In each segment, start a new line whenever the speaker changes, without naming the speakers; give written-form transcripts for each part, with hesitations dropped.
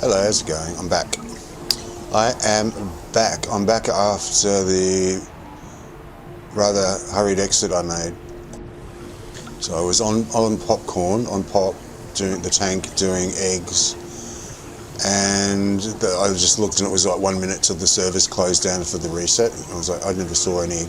Hello, how's it going? I'm back. I am back. I'm back after the rather hurried exit I made. So I was on popcorn, on pop, doing the tank, doing eggs, and I just looked and it was like 1 minute till the servers closed down for the reset. I was like, I never saw any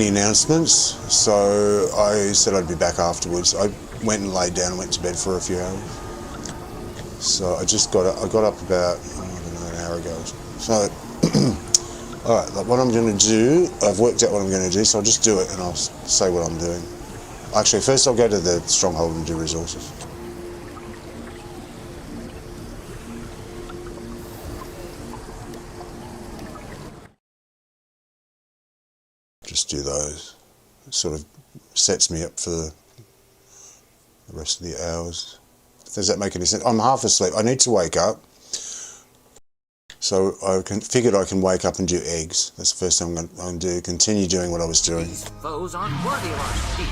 announcements, so I said I'd be back afterwards. I went and laid down and went to bed for a few hours. So I just got up about, I don't know, an hour ago. So, alright, like what I'm going to do, I've worked out what I'm going to do, so I'll just do it and I'll say what I'm doing. Actually, first I'll go to the Stronghold and do resources. Just do those. It sort of sets me up for the rest of the hours. Does that make any sense? I'm half asleep. I need to wake up. So I figured I can wake up and do eggs. That's the first thing I'm going to do. Continue doing what I was doing.
These foes aren't worthy of our spear.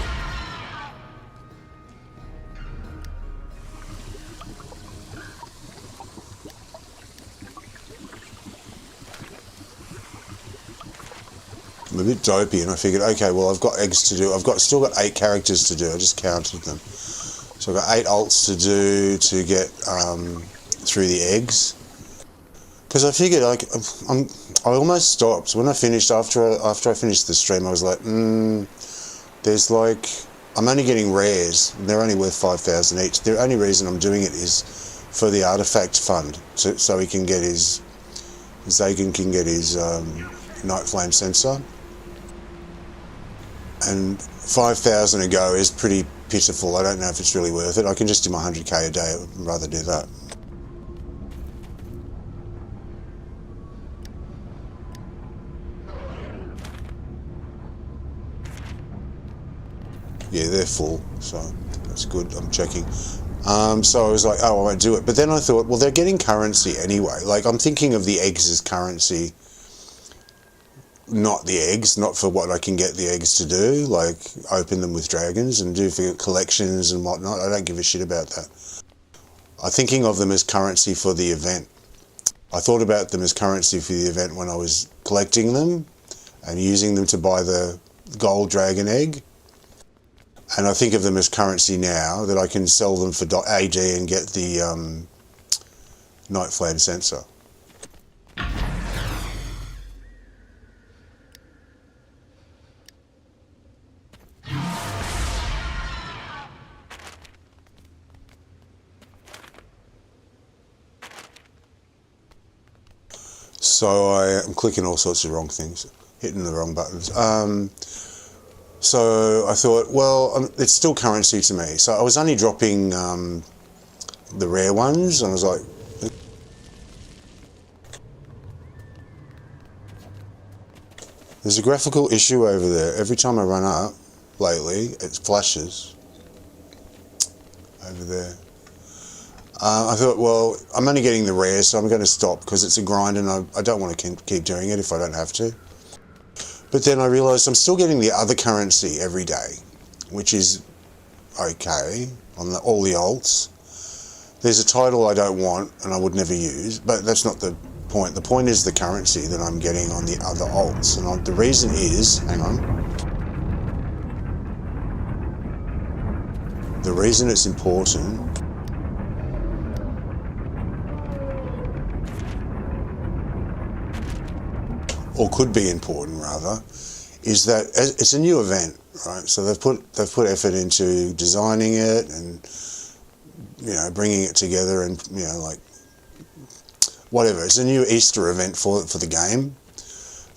I'm a bit dopey, and I figured, okay, well, I've got eggs to do. Still got 8 characters to do. I just counted them. So I've got 8 alts to do to get through the eggs. Because I figured I almost stopped when I finished. After I finished the stream, I was like, there's like, I'm only getting rares. And they're only worth 5,000 each. The only reason I'm doing it is for the artifact fund, so he can get his Zagan can get his Night Flame sensor. And 5,000 a go is pretty pitiful. I don't know if it's really worth it. I can just do my 100k a day. I would rather do that. Yeah, they're full, so that's good. I'm checking. So I was like, oh, I won't do it. But then I thought, well, they're getting currency anyway. Like, I'm thinking of the eggs as currency. Not the eggs, not for what I can get the eggs to do, like open them with dragons and do for collections and whatnot. I don't give a shit about that. I'm thinking of them as currency for the event. I thought about them as currency for the event when I was collecting them and using them to buy the gold dragon egg. And I think of them as currency now that I can sell them for AD and get the Night Flame sensor. So I'm clicking all sorts of wrong things, hitting the wrong buttons. So I thought, well, it's still currency to me. So I was only dropping the rare ones, and I was like, there's a graphical issue over there. Every time I run up lately, it flashes over there. I thought, well, I'm only getting the rares, so I'm going to stop because it's a grind and I don't want to keep doing it if I don't have to. But then I realised I'm still getting the other currency every day, which is okay on all the alts. There's a title I don't want and I would never use, but that's not the point. The point is the currency that I'm getting on the other alts. And the reason is, hang on. The reason it's important or could be important rather, is that it's a new event, right? So they've put effort into designing it and, you know, bringing it together and, you know, like, whatever. It's a new Easter event for the game.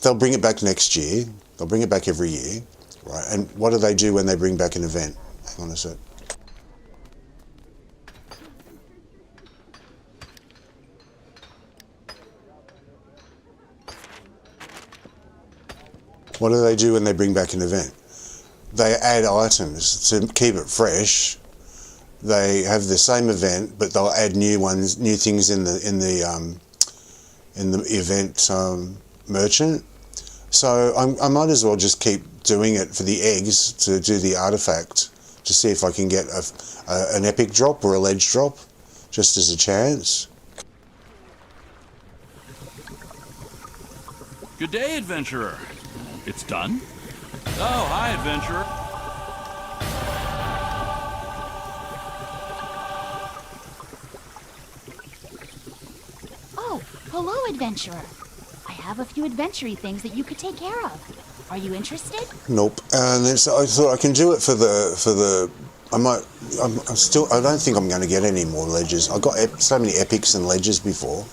They'll bring it back next year. They'll bring it back every year, right? And what do they do when they bring back an event? Hang on a sec. What do they do when they bring back an event? They add items to keep it fresh. They have the same event, but they'll add new things in the event merchant. So I might as well just keep doing it for the eggs to do the artifact to see if I can get an epic drop or a ledge drop, just as a chance.
Good day, adventurer. It's done? Oh, hi, adventurer.
Oh, hello, adventurer. I have a few adventure-y things that you could take care of. Are you interested?
Nope. And then so I thought I can do it for the. I don't think I'm going to get any more ledges. I got so many epics and ledges before.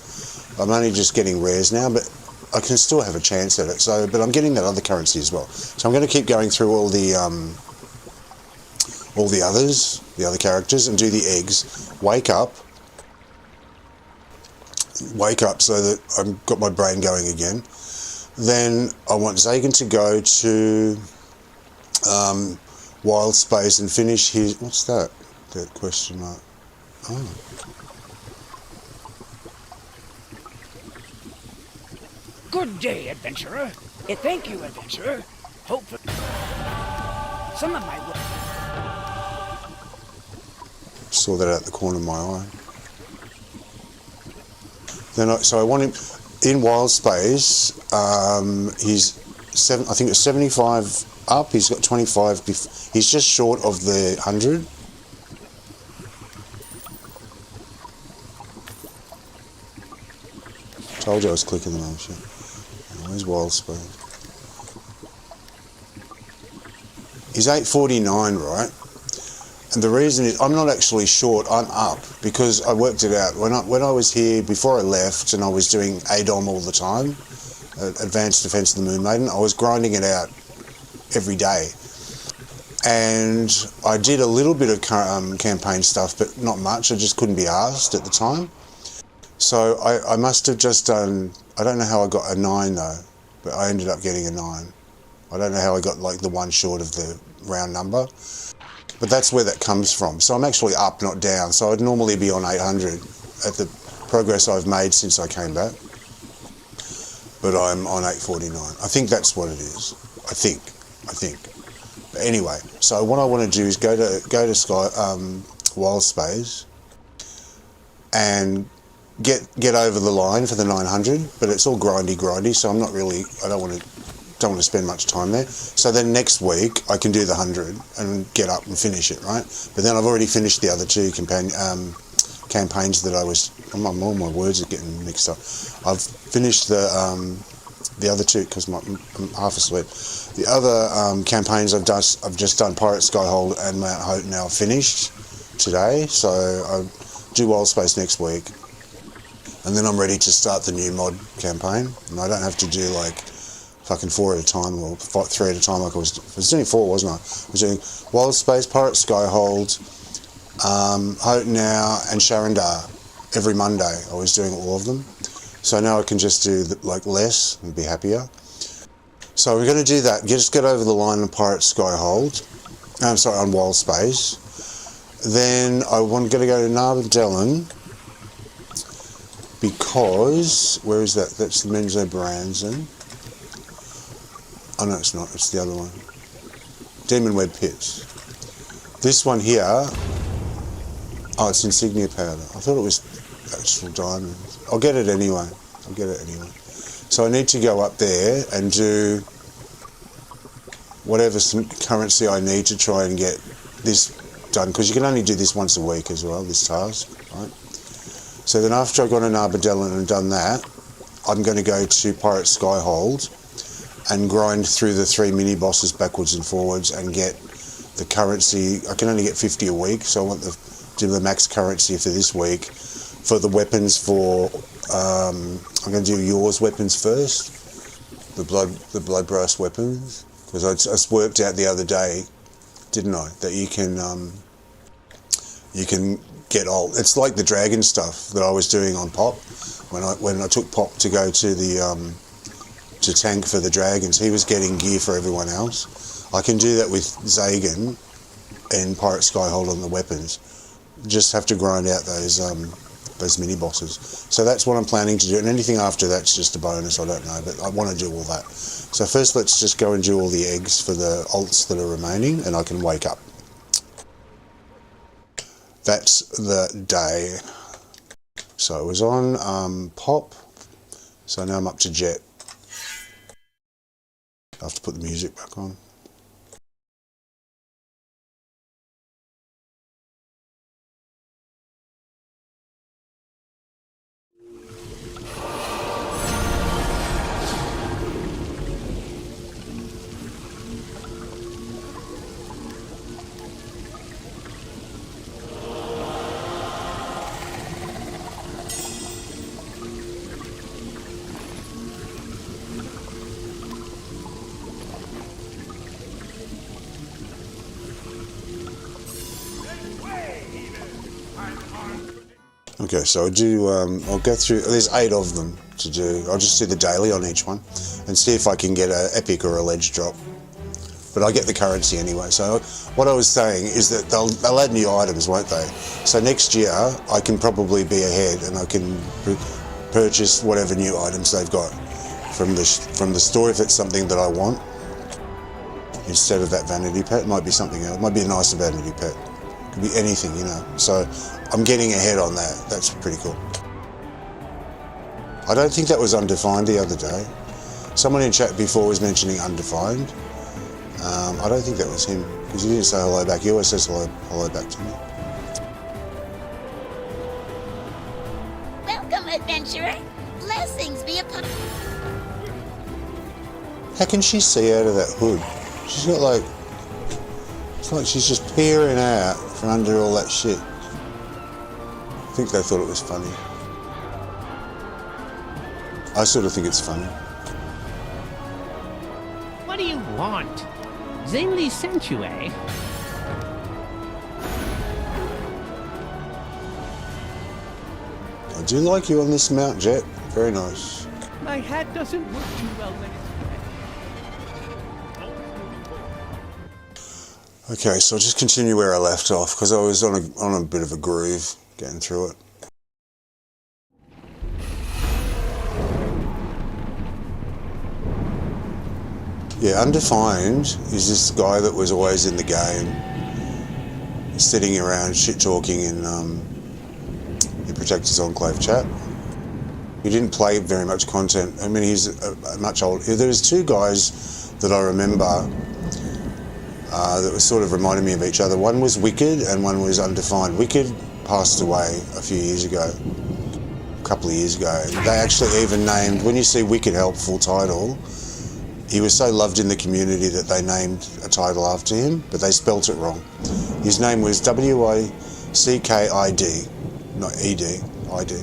I'm only just getting rares now, but I can still have a chance at it. So, but I'm getting that other currency as well. So I'm going to keep going through all the others, the other characters, and do the eggs. Wake up so that I've got my brain going again. Then I want Zagan to go to Wildspace and finish his... What's that? That question mark. Oh.
Good day, adventurer. Thank you, adventurer. Hopefully, some of my work.
Saw that out the corner of my eye. Then so I want him in Wildspace. He's I think it's 75 up. He's got 25. He's just short of the 100. Told you I was clicking the wrong shit. Where's Wildspace? He's 849, right? And the reason is I'm not actually short, I'm up, because I worked it out. When I was here, before I left, and I was doing ADOM all the time, Advanced Defense of the Moon Maiden, I was grinding it out every day. And I did a little bit of campaign stuff, but not much. I just couldn't be asked at the time. So I must have just done, I don't know how I got a 9 though, but I ended up getting a 9. I don't know how I got like the one short of the round number. But that's where that comes from. So I'm actually up, not down. So I'd normally be on 800 at the progress I've made since I came back. But I'm on 849. I think that's what it is. I think. But anyway, so what I want to do is go to Wildspace and get over the line for the 900. But it's all grindy. So I'm not really. I don't want to spend much time there. So then next week I can do the 100 and get up and finish it, right? But then I've already finished the other two campaigns that I was... all my words are getting mixed up. I've finished the other two because I'm half asleep. The other campaigns I've just done Pirate Skyhold and Mount Hope now finished today. So I'll do Wildspace next week. And then I'm ready to start the new mod campaign. And I don't have to do like fucking 4 at a time or 3 at a time like I was doing 4, wasn't I? I was doing Wildspace, Pirate Skyhold, Hope Now and Sharandar every Monday. I was doing all of them. So now I can just do like less and be happier. So we're going to do that. Just get over the line on Pirate Skyhold. On Wildspace. Then I want to go to Narbondellyn because where is that? That's the Menzo Branson. Oh no, it's not. It's the other one. Demon Web Pits. This one here. Oh, it's Insignia Powder. I thought it was actual diamonds. I'll get it anyway. So I need to go up there and do whatever some currency I need to try and get this done, because you can only do this once a week as well, this task, right? So then after I've gone to Narbondellyn and done that, I'm going to go to Pirate Skyhold and grind through the 3 mini bosses backwards and forwards and get the currency. I can only get 50 a week, so I want to do the max currency for this week. For the weapons I'm going to do yours weapons first, the blood brass weapons, because I just worked out the other day, didn't I, that you can get old. It's like the dragon stuff that I was doing on Pop when I took Pop to go to the to tank for the dragons. He was getting gear for everyone else. I can do that with Zagan and Pirate Skyhold on the weapons. Just have to grind out those mini bosses. So that's what I'm planning to do, and anything after that's just a bonus, I don't know, but I want to do all that. So first let's just go and do all the eggs for the alts that are remaining, and I can wake up. that's the day. So it was on Pop, so now I'm up to Jet. I have to put the music back on. Okay, so I'll go through, there's 8 of them to do. I'll just do the daily on each one and see if I can get an epic or a ledge drop. But I get the currency anyway. So what I was saying is that they'll add new items, won't they? So next year I can probably be ahead and I can purchase whatever new items they've got from the store if it's something that I want. Instead of that vanity pet, it might be something else. It might be a nicer vanity pet. It could be anything, you know. So I'm getting ahead on that. That's pretty cool. I don't think that was Undefined the other day. Someone in chat before was mentioning Undefined. I don't think that was him, because he didn't say hello back. He always says hello back to me.
Welcome, adventurer. Blessings be upon.
How can she see out of that hood? She's got like, it's like she's just peering out from under all that shit. I think they thought it was funny. I sort of think it's funny.
What do you want? Zainly sent you, eh?
I do like you on this mount, Jet. Very nice.
My hat doesn't work too well when it's wet.
Okay, so I'll just continue where I left off, because I was on a bit of a groove getting through it. Yeah, Undefined is this guy that was always in the game, sitting around shit-talking in Protectors Enclave chat. He didn't play very much content. I mean, he's much older. There was 2 guys that I remember that was sort of reminding me of each other. One was Wicked and one was Undefined. Wicked passed away a few years ago, a couple of years ago. They actually even named, when you see Wicked Help full title, he was so loved in the community that they named a title after him, but they spelt it wrong. His name was W-I-C-K-I-D, not E-D, I-D.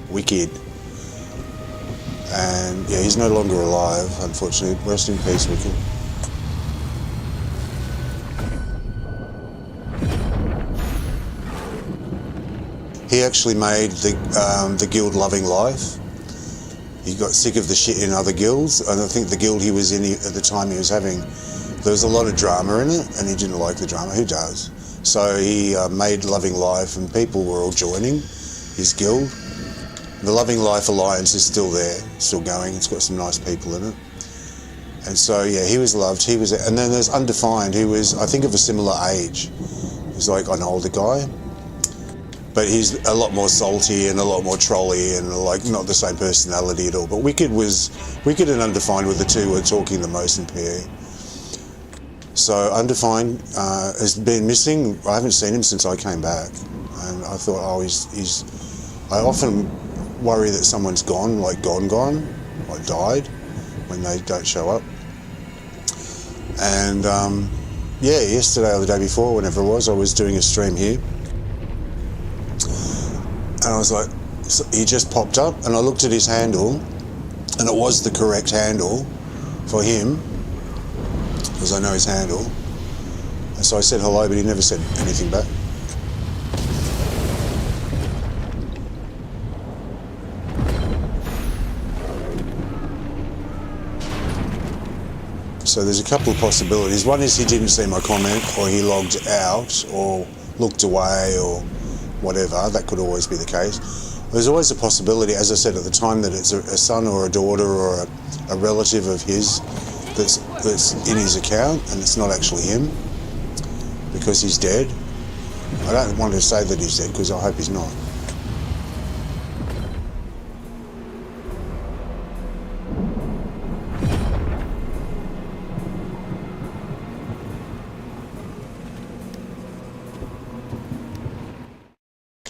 Wicked. And yeah, he's no longer alive, unfortunately. Rest in peace, Wicked. He actually made the guild Loving Life. He got sick of the shit in other guilds, and I think the guild he was in at the time he was having, there was a lot of drama in it, and he didn't like the drama. Who does? So he made Loving Life, and people were all joining his guild. The Loving Life Alliance is still there, still going. It's got some nice people in it. And so, yeah, he was loved. He was, and then there's Undefined, who was, I think, of a similar age. He's like an older guy. But he's a lot more salty and a lot more trolly and like not the same personality at all. But Wicked and Undefined were the 2 who were talking the most in PE. So Undefined has been missing. I haven't seen him since I came back, and I thought, oh, he's. I often worry that someone's gone, like gone, like died, when they don't show up. And yeah, yesterday or the day before, whenever it was, I was doing a stream here. And I was like, he just popped up, and I looked at his handle, and it was the correct handle for him, because I know his handle. And so I said hello, but he never said anything back. So there's a couple of possibilities. One is he didn't see my comment, or he logged out, or looked away, or whatever. That could always be the case. There's always a possibility, as I said at the time, that it's a son or a daughter or a relative of his that's in his account, and it's not actually him because he's dead. I don't want to say that he's dead because I hope he's not.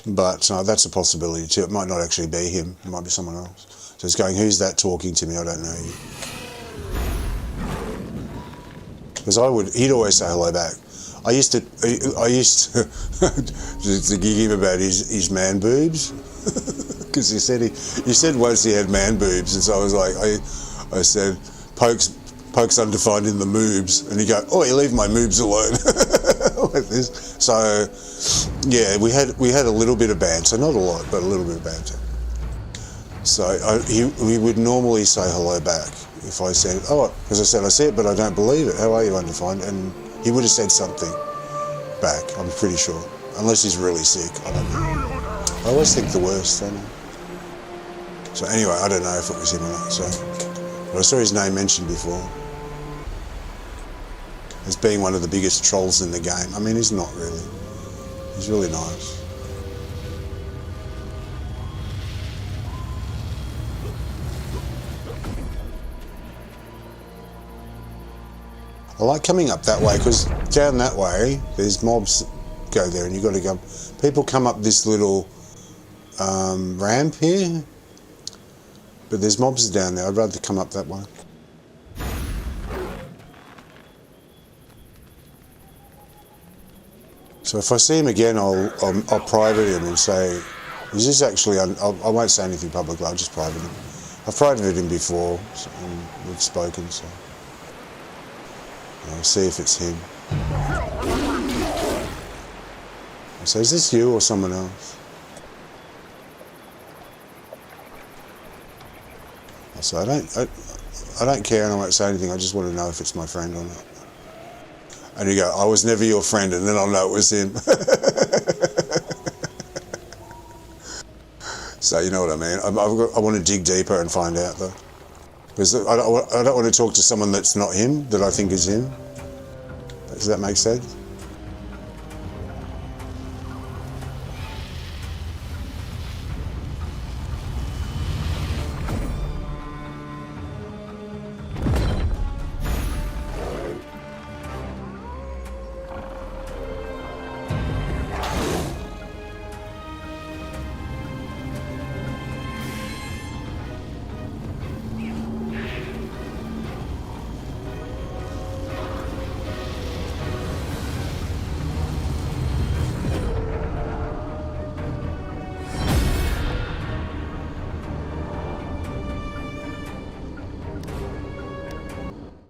But that's a possibility too. It might not actually be him. It might be someone else. So he's going, who's that talking to me? I don't know you. Because he'd always say hello back. I used to to gig him about his man boobs. Because he said once he had man boobs, and so I was like, I said, pokes undefined in the moobs, and he go, oh, you leave my moobs alone. Like this. So yeah, we had a little bit of banter, not a lot, but a little bit of banter. So we would normally say hello back if I said, oh, because I said, I see it, but I don't believe it. How are you, undefined? And he would have said something back, I'm pretty sure. Unless he's really sick, I don't know. I always think the worst, don't I? So anyway, I don't know if it was him or not. So, but I saw his name mentioned before as being one of the biggest trolls in the game. I mean, he's not really. He's really nice. I like coming up that way because down that way there's mobs go there and you've got to go. People come up this little ramp here, but there's mobs down there. I'd rather come up that way. So if I see him again, I'll private him and say, is this actually, I won't say anything publicly, I'll just private him. I've privated him before and we've spoken, so I'll see if it's him. I say, is this you or someone else? I say, I don't care and I won't say anything, I just want to know if it's my friend or not. And you go, I was never your friend, and then I'll know it was him. So you know what I mean? I want to dig deeper and find out though. Because I don't want to talk to someone that's not him, that I think is him. Does that make sense?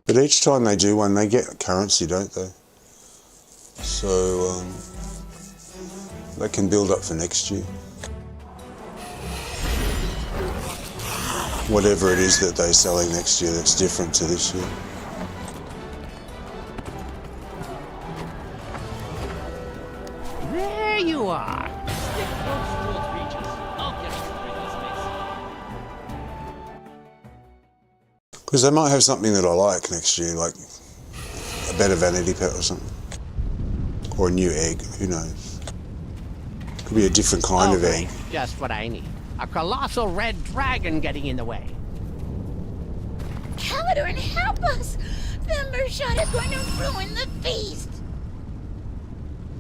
But each time they do one, they get currency, don't they? So they can build up for next year. Whatever it is that they're selling next year that's different to this year.
There you are.
Because they might have something that I like next year, like a better vanity pet or something. Or a new egg, who knows. Could be a different kind of egg.
Just what I need. A colossal red dragon getting in the way.
Calador, help us! The shot is going to ruin the feast!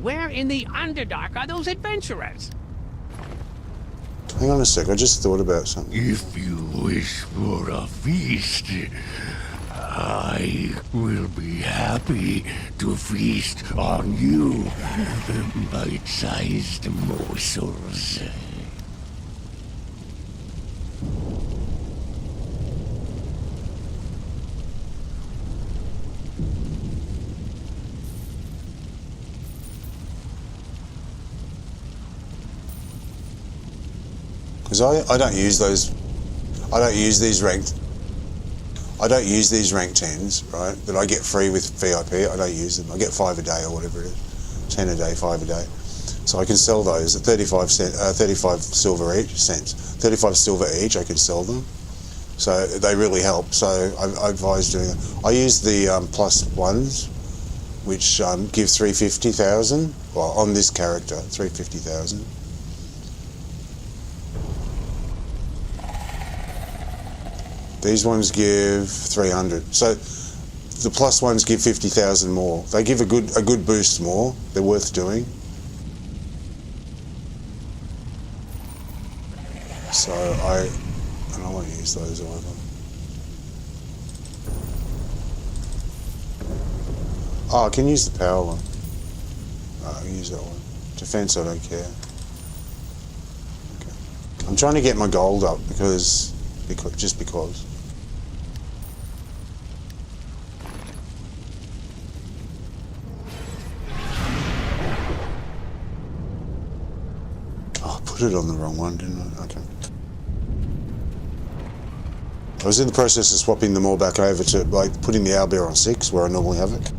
Where in the Underdark are those adventurers?
Hang on a sec, I just thought about something.
If you wish for a feast, I will be happy to feast on you. Bite-sized morsels.
Because I don't use those, I don't use these ranked 10s, right, that I get free with VIP. I don't use them. I get 5 a day or whatever it is, 10 a day, 5 a day. So I can sell those at 35 silver each, I can sell them. So they really help. So I advise doing that. I use the +1s which give 350,000. Well, on this character, 350,000. These ones give 300. So the plus ones give 50,000 more. They give a good boost more. They're worth doing. So I won't use those either. Oh, I can use the power one. I can use that one. Defense, I don't care. Okay. I'm trying to get my gold up just because. Oh, I put it on the wrong one, didn't I? Okay. I was in the process of swapping them all back over to, like, putting the owlbear on 6, where I normally have it.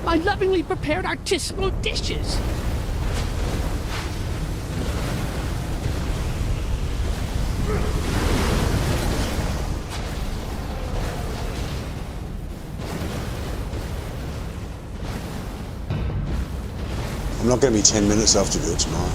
My lovingly prepared artisanal dishes.
I'm not going to be 10 minutes after do it tomorrow.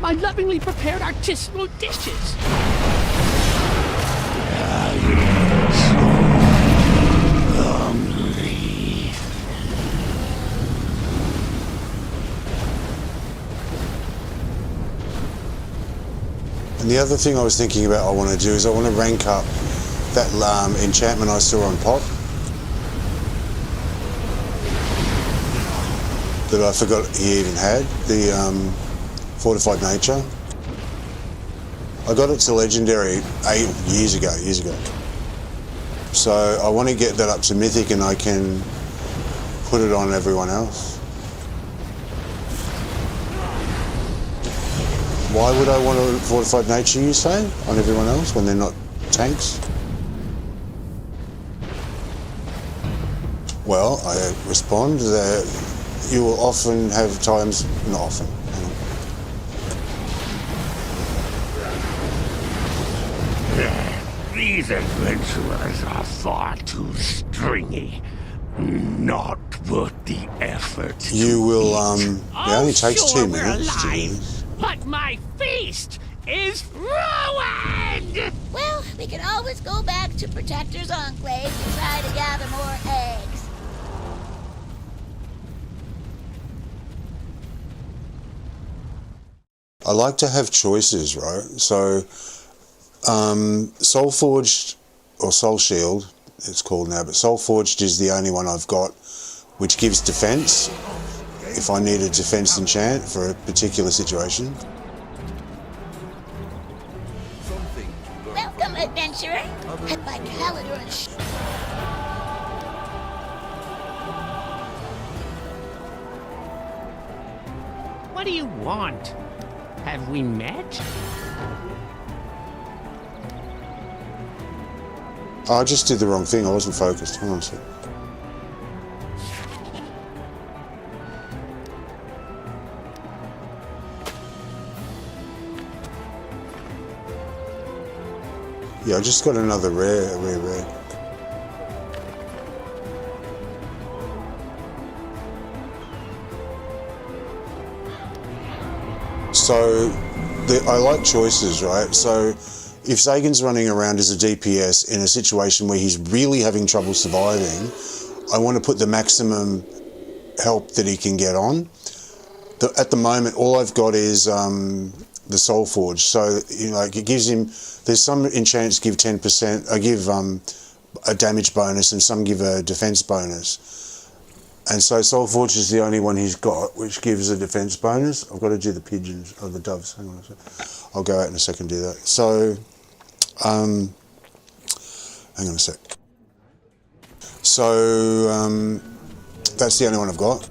My lovingly prepared artisanal dishes.
And the other thing I was thinking about I want to do is I want to rank up that enchantment I saw on Pop. That I forgot he even had. The Fortified Nature. I got it to Legendary years ago. So I want to get that up to Mythic and I can put it on everyone else. Why would I want a Fortified Nature, you say, on everyone else when they're not tanks? Well, I respond that you will often have times, not often,
These adventurers are far too stringy. Not worth the effort.
You will, it only takes 2 minutes to do this.
But my feast is ruined!
Well, we can always go back to Protector's Enclave to try to gather more eggs.
I like to have choices, right? So, Soul Forged, or Soul Shield, it's called now, but Soul Forged is the only one I've got which gives defense if I need a defense enchant for a particular situation.
Welcome, adventurer. By Calidor and
What do you want? Have we met?
Oh, I just did the wrong thing. I wasn't focused. Hold on a sec. Yeah, I just got another rare. So, I like choices, right? So, if Zagan's running around as a DPS in a situation where he's really having trouble surviving, I want to put the maximum help that he can get on. At the moment, all I've got is the Soul Forge. So, you know, like it gives him. There's some enchants give 10%. I give a damage bonus and some give a defense bonus. And so Soul Forge is the only one he's got which gives a defense bonus. I've got to do the pigeons, or the doves. Hang on a sec. I'll go out in a second and do that. So, hang on a sec. So, that's the only one I've got.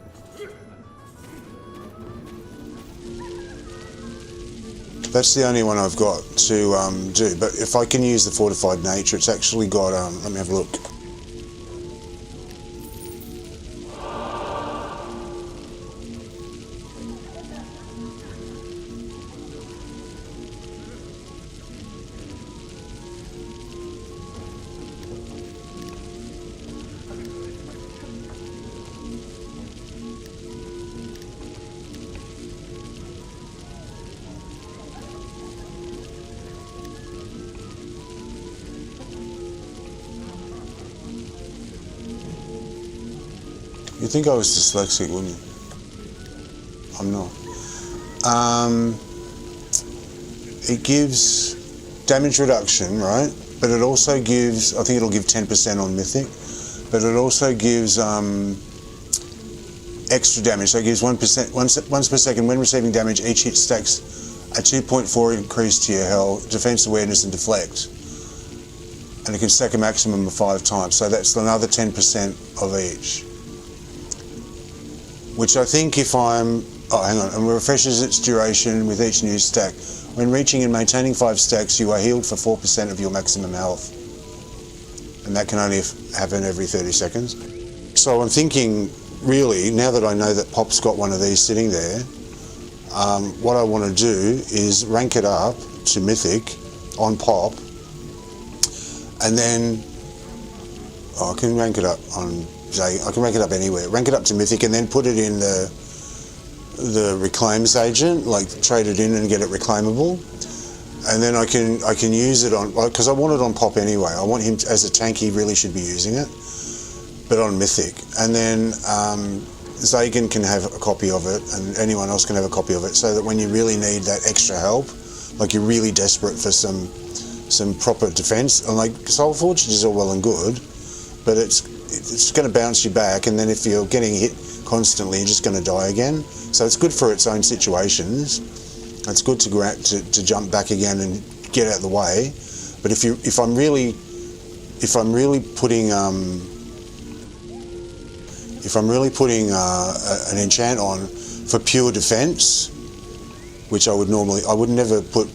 That's the only one I've got to do. But if I can use the Fortified Nature, it's actually got, let me have a look. You'd think I was dyslexic, wouldn't you? I'm not. It gives damage reduction, right? But it also gives, I think it'll give 10% on Mythic, but it also gives extra damage. So it gives 1% once per second when receiving damage. Each hit stacks a 2.4 increase to your health, defense, awareness, and deflect. And it can stack a maximum of 5 times. So that's another 10% of each. Which I think if I'm, hang on, and refreshes its duration with each new stack. When reaching and maintaining 5 stacks, you are healed for 4% of your maximum health. And that can only happen every 30 seconds. So I'm thinking, really, now that I know that Pop's got one of these sitting there, what I want to do is rank it up to Mythic on Pop, and then I can rank it up on Zagan. I can rank it up anywhere. Rank it up to Mythic and then put it in the Reclaims agent, like trade it in and get it reclaimable. And then I can use it on, because I want it on Pop anyway. I want him as a tank, he really should be using it, but on Mythic. And then Zagan can have a copy of it, and anyone else can have a copy of it, so that when you really need that extra help, like you're really desperate for some proper defense, and like Soul Forge is all well and good, but it's going to bounce you back, and then if you're getting hit constantly, you're just going to die again. So it's good for its own situations. It's good to jump back again and get out of the way. But if I'm really putting an enchant on for pure defense, which I would never put.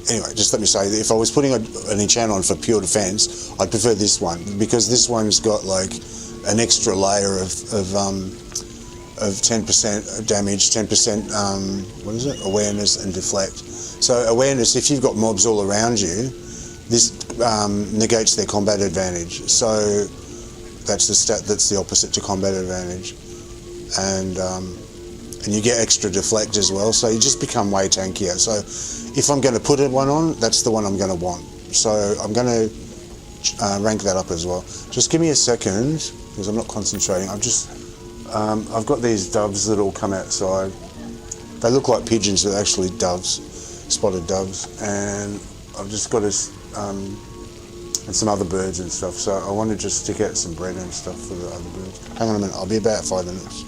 Anyway, just let me say that if I was putting an enchant on for pure defense, I'd prefer this one, because this one's got like an extra layer of 10% damage, 10% what is it? Awareness and deflect. So awareness, if you've got mobs all around you, this negates their combat advantage. So that's the stat that's the opposite to combat advantage, and you get extra deflect as well. So you just become way tankier. So if I'm going to put one on, that's the one I'm going to want. So I'm going to rank that up as well. Just give me a second, because I'm not concentrating. I've got these doves that all come outside. They look like pigeons, but they're actually doves, spotted doves. And I've just got and some other birds and stuff. So I want to just stick out some bread and stuff for the other birds. Hang on a minute, I'll be about 5 minutes.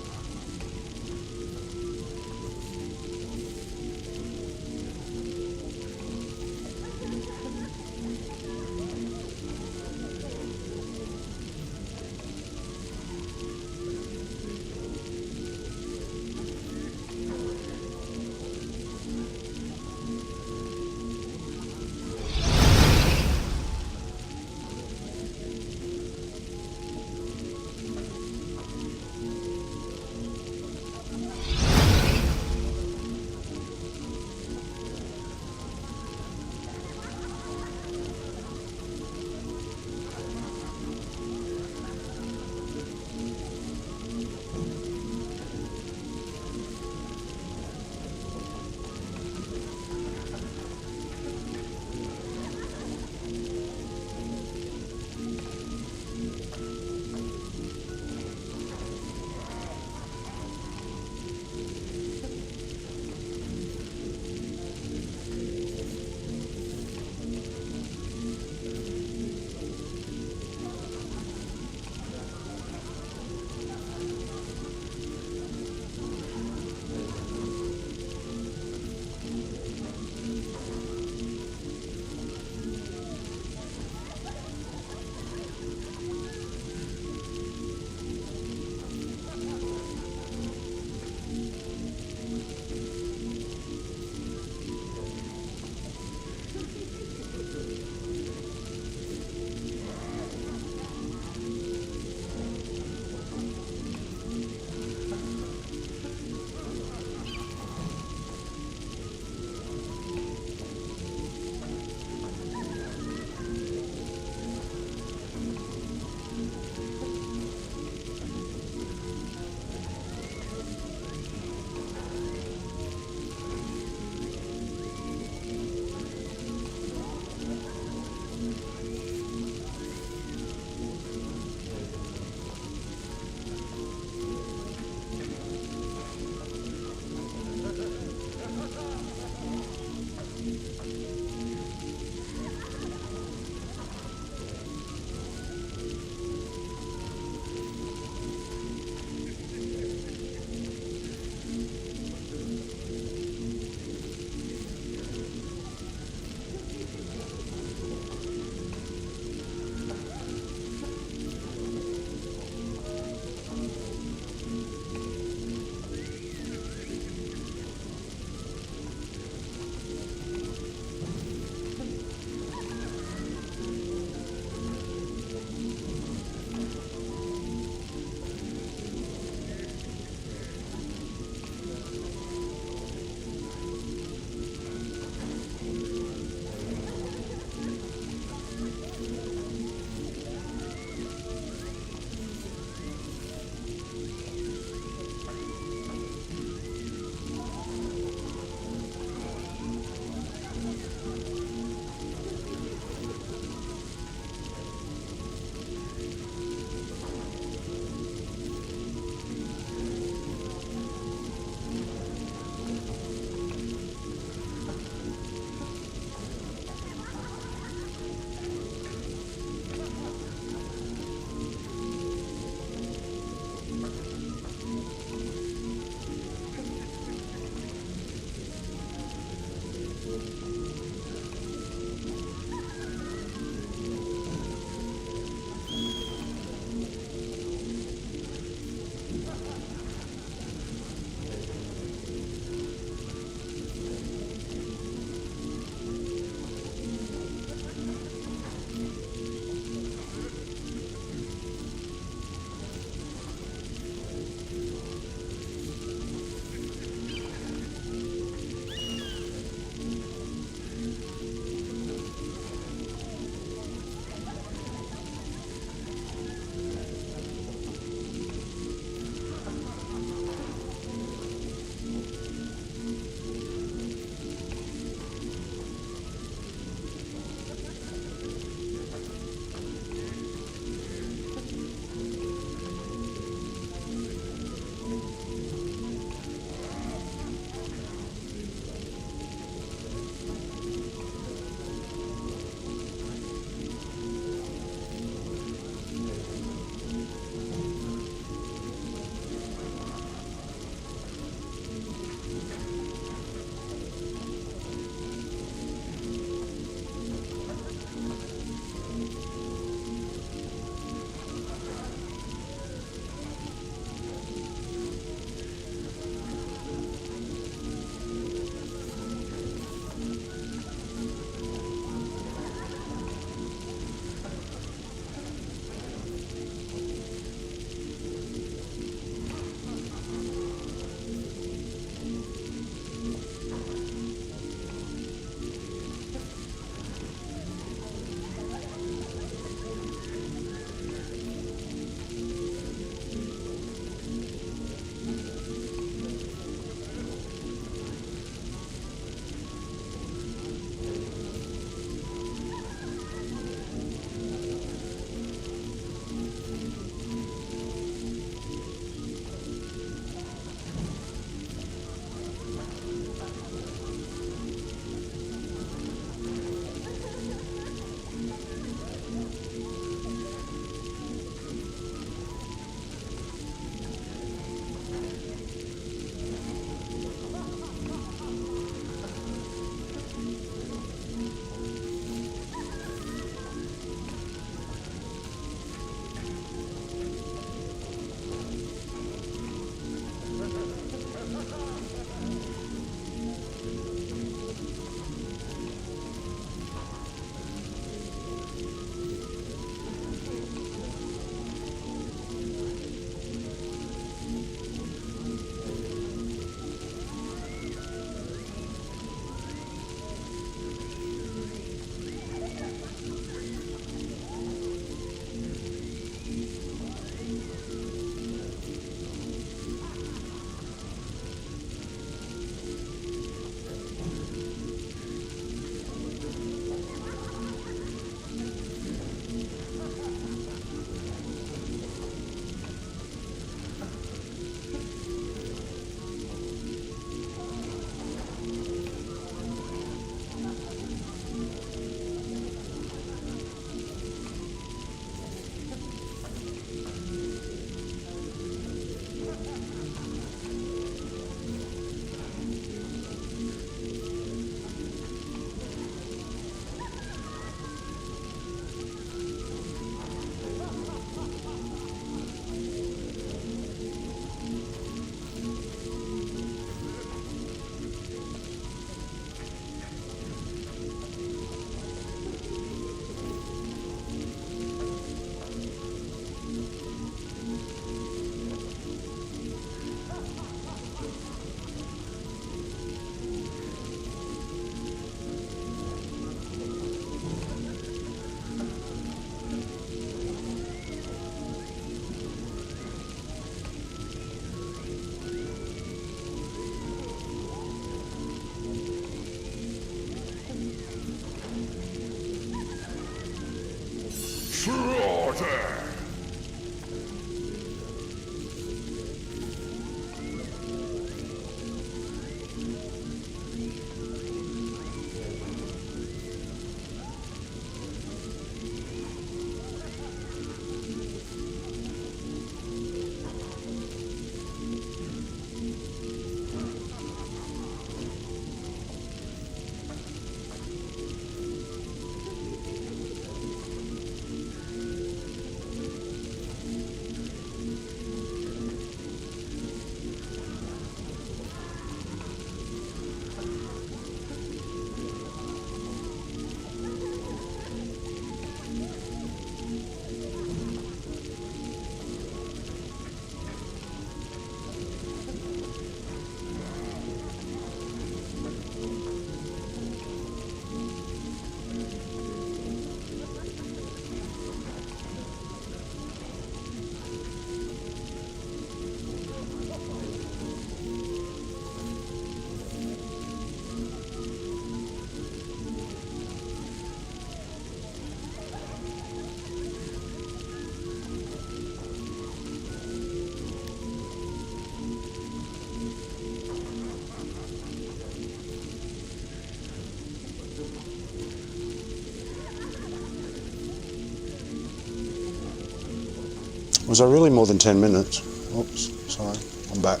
Was I really more than 10 minutes? Oops, sorry, I'm back.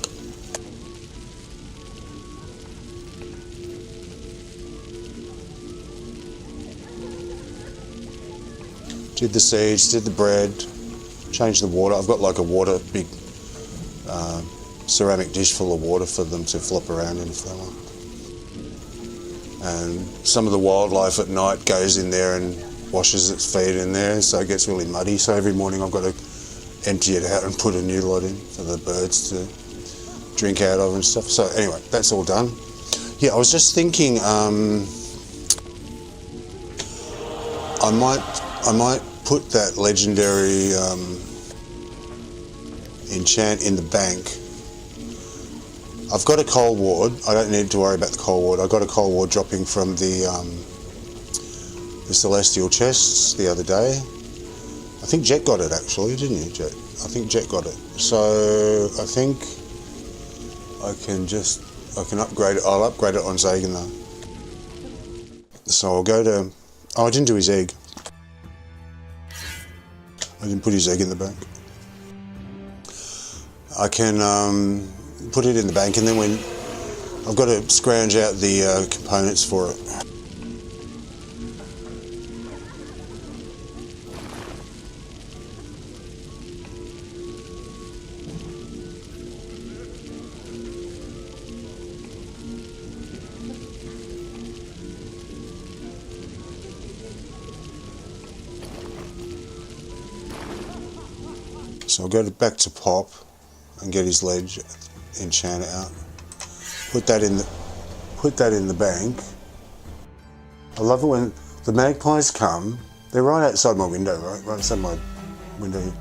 Did the seeds, did the bread, changed the water. I've got like a big ceramic dish full of water for them to flop around in if they want. And some of the wildlife at night goes in there and washes its feet in there, so it gets really muddy. So every morning I've got to empty it out and put a new lot in for the birds to drink out of and stuff. So anyway, that's all done. Yeah, I was just thinking I might put that legendary enchant in the bank. I've got a coal ward. I don't need to worry about the coal ward. I got a coal ward dropping from the celestial chests the other day. I think Jet got it actually, didn't you, Jet? I think Jet got it. So I think I can upgrade it. I'll upgrade it on Zagan though. So I'll go to. Oh, I didn't do his egg. I didn't put his egg in the bank. I can put it in the bank, and then when I've got to scrounge out the components for it. So I'll go back to Pop and get his ledge, enchant it out. Put that in the bank. I love it when the magpies come. They're right outside my window, right outside my window here.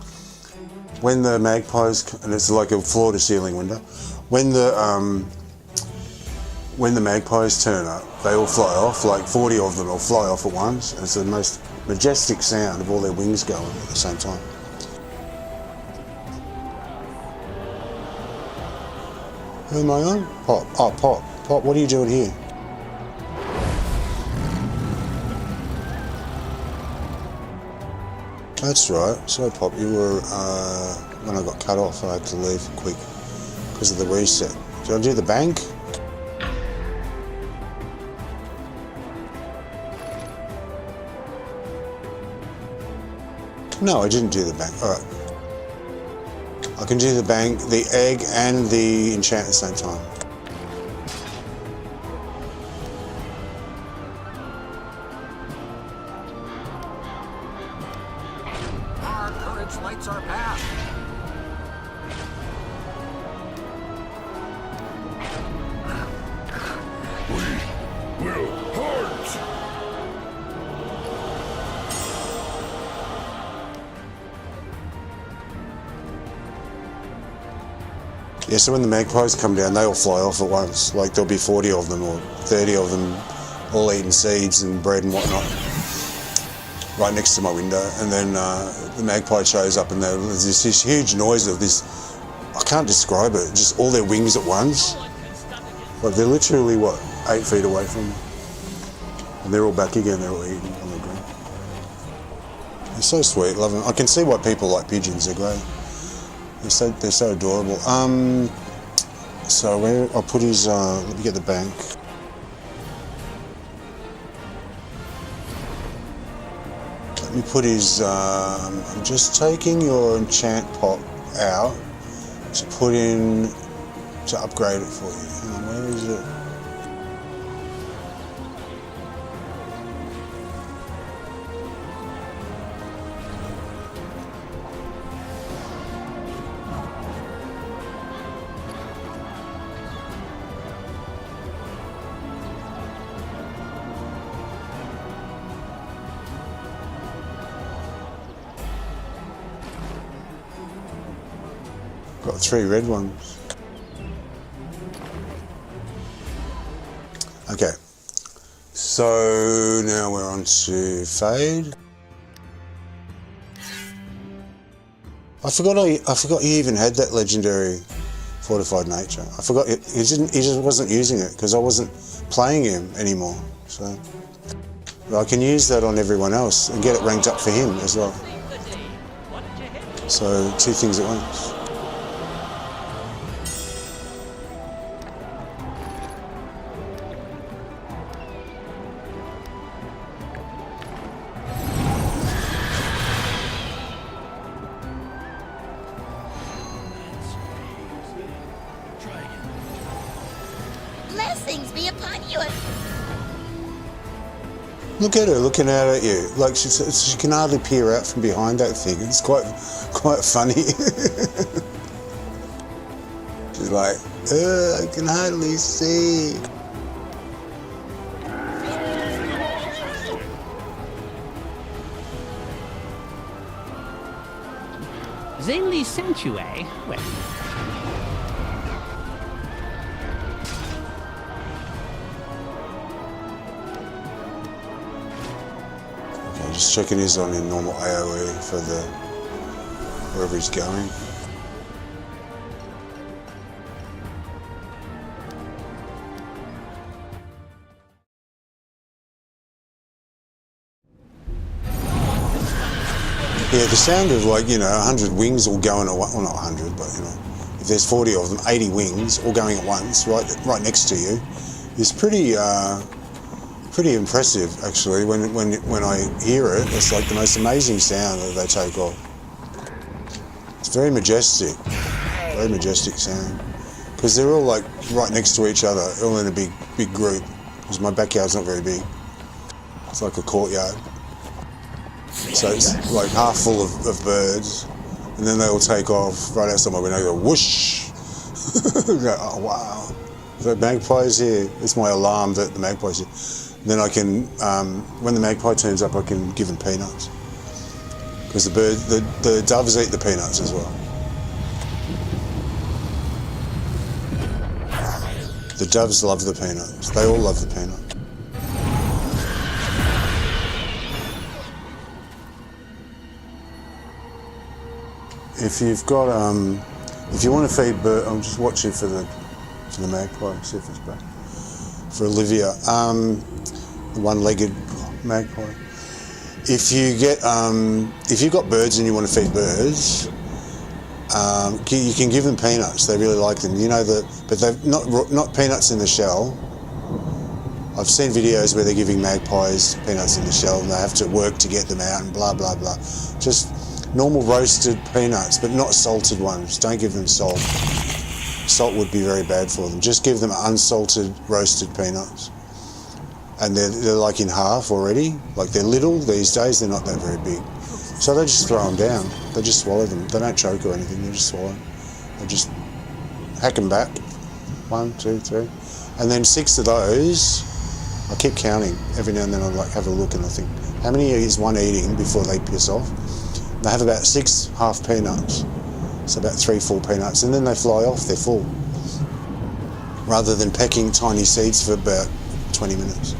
When the magpies, and it's like a floor-to-ceiling window. When the magpies turn up, they all fly off. Like 40 of them will fly off at once. And it's the most majestic sound of all their wings going at the same time. Who am I on? Pop. Oh, Pop. Pop, what are you doing here? That's right. So, Pop, you were, when I got cut off, I had to leave quick because of the reset. Did I do the bank? No, I didn't do the bank. All right. I can do the bank, the egg, and the enchant at the same time.
Our courage lights our path.
We will hunt!
Yeah, so when the magpies come down, they all fly off at once. Like there'll be 40 of them or 30 of them all eating seeds and bread and whatnot right next to my window. And then the magpie shows up and there's this huge noise of this, I can't describe it, just all their wings at once. Like they're literally, 8 feet away from me. And they're all back again, they're all eating on the ground. They're so sweet, love them. I can see why people like pigeons, they're great. They're so adorable. So where I'll put his. Let me get the bank. Let me put his. I'm just taking your enchant pot out to put in to upgrade it for you. Hang on, where is it? Got 3 red ones. Okay, so now we're on to Fade. I forgot he even had that legendary Fortified nature. I forgot he just wasn't using it because I wasn't playing him anymore. So I can use that on everyone else and get it ranked up for him as well. So 2 things at once.
Blessings be upon you.
Look at her looking out at you. Like she can hardly peer out from behind that thing. It's quite funny. She's like, I can hardly see.
Zainly sent you, eh? Well,
Just checking he's on in normal AoE for the wherever he's going. Yeah, the sound of 100 wings all going at once, well not 100, but if there's 40 of them, 80 wings all going at once, right next to you, is pretty impressive actually. When I hear it, it's like the most amazing sound that they take off. It's very majestic sound, because they're all like right next to each other, all in a big group. Because my backyard's not very big. It's like a courtyard, so it's like half full of birds, and then they all take off right outside my window. They go whoosh. Go, oh wow, the magpie's here. It's my alarm that the magpie's here. Then I can, when the magpie turns up, I can give them peanuts. Because the doves eat the peanuts as well. The doves love the peanuts. They all love the peanut. If you've got, if you want to feed bird, I'm just watching for the magpie, see if it's back. For Olivia. The one-legged magpie. If you've got birds and you want to feed birds, you can give them peanuts. They really like them. But they've not peanuts in the shell. I've seen videos where they're giving magpies peanuts in the shell, and they have to work to get them out and blah blah blah. Just normal roasted peanuts, but not salted ones. Don't give them salt. Salt would be very bad for them. Just give them unsalted roasted peanuts. And they're like in half already. Like they're little these days, they're not that very big. So they just throw them down. They just swallow them. They don't choke or anything, they just swallow them. They just hack them back. 1, 2, 3. And then 6 of those, I keep counting. Every now and then I have a look and I think, how many is one eating before they piss off? They have about 6 half peanuts. So about 3 full peanuts, and then they fly off, they're full. Rather than pecking tiny seeds for about 20 minutes.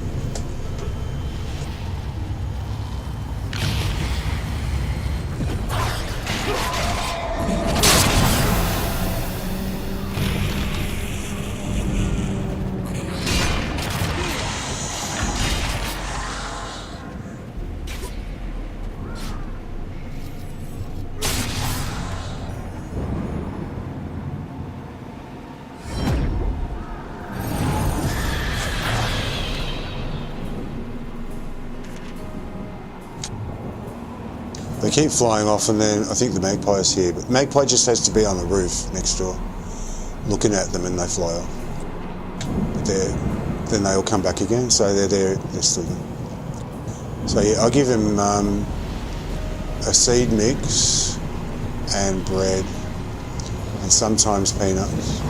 They keep flying off, and then I think the magpie is here, but the magpie just has to be on the roof next door, looking at them, and they fly off. But then they all come back again, so they're still there. So yeah, I'll give him a seed mix and bread, and sometimes peanuts.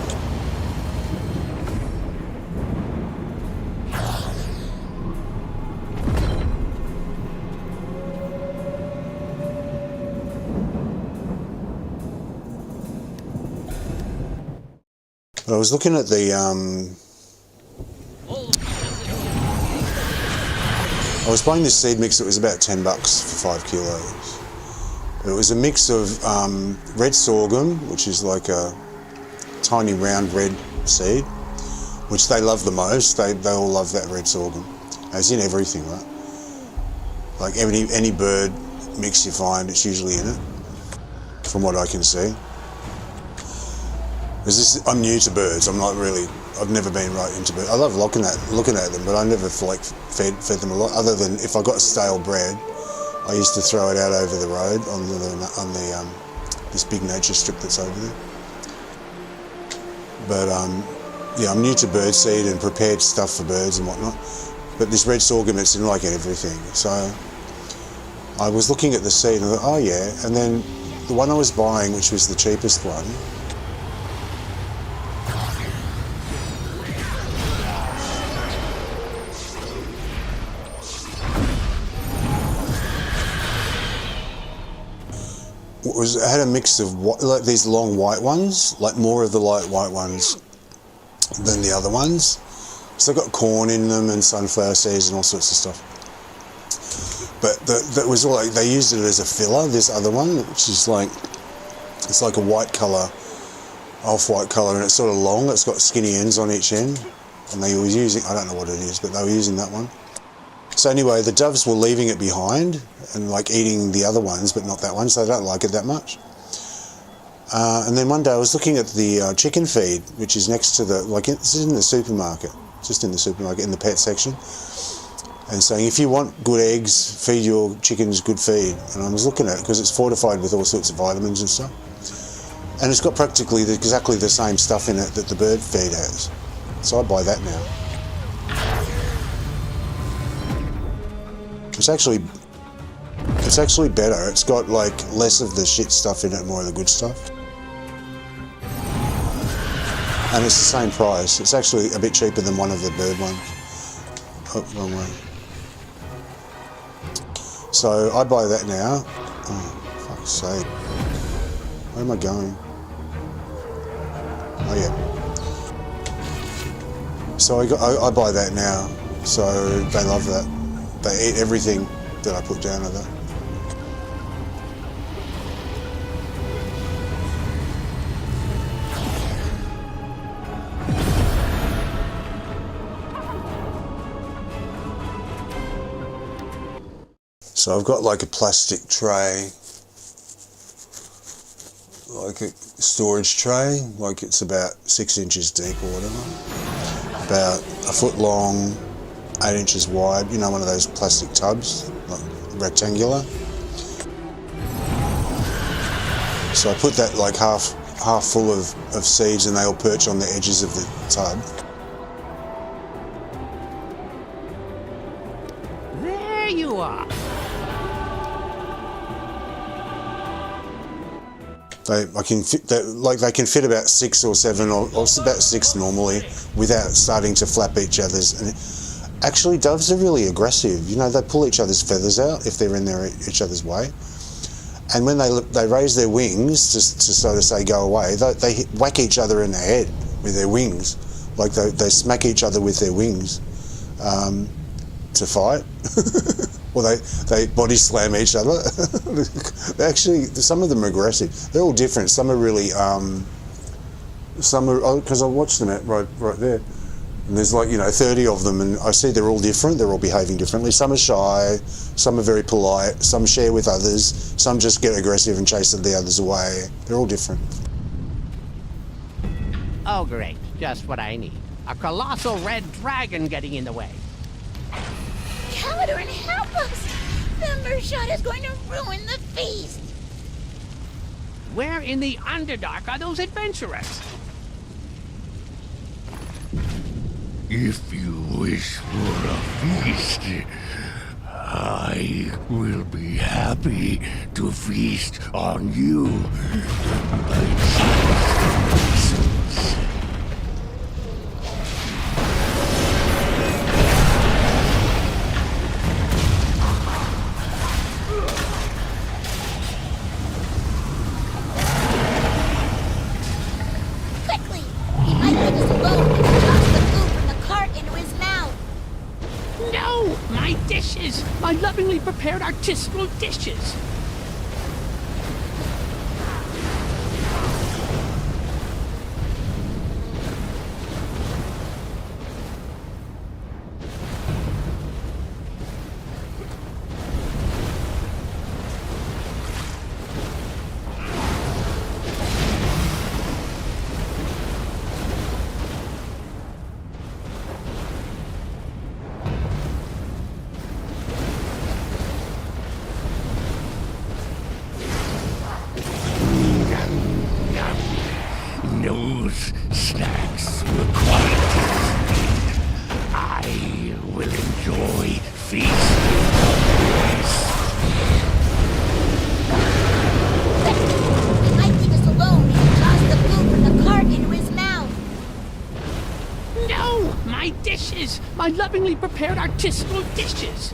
But I was looking at the, I was buying this seed mix that was about $10 for 5 kilos. It was a mix of red sorghum, which is like a tiny round red seed, which they love the most. They all love that red sorghum. It's in everything, right? Like any bird mix you find, it's usually in it. from what I can see. I'm new to birds. I've never been right into birds. I love looking at them, but I never fed them a lot. Other than if I got stale bread, I used to throw it out over the road on the this big nature strip that's over there. But yeah, I'm new to birdseed and prepared stuff for birds and whatnot. But this red sorghum, it's in like everything. So I was looking at the seed and I thought, oh yeah. And then the one I was buying, which was the cheapest one, it had a mix of like these long white ones, like more of the light white ones than the other ones. So they got corn in them and sunflower seeds and all sorts of stuff. But that was all like, they used it as a filler, this other one, which is like, it's like a white colour, off-white colour, and it's sort of long, it's got skinny ends on each end. And they were using, I don't know what it is, but they were using that one. So anyway, the doves were leaving it behind and like eating the other ones, but not that one, so they don't like it that much. And then one day I was looking at the chicken feed, which is next to the, like this is in the supermarket, just in the supermarket, in the pet section, and saying if you want good eggs, feed your chickens good feed. And I was looking at it because it's fortified with all sorts of vitamins and stuff. And it's got practically exactly the same stuff in it that the bird feed has. So I buy that now. It's actually better. It's got like less of the shit stuff in it, more of the good stuff. And it's the same price. It's actually a bit cheaper than one of the bird ones. Oh, wrong way. So I buy that now. Oh, fuck's sake. Where am I going? Oh yeah. So I buy that now. So they love that. They eat everything that I put down of that. So I've got like a plastic tray, like a storage tray, like it's about 6 inches deep or whatever, about a foot long, 8 inches wide, you know, one of those plastic tubs, like rectangular. So I put that like half full of seeds and they all perch on the edges of the tub.
There you are.
They can fit about 6 or 7 or about 6 normally without starting to flap each other's. And actually, doves are really aggressive. You know, they pull each other's feathers out if they're in each other's way. And when they raise their wings to sort of say go away, they whack each other in the head with their wings. Like they smack each other with their wings to fight. Or they body slam each other. Actually, some of them are aggressive. They're all different. Some are really, some are, because I watched them right there. And there's like, 30 of them, and I see they're all different. They're all behaving differently. Some are shy, some are very polite, some share with others, some just get aggressive and chase the others away. They're all different.
Oh, great. Just what I need. A colossal red dragon getting in the way.
Calidor, help us! The Mershot is going to ruin the feast!
Where in the Underdark are those adventurers?
If you wish for a feast, I will be happy to feast on you.
My lovingly prepared artisanal dishes.
Those snacks were quite tasty. I will enjoy feasting on this.
He might leave us alone if he tossed the food from the cart into his mouth.
No! My dishes! My lovingly prepared artisanal dishes!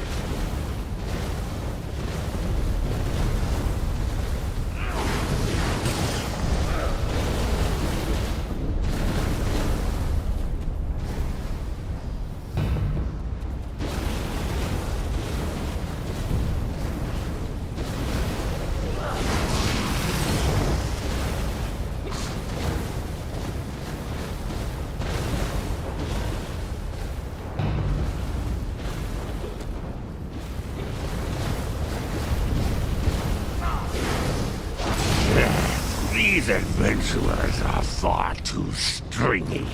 These adventurers are far too stringy.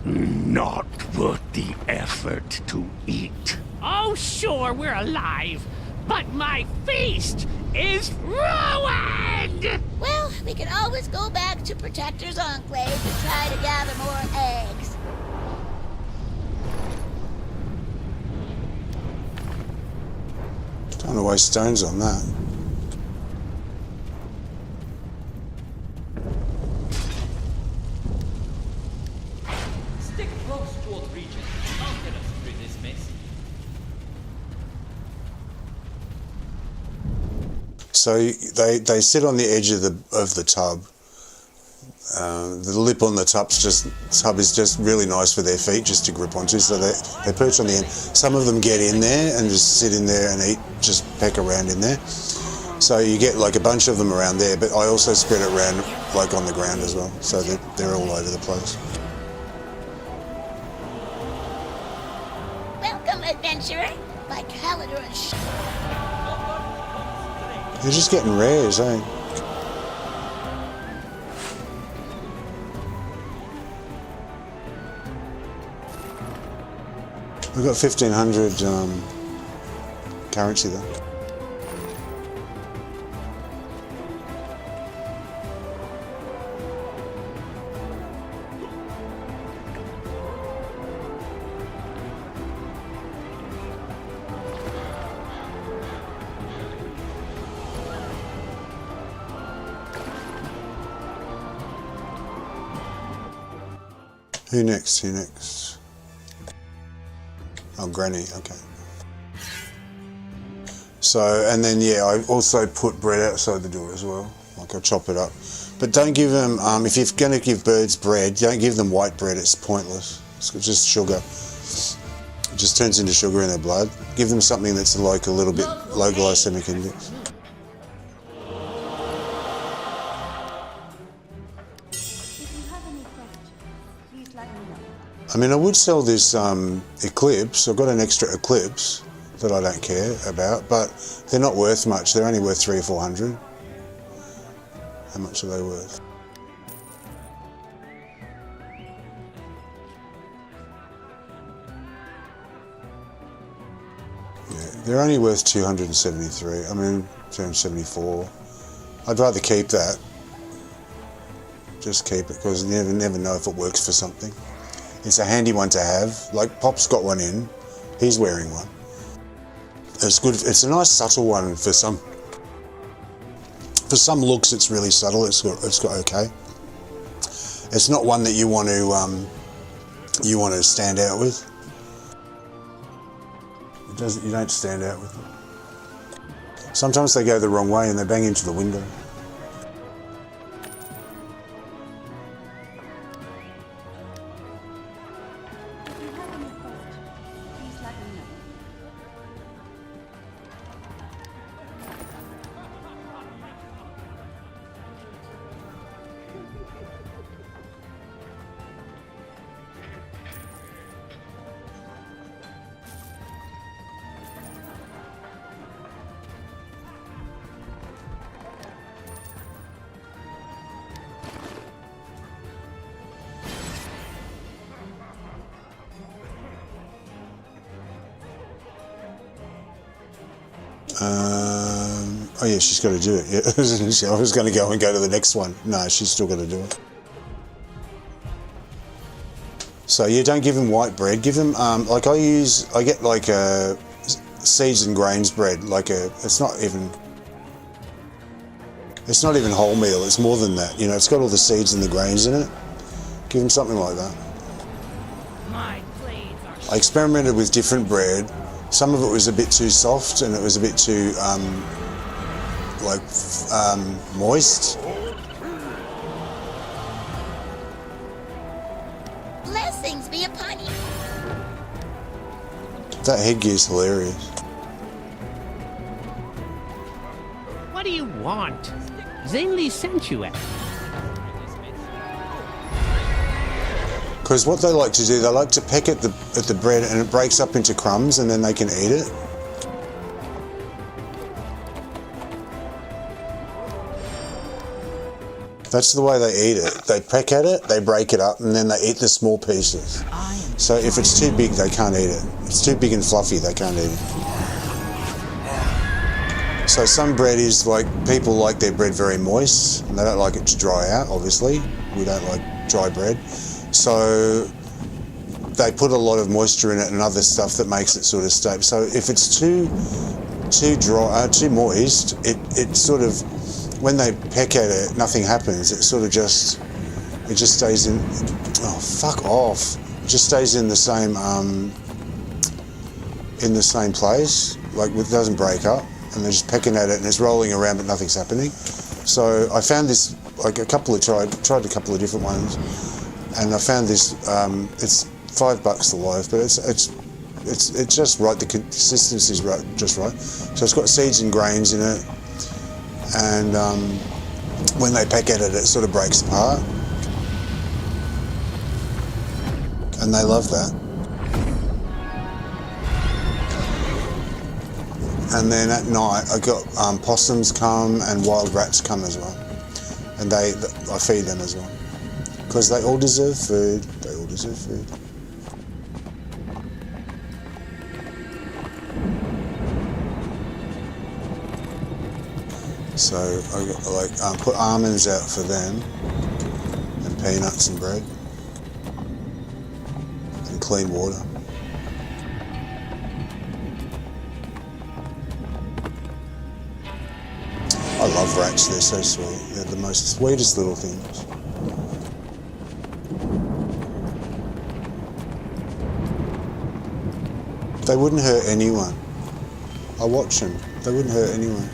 Not worth the effort to eat.
Oh, sure, we're alive, but my feast is ruined!
Well, we can always go back to Protector's Enclave and try to gather more eggs.
Don't want to waste stones on that.
Stick close toward region. I'll get us through this mess.
So they sit on the edge of the tub. The lip on the tub is just really nice for their feet just to grip onto. So they perch on the end. Some of them get in there and just sit in there and eat, just peck around in there. So you get like a bunch of them around there, but I also spread it around like on the ground as well. So they're all over the place.
Welcome, adventurer. Like Halidor and
They're just getting rares, eh? We've got 1,500 currency though. Who next? Who next? Oh, Granny, okay. So, and then yeah, I also put bread outside the door as well. Like I chop it up. But don't give them, if you're going to give birds bread, don't give them white bread, it's pointless. It's just sugar. It just turns into sugar in their blood. Give them something that's like a little bit low glycemic index. I mean, I would sell this Eclipse. I've got an extra Eclipse that I don't care about, but they're not worth much. They're only worth 300 or 400. How much are they worth? Yeah, they're only worth 273. I mean, 274. I'd rather keep that. Just keep it, because you never know if it works for something. It's a handy one to have. Like Pop's got one in. He's wearing one. It's good. It's a nice subtle one for some. For some looks, it's really subtle. It's got okay. It's not one that you want to stand out with. It doesn't. You don't stand out with it. Sometimes they go the wrong way and they bang into the window. Oh yeah, she's got to do it. Yeah. I was going to go to the next one. No, she's still got to do it. So you don't give him white bread. Give him like I get like a seeds and grains bread. Like it's not even wholemeal. It's more than that. You know, it's got all the seeds and the grains in it. Give him something like that. I experimented with different bread. Some of it was a bit too soft and it was a bit too moist.
Blessings be upon you.
That headgear's hilarious.
What do you want? Zingli sent you it.
Because what they like to do, they like to peck at the bread and it breaks up into crumbs and then they can eat it. That's the way they eat it. They peck at it, they break it up, and then they eat the small pieces. So if it's too big, they can't eat it. If it's too big and fluffy, they can't eat it. So some bread is like, people like their bread very moist, and they don't like it to dry out, obviously. We don't like dry bread. So they put a lot of moisture in it and other stuff that makes it sort of stay. So if it's too dry, too moist, it sort of, when they peck at it, nothing happens. It sort of just stays in. Oh, fuck off! It just stays in the same place. Like it doesn't break up, and they're just pecking at it, and it's rolling around, but nothing's happening. So I found this like tried a couple of different ones, and I found this. It's $5 a loaf, but it's just right. The consistency's right, just right. So it's got seeds and grains in it. And when they peck at it, it sort of breaks apart. And they love that. And then at night, I got possums come and wild rats come as well. And I feed them as well. Because they all deserve food. They all deserve food. So I put almonds out for them, and peanuts and bread, and clean water. I love rats, they're so sweet. They're the most sweetest little things. They wouldn't hurt anyone. I watch them, they wouldn't hurt anyone.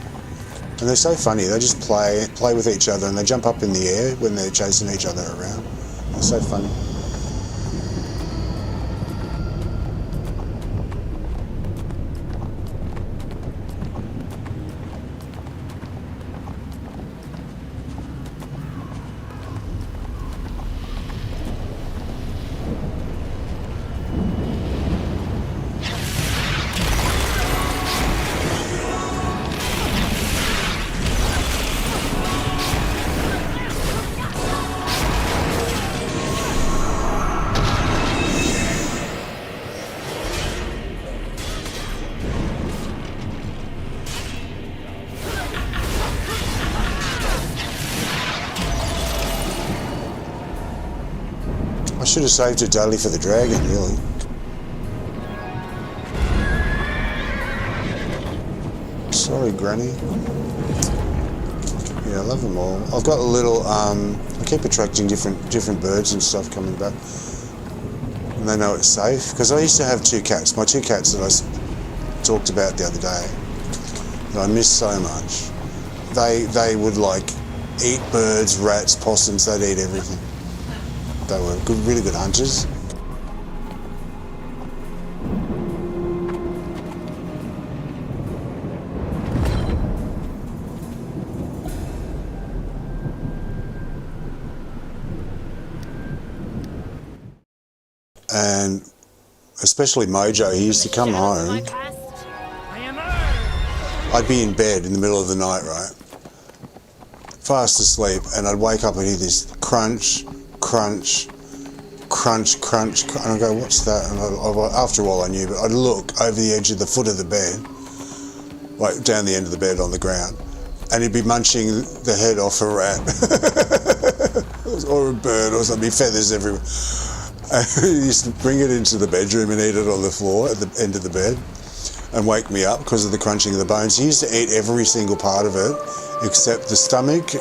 And they're so funny, they just play with each other and they jump up in the air when they're chasing each other around. They're so funny. I should have saved a daily for the dragon, really. Sorry, Granny. Yeah, I love them all. I've got a little, I keep attracting different birds and stuff coming back. And they know it's safe. Because I used to have 2 cats. My 2 cats that I talked about the other day, that I miss so much. They would like eat birds, rats, possums, they'd eat everything. They were really good hunters. And especially Mojo, he used to come home. I'd be in bed in the middle of the night, right? Fast asleep, and I'd wake up and hear this crunch, crunch, crunch, crunch, and I go, what's that? And after a while I knew, but I'd look over the edge of the foot of the bed, like down the end of the bed on the ground, and he'd be munching the head off a rat or a bird or something, feathers everywhere. He used to bring it into the bedroom and eat it on the floor at the end of the bed and wake me up because of the crunching of the bones. He used to eat every single part of it except the stomach.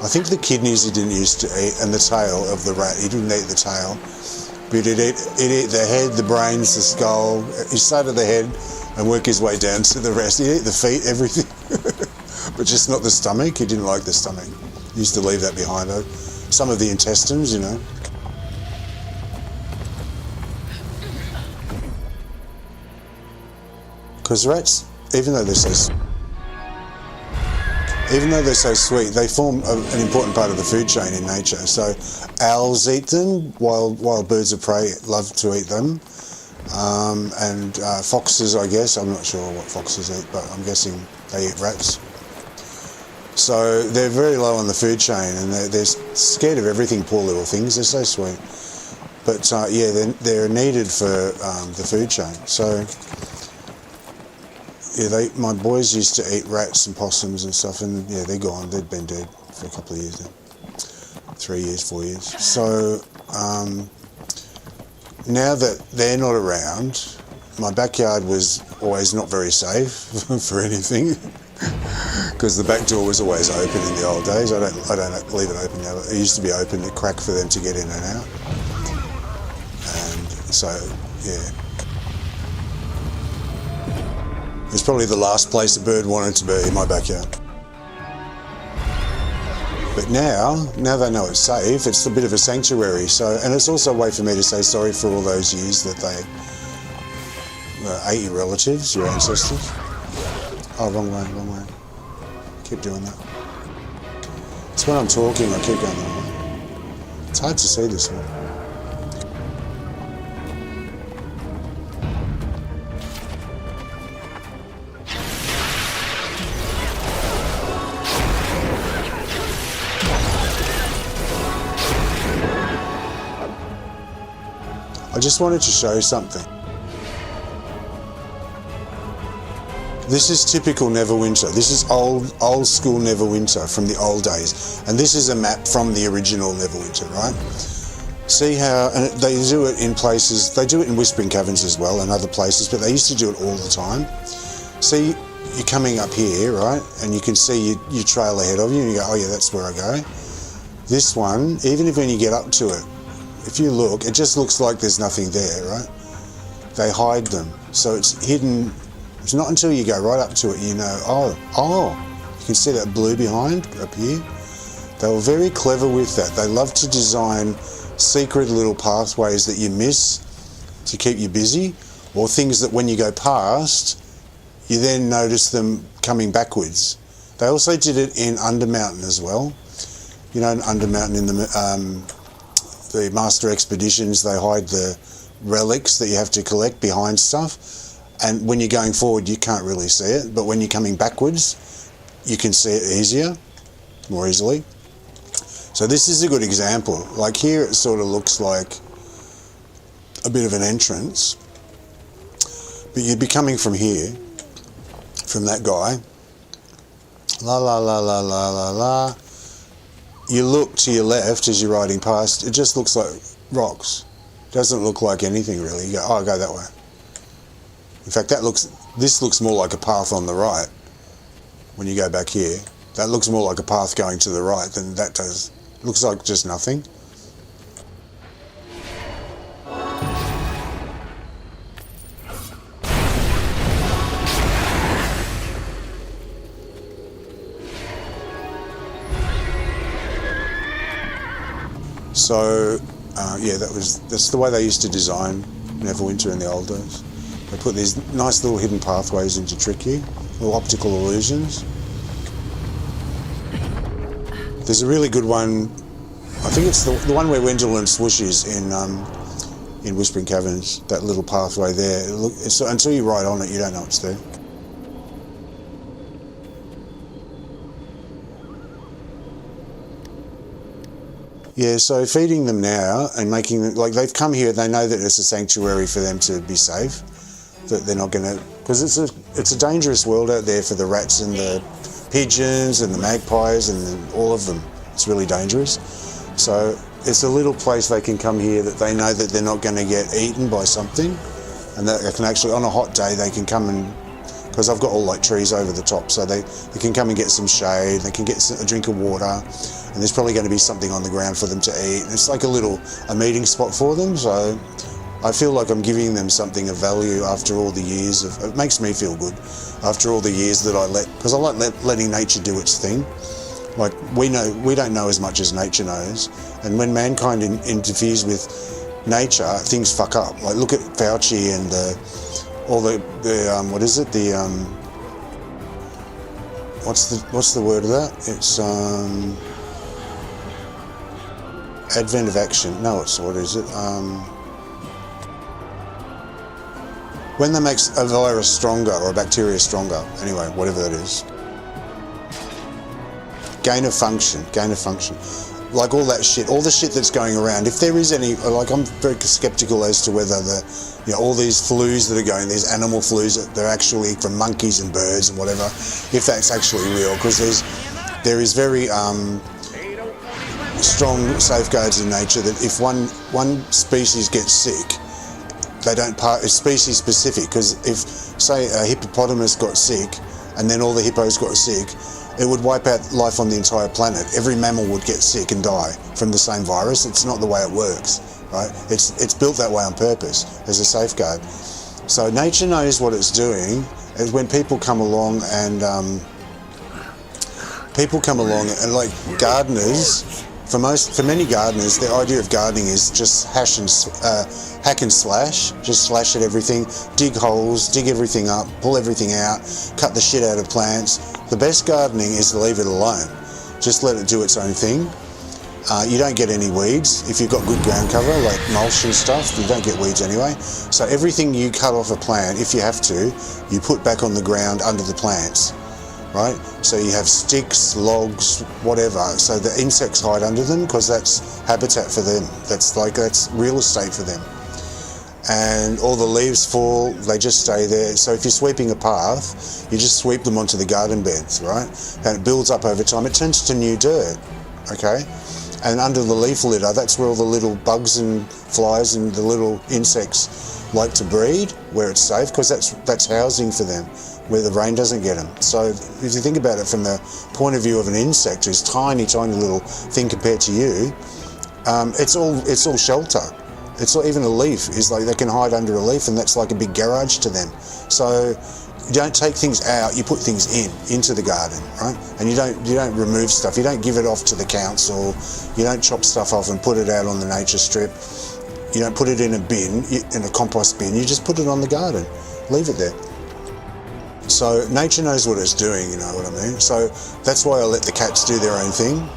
I think the kidneys he didn't used to eat, and the tail of the rat. He didn't eat the tail. But he'd eat the head, the brains, the skull. He started the head and work his way down to the rest. He'd eat the feet, everything. But just not the stomach. He didn't like the stomach. He used to leave that behind. Some of the intestines, you know. Because rats, even though they're so sweet, they form an important part of the food chain in nature. So owls eat them, wild birds of prey love to eat them, and foxes, I guess. I'm not sure what foxes eat, but I'm guessing they eat rats. So they're very low on the food chain, and they're scared of everything, poor little things. They're so sweet. But yeah, they're needed for the food chain. So yeah, my boys used to eat rats and possums and stuff, and yeah, they're gone. They'd been dead for a couple of years now. 3 years, 4 years. So now that they're not around, my backyard was always not very safe for anything because the back door was always open in the old days. I don't leave it open now. It used to be open, a crack for them to get in and out. And so, yeah. It's probably the last place a bird wanted to be, in my backyard. But now they know it's safe, it's a bit of a sanctuary. So, and it's also a way for me to say sorry for all those years that they ate your relatives, your ancestors. Oh, wrong way. Keep doing that. It's when I'm talking, I keep going the wrong way. It's hard to see this one. I just wanted to show something. This is typical Neverwinter. This is old school Neverwinter from the old days. And this is a map from the original Neverwinter, right? See how, and they do it in places, they do it in Whispering Caverns as well and other places, but they used to do it all the time. See, you're coming up here, right? And you can see your trail ahead of you and you go, oh yeah, that's where I go. This one, even if when you get up to it, if you look, it just looks like there's nothing there, right? They hide them. So it's hidden. It's not until you go right up to it, you know, oh, you can see that blue behind up here. They were very clever with that. They love to design secret little pathways that you miss to keep you busy, or things that when you go past, you then notice them coming backwards. They also did it in Undermountain as well. You know, in Undermountain in the Master Expeditions, they hide the relics that you have to collect behind stuff, and when you're going forward you can't really see it, but when you're coming backwards you can see it more easily. So this is a good example. Like here it sort of looks like a bit of an entrance, but you'd be coming from here, from that guy, la. You look to your left as you're riding past, it just looks like rocks. It doesn't look like anything really. You go, oh, I'll go that way. In fact, this looks more like a path on the right when you go back here. That looks more like a path going to the right than that does. It looks like just nothing. So, yeah, that's the way they used to design Neverwinter in the old days. They put these nice little hidden pathways in to trick you, little optical illusions. There's a really good one, I think it's the one where Wendelin swooshes in Whispering Caverns, that little pathway there. Until you ride on it, you don't know it's there. Yeah, so feeding them now and making them, like they've come here, they know that it's a sanctuary for them to be safe, that they're not going to, because it's a dangerous world out there for the rats and the pigeons and the magpies and all of them. It's really dangerous. So it's a little place they can come here that they know that they're not going to get eaten by something, and that they can actually, on a hot day, they can come and, because I've got all like trees over the top, so they can come and get some shade, they can get a drink of water, and there's probably going to be something on the ground for them to eat. And it's like a meeting spot for them, so I feel like I'm giving them something of value after all the years of, it makes me feel good, after all the years that because I like letting nature do its thing. Like, we don't know as much as nature knows, and when mankind interferes with nature, things fuck up. Like, look at Fauci and what is it? What's the word of that? It's advent of action. No, what is it? When they make a virus stronger or a bacteria stronger. Anyway, whatever that is. Gain of function. Like all that shit, all the shit that's going around. If there is any, like, I'm very skeptical as to whether all these flus that are going, these animal flus, they're actually from monkeys and birds and whatever, if that's actually real, because there is very strong safeguards in nature that if one species gets sick, they don't it's species specific, because if, say, a hippopotamus got sick and then all the hippos got sick, it would wipe out life on the entire planet. Every mammal would get sick and die from the same virus. It's not the way it works, right? It's built that way on purpose as a safeguard. So nature knows what it's doing. And when people come along and like gardeners, for many gardeners, the idea of gardening is just hack and slash, just slash at everything, dig holes, dig everything up, pull everything out, cut the shit out of plants. The best gardening is to leave it alone. Just let it do its own thing. You don't get any weeds. If you've got good ground cover, like mulch and stuff, you don't get weeds anyway. So everything you cut off a plant, if you have to, you put back on the ground under the plants, right? So you have sticks, logs, whatever, so the insects hide under them, because that's habitat for them. That's real estate for them. And all the leaves fall, they just stay there. So if you're sweeping a path, you just sweep them onto the garden beds, right? And it builds up over time. It turns to new dirt, okay? And under the leaf litter, that's where all the little bugs and flies and the little insects like to breed, where it's safe, because that's housing for them, where the rain doesn't get them. So if you think about it from the point of view of an insect who's tiny, tiny little thing compared to you, it's all shelter. It's not even a leaf. It's like they can hide under a leaf, and that's like a big garage to them. So you don't take things out, you put things into the garden, right? And you don't remove stuff. You don't give it off to the council. You don't chop stuff off and put it out on the nature strip. You don't put it in a bin, in a compost bin. You just put it on the garden. Leave it there. So nature knows what it's doing, you know what I mean? So that's why I let the cats do their own thing.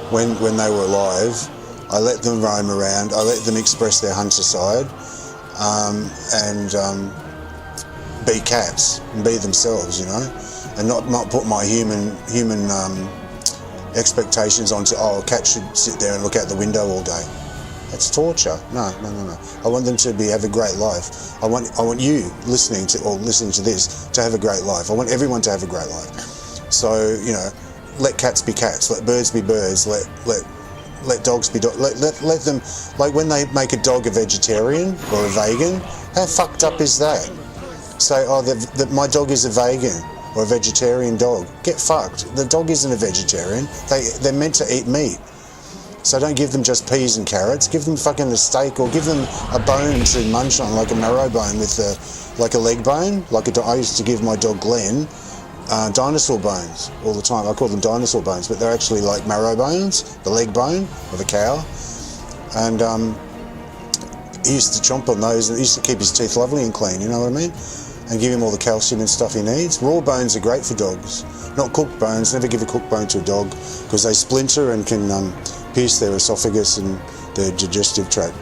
When they were alive, I let them roam around, I let them express their hunter side, and be cats, and be themselves, you know, and not put my human expectations onto, a cat should sit there and look out the window all day. That's torture. No. I want them to have a great life. I want you listening to this to have a great life. I want everyone to have a great life. So, you know, let cats be cats, let birds be birds, let dogs be dogs. Let them, like when they make a dog a vegetarian or a vegan, how fucked up is that? Say, my dog is a vegan or a vegetarian dog. Get fucked. The dog isn't a vegetarian. They're meant to eat meat. So don't give them just peas and carrots. Give them fucking a steak, or give them a bone to munch on, like a marrow bone with like a leg bone. I used to give my dog Glenn dinosaur bones all the time. I call them dinosaur bones, but they're actually like marrow bones, the leg bone of a cow. And he used to chomp on those, and he used to keep his teeth lovely and clean, you know what I mean? And give him all the calcium and stuff he needs. Raw bones are great for dogs, not cooked bones. Never give a cooked bone to a dog, because they splinter and can pierce their esophagus and their digestive tract.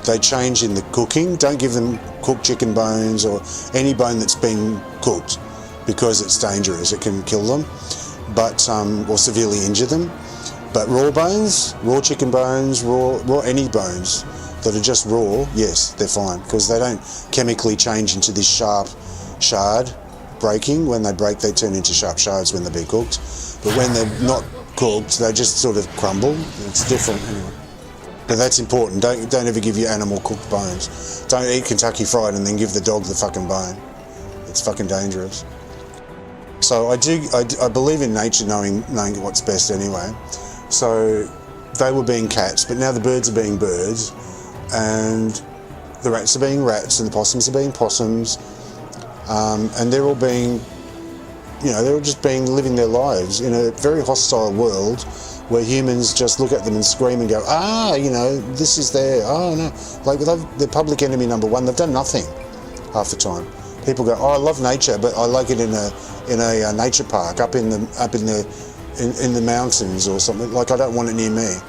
They change in the cooking. Don't give them cooked chicken bones or any bone that's been cooked, because it's dangerous. It can kill them, or severely injure them. But raw bones, raw chicken bones, raw any bones that are just raw, yes, they're fine, because they don't chemically change into this sharp shard breaking. When they break, they turn into sharp shards when they're being cooked. But when they're not cooked, they just sort of crumble. It's different anyway. But that's important. Don't ever give your animal cooked bones. Don't eat Kentucky Fried and then give the dog the fucking bone. It's fucking dangerous. So I believe in nature knowing what's best anyway. So they were being cats, but now the birds are being birds, and the rats are being rats, and the possums are being possums, and they're all being, they're all just living their lives in a very hostile world where humans just look at them and scream and go, this is their, oh no, like they're public enemy number one. They've done nothing half the time. People go, oh, I love nature, but I like it in a nature park up in the mountains or something. Like I don't want it near me.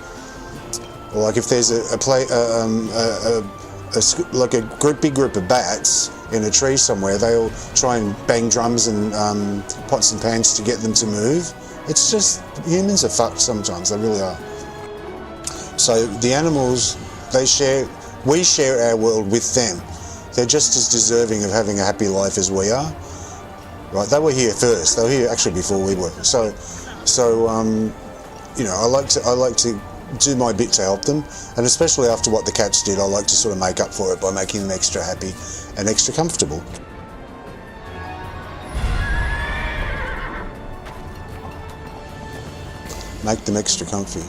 Or like if there's a big group of bats in a tree somewhere, they all try and bang drums and pots and pans to get them to move. It's just, humans are fucked sometimes, they really are. So the animals, we share our world with them. They're just as deserving of having a happy life as we are. Right, they were here first. They were here actually before we were. So I like to do my bit to help them, and especially after what the cats did, I like to sort of make up for it by making them extra happy and extra comfortable. Make them extra comfy.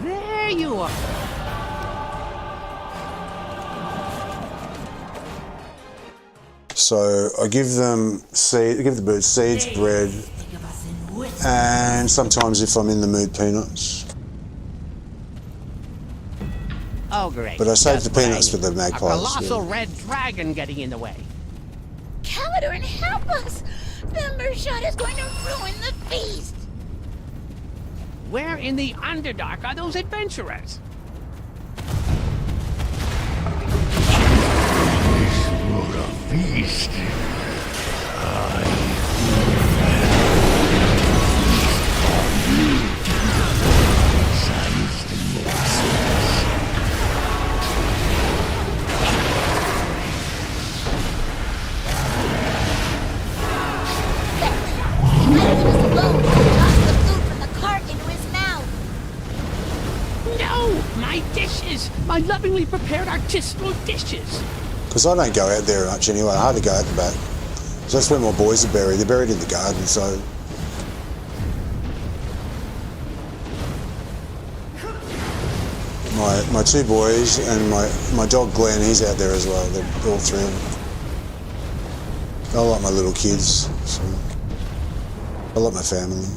There you are.
So I give the birds seeds, bread, and sometimes if I'm in the mood, peanuts.
Oh, great.
But I save the
Just what I
peanuts for the
need.
magpies.
A colossal red dragon getting in the way.
Calidor, help us! The Mershot is going to ruin the feast!
Where in the Underdark are those adventurers?
For a feast.
My lovingly prepared artisanal dishes.
Because I don't go out there much anyway. I hardly go out the back. So that's where my boys are buried. They're buried in the garden, so... My two boys and my dog Glenn, he's out there as well. They're all three of them. I like my little kids. So I like my family.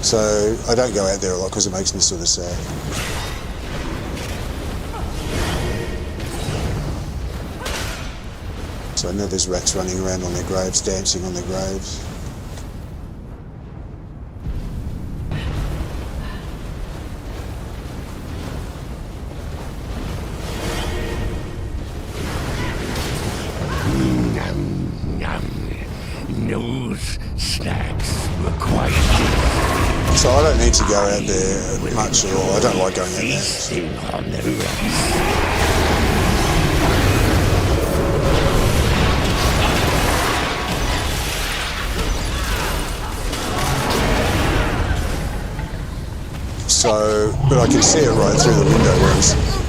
So I don't go out there a lot because it makes me sort of sad. So I know there's rats running around on their graves, dancing on their graves.
Those snacks required.
So I don't need to go out there much at all. I don't like going out there.
Feasting on the rest.
So, but I can see it right through the window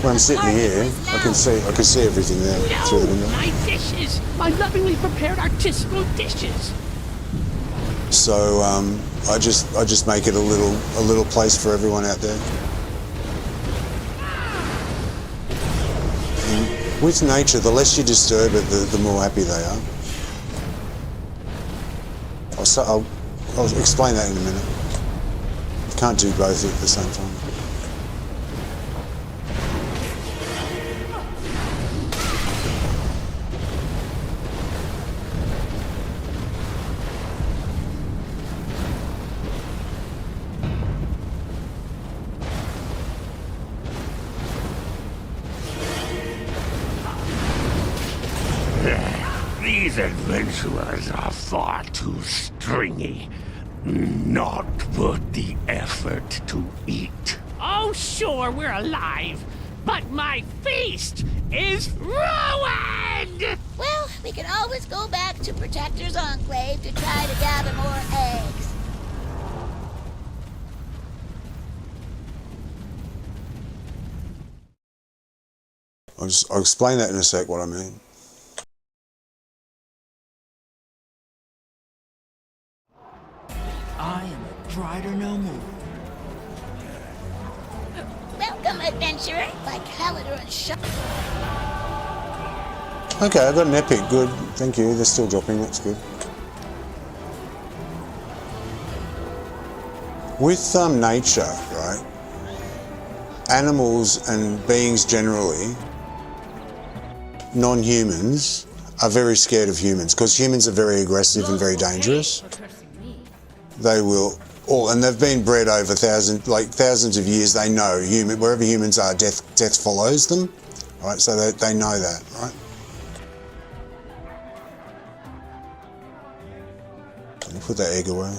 where I'm sitting here. I can see everything there through the window.
My dishes, my lovingly prepared artisanal dishes.
So I just make it a little place for everyone out there. And with nature, the less you disturb it, the more happy they are. I'll explain that in a minute. Can't do both at the same time.
These adventurers are far too stringy. Not worth the effort to eat.
Oh, sure, we're alive, but my feast is ruined!
Well, We can always go back to Protector's Enclave to try to gather more eggs.
I'll explain that in a sec, what I mean.
I am a Drider no more.
Welcome, adventurer. Like Halidor and Shut.
Okay, I got an epic. Good. Thank you. They're still dropping. That's good. With nature, right? Animals and beings generally, non-humans, are very scared of humans because humans are very aggressive and very dangerous. They will, and they've been bred over thousands of years. They know wherever humans are, death follows them. Right, so they know that, right? Let me put that egg away.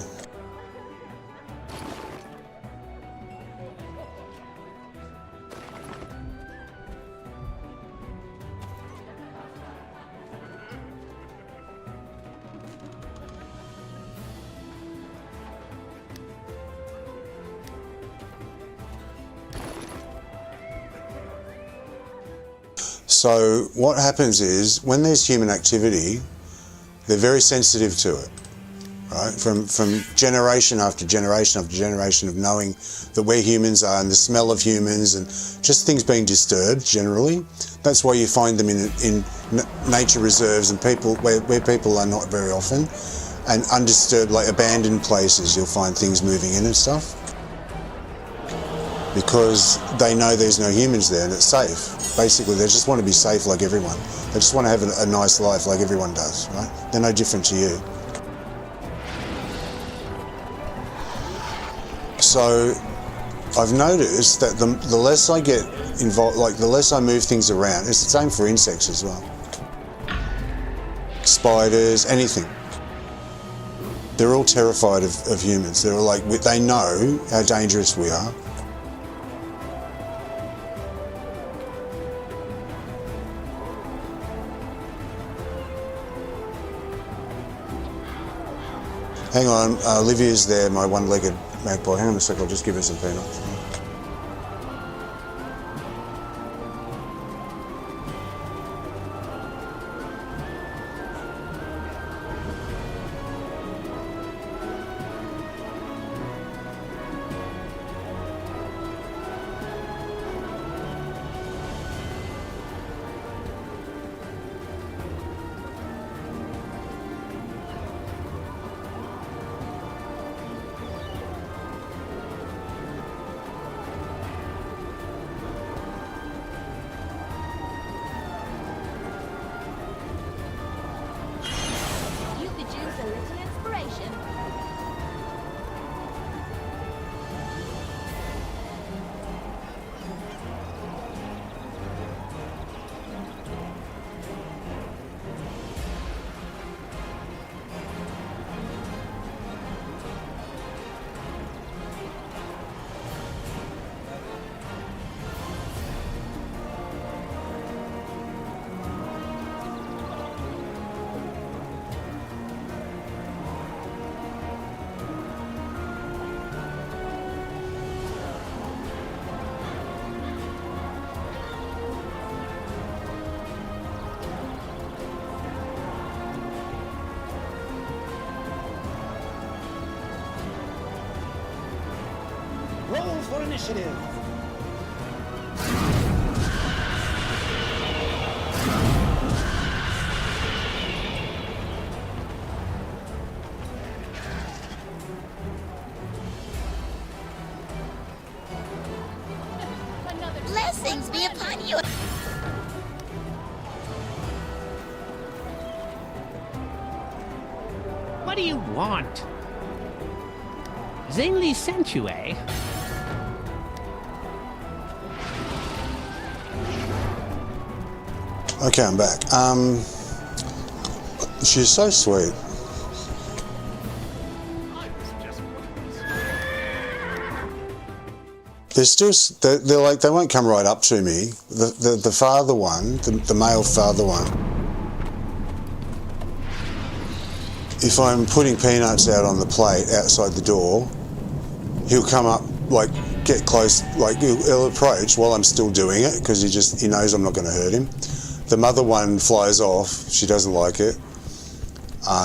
So what happens is, when there's human activity, they're very sensitive to it, right? From generation after generation after generation of knowing that where humans are and the smell of humans and just things being disturbed generally. That's why you find them in nature reserves and where people are not very often, and undisturbed, like abandoned places, you'll find things moving in and stuff. Because they know there's no humans there and it's safe. Basically, they just want to be safe like everyone. They just want to have a nice life like everyone does, right? They're no different to you. So I've noticed that the less I get involved, like the less I move things around, it's the same for insects as well. Spiders, anything. They're all terrified of humans. They're all like, they know how dangerous we are. Hang on, Olivia's there, my one-legged magpie. Hang on a sec, I'll just give her some peanuts.
Roll for initiative.
Blessings be upon you.
What do you want? Zingli sent you, eh?
Okay, I'm back. She's so sweet. They're like, they won't come right up to me. The father one, the male father one, if I'm putting peanuts out on the plate outside the door, he'll come up, like, get close, like, he'll approach while I'm still doing it, because he knows I'm not going to hurt him. The mother one flies off. She doesn't like it.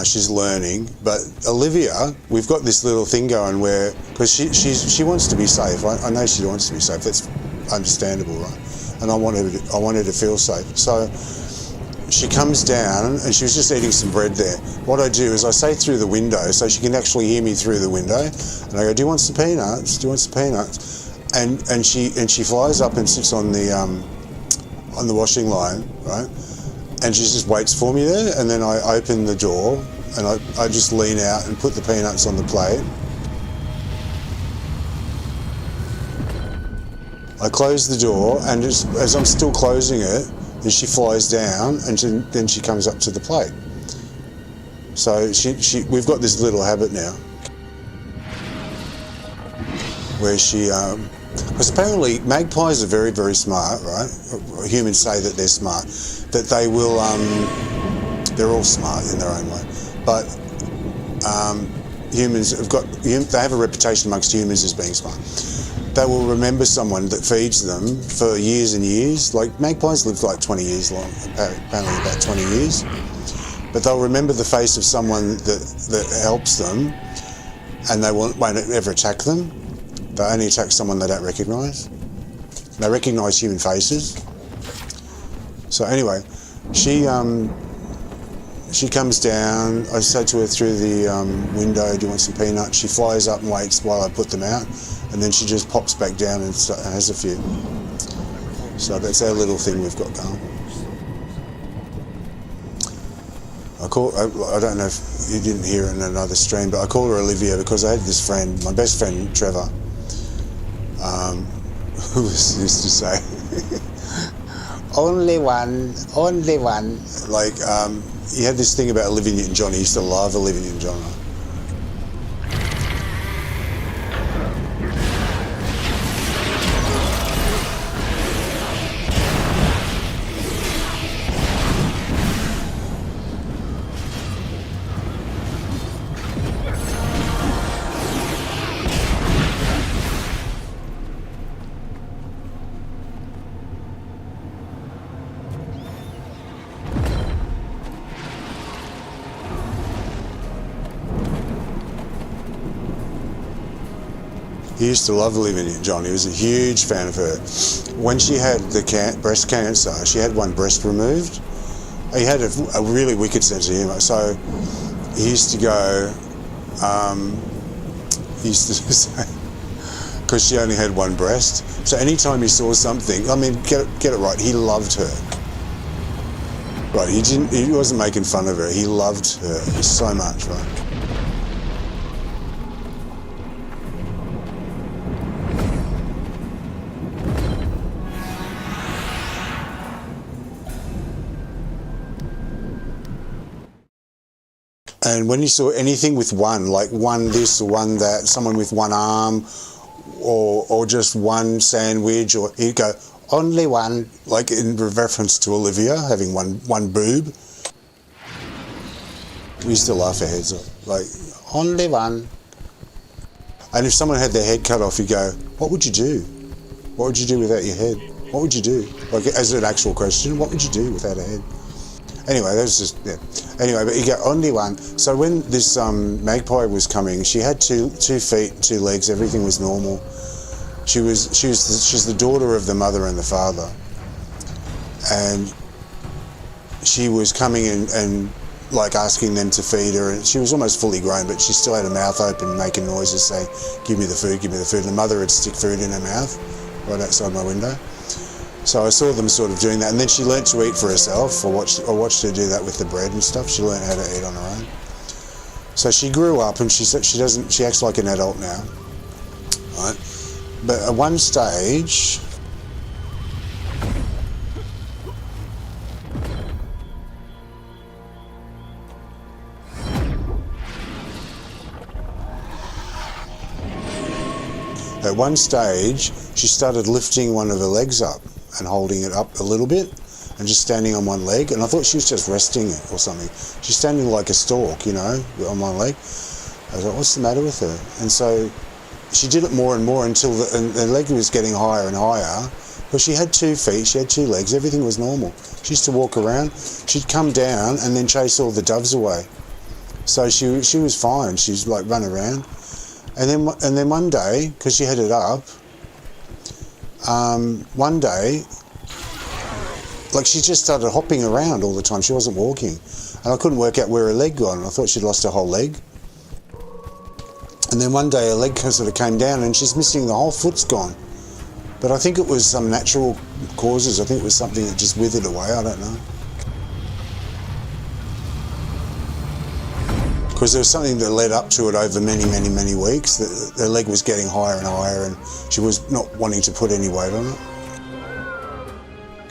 She's learning. But Olivia, we've got this little thing going where, because she wants to be safe. I know she wants to be safe. That's understandable, right? And I want her to feel safe. So she comes down, and she was just eating some bread there. What I do is I say through the window, so she can actually hear me through the window, and I go, "Do you want some peanuts? Do you want some peanuts?" And she flies up and sits on the washing line, right? And she just waits for me there, and then I open the door, and I just lean out and put the peanuts on the plate. I close the door, and as I'm still closing it, then she flies down, and then she comes up to the plate. So we've got this little habit now, where because apparently magpies are very, very smart, right? Humans say that they're smart, that they will, they're all smart in their own way, but humans they have a reputation amongst humans as being smart. They will remember someone that feeds them for years and years. Like magpies live like 20 years long, apparently about 20 years. But they'll remember the face of someone that helps them, and they won't ever attack them. They only attack someone they don't recognise. They recognise human faces. So anyway, she comes down. I say to her through the window, "Do you want some peanuts?" She flies up and waits while I put them out, and then she just pops back down and has a few. So that's our little thing we've got going. I don't know if you didn't hear in another stream, but I call her Olivia because I had this friend, my best friend Trevor, who used to say, only one. Like, he had this thing about Olivia Newton-John. He used to love Olivia Newton-John. He used to love Olivia Newton-John. He was a huge fan of her. When she had the breast cancer, she had one breast removed. He had a really wicked sense of humour. So he used to go, he used to say, because she only had one breast. So anytime he saw something, I mean, get it right, he loved her. Right, he wasn't making fun of her. He loved her so much, right? And when you saw anything with one, like one this or one that, someone with one arm, or just one sandwich, or he'd go, only one, like in reference to Olivia having one boob. We used to laugh our heads off, like, only one. And if someone had their head cut off, you go, what would you do? What would you do without your head? What would you do? Like, as an actual question, what would you do without a head? Anyway, that was just, yeah. Anyway, but you go, only one. So when this magpie was coming, she had two feet, 2 legs, everything was normal. She's the daughter of the mother and the father. And she was coming in and like asking them to feed her, and she was almost fully grown, but she still had her mouth open, making noises, saying, give me the food, give me the food. And the mother would stick food in her mouth right outside my window. So I saw them sort of doing that, and then she learnt to eat for herself. I watched her do that with the bread and stuff. She learnt how to eat on her own. So she grew up, and she acts like an adult now, right? But at one stage, she started lifting one of her legs up and holding it up a little bit, and just standing on one leg, and I thought she was just resting or something. She's standing like a stork, you know, on one leg. I was like, what's the matter with her? And so she did it more and more until the leg was getting higher and higher. But she had 2 feet, she had 2 legs, everything was normal. She used to walk around, she'd come down and then chase all the doves away. So she was fine, she's like run around. And then one day, because she had it up, one day, like she just started hopping around all the time, she wasn't walking. And I couldn't work out where her leg gone, I thought she'd lost her whole leg. And then one day her leg sort of came down and she's missing, the whole foot's gone. But I think it was some natural causes. I think it was something that just withered away. I don't know. Because there was something that led up to it over many, many, many weeks. Her leg was getting higher and higher and she was not wanting to put any weight on it.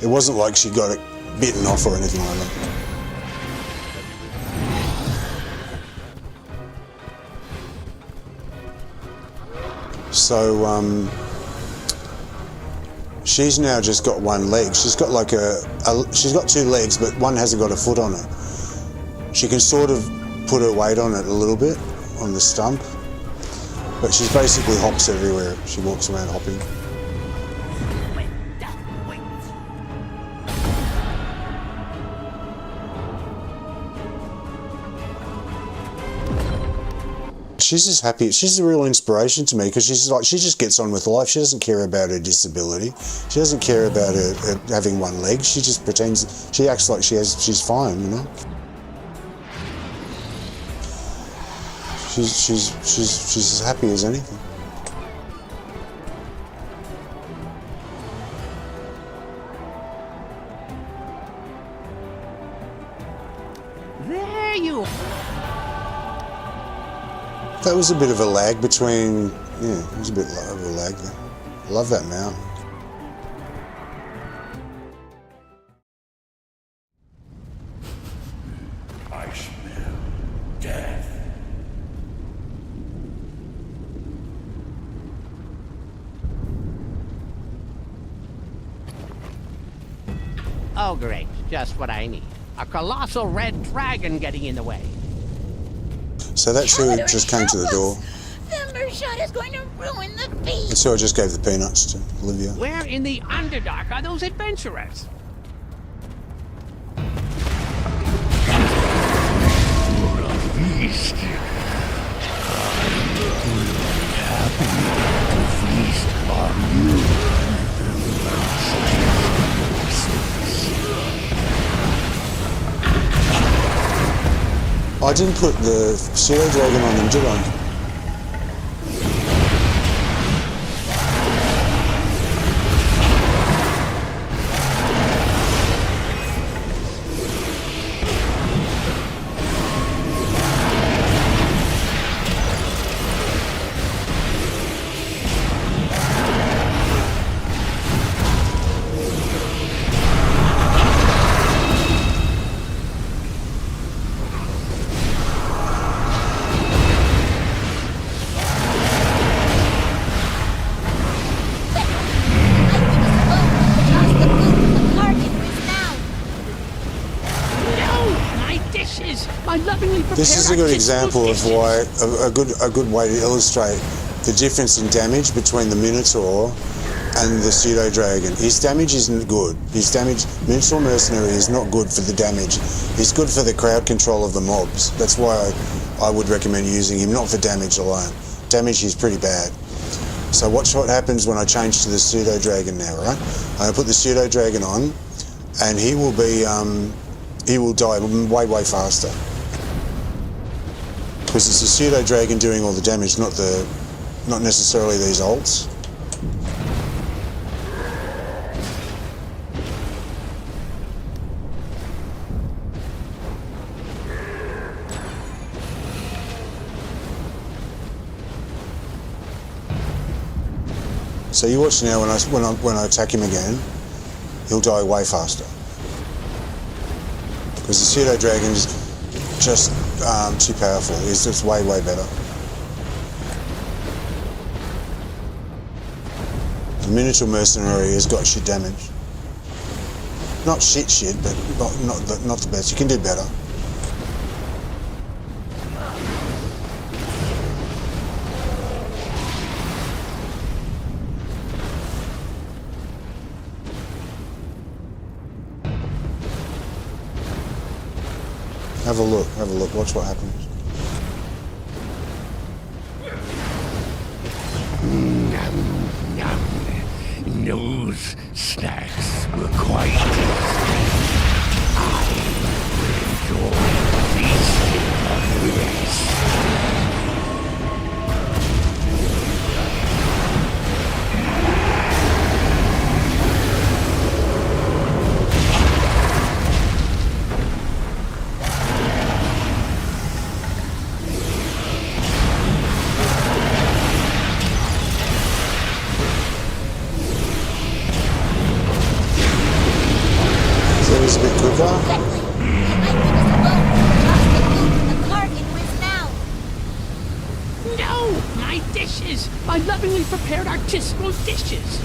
It wasn't like she got it bitten off or anything like that. So, she's now just got one leg. She's got like she's got 2 legs, but one hasn't got a foot on it. She can sort of put her weight on it a little bit, on the stump, but she's basically hops everywhere. She walks around hopping. She's just happy. She's a real inspiration to me because she just gets on with life. She doesn't care about her disability. She doesn't care about her having one leg. She just pretends. She acts like she's fine, you know. She's as happy as anything.
There you.
That was a bit of a lag between, yeah, it was a bit of a lag there. I love that mount.
I smell death.
Oh, great. Just what I need. A colossal red dragon getting in the way.
So that's who just came to the door.
The Mershot is going to ruin the feast.
That's who I just gave the peanuts to, Olivia.
Where in the Underdark are those adventurers?
Feast. Happy to feast on you.
I didn't put the pseudo dragon on them, did I? This is a good example of why a good way to illustrate the difference in damage between the Minotaur and the pseudo dragon. His damage isn't good. His damage, Minotaur Mercenary is not good for the damage. He's good for the crowd control of the mobs. That's why I would recommend using him, not for damage alone. Damage is pretty bad. So watch what happens when I change to the pseudo dragon now, right? I put the pseudo dragon on, and he will die way faster. Because it's the pseudo dragon doing all the damage, not necessarily these ults. So you watch now when I attack him again, he'll die way faster. Because the pseudo dragon is just too powerful. He's just way better. The Minotaur Mercenary has got shit damage. not shit, but not the best. You can do better. Have a look, watch what happens.
Those snacks were quite tasty. I will enjoy feasting on this.
A bit quicker.
Exactly. He might leave us alone. Toss the food in the cart and whiz now.
No! My dishes! My lovingly prepared artisanal dishes!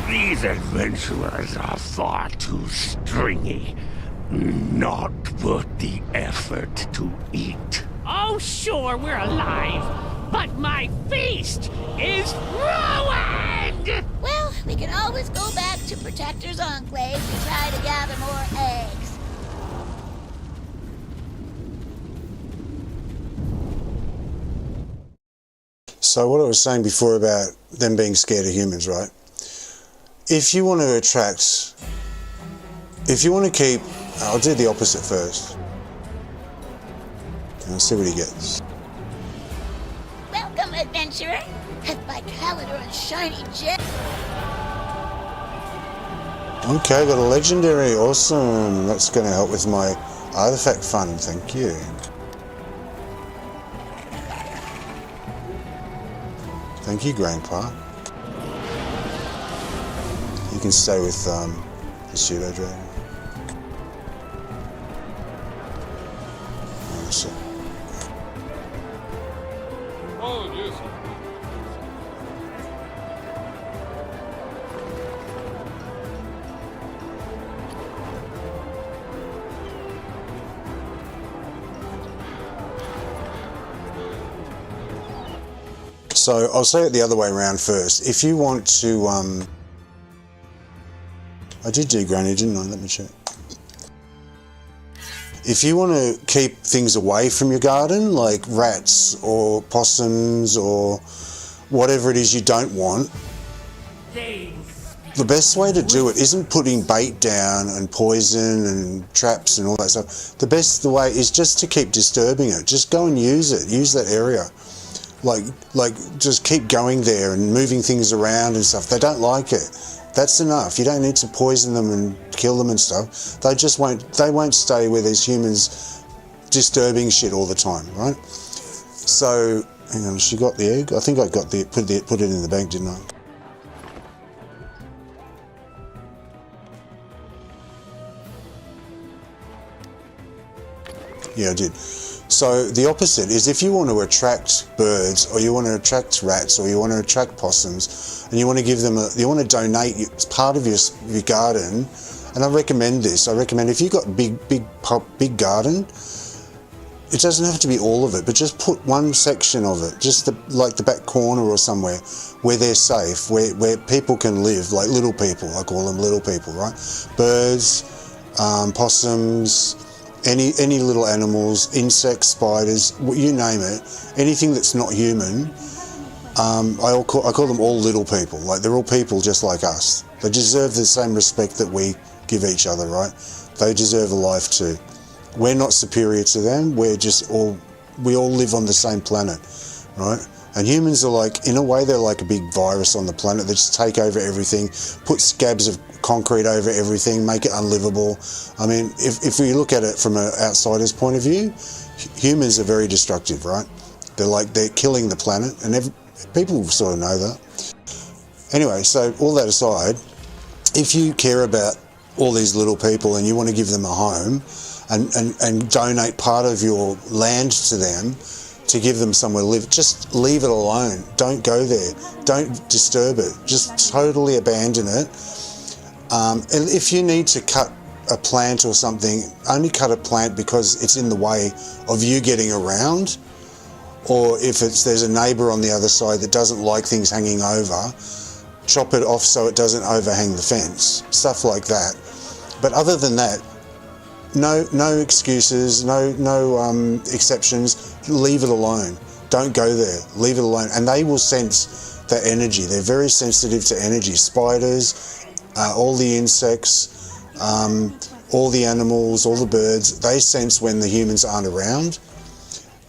These adventurers are far too stringy. Not worth the effort to eat.
Oh, sure, we're alive, but my feast is ruined!
Well, we can always go back to Protector's Enclave to try to gather more eggs.
So what I was saying before about them being scared of humans, right? If you want to attract, if you want to keep, I'll do the opposite first. And I'll see what he gets.
Welcome, adventurer. Have my calendar and shiny gem.
Okay, got a legendary, awesome. That's going to help with my artifact fund, thank you. Thank you, Grandpa. You can stay with the pseudo dragon.
Oh, yes.
So I'll say it the other way around first. If you want to, I did do granny, didn't I? Let me check. If you want to keep things away from your garden, like rats or possums or whatever it is you don't want, the best way to do it isn't putting bait down and poison and traps and all that stuff. The best way is just to keep disturbing it. Just go and use it. Use that area. Like just keep going there and moving things around and stuff. They don't like it. That's enough. You don't need to poison them and kill them and stuff. They won't stay where there's humans disturbing shit all the time, right? So, hang on, she got the egg? I think I got put it in the bank, didn't I? Yeah, I did. So the opposite is if you want to attract birds or you want to attract rats or you want to attract possums and you want to give them you want to donate part of your garden, and I recommend this. I recommend if you've got big garden, it doesn't have to be all of it, but just put one section of it, just like the back corner or somewhere where they're safe, where people can live, like little people. I call them little people, right? Birds, possums, any little animals, insects, spiders, you name it, anything that's not human. I call them all little people. Like they're all people just like us. They deserve the same respect that we give each other, right? They deserve a life too. We're not superior to them. We all live on the same planet, right? And humans are like, in a way, they're like a big virus on the planet. They just take over everything, put scabs of concrete over everything, make it unlivable. I mean, if we look at it from an outsider's point of view, humans are very destructive, right? They're killing the planet, and people sort of know that. Anyway, so all that aside, if you care about all these little people and you want to give them a home and donate part of your land to them to give them somewhere to live, just leave it alone. Don't go there. Don't disturb it. Just totally abandon it. And if you need to cut a plant or something, only cut a plant because it's in the way of you getting around, or if there's a neighbour on the other side that doesn't like things hanging over, chop it off so it doesn't overhang the fence. Stuff like that. But other than that, no excuses, no exceptions. Leave it alone. Don't go there. Leave it alone. And they will sense that energy. They're very sensitive to energy. Spiders, all the insects, all the animals, all the birds, they sense when the humans aren't around,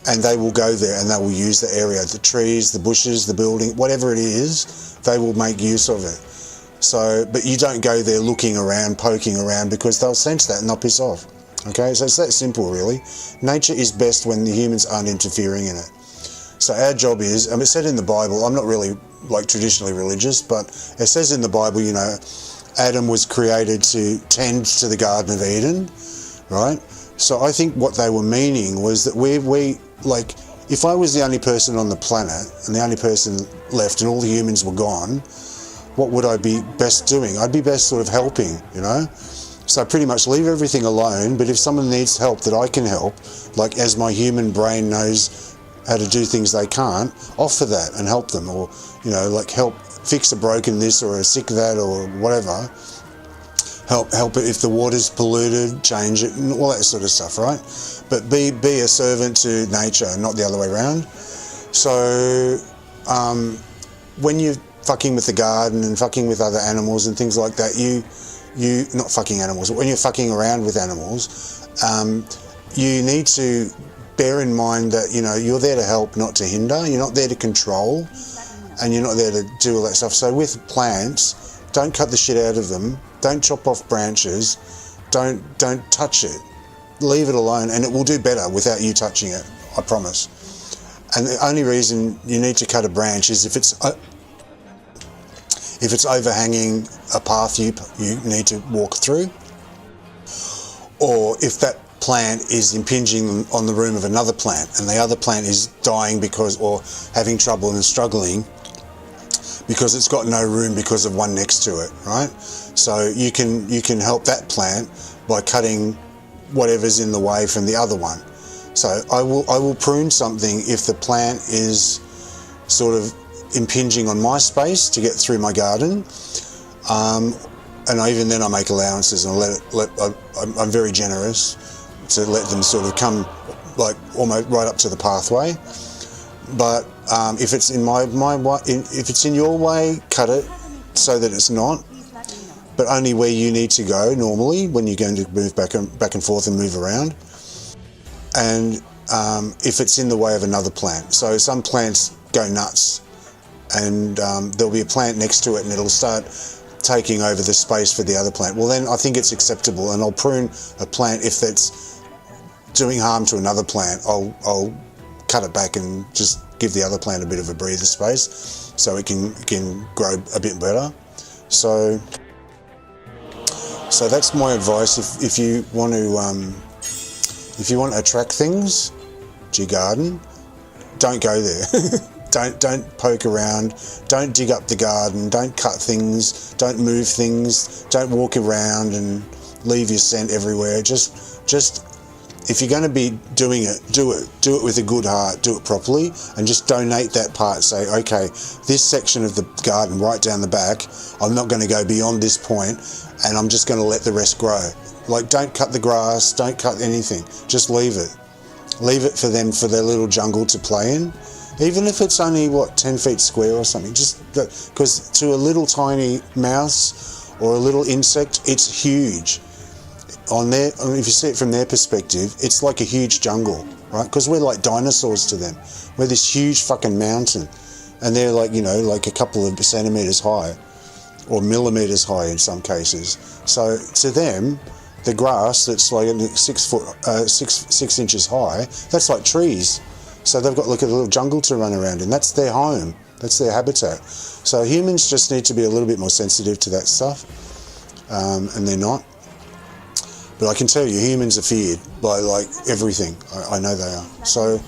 and they will go there and they will use the area, the trees, the bushes, the building, whatever it is, they will make use of it. So, but you don't go there looking around, poking around, because they'll sense that and they'll piss off. Okay, so it's that simple, really. Nature is best when the humans aren't interfering in it. So our job is, and it's said in the Bible, I'm not really like traditionally religious, but it says in the Bible, you know, Adam was created to tend to the Garden of Eden, right? So I think what they were meaning was that we like, if I was the only person on the planet and the only person left and all the humans were gone, what would I be best doing? I'd be best sort of helping, you know? So pretty much leave everything alone, but if someone needs help that I can help, like as my human brain knows how to do things they can't, offer that and help them, or, you know, like help fix a broken this or a sick that or whatever. Help it if the water's polluted, change it, and all that sort of stuff, right? But be a servant to nature, not the other way around. So when you're fucking with the garden and fucking with other animals and things like that, you not fucking animals, but when you're fucking around with animals, you need to bear in mind that, you know, you're there to help, not to hinder. You're not there to control, and you're not there to do all that stuff. So with plants, don't cut the shit out of them. Don't chop off branches. Don't touch it. Leave it alone, and it will do better without you touching it, I promise. And the only reason you need to cut a branch is if it's overhanging a path you need to walk through, or if that plant is impinging on the room of another plant and the other plant is dying because, or having trouble and struggling because it's got no room because of one next to it, right? So you can help that plant by cutting whatever's in the way from the other one. So I will prune something if the plant is sort of impinging on my space to get through my garden, and even then I make allowances and I'm very generous to let them sort of come like almost right up to the pathway. But if it's in if it's in your way, cut it so that it's not, but only where you need to go normally when you're going to move back and forth and move around. And if it's in the way of another plant, so some plants go nuts, and there'll be a plant next to it and it'll start taking over the space for the other plant. Well, then I think it's acceptable, and I'll prune a plant if that's doing harm to another plant. I'll cut it back and just give the other plant a bit of a breather space so it can grow a bit better. So that's my advice. If you want to attract things to your garden, don't go there. Don't poke around, don't dig up the garden, don't cut things, don't move things, don't walk around and leave your scent everywhere. Just if you're going to be doing it, do it with a good heart, do it properly, and just donate that part. Say, okay, this section of the garden right down the back, I'm not going to go beyond this point, and I'm just going to let the rest grow. Like, don't cut the grass, don't cut anything, just leave it for them, for their little jungle to play in. Even if it's only, 10 feet square or something, just because to a little tiny mouse or a little insect, it's huge. if you see it from their perspective, it's like a huge jungle, right? Because we're like dinosaurs to them. We're this huge fucking mountain, and they're like, you know, like a couple of centimeters high, or millimeters high in some cases. So to them, the grass that's like 6 inches high, that's like trees. So they've got like a little jungle to run around in. That's their home. That's their habitat. So humans just need to be a little bit more sensitive to that stuff, and they're not. But I can tell you, humans are feared by like everything. I know they are. So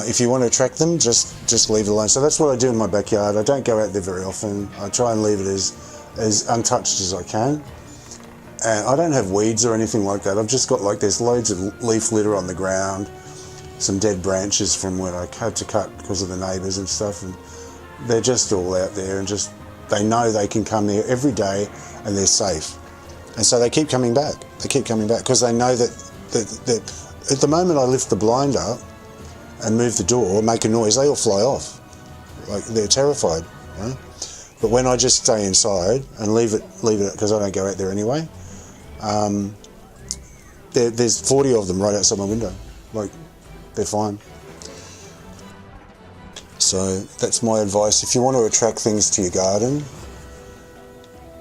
if you want to attract them, just leave it alone. So that's what I do in my backyard. I don't go out there very often. I try and leave it as untouched as I can. And I don't have weeds or anything like that. I've just got like, there's loads of leaf litter on the ground, some dead branches from when I had to cut because of the neighbours and stuff. And they're just all out there, and just, they know they can come there every day and they're safe. And so they keep coming back. They keep coming back because they know that at the moment I lift the blind up and move the door, make a noise, they all fly off. Like, they're terrified, right? But when I just stay inside and leave it, because I don't go out there anyway, there's 40 of them right outside my window. Like, they're fine. So that's my advice. If you want to attract things to your garden,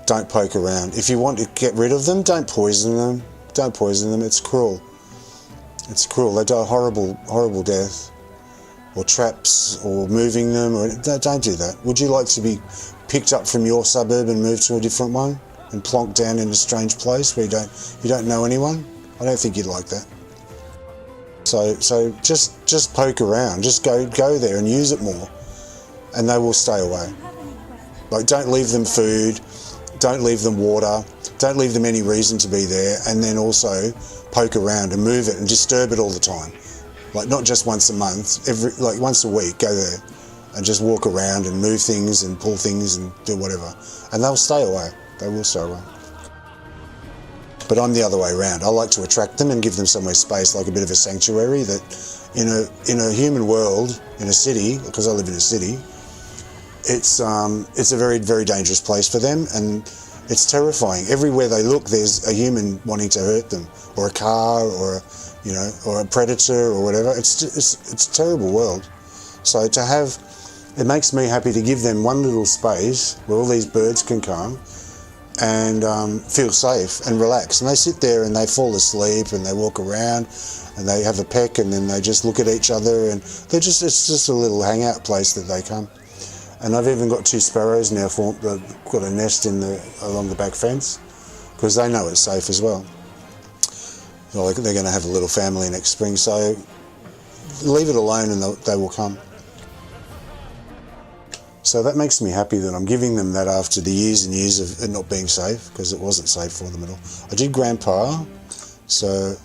don't poke around. If you want to get rid of them, don't poison them. Don't poison them. It's cruel. It's cruel. They die a horrible, horrible death. Or traps, or moving them. Or don't do that. Would you like to be picked up from your suburb and moved to a different one, and plonked down in a strange place where you don't know anyone? I don't think you'd like that. So just poke around. Just go there and use it more, and they will stay away. Like, don't leave them food. Don't leave them water, don't leave them any reason to be there, and then also poke around and move it and disturb it all the time. Like, not just once a month, like once a week, go there and just walk around and move things and pull things and do whatever. And they'll stay away, they will stay away. But I'm the other way around. I like to attract them and give them somewhere space, like a bit of a sanctuary, that in a human world, in a city, because I live in a city, it's a very, very dangerous place for them, and it's terrifying. Everywhere they look, there's a human wanting to hurt them, or a car, or or a predator, or whatever. It's a terrible world. So it makes me happy to give them one little space where all these birds can come and feel safe and relax. And they sit there and they fall asleep and they walk around and they have a peck and then they just look at each other, and it's just a little hangout place that they come. And I've even got 2 sparrows now got a nest along the back fence, because they know it's safe as well. So they're going to have a little family next spring, so leave it alone and they will come. So that makes me happy that I'm giving them that after the years and years of it not being safe, because it wasn't safe for them at all. I did Grandpa,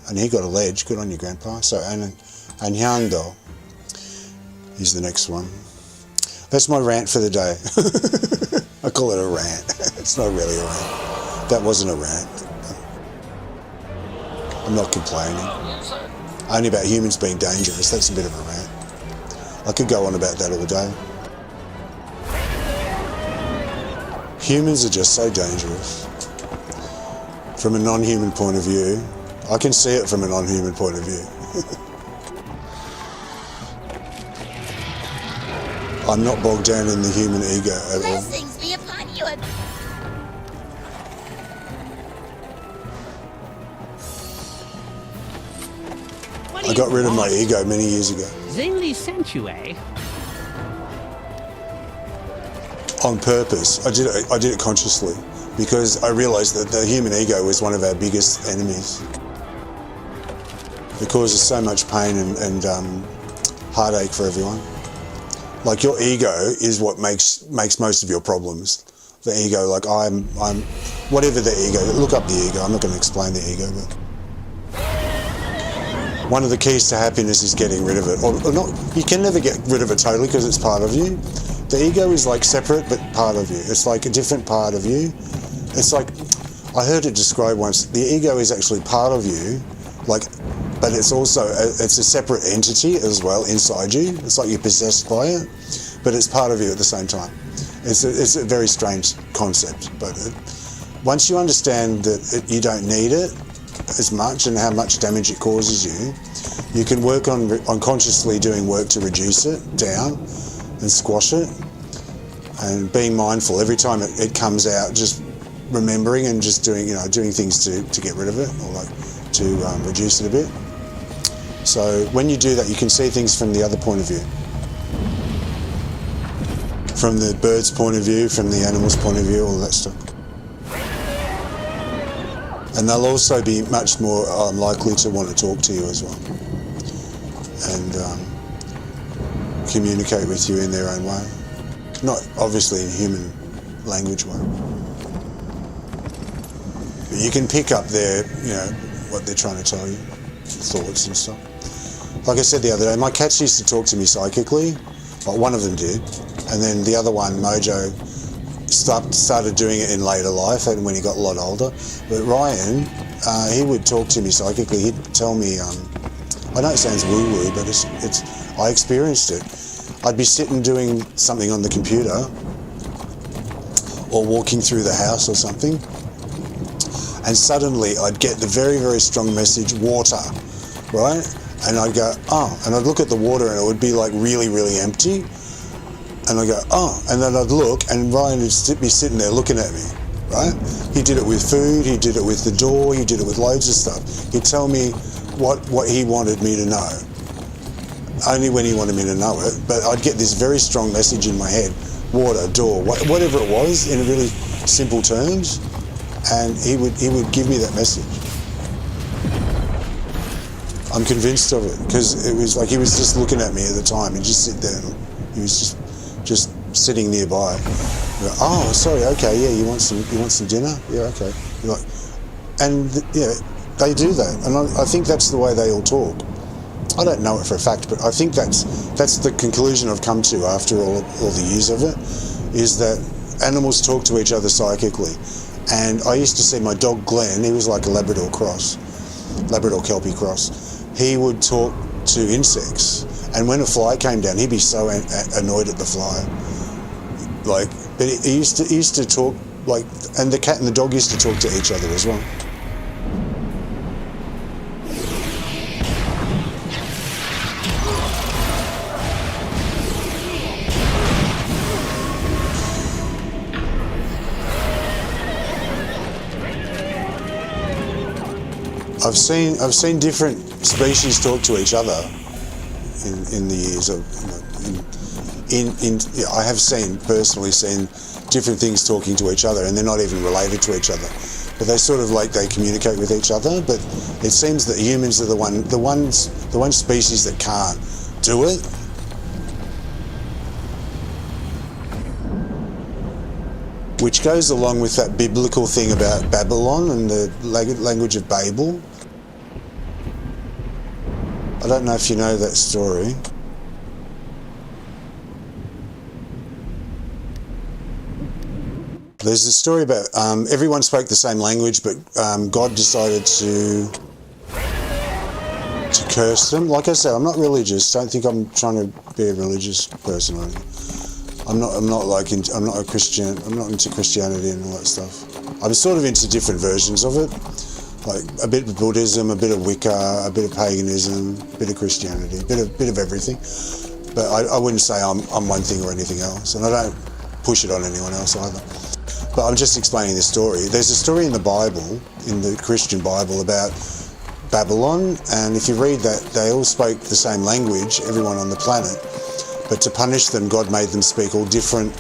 and he got a ledge. Good on you, Grandpa. So Anyando, he's the next one. That's my rant for the day. I call it a rant. It's not really a rant. That wasn't a rant. I'm not complaining. Only about humans being dangerous. That's a bit of a rant. I could go on about that all day. Humans are just so dangerous. From a non-human point of view, I can see it from a non-human point of view. I'm not bogged down in the human ego at all.
Blessings be upon you.
I got rid of my ego many years ago.
Zingli sent you, eh?
On purpose. I did it consciously, because I realised that the human ego is one of our biggest enemies. It causes so much pain and heartache for everyone. Like, your ego is what makes most of your problems. The ego, like I'm whatever the ego. Look up the ego. I'm not going to explain the ego, but one of the keys to happiness is getting rid of it. Or not. You can never get rid of it totally, because it's part of you. The ego is like separate but part of you. It's like a different part of you. It's like, I heard it described once. The ego is actually part of you, like. But it's also it's a separate entity as well inside you. It's like you're possessed by it, but it's part of you at the same time. It's a very strange concept, but once you understand that you don't need it, as much and how much damage it causes you, you can work on consciously doing work to reduce it down and squash it, and being mindful every time it comes out, just remembering and just doing things to get rid of it, or like to reduce it a bit. So when you do that, you can see things from the other point of view, from the bird's point of view, from the animal's point of view, all that stuff. And they'll also be much more likely to want to talk to you as well, and communicate with you in their own way. Not obviously in human language way. But you can pick up their, what they're trying to tell you, thoughts and stuff. Like I said the other day, my cats used to talk to me psychically. Well, one of them did. And then the other one, Mojo, started doing it in later life and when he got a lot older. But Ryan, he would talk to me psychically. He'd tell me, I know it sounds woo-woo, but I experienced it. I'd be sitting doing something on the computer or walking through the house or something, and suddenly I'd get the very, very strong message, water, right? And I'd go, oh, and I'd look at the water and it would be like really, really empty. And I'd go, oh, and then I'd look and Ryan would be sitting there looking at me, right? He did it with food, he did it with the door, he did it with loads of stuff. He'd tell me what he wanted me to know, only when he wanted me to know it, but I'd get this very strong message in my head, water, door, whatever it was, in really simple terms, and he would give me that message. I'm convinced of it, because it was like he was just looking at me at the time. He'd just sit there and he was just sitting nearby. Go, oh, sorry, okay, yeah, you want some dinner? Yeah, okay. You're like, and they do that, and I think that's the way they all talk. I don't know it for a fact, but I think that's the conclusion I've come to after all the years of it, is that animals talk to each other psychically. And I used to see my dog Glenn, he was like a Labrador Kelpie cross. He would talk to insects, and when a fly came down, he'd be so annoyed at the fly. Like, but he used to talk like, and the cat and the dog used to talk to each other as well. I've seen different species talk to each other in the years of, I have personally seen different things talking to each other, and they're not even related to each other, but they sort of like they communicate with each other. But it seems that humans are the one species that can't do it. Which goes along with that biblical thing about Babylon and the language of Babel. I don't know if you know that story. There's a story about everyone spoke the same language, but God decided to curse them. Like I said, I'm not religious. Don't think I'm trying to be a religious person or anything. I'm not a Christian. I'm not into Christianity and all that stuff. I'm sort of into different versions of it, like a bit of Buddhism, a bit of Wicca, a bit of paganism, a bit of Christianity, a bit of everything. But I wouldn't say I'm one thing or anything else, and I don't push it on anyone else either. But I'm just explaining this story. There's a story in the Bible, in the Christian Bible, about Babylon, and if you read that, they all spoke the same language, everyone on the planet. But to punish them, God made them speak all different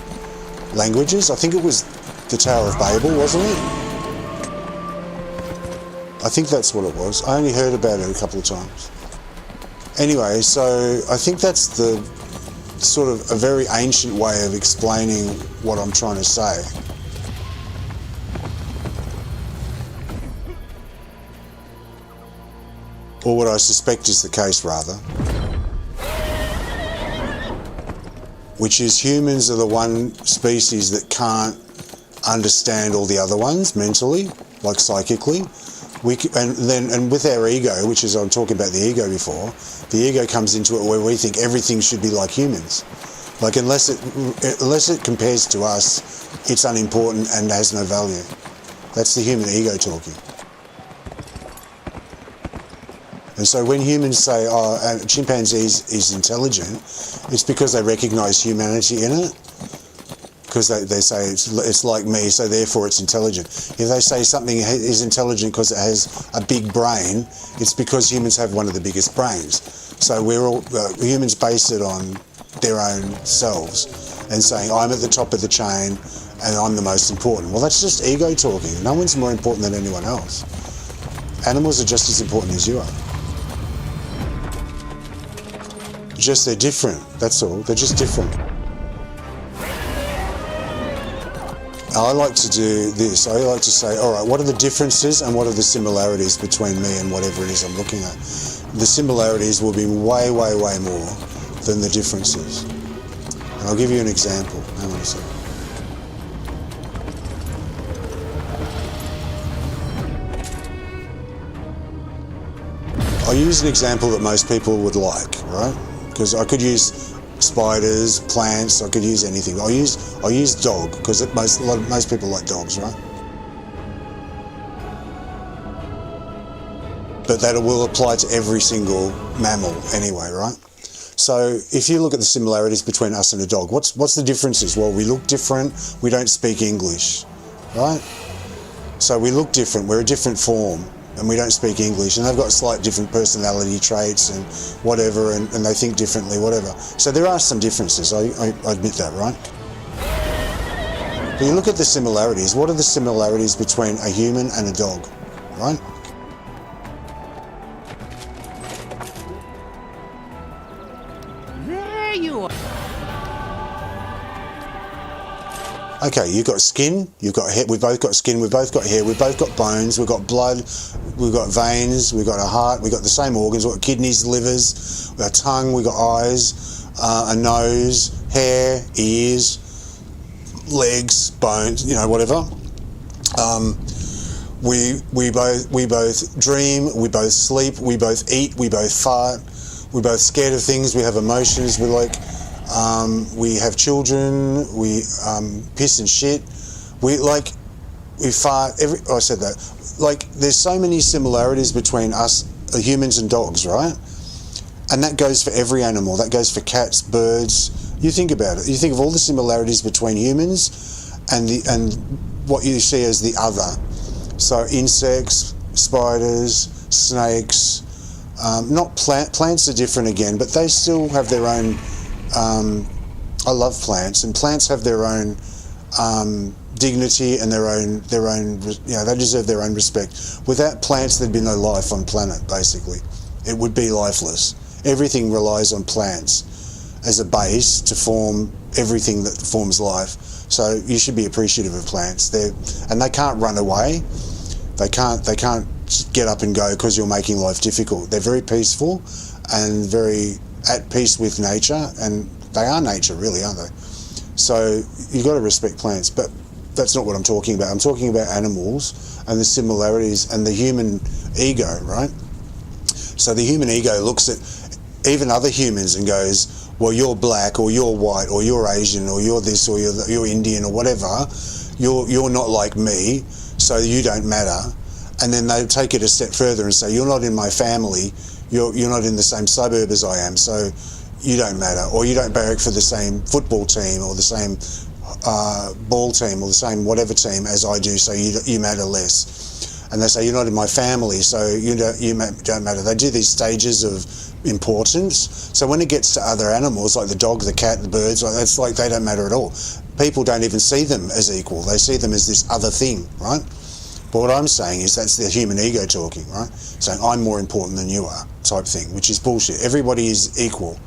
languages. I think it was the Tower of Babel, wasn't it? I think that's what it was. I only heard about it a couple of times. Anyway, so I think that's the sort of a very ancient way of explaining what I'm trying to say. Or what I suspect is the case, rather. Which is humans are the one species that can't understand all the other ones mentally, like psychically. And with our ego, which is, I'm talking about the ego before, the ego comes into it where we think everything should be like humans. Like unless it compares to us, it's unimportant and has no value. That's the human ego talking. And so when humans say, oh, a chimpanzee is intelligent, it's because they recognise humanity in it. Because they say it's like me, so therefore it's intelligent. If they say something is intelligent because it has a big brain, it's because humans have one of the biggest brains. So we're all humans base it on their own selves and saying I'm at the top of the chain and I'm the most important. Well, that's just ego talking. No one's more important than anyone else. Animals are just as important as you are. Just they're different. That's all. They're just different. I like to do this. I like to say, all right, what are the differences and what are the similarities between me and whatever it is I'm looking at? The similarities will be way, way, way more than the differences. And I'll give you an example. Hang on a second. I'll use an example that most people would like, right? Because I could use spiders, plants, I could use anything. I'll use dog, because most people like dogs, right? But that will apply to every single mammal anyway, right? So if you look at the similarities between us and a dog, what's the differences? Well, we look different, we don't speak English, right? So we look different, we're a different form, and we don't speak English, and they've got slight different personality traits and whatever, and they think differently, whatever. So there are some differences, I admit that, right? But you look at the similarities, what are the similarities between a human and a dog, right?
There you are.
Okay, you've got skin, you've got hair, we've both got skin, we've both got hair, we've both got bones, we've got blood, we've got veins, we've got a heart, we've got the same organs, we've got kidneys, livers, we've got a tongue, we've got eyes, a nose, hair, ears, legs, bones, you know, whatever. We both dream, we both sleep, we both eat, we both fart, we're both scared of things, we have emotions, we have children, we piss and shit, we fart, I said that. Like, there's so many similarities between us, humans and dogs, right? And that goes for every animal, that goes for cats, birds. You think about it, you think of all the similarities between humans and what you see as the other. So insects, spiders, snakes, plants are different again, but they still have their own. I love plants, and plants have their own dignity and their own, you know, they deserve their own respect. Without plants, there'd be no life on planet, basically. It would be lifeless. Everything relies on plants as a base to form everything that forms life. So you should be appreciative of plants. And they can't run away. They can't get up and go because you're making life difficult. They're very peaceful and very at peace with nature, and they are nature, really, aren't they? So you've got to respect plants, but that's not what I'm talking about. I'm talking about animals and the similarities and the human ego, right? So the human ego looks at even other humans and goes, well, you're black, or you're white, or you're Asian, or you're this, or you're Indian, or whatever. You're not like me, so you don't matter. And then they take it a step further and say, you're not in my family, you're not in the same suburb as I am, so you don't matter. Or you don't barrack for the same football team, or the same ball team, or the same whatever team as I do, so you matter less. And they say, you're not in my family, so you don't matter. They do these stages of importance. So when it gets to other animals, like the dog, the cat, the birds, it's like they don't matter at all. People don't even see them as equal. They see them as this other thing, right? But what I'm saying is that's the human ego talking, right? Saying I'm more important than you are, type thing, which is bullshit. Everybody is equal.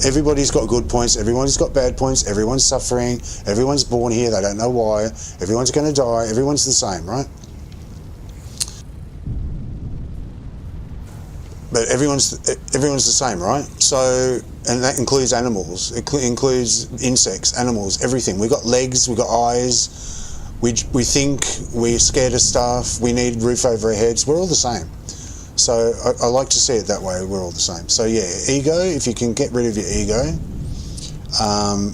Everybody's got good points, everyone's got bad points, everyone's suffering, everyone's born here, they don't know why, everyone's going to die, everyone's the same, right? But everyone's the same, right? So, and that includes animals, it includes insects, animals, everything. We've got legs, we've got eyes, we think, we're scared of stuff, we need roof over our heads, we're all the same. So I like to see it that way, we're all the same. So yeah, ego, if you can get rid of your ego,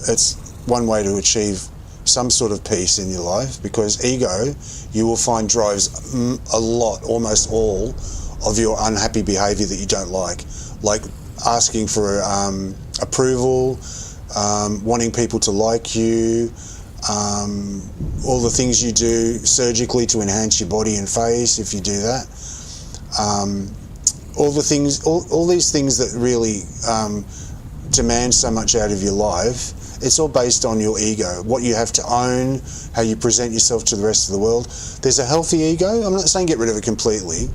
it's one way to achieve some sort of peace in your life, because ego, you will find drives a lot, almost all of your unhappy behaviour that you don't like asking for approval, wanting people to like you, all the things you do surgically to enhance your body and face if you do that, all these things that really demand so much out of your life. It's all based on your ego, what you have to own, how you present yourself to the rest of the world. There's a healthy ego. I'm not saying get rid of it completely,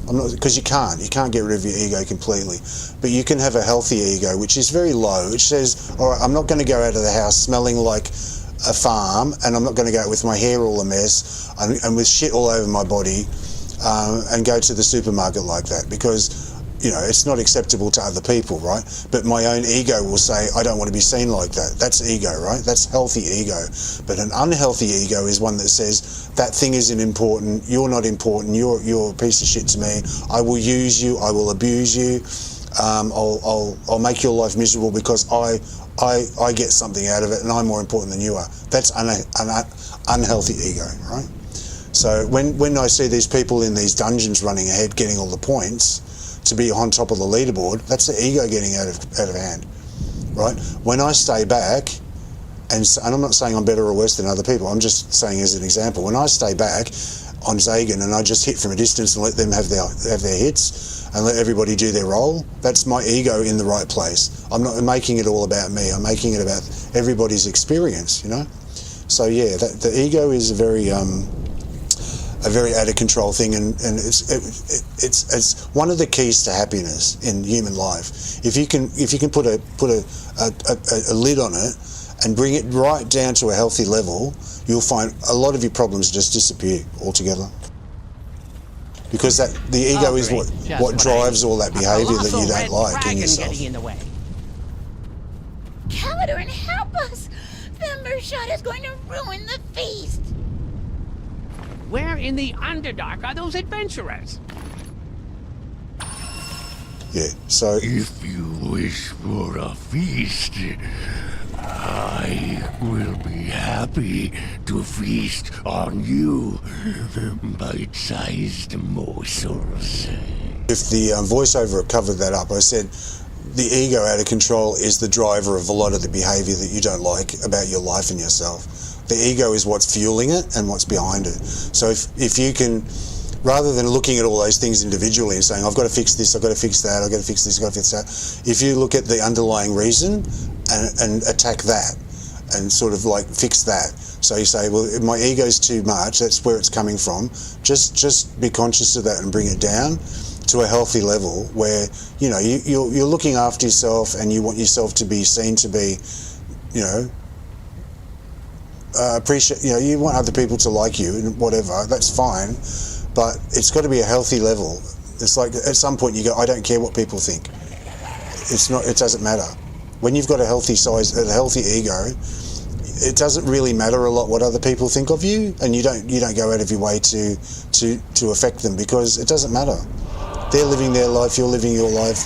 because you can't get rid of your ego completely, but you can have a healthy ego which is very low, which says, all right, I'm not going to go out of the house smelling like a farm, and I'm not going to go out with my hair all a mess and with shit all over my body and go to the supermarket like that, because it's not acceptable to other people, right? But my own ego will say, I don't want to be seen like that. That's ego, right? That's healthy ego. But an unhealthy ego is one that says, that thing isn't important, you're not important, you're a piece of shit to me, I will use you, I will abuse you, I'll make your life miserable because I get something out of it and I'm more important than you are. That's an unhealthy ego, right? So when I see these people in these dungeons running ahead, getting all the points to be on top of the leaderboard, that's the ego getting out of hand, right? When I stay back, and I'm not saying I'm better or worse than other people, I'm just saying as an example, when I stay back on Zagan and I just hit from a distance and let them have their hits and let everybody do their role, that's my ego in the right place. I'm not making it all about me, I'm making it about everybody's experience, So yeah, the ego is a very out of control thing, and it's one of the keys to happiness in human life. If you can put a lid on it and bring it right down to a healthy level, you'll find a lot of your problems just disappear altogether. Because the ego is what drives all that behaviour that you don't like in yourself.
Getting in the way.
Caladoran, help us! The Mershot is going to ruin the feast!
Where in the Underdark are those adventurers?
Yeah, so
If you wish for a feast, I will be happy to feast on you, bite-sized morsels.
if the voiceover covered that up, I said the ego out of control is the driver of a lot of the behaviour that you don't like about your life and yourself. The ego is what's fueling it and what's behind it. So if you can, rather than looking at all those things individually and saying, I've got to fix this, I've got to fix that, I've got to fix this, I've got to fix that, if you look at the underlying reason and attack that and sort of like fix that. So you say, well, if my ego's too much, that's where it's coming from. Just be conscious of that and bring it down to a healthy level where, you're looking after yourself and you want yourself to be seen to be, appreciate, you want other people to like you and whatever, that's fine, but it's got to be a healthy level. It's like at some point you go, I don't care what people think. It doesn't matter. When you've got a healthy ego, it doesn't really matter a lot what other people think of you, and you don't go out of your way to affect them, because it doesn't matter. They're living their life, you're living your life,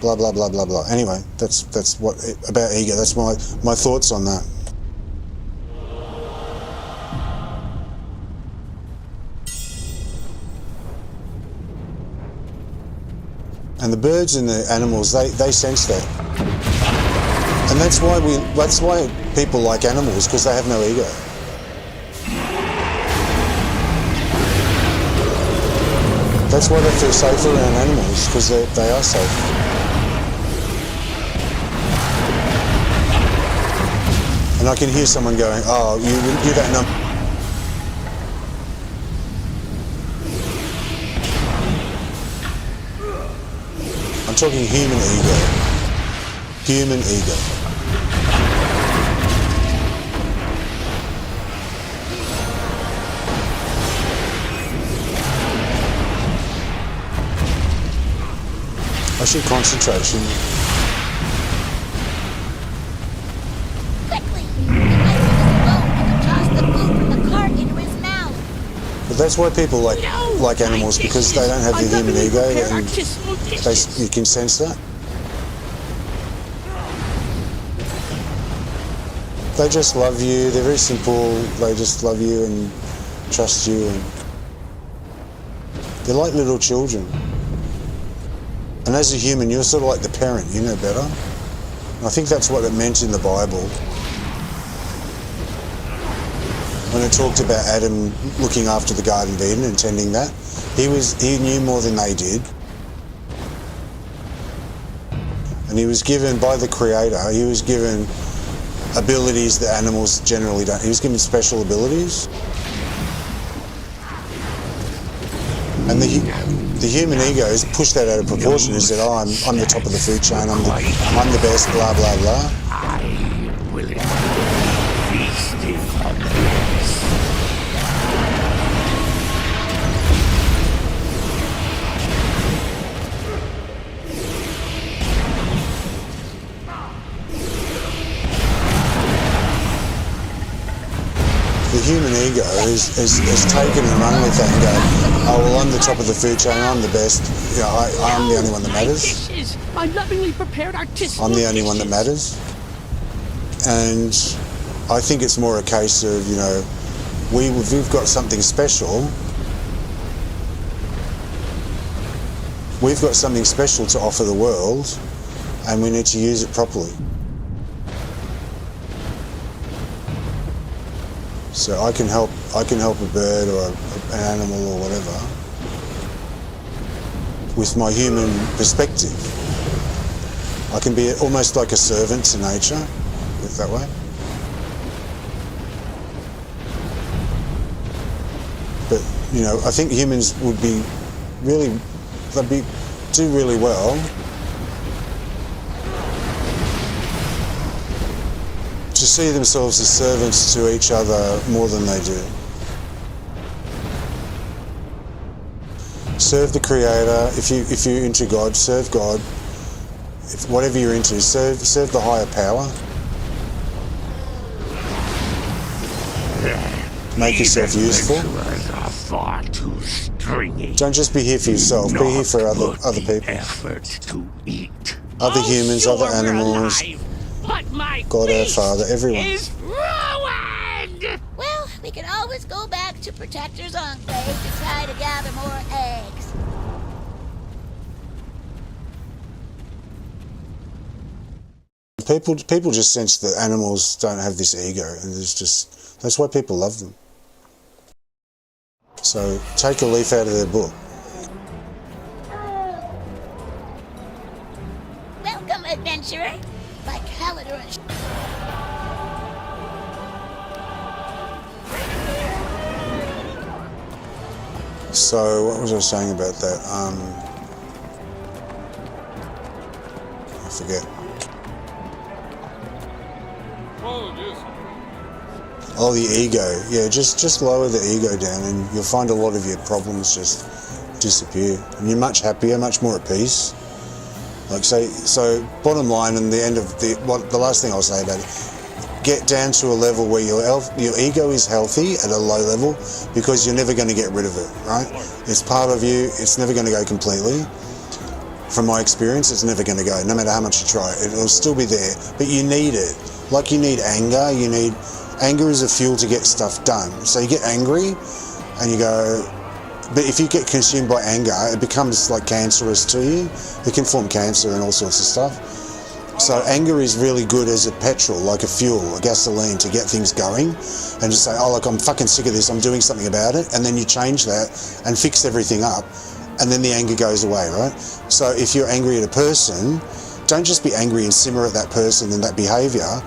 blah blah blah blah blah. Anyway, that's what about ego. That's my thoughts on that. And the birds and the animals, they sense that. And that's why people like animals, because they have no ego. That's why they feel safer around animals, because they are safe. And I can hear someone going, oh, you don't know. I'm talking human ego. Human ego. I should concentrate, shouldn't I?
Quickly! The ice was alone and tossed the food from the cart into his mouth.
But that's why people like animals, because they don't have the human ego, and you can sense that. They just love you. They're very simple. They just love you and trust you, and they're like little children. And as a human, you're sort of like the parent, you know better. And I think that's what it meant in the Bible. When it talked about Adam looking after the Garden of Eden and tending that, he knew more than they did. And he was given, by the Creator, he was given abilities that animals generally don't. He was given special abilities. And the human ego has pushed that out of proportion and said, oh, I'm the top of the food chain, I'm the best, blah, blah, blah.
I will feasting on the best.
The human ego has taken and run with that and go, oh, well, I'm the top of the food chain, I'm the best, you know, I'm the only one that matters.
My lovingly prepared artisanal
I'm the only one that
dishes.
matters. And I think it's more a case of, you know, we've got something special. We've got something special to offer the world, and we need to use it properly. So I can help a bird or an animal or whatever with my human perspective. I can be almost like a servant to nature, put it that way. But you know, I think humans would be really, do really well to see themselves as servants to each other more than they do. Serve the Creator. If you're into God, serve God. If whatever you're into, serve the higher power. Make yourself useful.
Far too stringy.
Don't just be here for yourself. Be here for other people.
Effort to eat.
Other humans, other animals. God our Father, everyone.
Is ruined!
Well, we can always go back to Protector's Enclave to try to gather more eggs.
People just sense that animals don't have this ego, and that's why people love them. So take a leaf out of their book.
Welcome, adventurer. By Calidor.
So what was I saying about that? I forget. Oh, the ego. Yeah, just lower the ego down, and you'll find a lot of your problems just disappear, and you're much happier, much more at peace. Like so bottom line, and the end of the last thing I'll say about it, get down to a level where your ego is healthy at a low level, because you're never going to get rid of it, right? It's part of you, it's never going to go completely. From my experience, it's never going to go, no matter how much you try. It'll still be there, but you need it. Like you need anger, anger is a fuel to get stuff done. So you get angry, and you go, but if you get consumed by anger, it becomes like cancerous to you. It can form cancer and all sorts of stuff. So anger is really good as a petrol, like a fuel, a gasoline, to get things going, and just say, oh, look, I'm fucking sick of this, I'm doing something about it, and then you change that and fix everything up, and then the anger goes away, right? So if you're angry at a person, don't just be angry and simmer at that person and that behaviour.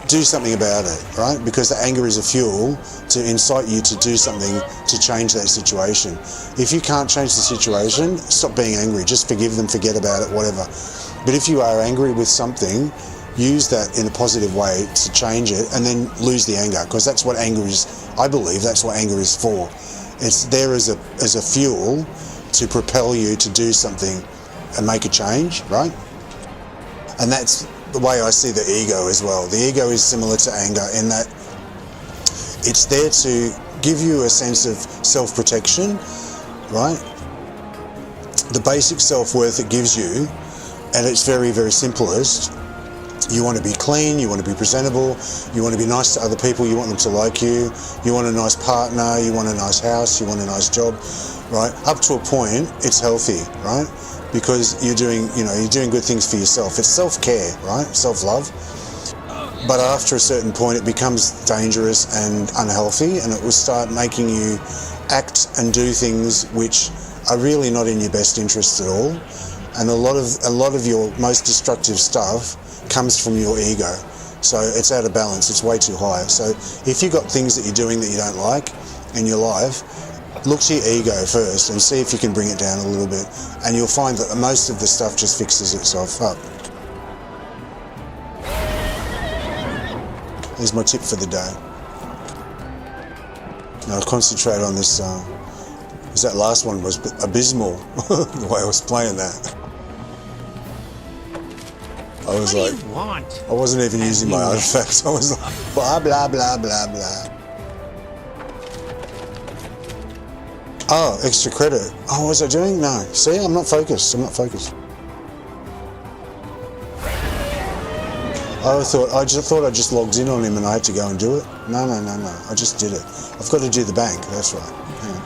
Do something about it, right? Because the anger is a fuel to incite you to do something to change that situation. If you can't change the situation, stop being angry. Just forgive them, forget about it, whatever. But if you are angry with something, use that in a positive way to change it, and then lose the anger, because that's what anger is. I believe that's what anger is for. It's there as a fuel to propel you to do something and make a change, right? And that's the way I see the ego as well. The ego is similar to anger in that it's there to give you a sense of self-protection, right? The basic self-worth it gives you, and it's very, very simplest. You want to be clean, you want to be presentable, you want to be nice to other people, you want them to like you want a nice partner, you want a nice house, you want a nice job, right? Up to a point, it's healthy, right? because you're doing good things for yourself. It's self-care, right? Self-love. But after a certain point, it becomes dangerous and unhealthy, and it will start making you act and do things which are really not in your best interests at all. And a lot of your most destructive stuff comes from your ego. So it's out of balance. It's way too high. So if you've got things that you're doing that you don't like in your life, look to your ego first and see if you can bring it down a little bit. And you'll find that most of the stuff just fixes itself up. Here's my tip for the day. Now concentrate on this, because that last one was abysmal, the way I was playing that. I was
What
like,
do you want?
I wasn't even using my artifacts. I was like, blah, blah, blah, blah, blah. Oh, extra credit. Oh, what was I doing? No. See, I'm not focused. I'm not focused. I just thought I just logged in on him and I had to go and do it. No. I just did it. I've got to do the bank. That's right. Hang on.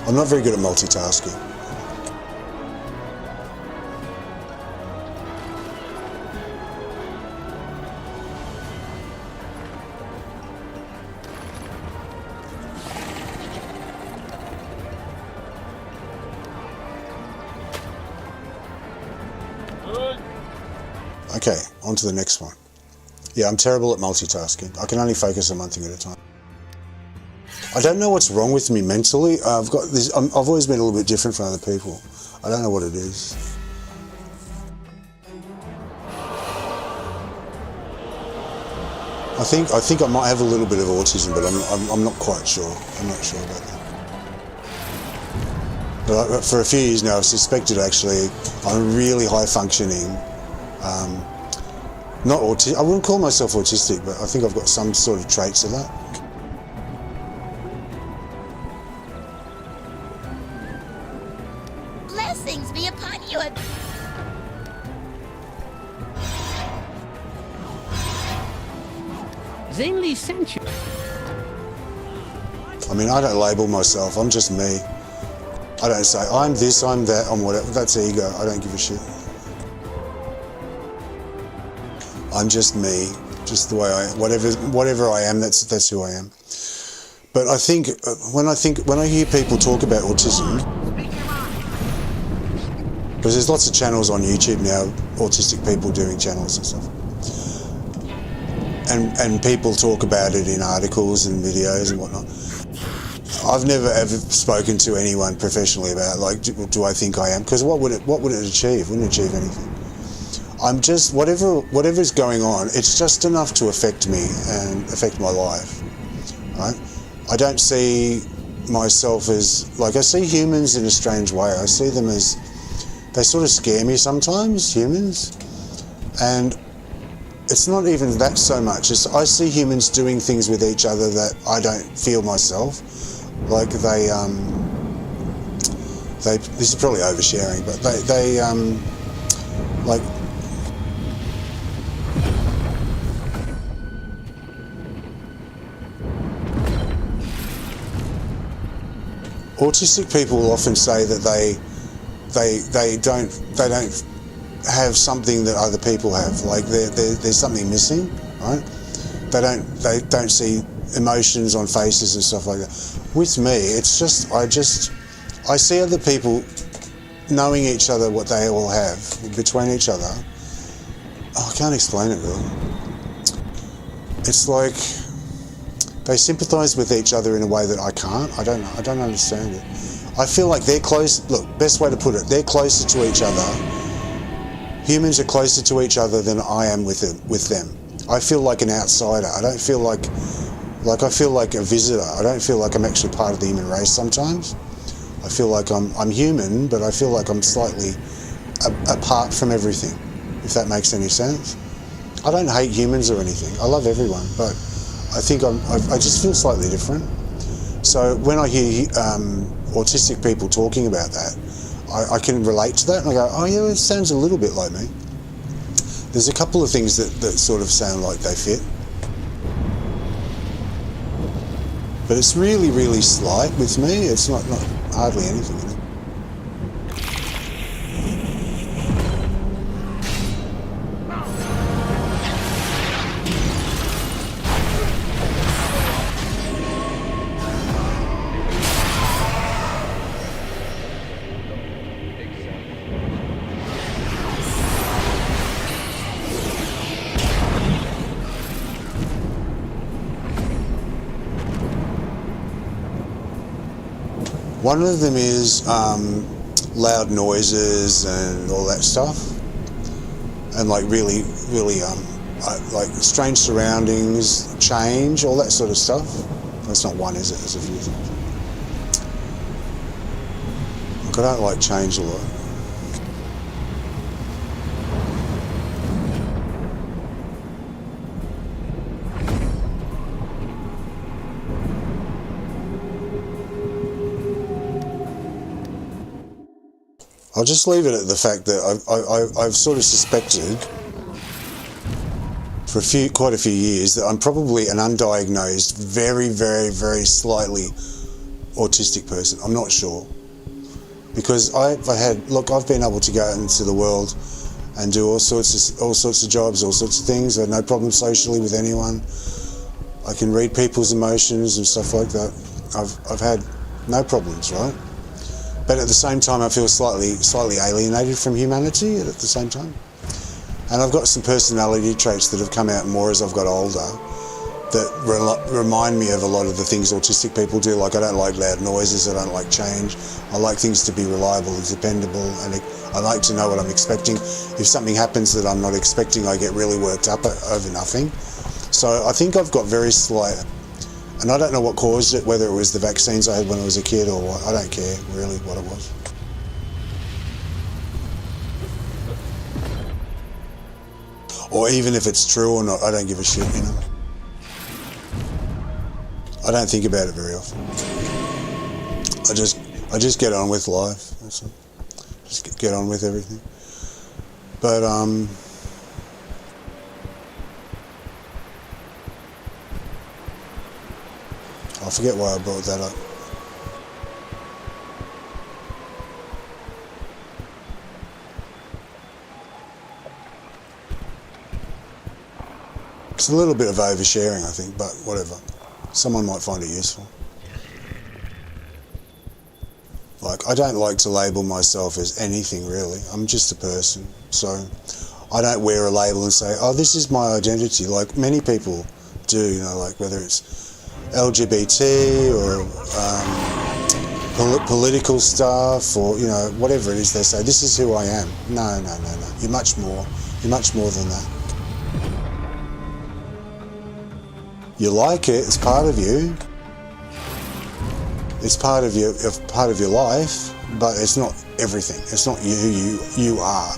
I'm not very good at multitasking. Okay, on to the next one. Yeah, I'm terrible at multitasking. I can only focus on one thing at a time. I don't know what's wrong with me mentally. I've got this. I've always been a little bit different from other people. I don't know what it is. I think I might have a little bit of autism, but I'm not quite sure. I'm not sure about that. But for a few years now, I've suspected actually I'm really high functioning. Not autistic. I wouldn't call myself autistic, but I think I've got some sort of traits of that.
Blessings be upon you.
Zainly sent you.
I mean, I don't label myself. I'm just me. I don't say I'm this, I'm that, I'm whatever. That's ego. I don't give a shit. I'm just me, just the way I am. Whatever I am, that's who I am. But I think when I hear people talk about autism, because there's lots of channels on YouTube now, autistic people doing channels and stuff, and people talk about it in articles and videos and whatnot. I've never ever spoken to anyone professionally about like, do I think I am? Because what would it achieve? It wouldn't achieve anything. I'm just, whatever's going on, it's just enough to affect me and affect my life, right? I don't see myself as, like, I see humans in a strange way. I see them as, they sort of scare me sometimes, humans. And it's not even that so much. It's, I see humans doing things with each other that I don't feel myself. Like this is probably oversharing, but they like, autistic people will often say that they don't have something that other people have. Like there's something missing, right? They don't see emotions on faces and stuff like that. With me, it's just I see other people knowing each other, what they all have between each other. Oh, I can't explain it really. It's like they sympathise with each other in a way that I can't. I don't know. I don't understand it. I feel like they're close. Look, best way to put it, they're closer to each other. Humans are closer to each other than I am with them. I feel like an outsider. I don't feel like I feel like a visitor. I don't feel like I'm actually part of the human race sometimes. I feel like I'm human, but I feel like I'm slightly apart from everything, if that makes any sense. I don't hate humans or anything. I love everyone, but I think I just feel slightly different. So when I hear autistic people talking about that, I can relate to that and I go, oh yeah, it sounds a little bit like me. There's a couple of things that sort of sound like they fit. But it's really, really slight with me. It's not hardly anything in it. One of them is loud noises and all that stuff, and like really, really like strange surroundings, change, all that sort of stuff. That's not one, is it? There's a few things. Like, I don't like change a lot. I'll just leave it at the fact that I've sort of suspected for quite a few years that I'm probably an undiagnosed, very, very, very slightly autistic person. I'm not sure. Because I've been able to go into the world and do all sorts of jobs, all sorts of things. I have no problem socially with anyone. I can read people's emotions and stuff like that. I've had no problems, right? But at the same time, I feel slightly alienated from humanity at the same time. And I've got some personality traits that have come out more as I've got older that remind me of a lot of the things autistic people do. Like, I don't like loud noises, I don't like change. I like things to be reliable and dependable, and I like to know what I'm expecting. If something happens that I'm not expecting, I get really worked up over nothing. So I think I've got very slight, and I don't know what caused it, whether it was the vaccines I had when I was a kid or what. I don't care really what it was. Or even if it's true or not, I don't give a shit, you know. I don't think about it very often. I just get on with life. That's all. Just get on with everything. But I forget why I brought that up. It's a little bit of oversharing, I think, but whatever. Someone might find it useful. Like, I don't like to label myself as anything, really. I'm just a person. So I don't wear a label and say, oh, this is my identity, like many people do, you know, like whether it's LGBT or political stuff or, you know, whatever it is they say, this is who I am. No. You're much more. You're much more than that. You like it, it's part of you. It's part of your life, but it's not everything. It's not who you are.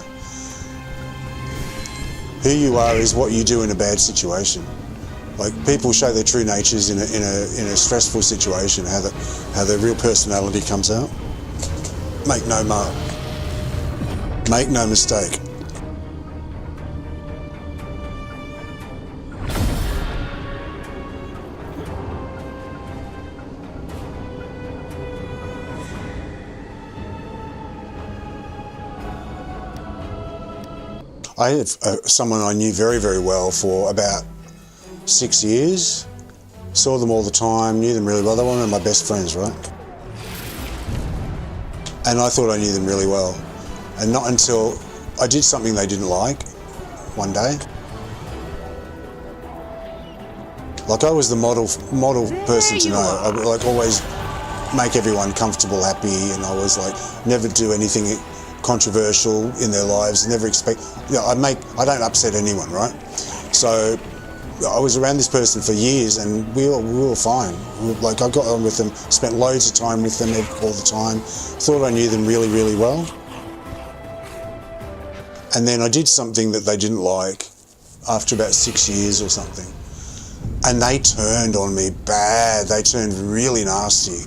Who you are is what you do in a bad situation. Like, people show their true natures in a stressful situation, how their real personality comes out. Make no mistake. I have someone I knew very, very well for about 6 years. Saw them all the time, knew them really well. They were one of my best friends, right? And I thought I knew them really well. And not until I did something they didn't like one day. Like, I was the model person to know. I would, like, always make everyone comfortable, happy, and I was like, never do anything controversial in their lives, never expect, you know, I don't upset anyone, right? So I was around this person for years and we were fine. Like, I got on with them, spent loads of time with them all the time, thought I knew them really, really well. And then I did something that they didn't like after about 6 years or something. And they turned on me bad, they turned really nasty.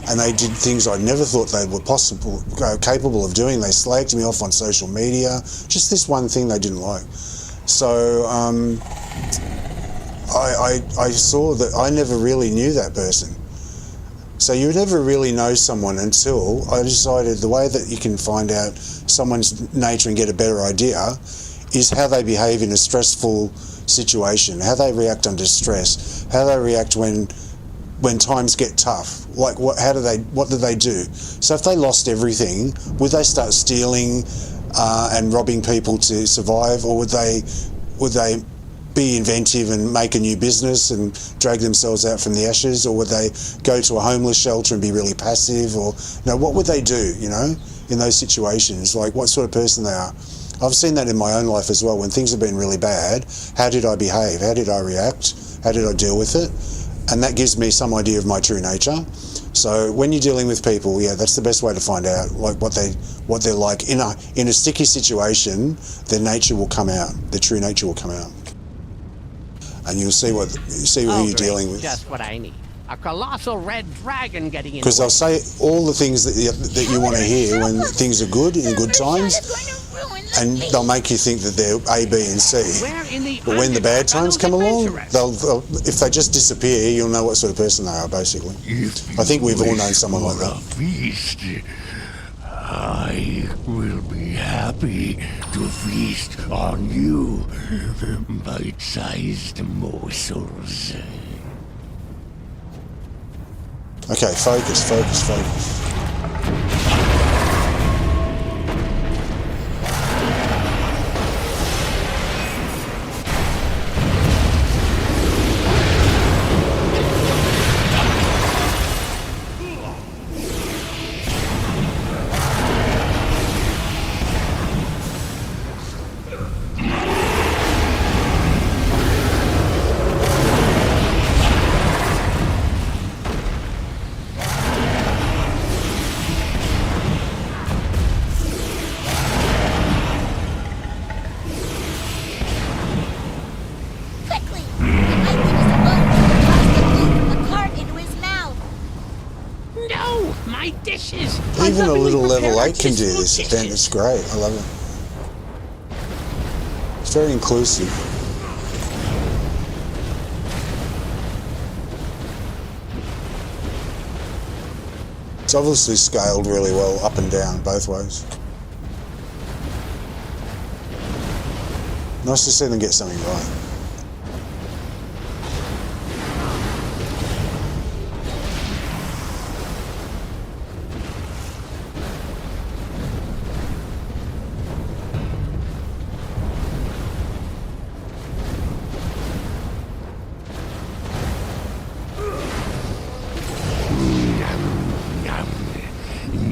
And they did things I never thought they were capable of doing. They slagged me off on social media. Just this one thing they didn't like. So I saw that I never really knew that person. So you never really know someone until I decided the way that you can find out someone's nature and get a better idea is how they behave in a stressful situation, how they react under stress, how they react when times get tough. Like what do they do? So if they lost everything, would they start stealing and robbing people to survive, or would they be inventive and make a new business and drag themselves out from the ashes, or would they go to a homeless shelter and be really passive, or what would they do, in those situations, like what sort of person they are. I've seen that in my own life as well. When things have been really bad, how did I behave? How did I react? How did I deal with it? And that gives me some idea of my true nature. So when you're dealing with people, that's the best way to find out like what they're like in a sticky situation. Their nature will come out. Their true nature will come out. And you'll see who you're dealing with.
Just what I need. A colossal red dragon getting in.
Because they'll say all the things that you want to hear when things are good, in good times, and they'll make you think that they're A, B, and C. But when the bad times come along, they'll if they just disappear, you'll know what sort of person they are, basically. I think we've all known someone like that.
Feast, I will be happy to feast on you, bite-sized morsels.
Okay, focus. Even a little level 8 can do this, Ben. It's great. I love it. It's very inclusive. It's obviously scaled really well, up and down, both ways. Nice to see them get something right.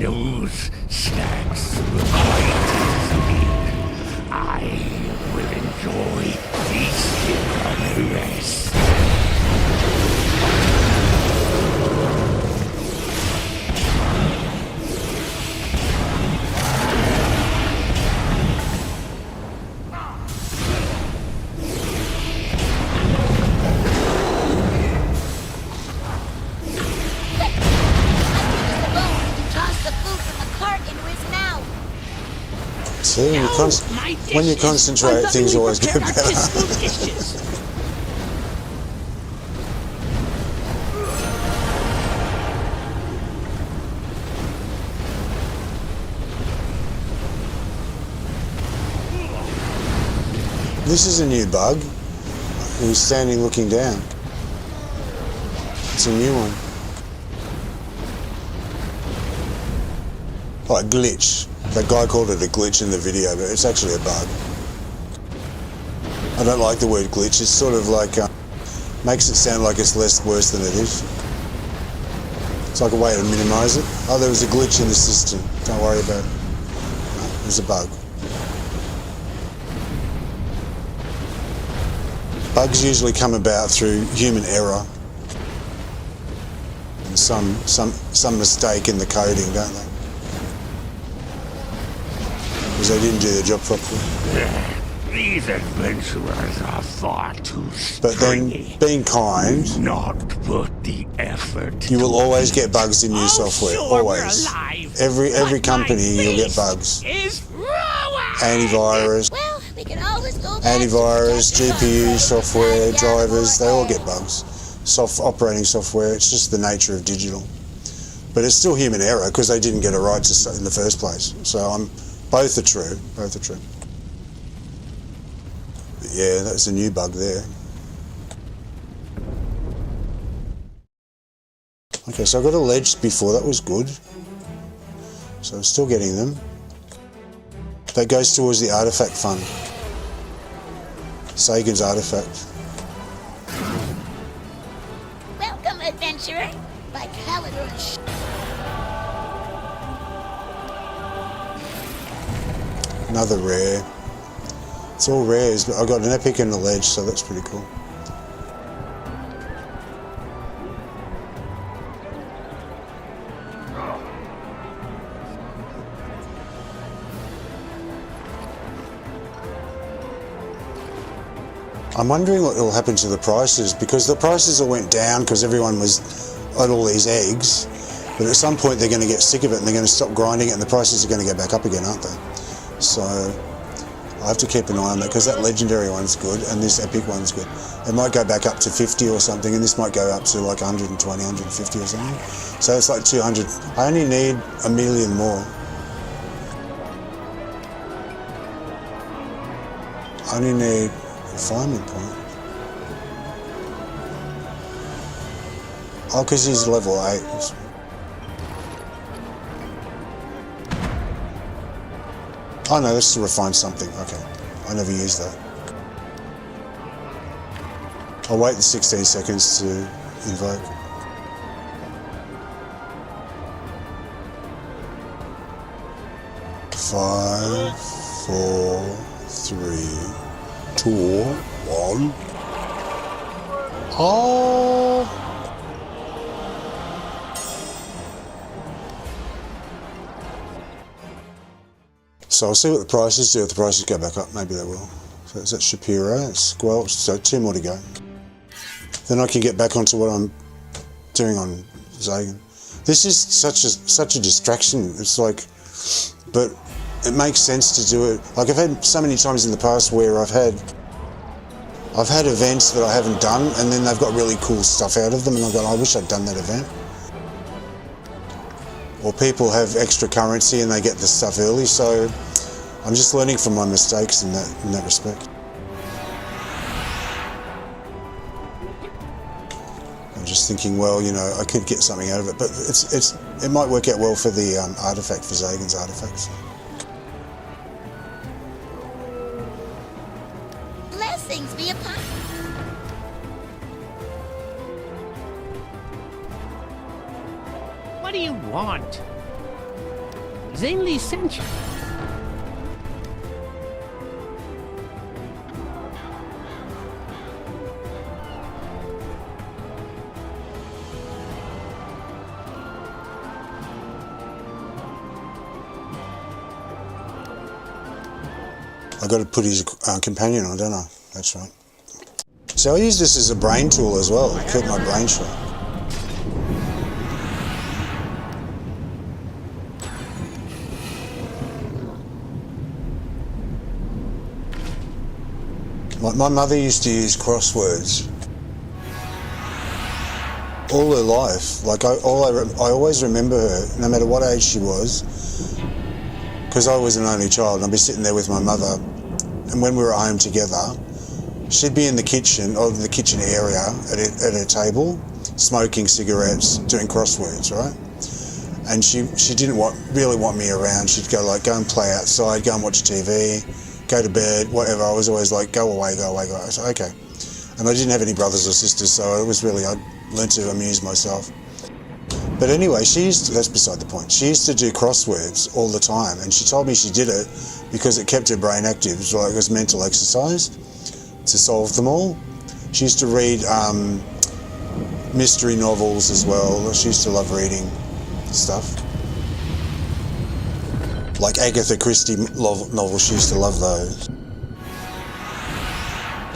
Those snacks will quite me. I will enjoy feasting on the rest.
See, when you concentrate, things always get better. This is a new bug. He's standing looking down. It's a new one. Oh, a glitch. That guy called it a glitch in the video, but it's actually a bug. I don't like the word glitch. It's sort of like, makes it sound like it's less worse than it is. It's like a way to minimize it. Oh, there was a glitch in the system. Don't worry about it. No, it was a bug. Bugs usually come about through human error and some mistake in the coding, don't they? Because they didn't do their job properly.
These adventurers are far too stringy.
But then, being kind,
not put the effort.
You will always get bugs in new software. Always. Every company you'll get bugs. Antivirus.
Well, we can always go back
Antivirus, GPU, software, drivers, they all get bugs. Operating software, it's just the nature of digital. But it's still human error because they didn't get it right in the first place. So both are true. Both are true. But yeah, that's a new bug there. Okay, so I got a ledge before. That was good. So I'm still getting them. That goes towards the artifact fund. Zagan's artifact.
Welcome, adventurer. By Calendar and
Another rare. It's all rares, but I got an epic and a ledge, so that's pretty cool. I'm wondering what will happen to the prices, because the prices all went down because everyone was on all these eggs, but at some point they're going to get sick of it and they're going to stop grinding it and the prices are going to go back up again, aren't they? So I have to keep an eye on that because that legendary one's good and this epic one's good. It might go back up to 50 or something, and this might go up to like 120, 150 or something. So it's like 200. I only need 1 million more. I only need refinement point. Oh, because he's level 8. Oh no, that's to refine something. Okay, I never used that. I'll wait the 16 seconds to invoke. Five, 4, 3, 2, 1. Oh! So I'll see what the prices do. If the prices go back up, maybe they will. So is that Shapiro? It's Squelch. So 2 more to go. Then I can get back onto what I'm doing on Zagan. This is such a distraction. It's like, but it makes sense to do it. Like I've had so many times in the past where I've had events that I haven't done, and then they've got really cool stuff out of them, and I've gone, I wish I'd done that event. Or people have extra currency and they get the stuff early, so I'm just learning from my mistakes in that respect. I'm just thinking, well, you know, I could get something out of it, but it might work out well for the artifact, for Zagan's artifacts.
blessings be upon.
What do you want? Zainly sent you.
I've got to put his companion on, don't I? That's right. So I use this as a brain tool as well, to keep my brain sharp. My mother used to use crosswords all her life. Like I always remember her, no matter what age she was, because I was an only child, and I'd be sitting there with my mother, and when we were at home together, she'd be in the kitchen, or the kitchen area, at her table, smoking cigarettes, doing crosswords, right? And she didn't really want me around. She'd go and play outside, go and watch TV, go to bed, whatever. I was always like, go away, go away, go away. I said, okay. And I didn't have any brothers or sisters, so I learned to amuse myself. But anyway, that's beside the point. She used to do crosswords all the time, and she told me she did it because it kept her brain active. It was mental exercise to solve them all. She used to read mystery novels as well. She used to love reading stuff. Like Agatha Christie novels, she used to love those.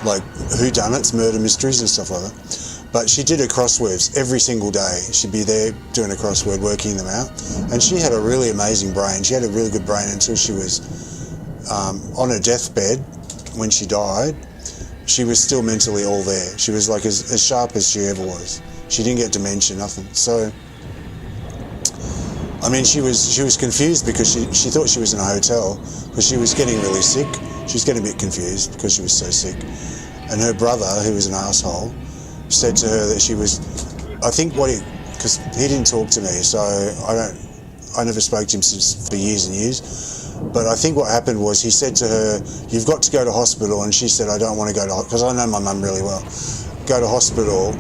Like whodunits, murder mysteries and stuff like that. But she did her crosswords every single day. She'd be there doing a crossword, working them out. And she had a really amazing brain. She had a really good brain until she was on her deathbed when she died. She was still mentally all there. She was like as sharp as she ever was. She didn't get dementia, nothing. So I mean, she was confused because she thought she was in a hotel because she was getting really sick. She was getting a bit confused because she was so sick. And her brother, who was an asshole, said to her that she was, I think because he didn't talk to me, so I never spoke to him for years and years. But I think what happened was he said to her, "You've got to go to hospital," and she said, "I don't want to go to," because I know my mum really well. Go to hospital,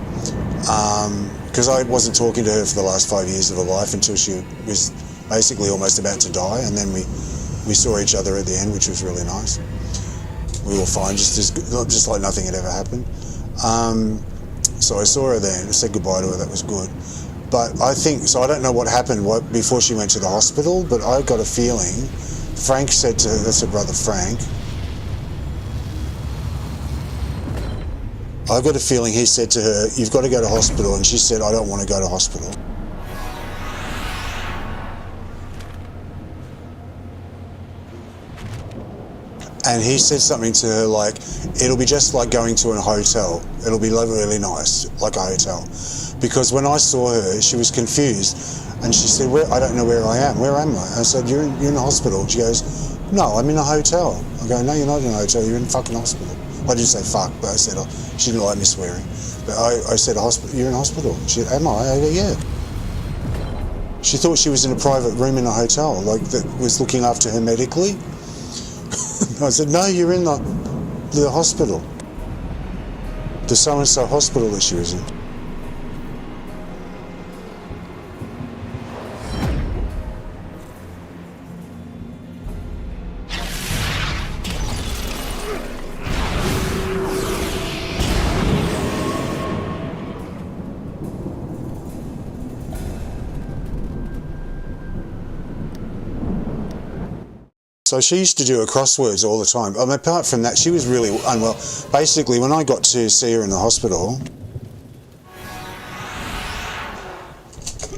because I wasn't talking to her for the last 5 years of her life until she was basically almost about to die, and then we saw each other at the end, which was really nice. We were fine, just like nothing had ever happened. So I saw her then, said goodbye to her, that was good. But I think, so I don't know what happened before she went to the hospital, but I got a feeling, Frank said to her, that's her brother Frank, I got a feeling he said to her, "You've got to go to hospital," and she said, "I don't want to go to hospital." And he said something to her like, "It'll be just like going to a hotel. It'll be really nice, like a hotel." Because when I saw her, she was confused, and she said, "I don't know where I am. Where am I?" I said, "You're in a hospital." She goes, "No, I'm in a hotel." I go, "No, you're not in a hotel. You're in a fucking hospital." I didn't say fuck, but I said, she didn't like me swearing. But I said, "You're in a hospital." She said, "Am I?" I go, "Yeah." She thought she was in a private room in a hotel, like that was looking after her medically. I said, "No, you're in the hospital. The so-and-so hospital that she was in." So she used to do her crosswords all the time. I mean, apart from that, she was really unwell. Basically, when I got to see her in the hospital,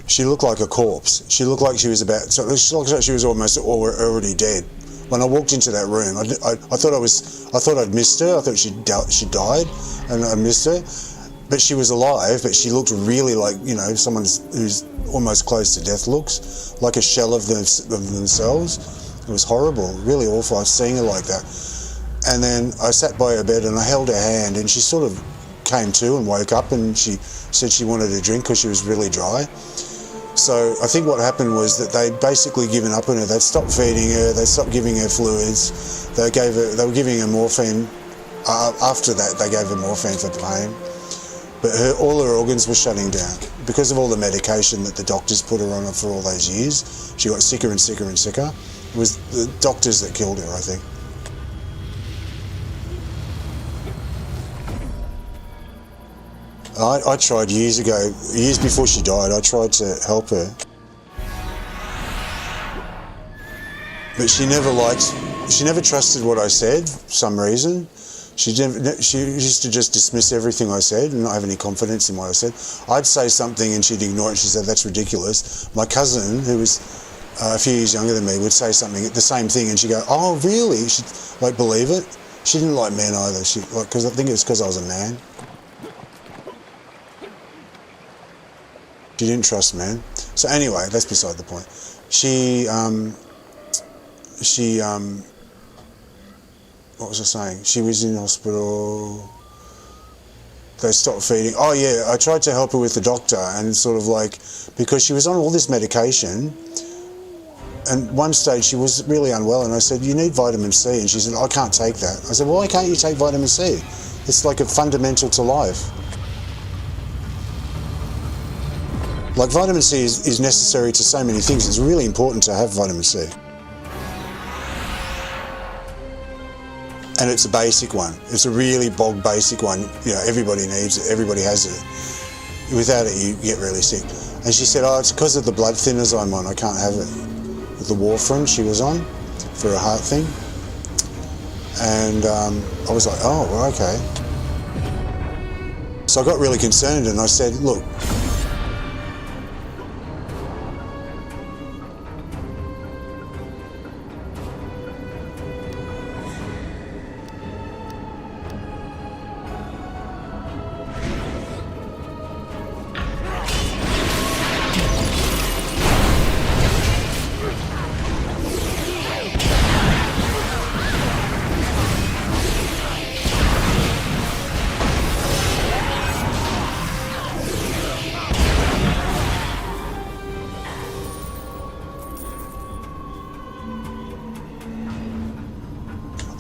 she looked like a corpse. She looked like she was she looked like she was almost already dead. When I walked into that room, I thought I'd missed her. I thought she died, and I missed her. But she was alive. But she looked really like, someone who's almost close to death looks, like a shell of themselves. It was horrible, really awful. I've seen her like that. And then I sat by her bed and I held her hand, and she sort of came to and woke up, and she said she wanted a drink because she was really dry. So I think what happened was that they'd basically given up on her. They'd stopped feeding her, they stopped giving her fluids. They were giving her morphine. After that, they gave her morphine for pain. But all her organs were shutting down. Because of all the medication that the doctors put her on for all those years, she got sicker and sicker and sicker. It was the doctors that killed her, I think. I tried years ago, years before she died, I tried to help her. But she never trusted what I said for some reason. She used to just dismiss everything I said and not have any confidence in what I said. I'd say something and she'd ignore it. She said, "That's ridiculous." My cousin, who was a few years younger than me, would say something, the same thing, and she'd go, "Oh, really?" She'd believe it. She didn't like men either. Because I think it was because I was a man. She didn't trust men. So anyway, that's beside the point. What was I saying? She was in hospital. They stopped feeding. Oh yeah, I tried to help her with the doctor, and because she was on all this medication, and one stage she was really unwell, and I said, "You need vitamin C," and she said, "I can't take that." I said, "Well, why can't you take vitamin C? It's like a fundamental to life." Like vitamin C is necessary to so many things. It's really important to have vitamin C. And it's a basic one. It's a really basic one. Everybody needs it. Everybody has it. Without it, you get really sick. And she said, "Oh, it's because of the blood thinners I'm on. I can't have it." With the warfarin she was on for a heart thing. And I was like, "Oh, okay." So I got really concerned, and I said, "Look,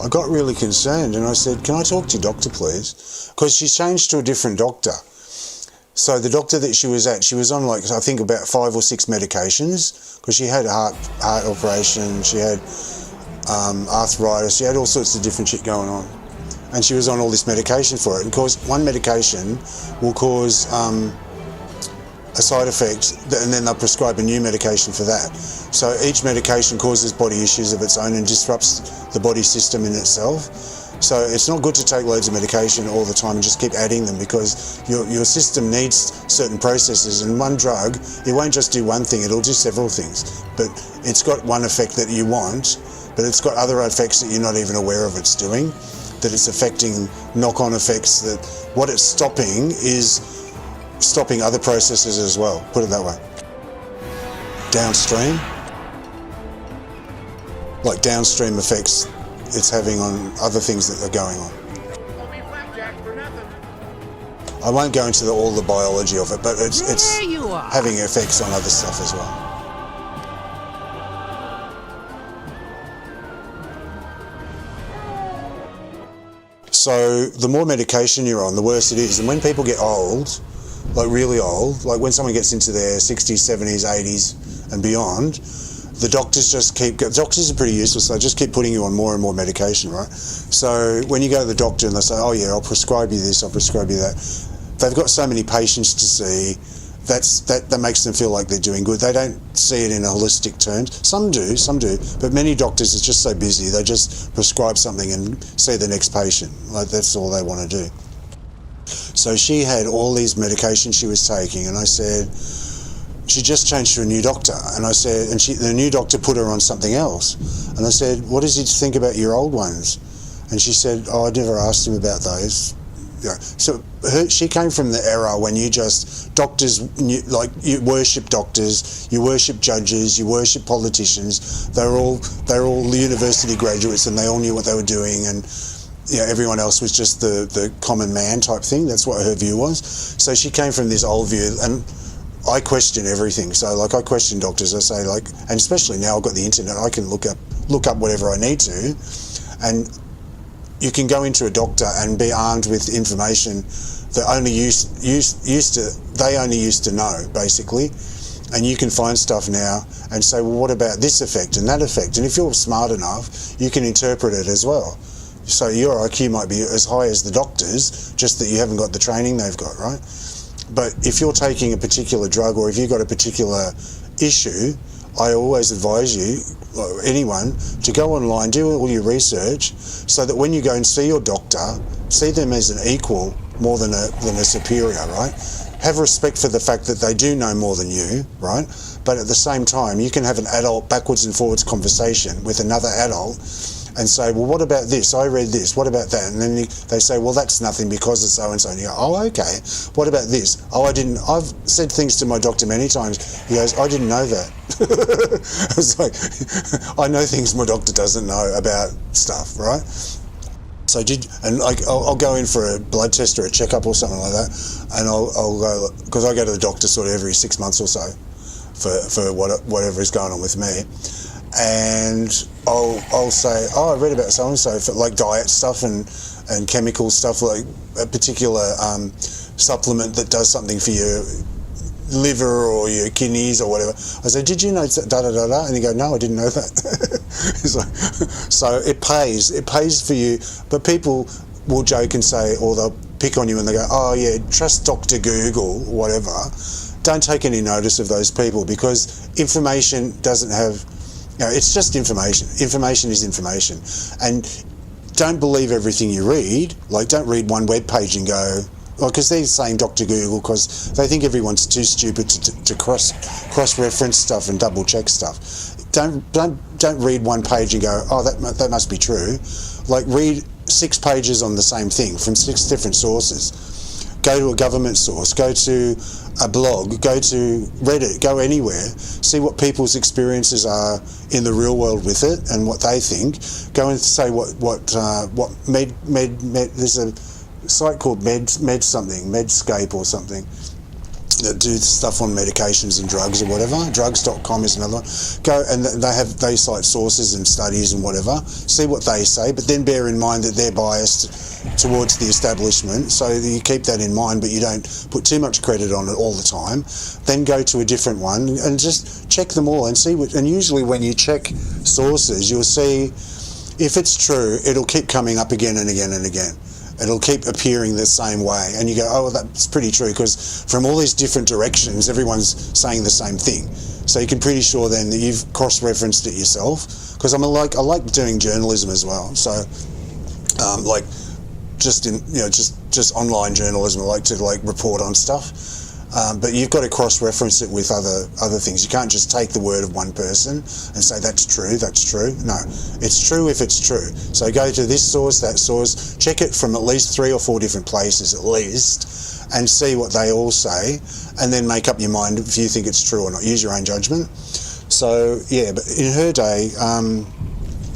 I got really concerned and I said, can I talk to your doctor, please? Because she changed to a different doctor. So the doctor that she was at, she was on like, I think about 5 or 6 medications, because she had a heart operation, she had arthritis, she had all sorts of different shit going on. And she was on all this medication for it. And of course, one medication will cause a side effect, and then they'll prescribe a new medication for that. So each medication causes body issues of its own and disrupts the body system in itself. So it's not good to take loads of medication all the time and just keep adding them, because your system needs certain processes, and one drug, it won't just do one thing, it'll do several things. But it's got one effect that you want, but it's got other effects that you're not even aware of it's doing, that it's affecting knock-on effects, that what it's stopping is stopping other processes as well, put it that way. Downstream, like downstream effects it's having on other things that are going on. I won't go into all the biology of it, but it's having effects on other stuff as well. So the more medication you're on, the worse it is. And when people get old, like really old, like when someone gets into their 60s, 70s, 80s and beyond, the doctors doctors are pretty useless, they just keep putting you on more and more medication, right? So when you go to the doctor and they say, oh yeah, I'll prescribe you this, I'll prescribe you that, they've got so many patients to see, that makes them feel like they're doing good. They don't see it in holistic terms. Some do, but many doctors are just so busy, they just prescribe something and see the next patient. Like that's all they want to do. So she had all these medications she was taking, and I said, she just changed to a new doctor, and I said, and the new doctor put her on something else, and I said, what does he think about your old ones? And she said, oh, I never asked him about those. Yeah. So she came from the era when you just, you worship doctors, you worship judges, you worship politicians. They're all university graduates and they all knew what they were doing, and everyone else was just the common man type thing. That's what her view was. So she came from this old view, and I question everything. So like I question doctors. I say like, and especially now I've got the internet, I can look up whatever I need to, and you can go into a doctor and be armed with information that only they only used to know, basically. And you can find stuff now and say, well, what about this effect and that effect? And if you're smart enough, you can interpret it as well. So your IQ might be as high as the doctors, just that you haven't got the training they've got, right? But if you're taking a particular drug, or if you've got a particular issue, I always advise you, anyone, to go online, do all your research, so that when you go and see your doctor, see them as an equal more than a superior, right? Have respect for the fact that they do know more than you, right? But at the same time, you can have an adult backwards and forwards conversation with another adult and say, well, what about this? I read this, what about that? And then they say, well, that's nothing because it's so-and-so. And you go, oh, okay, what about this? Oh, I've said things to my doctor many times. He goes, I didn't know that. I was like, I know things my doctor doesn't know about stuff, right? So I'll go in for a blood test or a checkup or something like that, and I'll go, because I go to the doctor sort of every 6 months or so for whatever is going on with me. And I'll say, oh, I read about so-and-so for like diet stuff and chemical stuff, like a particular supplement that does something for your liver or your kidneys or whatever. I said, did you know da-da-da-da? And you go, no, I didn't know that. It's like, so it pays for you, but people will joke and say, or they'll pick on you and they go, oh yeah, trust Dr. Google, whatever. Don't take any notice of those people, because information doesn't have, it's just information. Information is information. And don't believe everything you read. Like, don't read one web page and go, because they're saying Dr. Google because they think everyone's too stupid to cross-reference stuff and double-check stuff. Don't read one page and go, oh, that must be true. Like, read 6 pages on the same thing from 6 different sources. Go to a government source, go to a blog, go to Reddit, go anywhere, see what people's experiences are in the real world with it and what they think. Go and say what there's a site called Medscape or something, that do stuff on medications and drugs or whatever. Drugs.com is another one. Go and they cite sources and studies and whatever. See what they say, but then bear in mind that they're biased towards the establishment, so you keep that in mind, but you don't put too much credit on it all the time. Then go to a different one and just check them all and see what. And usually when you check sources, you'll see if it's true, it'll keep coming up again and again and again. It'll keep appearing the same way, and you go, oh, well, that's pretty true, because from all these different directions, everyone's saying the same thing. So you can pretty sure then that you've cross-referenced it yourself. Because I like doing journalism as well. So, like, just online journalism. I like to report on stuff. But you've got to cross-reference it with other things. You can't just take the word of one person and say that's true. No, it's true if it's true. So go to this source, that source, check it from at least 3 or 4 different places at least, and see what they all say, and then make up your mind if you think it's true or not. Use your own judgment. So yeah, but in her day,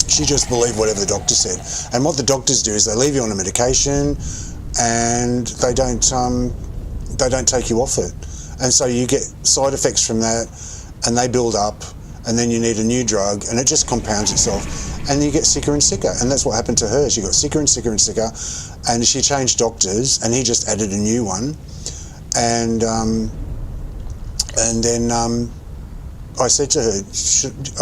she just believed whatever the doctor said. And what the doctors do is they leave you on a medication, and they don't take you off it, and so you get side effects from that, and they build up, and then you need a new drug, and it just compounds itself, and you get sicker and sicker. And that's what happened to her. She got sicker and sicker and sicker, and she changed doctors, and he just added a new one, and then I said to her,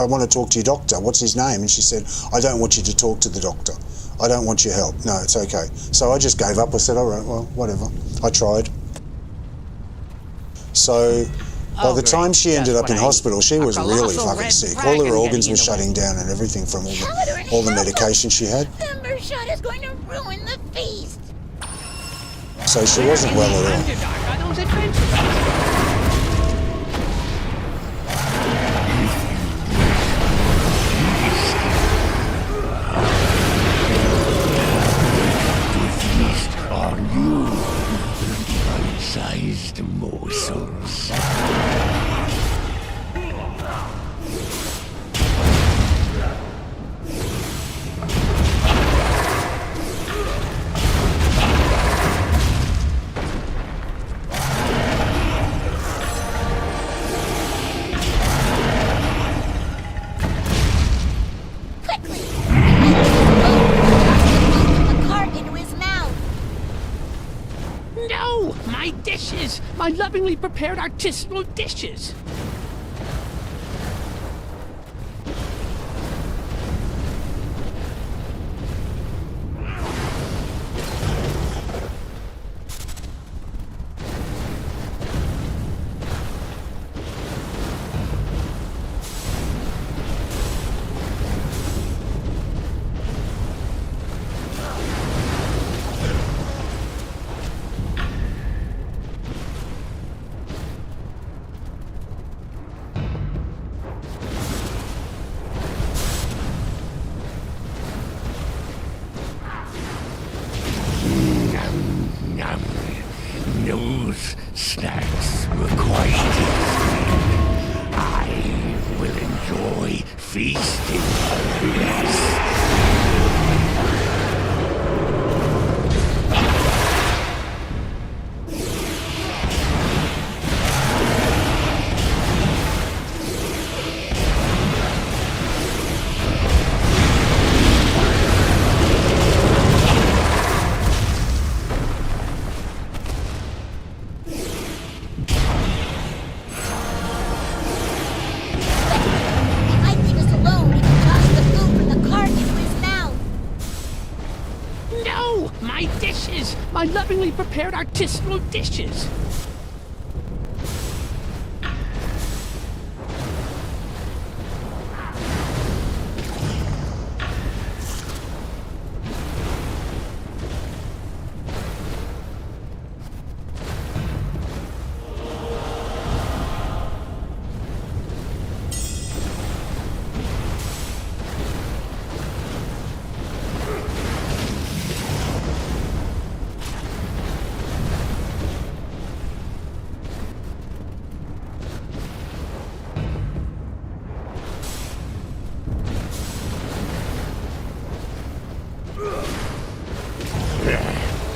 I want to talk to your doctor. What's his name? And she said, I don't want you to talk to the doctor. I don't want your help. No, it's okay. So I just gave up. I said, all right, well, whatever. I tried. So by the time she ended up in hospital, she was really fucking sick. All her organs were shutting down and everything from all the medication she had.
The shot is going to ruin the feast.
So she wasn't well at all.
Sized morsels.
Quickly! The cart into his mouth.
No! My dishes! My lovingly prepared artisanal dishes!
Those snacks were quite tasty. I will enjoy feasting on this.
My lovingly prepared artisanal dishes.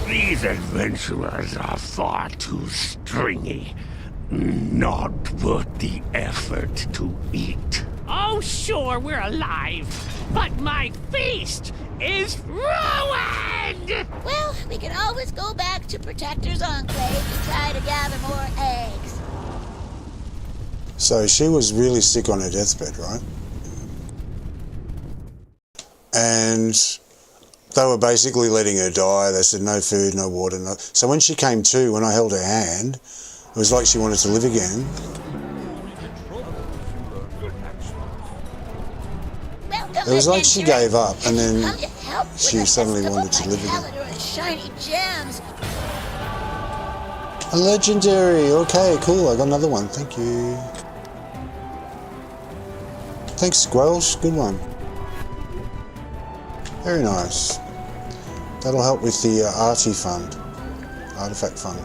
These adventurers are far too stringy. Not worth the effort to eat.
Oh, sure, we're alive, but my feast is ruined!
Well, we can always go back to Protector's Enclave to try to gather more eggs.
So she was really sick on her deathbed, right? And they were basically letting her die. They said no food, no water, no... So when she came to, when I held her hand, it was like she wanted to live again. It was like she gave up and then she suddenly wanted to live again.
Shiny gems.
A legendary. Okay, cool. I got another one. Thank you. Thanks, Squelch. Good one. Very nice. That'll help with the artifact fund.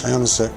Hang on a sec.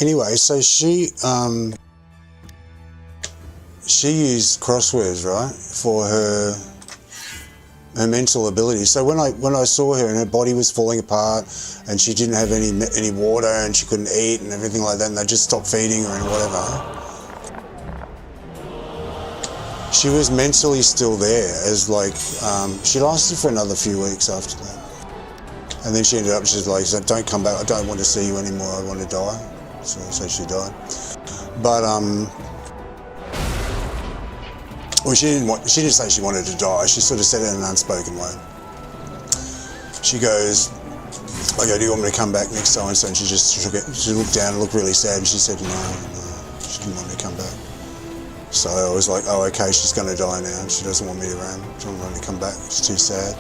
Anyway, so she used crosswords, right, for her mental ability. So when I saw her and her body was falling apart and she didn't have any water and she couldn't eat and everything like that, and they just stopped feeding her and whatever, she was mentally still there. As like she lasted for another few weeks after that, and then she ended up just like, said, "Don't come back. I don't want to see you anymore. I want to die." So she died. But well, she didn't say she wanted to die. She sort of said it in an unspoken way. She goes, I go, "Do you want me to come back next so and so?" And she just she looked down and looked really sad, and she said, no, she didn't want me to come back. So I was like, oh, okay, she's going to die now. She doesn't want me around. She doesn't want me to come back. It's too sad.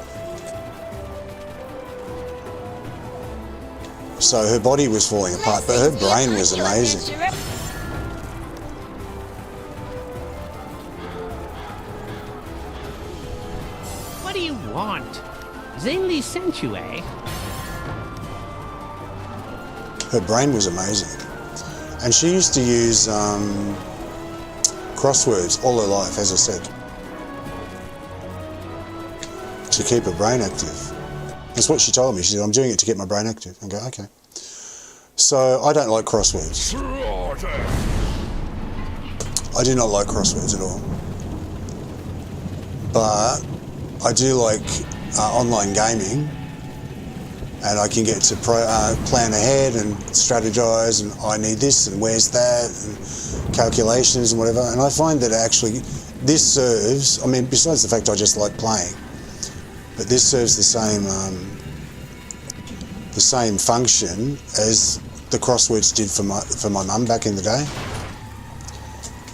So her body was falling apart, but her brain was amazing.
What do you want? Zingli sent you, eh?
Her brain was amazing. And she used to use crosswords all her life, as I said, to keep her brain active. That's what she told me. She said, "I'm doing it to get my brain active." I go, okay. So I don't like crosswords. I do not like crosswords at all. But I do like online gaming, and I can get to plan ahead and strategize, and I need this and where's that, and calculations and whatever. And I find that actually this serves, I mean, besides the fact I just like playing, but this serves the same function as the crosswords did for my mum back in the day.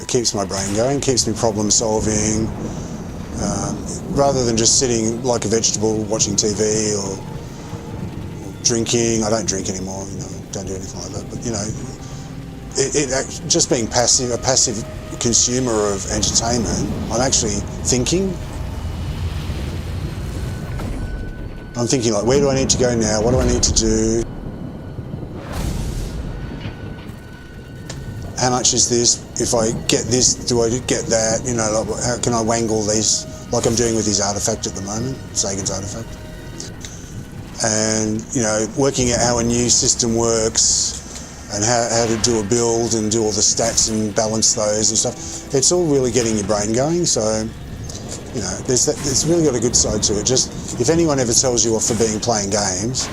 It keeps my brain going, keeps me problem solving, rather than just sitting like a vegetable watching TV or drinking. I don't drink anymore, don't do anything like that. But just being a passive consumer of entertainment, I'm actually thinking. I'm thinking like, where do I need to go now? What do I need to do? How much is this? If I get this, do I get that? Like, how can I wangle these, like I'm doing with his artifact at the moment, Zagan's artifact. And, working out how a new system works and how to do a build and do all the stats and balance those and stuff. It's all really getting your brain going. So, it's really got a good side to it. Just, if anyone ever tells you off for playing games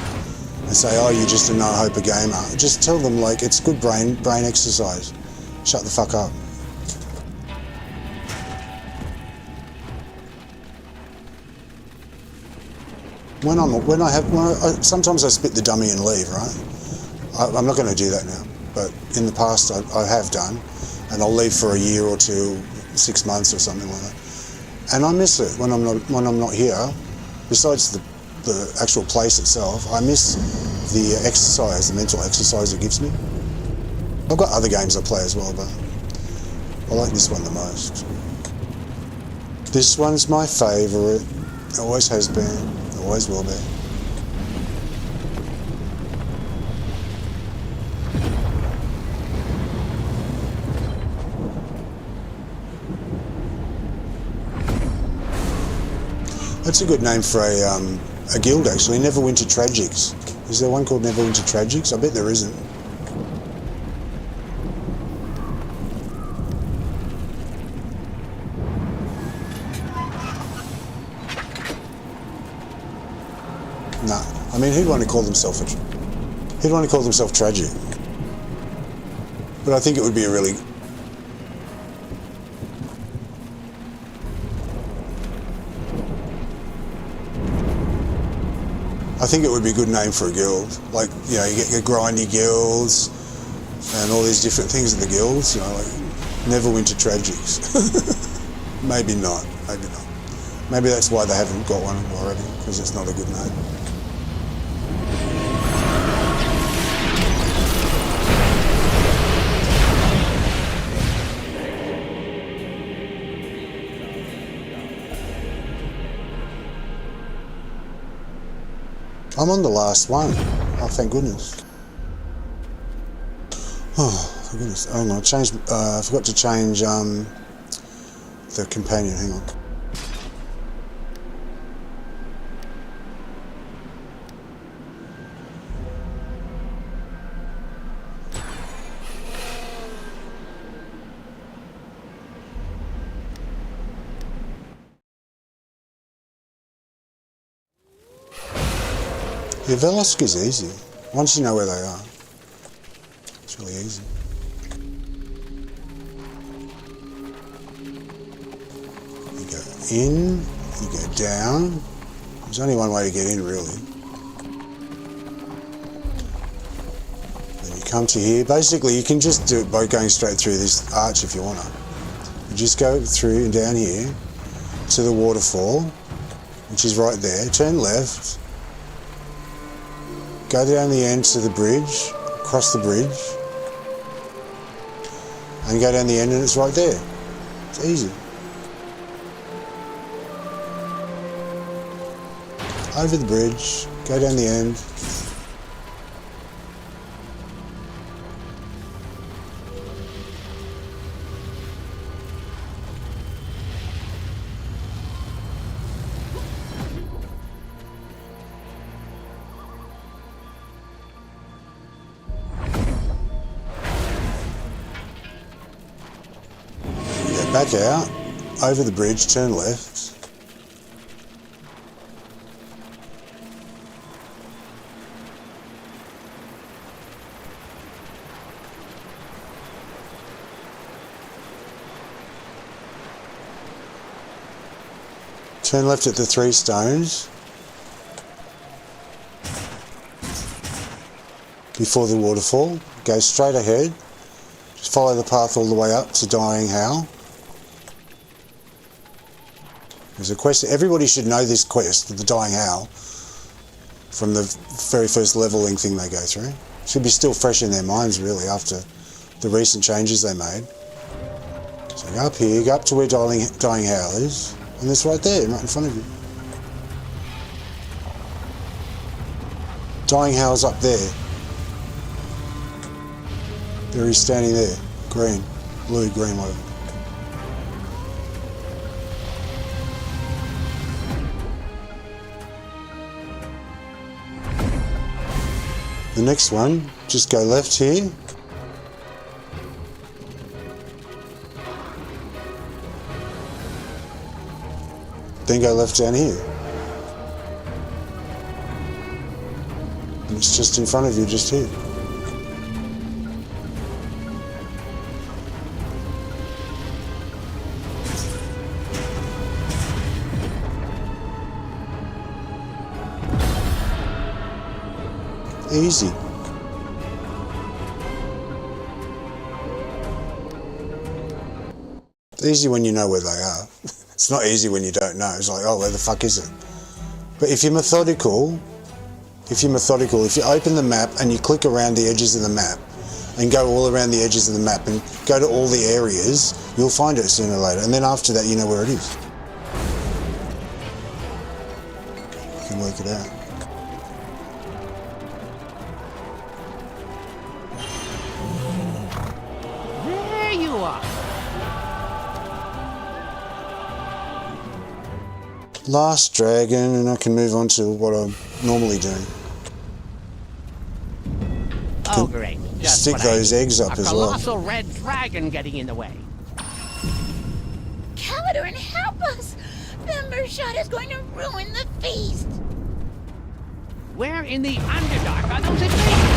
and say, oh, you're just a no-hoper gamer, just tell them, like, it's good brain exercise. Shut the fuck up. Sometimes I spit the dummy and leave, right? I'm not going to do that now, but in the past I have done, and I'll leave for a year or two, 6 months or something like that. And I miss it when I'm not here. Besides the actual place itself, I miss the exercise, the mental exercise it gives me. I've got other games I play as well, but I like this one the most. This one's my favourite. It always has been. Always will be. That's a good name for a guild, actually. Neverwinter Tragics. Is there one called Neverwinter Tragics? I bet there isn't. Nah, I mean, who'd want to call themselves tragic? But I think it would be a really... I think it would be a good name for a guild. Like, you get your grindy guilds and all these different things in the guilds, like Neverwinter Tragics. Maybe not. Maybe that's why they haven't got one already, because it's not a good name. I'm on the last one. Oh, thank goodness. Oh, for goodness. Hang on, I forgot to change the companion. Hang on. Yeah, Velosk is easy. Once you know where they are, it's really easy. You go in, you go down. There's only one way to get in, really. Then you come to here. Basically, you can just do it by going straight through this arch if you want to. You just go through and down here to the waterfall, which is right there. Turn left. Go down the end to the bridge, cross the bridge, and go down the end and it's right there. It's easy. Over the bridge, go down the end. Back out, over the bridge, turn left. Turn left at the 3 stones. Before the waterfall, go straight ahead. Just follow the path all the way up to Dying Howl. There's a quest. Everybody should know this quest, the Dying Howl, from the very first leveling thing they go through. Should be still fresh in their minds, really, after the recent changes they made. So go up here, go up to where Dying Howl is, and it's right there, right in front of you. Dying Howl's up there. There he's standing there. Green. Blue, green, whatever. The next one, just go left here. Then go left down here. And it's just in front of you, just here. Easy. It's easy when you know where they are. It's not easy when you don't know. It's like, oh, where the fuck is it? But if you're methodical, if you open the map and you click around the edges of the map and go all around the edges of the map and go to all the areas, you'll find it sooner or later. And then after that, you know where it is. You can work it out. Last dragon, and I can move on to what I'm normally doing.
Oh, great. Just
stick those eggs up as well.
A colossal red dragon getting in the way.
Caladoran, help us! The Mershot is going to ruin the feast!
Where in the Underdark are those invaders?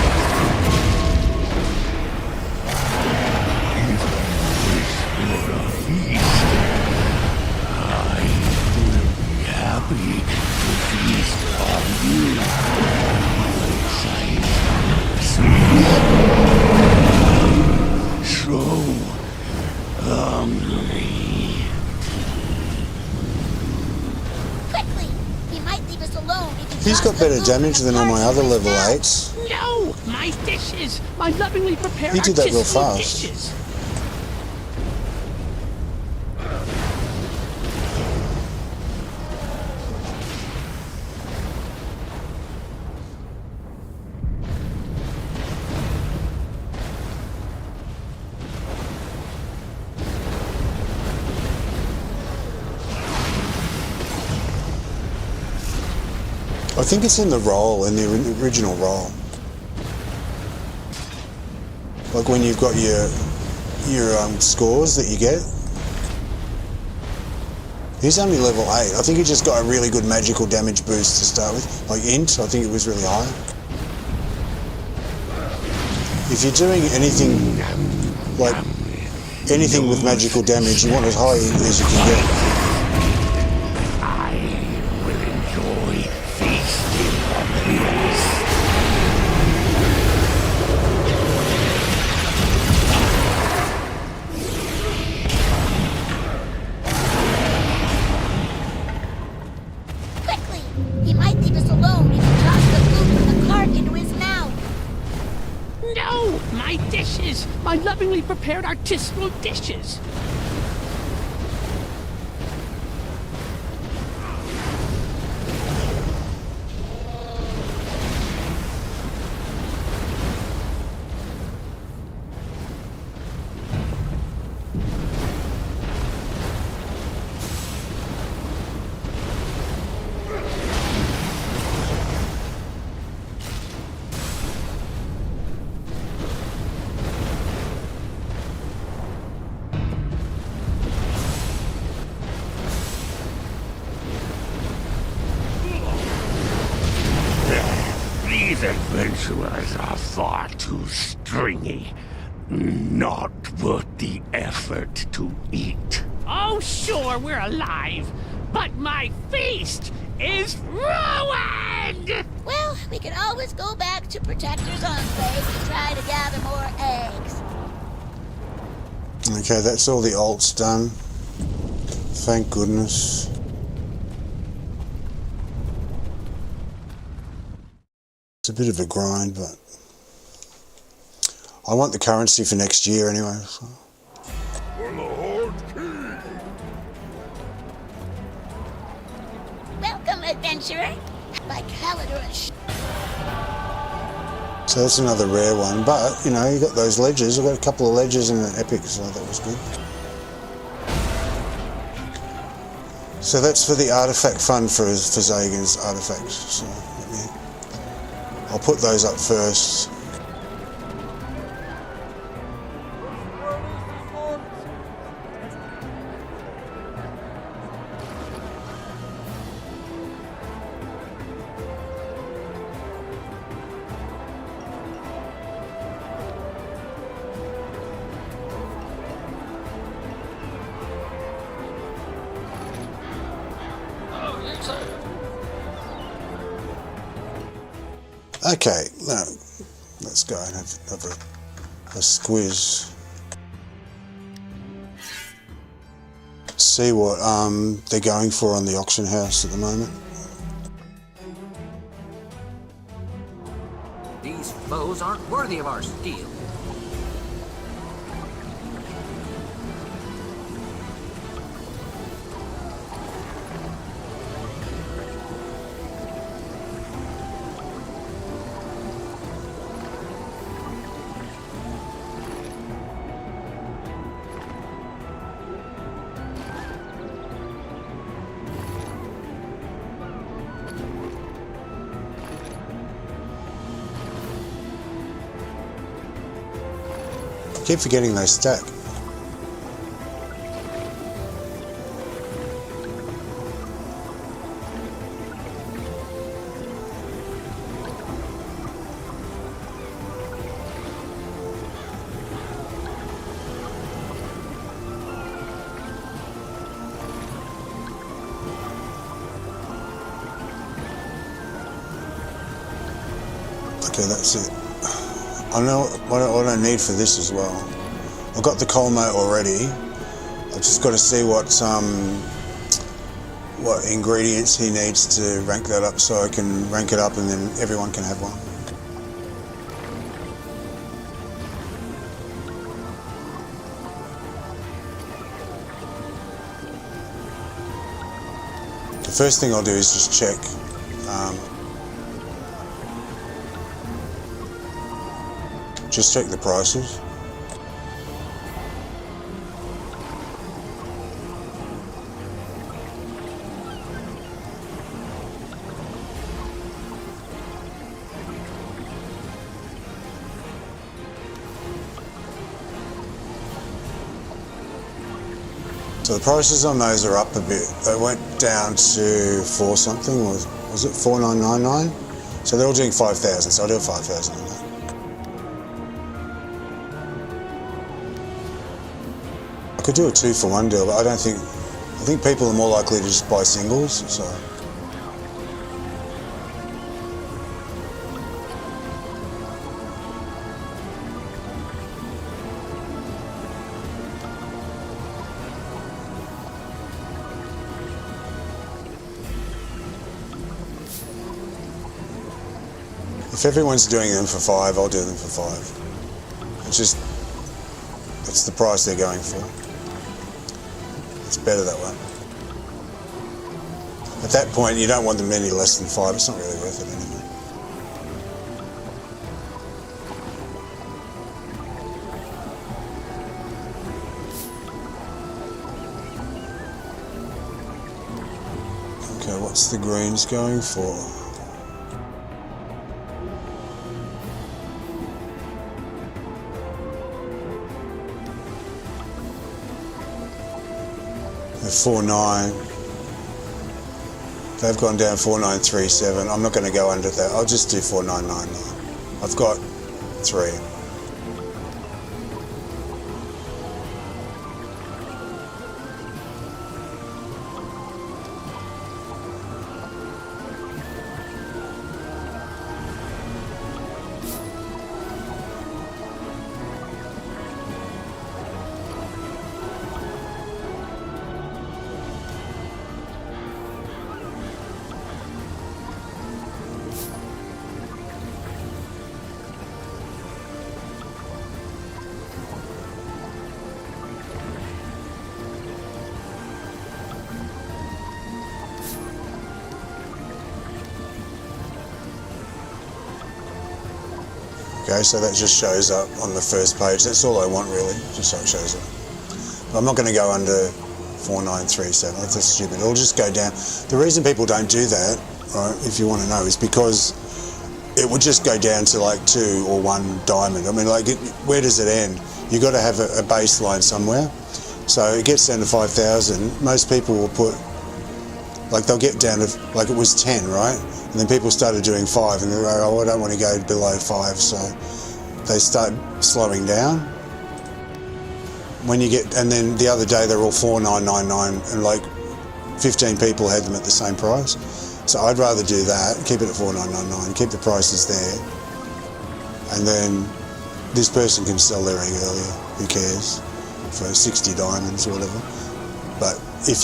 Happy to feast on you. So hungry.
Quickly! He might leave us alone if
He's got better damage than all my other level 8s.
No! My dishes! My lovingly prepared
He did that real
artisanal
fast.
dishes.
I think it's in the role, in the original role. Like when you've got your scores that you get. He's only level 8. I think he just got a really good magical damage boost to start with. Like int, I think it was really high. If you're doing anything, like anything with magical damage, you want as high as you can get.
I will enjoy feasting on this.
Quickly! He might leave us alone if he tossed the food from the cart into his mouth.
No! My dishes! My lovingly prepared artisanal dishes!
These adventurers are far too stringy. Not worth the effort to eat.
Oh, sure, we're alive, but my feast is ruined!
Well, we can always go back to Protector's Enclave to try to gather more eggs.
Okay, that's all the alts done. Thank goodness. It's a bit of a grind, but I want the currency for next year anyway. So.
Welcome, adventurer. By Calidor and
So that's another rare one, but you know, you got those ledgers. I've got a couple of ledgers and an epic, so that was good. So that's for the artifact fund for Zagan's artifacts. So I'll put those up first. Okay, now let's go and have a squiz. See what they're going for on the auction house at the moment.
These foes aren't worthy of our steel.
I keep forgetting they stack. Okay, that's it. I know what I need for this as well. I've got the coal moat already. I've just got to see what ingredients he needs to rank that up, so I can rank it up and then everyone can have one. The first thing I'll do is just check the prices. So the prices on those are up a bit. They went down to 4 something, was it 4999? So they're all doing 5,000, so I'll do 5,000 on that. I could do a 2-for-1 deal, but I think people are more likely to just buy singles, so. If everyone's doing them for 5, I'll do them for 5. It's the price they're going for. It's better that way. At that point, you don't want them any less than 5. It's not really worth it anyway. Okay, what's the greens going for? They're 4.9. They've gone down 4.937. I'm not going to go under that. I'll just do 4.999. I've got 3. Okay, so that just shows up on the first page. That's all I want really, just so it shows up. But I'm not going to go under 4.937. That's stupid. It'll just go down. The reason people don't do that, right, if you want to know, is because it would just go down to like 2 or 1 diamond. I mean, like, where does it end? You've got to have a baseline somewhere. So it gets down to 5,000. Most people will put, like, they'll get down to, like, it was 10, right? And then people started doing 5, and they're like, oh, I don't want to go below 5, so they start slowing down. When you get, and then the other day they're all 4.999, and like 15 people had them at the same price. So I'd rather do that, keep it at 4.999, keep the prices there, and then this person can sell their egg earlier. Who cares? For 60 diamonds or whatever. But if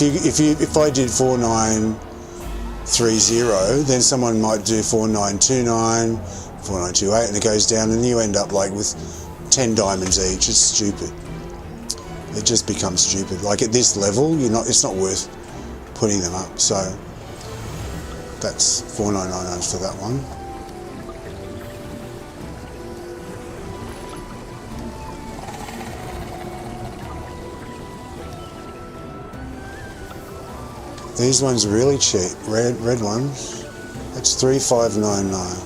I did 4.930, then someone might do 4.929, 4.928, and it goes down, and you end up like with 10 diamonds each. It's stupid. It just becomes stupid. Like at this level, it's not worth putting them up. So that's 4.999 for that one. These ones are really cheap. Red ones. That's 3.599.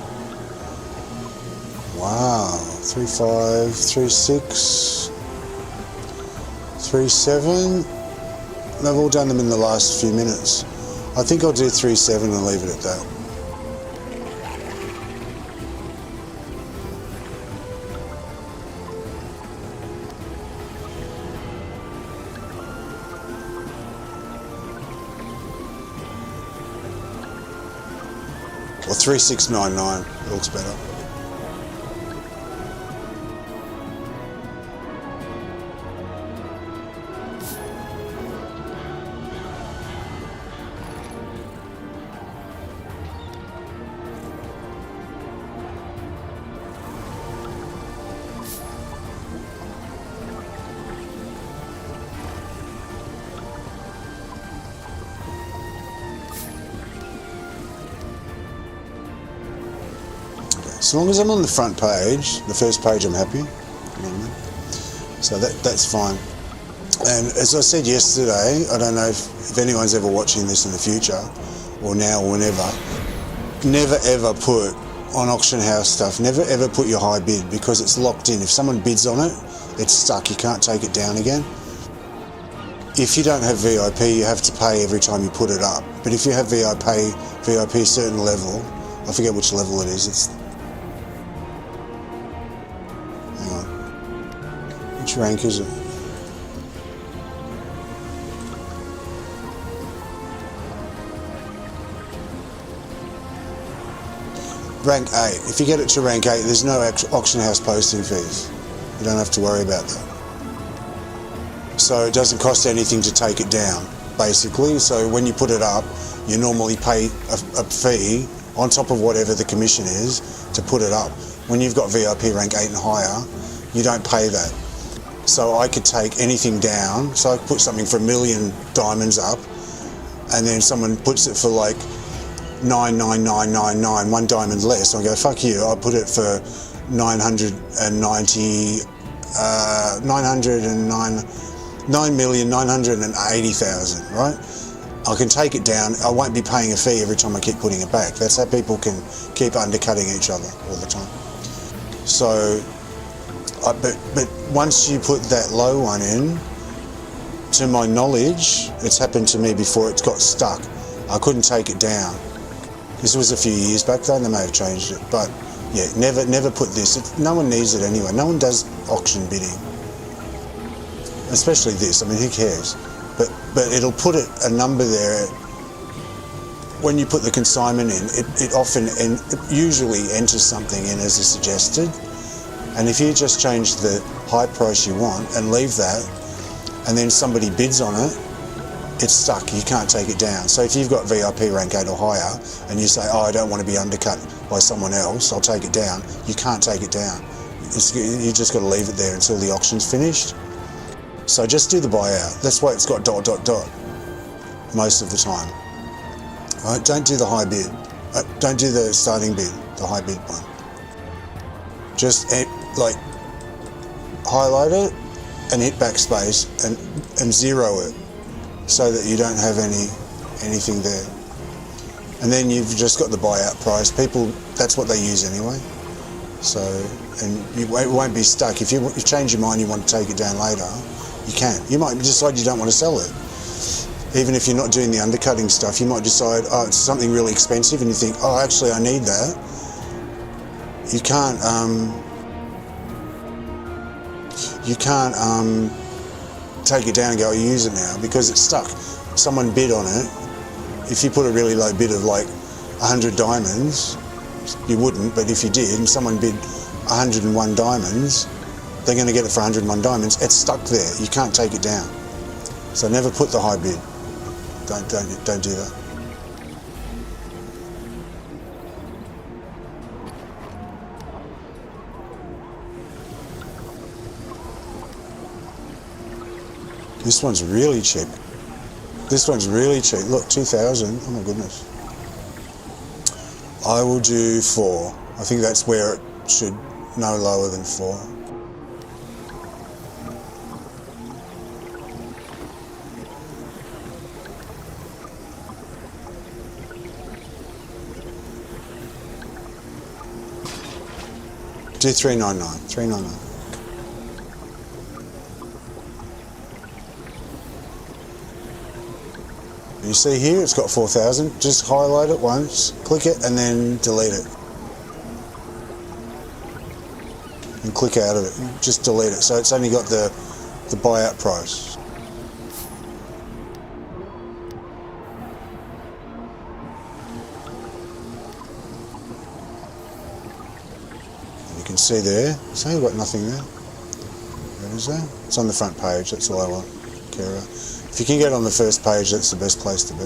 Wow. 3.5, 3.6, 3.7. They've all done them in the last few minutes. I think I'll do 3.7 and leave it at that. Or 3.699, it looks better. As long as I'm on the front page, the first page, I'm happy. You know what I mean? So that's fine. And as I said yesterday, I don't know if anyone's ever watching this in the future, or now or whenever, never ever put on auction house stuff, never ever put your high bid, because it's locked in. If someone bids on it, it's stuck. You can't take it down again. if you don't have VIP, you have to pay every time you put it up. But if you have VIP certain level, I forget which level it is. It's, hang on, which rank is it? Rank 8. If you get it to rank 8, there's no auction house posting fees. You don't have to worry about that. So it doesn't cost anything to take it down, basically. So when you put it up, you normally pay a fee on top of whatever the commission is to put it up. When you've got VIP rank 8 and higher, you don't pay that. So I could take anything down. So I could put something for 1 million diamonds up, and then someone puts it for like 99999, 1 diamond less. I go, fuck you, I'll put it for 9,980,000, right? I can take it down. I won't be paying a fee every time I keep putting it back. That's how people can keep undercutting each other all the time. So, but once you put that low one in, to my knowledge, it's happened to me before, it's got stuck. I couldn't take it down. This was a few years back though, they may have changed it, but yeah, never put this. No one needs it anyway. No one does auction bidding, especially this. I mean, who cares? But it'll put a number there. When you put the consignment in, it often it usually enters something in as a suggested. And if you just change the high price you want and leave that, and then somebody bids on it, it's stuck, you can't take it down. So if you've got VIP rank 8 or higher, and you say, oh, I don't want to be undercut by someone else, I'll take it down, you can't take it down. You just got to leave it there until the auction's finished. So just do the buyout. That's why it's got ... most of the time. All right, don't do the high bid. Don't do the starting bid, the high bid one. Just like highlight it and hit backspace and zero it, so that you don't have anything there. And then you've just got the buyout price. People, that's what they use anyway. So, and it won't be stuck. If you change your mind, you want to take it down later, you can. You might decide you don't want to sell it. Even if you're not doing the undercutting stuff, you might decide, oh, it's something really expensive, and you think, oh, actually, I need that. You can't take it down and go, I'll use it now, because it's stuck. Someone bid on it. If you put a really low bid of like 100 diamonds, you wouldn't, but if you did, and someone bid 101 diamonds, they're going to get it for 101 diamonds. It's stuck there. You can't take it down. So never put the high bid. Don't do that. This one's really cheap. This one's really cheap. Look, 2,000. Oh my goodness. I will do 4. I think that's where it should, no lower than 4. Do 399. 399. You see here, it's got 4,000. Just highlight it once, click it, and then delete it. And click out of it. Just delete it. So it's only got the buyout price. You can see there. So you've got nothing there. What is that? It's on the front page. That's all I want. Care about. If you can get on the first page, that's the best place to be.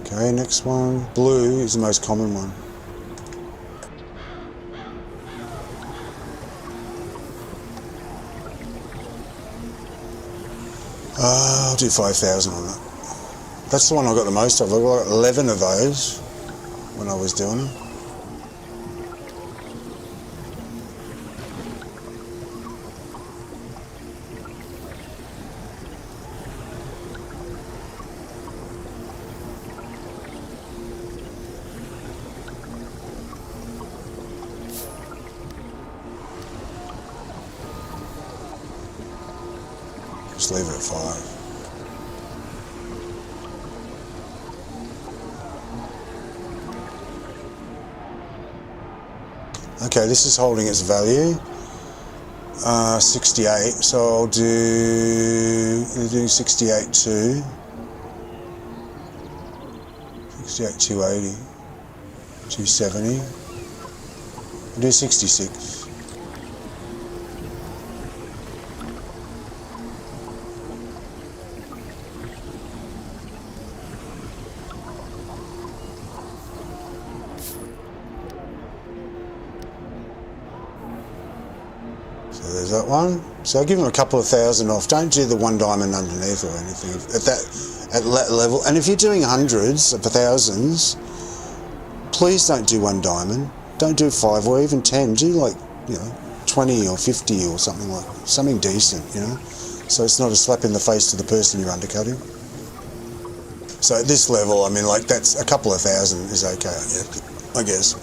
Okay, next one. Blue is the most common one. I'll do 5,000 on that. That's the one I got the most of. I got 11 of those when I was doing them. Just leave it at 5. Okay, this is holding its value. 68, so I'll do 68 2. 68 280. 270. I'll do 66. So there's that one. So I'll give them a couple of thousand off. Don't do the 1 diamond underneath or anything at that level. And if you're doing hundreds of thousands, please don't do 1 diamond. Don't do 5 or even 10. Do like, 20 or 50 or something decent, So it's not a slap in the face to the person you're undercutting. So at this level, I mean, that's a couple of thousand is okay, I guess.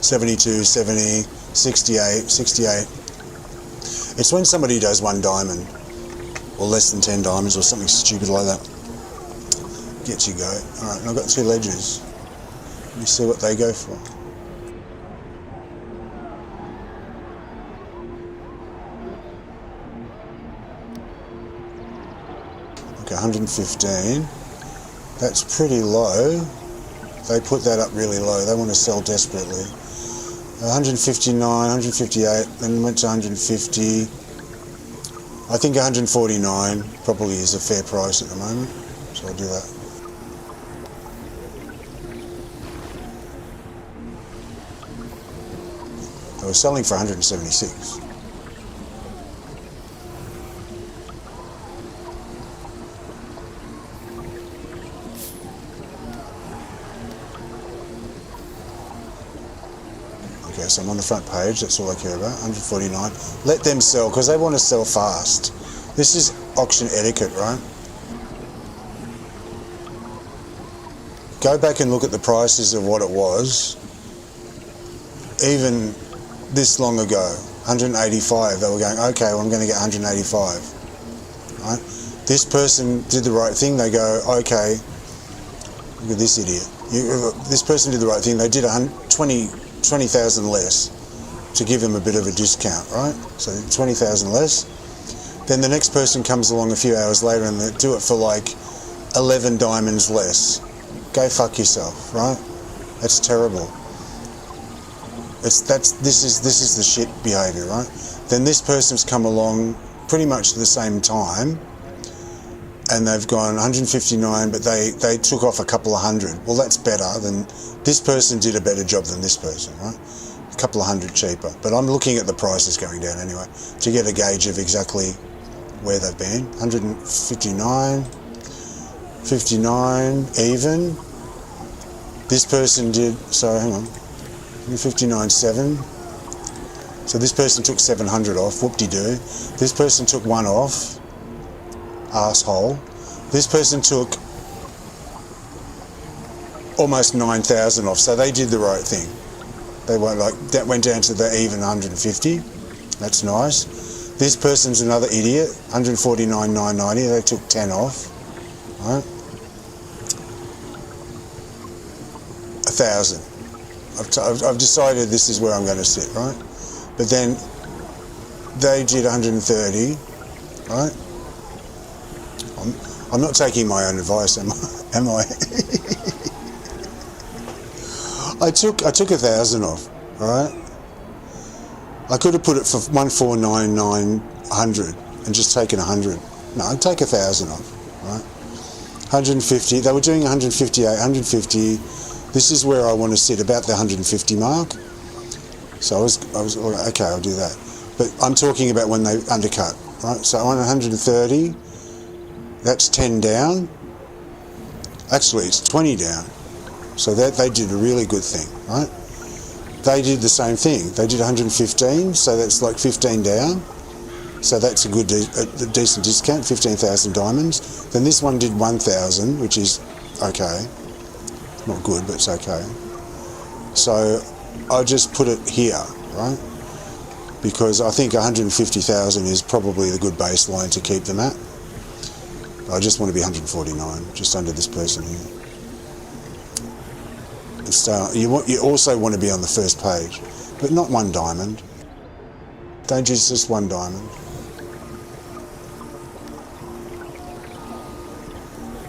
72, 70, 68, 68. It's when somebody does 1 diamond or less than 10 diamonds or something stupid like that. Gets you go. Alright, I've got 2 ledgers. Let me see what they go for. Okay, 115. That's pretty low. They put that up really low. They want to sell desperately. 159, 158, then went to 150. I think 149 probably is a fair price at the moment, so I'll do that. They were selling for 176. Okay, so I'm on the front page, that's all I care about, 149. Let them sell, because they want to sell fast. This is auction etiquette, right? Go back and look at the prices of what it was, even this long ago, 185, they were going, okay, well, I'm going to get 185, right? This person did the right thing, they go, okay, look at this idiot. This person did the right thing, they did 20,000 less to give them a bit of a discount, right? So 20,000 less. Then the next person comes along a few hours later and they do it for like 11 diamonds less. Go fuck yourself, right? That's terrible. This is the shit behaviour, right? Then this person's come along pretty much at the same time and they've gone 159, but they took off a couple of hundred. Well, that's better than, this person did a better job than this person, right? A couple of hundred cheaper. But I'm looking at the prices going down anyway to get a gauge of exactly where they've been. 159, 59, even. This person did, so hang on, 59.7. So this person took 700 off, whoop-de-doo. This person took 1 off. Asshole. This person took almost 9,000 off, so they did the right thing. They weren't like, that went down to the even 150. That's nice. This person's another idiot, 149,990. They took 10 off. Right? 1,000. I've decided this is where I'm going to sit, right? But then they did 130, right? I'm not taking my own advice, am I? I took 1,000 off, right? I could have put it for 149,900 and just taken 100. No, I'd take 1,000 off, right? 150. They were doing 158, 150. This is where I want to sit, about the 150 mark. So I was okay, I'll do that. But I'm talking about when they undercut, right? So on 130. That's 10 down. Actually, it's 20 down. So that they did a really good thing, right? They did the same thing. They did 115, so that's like 15 down. So that's a decent discount, 15,000 diamonds. Then this one did 1,000, which is okay. Not good, but it's okay. So I just put it here, right? because I think 150,000 is probably the good baseline to keep them at. I just want to be 149, just under this person here. And start, you also want to be on the first page, but not 1 diamond. Don't use just 1 diamond.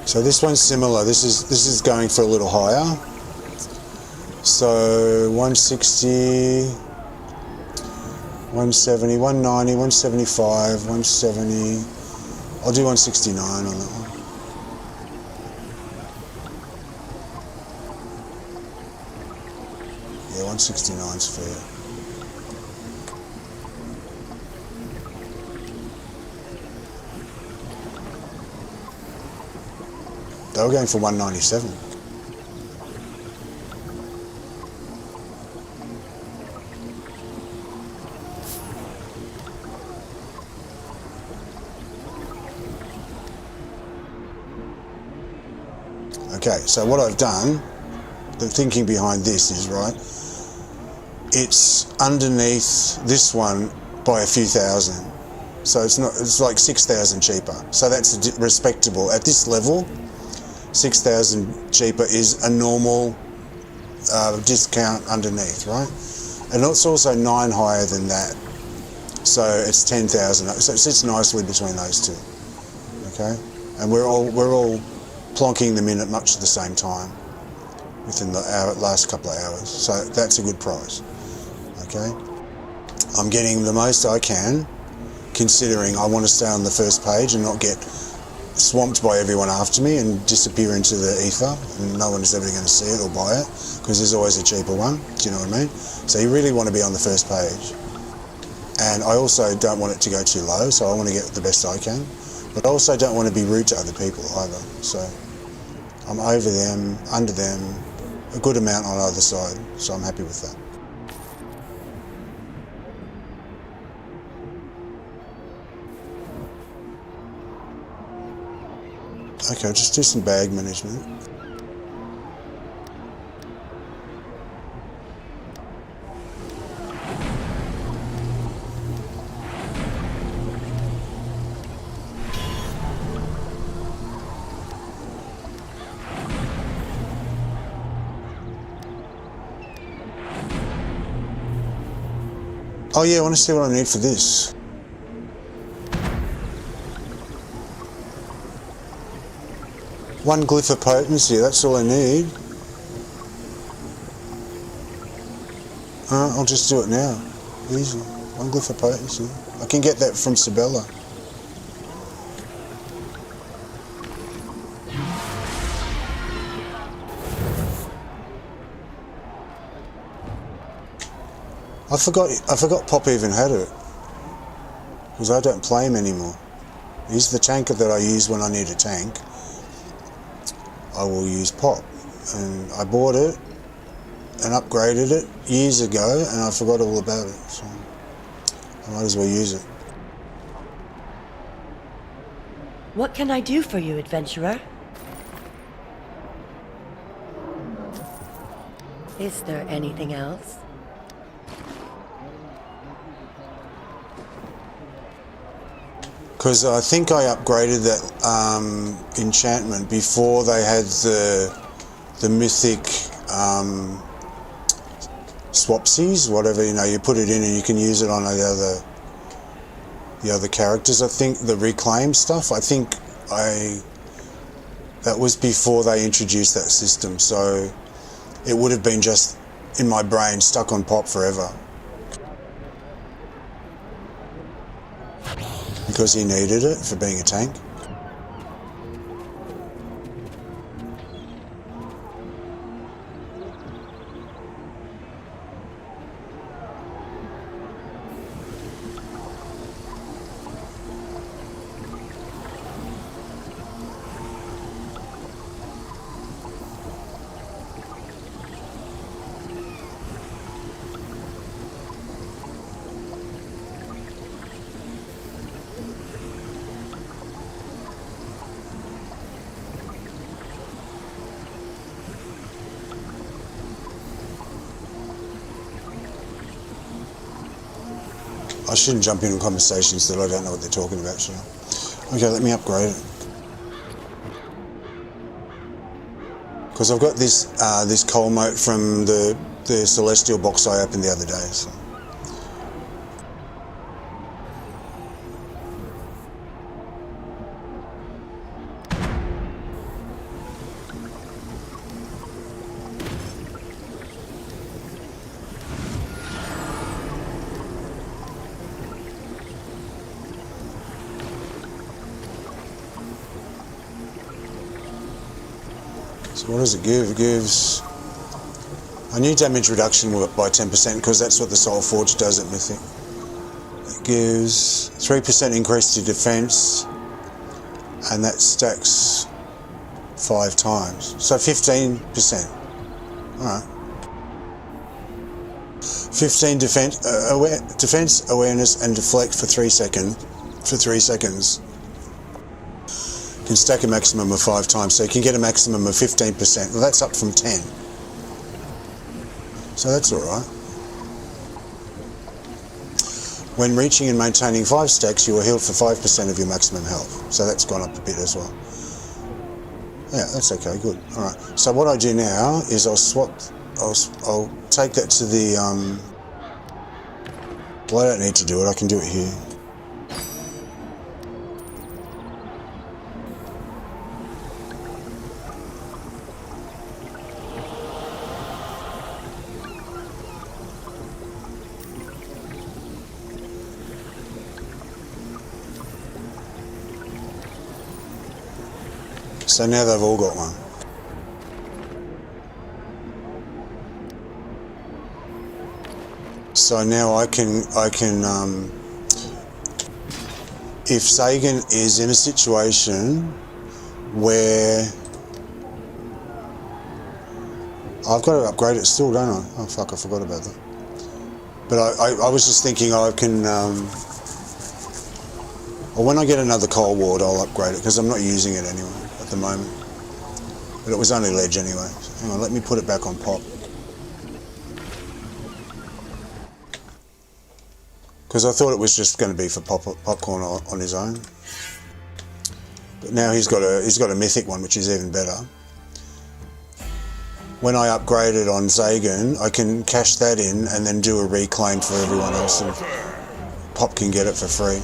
So this one's similar. This is going for a little higher. So 160, 170, 190, 175, 170. I'll do 169 on that one. Yeah, 169 is fair. They were going for 197. Okay, so what I've done, the thinking behind this is, right, it's underneath this one by a few thousand. So it's like 6,000 cheaper. So that's respectable. At this level, 6,000 cheaper is a normal discount underneath, right? And it's also 9 higher than that. So it's 10,000. So it sits nicely between those two. Okay? And we're all plonking them in at much the same time within the last couple of hours. So that's a good price. Okay? I'm getting the most I can, considering I want to stay on the first page and not get swamped by everyone after me and disappear into the ether and no one is ever going to see it or buy it, because there's always a cheaper one. Do you know what I mean? So you really want to be on the first page. And I also don't want it to go too low, so I want to get the best I can. But I also don't want to be rude to other people either. So I'm over them, under them, a good amount on either side. So I'm happy with that. Okay, I'll just do some bag management. Oh yeah, I want to see what I need for this. One glyph of potency, that's all I need. I'll just do it now. Easy. One glyph of potency. I can get that from Sabella. I forgot Pop even had it, because I don't play him anymore. He's the tanker that I use when I need a tank. I will use Pop, and I bought it and upgraded it years ago, and I forgot all about it, so I might as well use it.
What can I do for you, adventurer? Is there anything else?
Because I think I upgraded that enchantment before they had the Mythic swapsies, whatever, you know, you put it in and you can use it on the other characters. I think the reclaim stuff, I think that was before they introduced that system, so it would have been just in my brain stuck on Pop forever. Because he needed it for being a tank. I shouldn't jump in conversations that I don't know what they're talking about, should I? Okay, let me upgrade it. Because I've got this this coal moat from the celestial box I opened the other day. So. So what does it give? It gives a new damage reduction by 10% because that's what the Soul Forge does at Mythic. It gives 3% increase to defense, and that stacks 5 times. So 15%. Alright. 15 defense, awareness, and deflect for 3 seconds. Can stack a maximum of 5 times, so you can get a maximum of 15%. Well, that's up from 10. So that's alright. When reaching and maintaining 5 stacks, you are healed for 5% of your maximum health. So that's gone up a bit as well. Yeah, that's okay, good. Alright. So what I do now is I'll take that to the well, I don't need to do it, I can do it here. So now they've all got one. So now I can if Zagan is in a situation where I've got to upgrade it still, don't I? Oh fuck, I forgot about that. But I was just thinking I can or when I get another coal ward I'll upgrade it because I'm not using it anyway at the moment. But it was only ledge anyway. So hang on, let me put it back on pop. Because I thought it was just going to be for popcorn on his own. But now he's got a mythic one, which is even better. When I upgrade it on Zagan, I can cash that in and then do a reclaim for everyone else, and Pop can get it for free.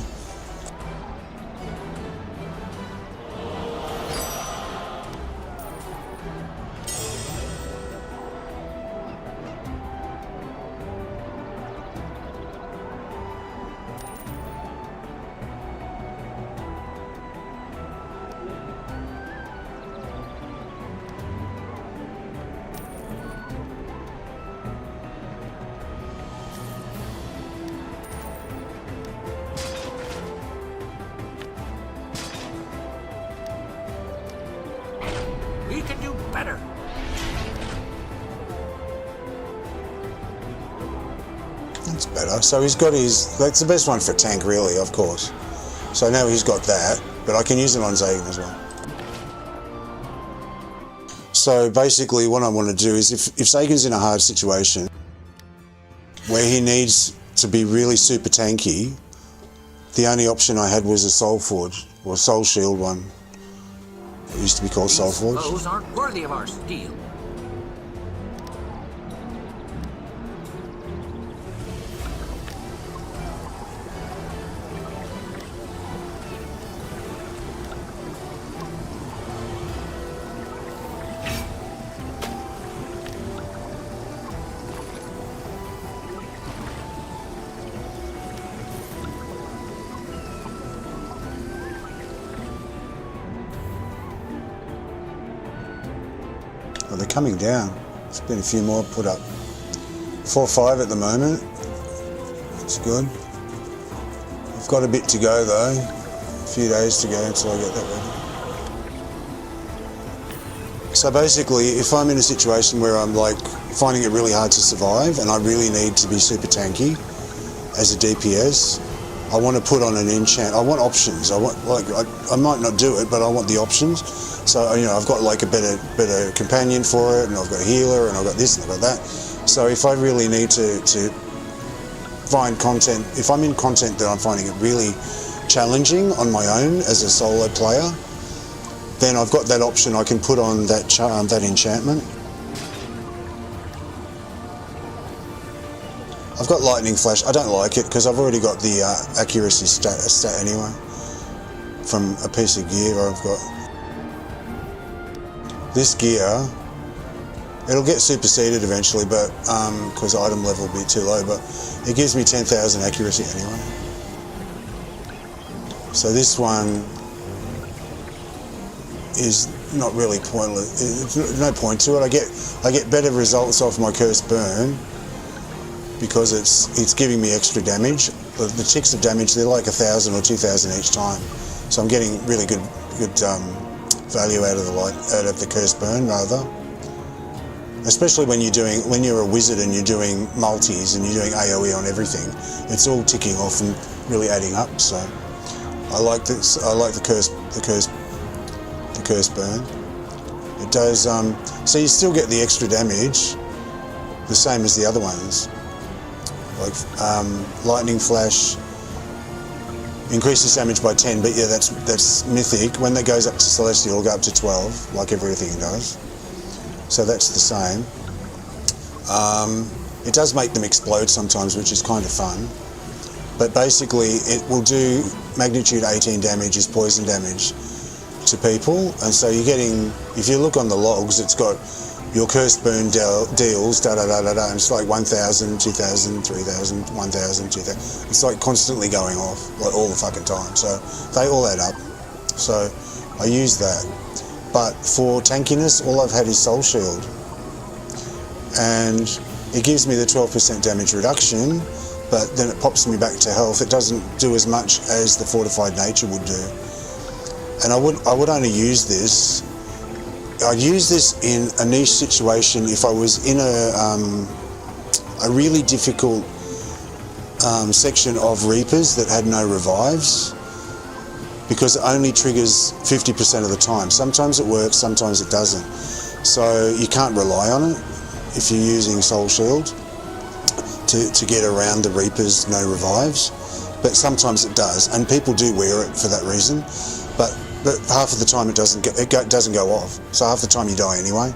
We can do better.
That's better. So he's got his... That's the best one for tank, really, of course. So now he's got that, but I can use it on Zagan as well. So basically what I want to do is if Zagan's in a hard situation where he needs to be really super tanky, the only option I had was a Soul Forge, or a Soul Shield one. It used to be called Soul Forge.
Those aren't worthy of our steel.
Well, they're coming down. There's been a few more put up. 4 or 5 at the moment. It's good. I've got a bit to go though. A few days to go until I get that ready. So basically, if I'm in a situation where I'm like finding it really hard to survive and I really need to be super tanky as a DPS, I want to put on an enchant. I want options. I want, like, I might not do it, but I want the options. So, you know, I've got like a better companion for it, and I've got a healer, and I've got this, and I've got that. So if I really need to find content, if I'm in content that I'm finding it really challenging on my own as a solo player, then I've got that option. I can put on that that enchantment. I've got lightning flash. I don't like it because I've already got the accuracy stat anyway from a piece of gear I've got. This gear, it'll get superseded eventually, but because item level will be too low, but it gives me 10,000 accuracy anyway. So this one is not really pointless. There's no point to it. I get better results off my cursed burn because it's giving me extra damage. The ticks of damage, they're like 1,000 or 2,000 each time, so I'm getting really good value out of the cursed burn rather. Especially when you're a wizard and you're doing multis and you're doing AOE on everything, it's all ticking off and really adding up. So I like this. I like the cursed burn. It does. So you still get the extra damage, the same as the other ones. Like lightning flash increases damage by 10, but yeah, that's mythic. When that goes up to celestial, it'll go up to 12, like everything does. So that's the same. It does make them explode sometimes, which is kind of fun. But basically, it will do magnitude 18 damage is poison damage to people, and so you're getting. If you look on the logs, it's got your cursed burn deals and it's like 1,000, 2,000, 3,000, 1,000, 2,000. It's like constantly going off, like all the fucking time. So they all add up. So I use that. But for tankiness, all I've had is Soul Shield. And it gives me the 12% damage reduction, but then it pops me back to health. It doesn't do as much as the Fortified Nature would do. And I would only use this. I'd use this in a niche situation if I was in a really difficult section of Reapers that had no revives, because it only triggers 50% of the time. Sometimes it works, sometimes it doesn't. So you can't rely on it if you're using Soul Shield to get around the Reapers no revives. But sometimes it does, and people do wear it for that reason. But half of the time it doesn't go off. So half the time you die anyway.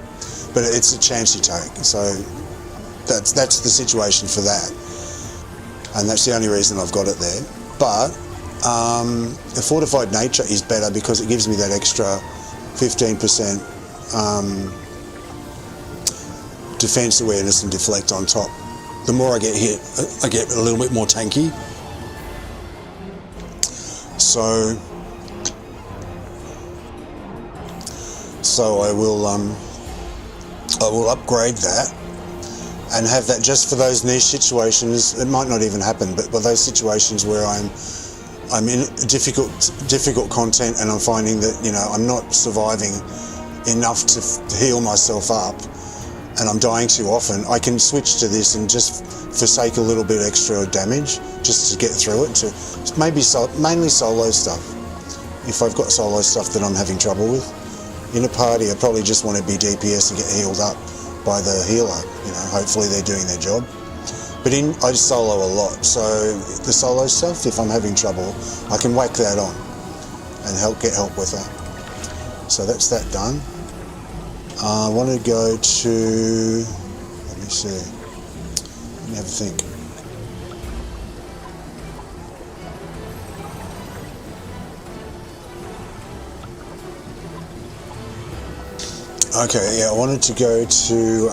But it's a chance you take. So that's the situation for that. And that's the only reason I've got it there. But the Fortified Nature is better because it gives me that extra 15% defense, awareness and deflect on top. The more I get hit, I get a little bit more tanky. So I will upgrade that and have that just for those niche situations. It might not even happen, but those situations where I'm in difficult content and I'm finding that, you know, I'm not surviving enough to heal myself up and I'm dying too often, I can switch to this and just forsake a little bit extra damage just to get through it, to mainly solo stuff. If I've got solo stuff that I'm having trouble with. In a party, I probably just want to be DPS and get healed up by the healer. You know, hopefully they're doing their job. But I solo a lot, so the solo stuff, if I'm having trouble, I can whack that on and get help with that. So that's that done. I want to go to, let me see, let me have a think. Okay, yeah, I wanted to go to,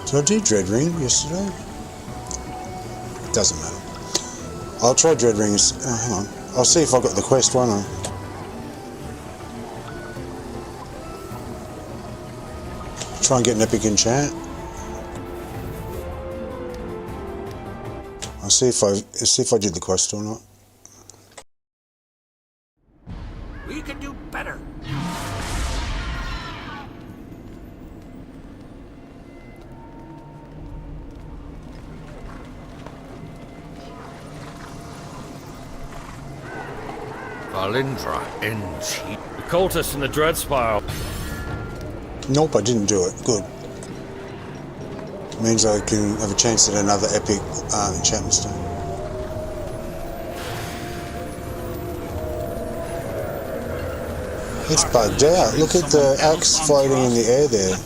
did I do Dread Ring yesterday? It doesn't matter. I'll try Dread Rings, hang on. I'll see if I got the quest, won't I? Try and get an epic enchant. I'll see if I did the quest or not.
We can do better.
Valindra ends here.
The cultists in the Dread Spire.
Nope, I didn't do it. Good. Means I can have a chance at another epic enchantment stone. It's bugged out. Look at the axe floating in the air there.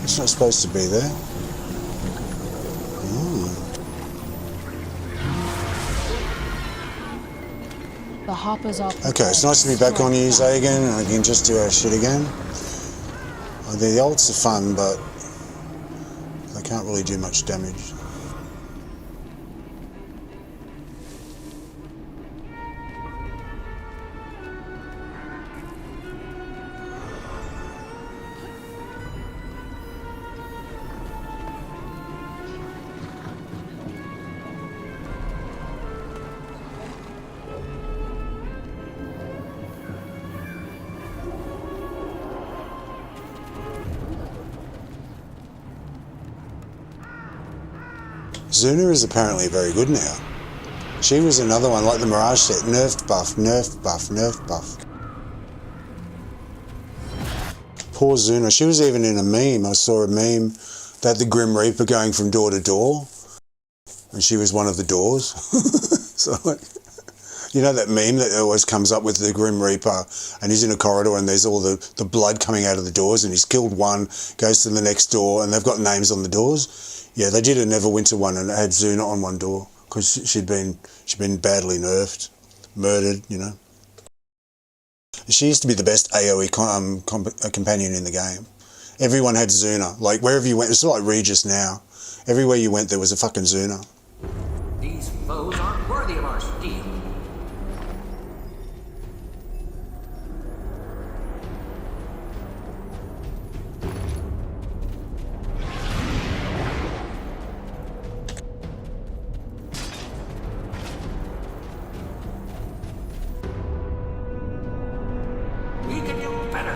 It's not supposed to be there.
The hoppers off.
Okay, it's nice to be back on you, Zagan. I can just do our shit again. The ults are fun, but they can't really do much damage. Zuna is apparently very good now. She was another one, like the Mirage set, nerfed buff, nerfed buff, nerfed buff. Poor Zuna. She was even in a meme. I saw a meme that the Grim Reaper going from door to door, and she was one of the doors. So, you know that meme that always comes up with the Grim Reaper, and he's in a corridor and there's all the blood coming out of the doors, and he's killed one, goes to the next door, and they've got names on the doors. Yeah, they did a Neverwinter one, and it had Zuna on one door because she'd been badly nerfed, murdered, you know. She used to be the best AoE companion in the game. Everyone had Zuna. Like wherever you went, it's like Regis now. Everywhere you went, there was a fucking Zuna.
These foes aren't worthy of our steel. We can do better.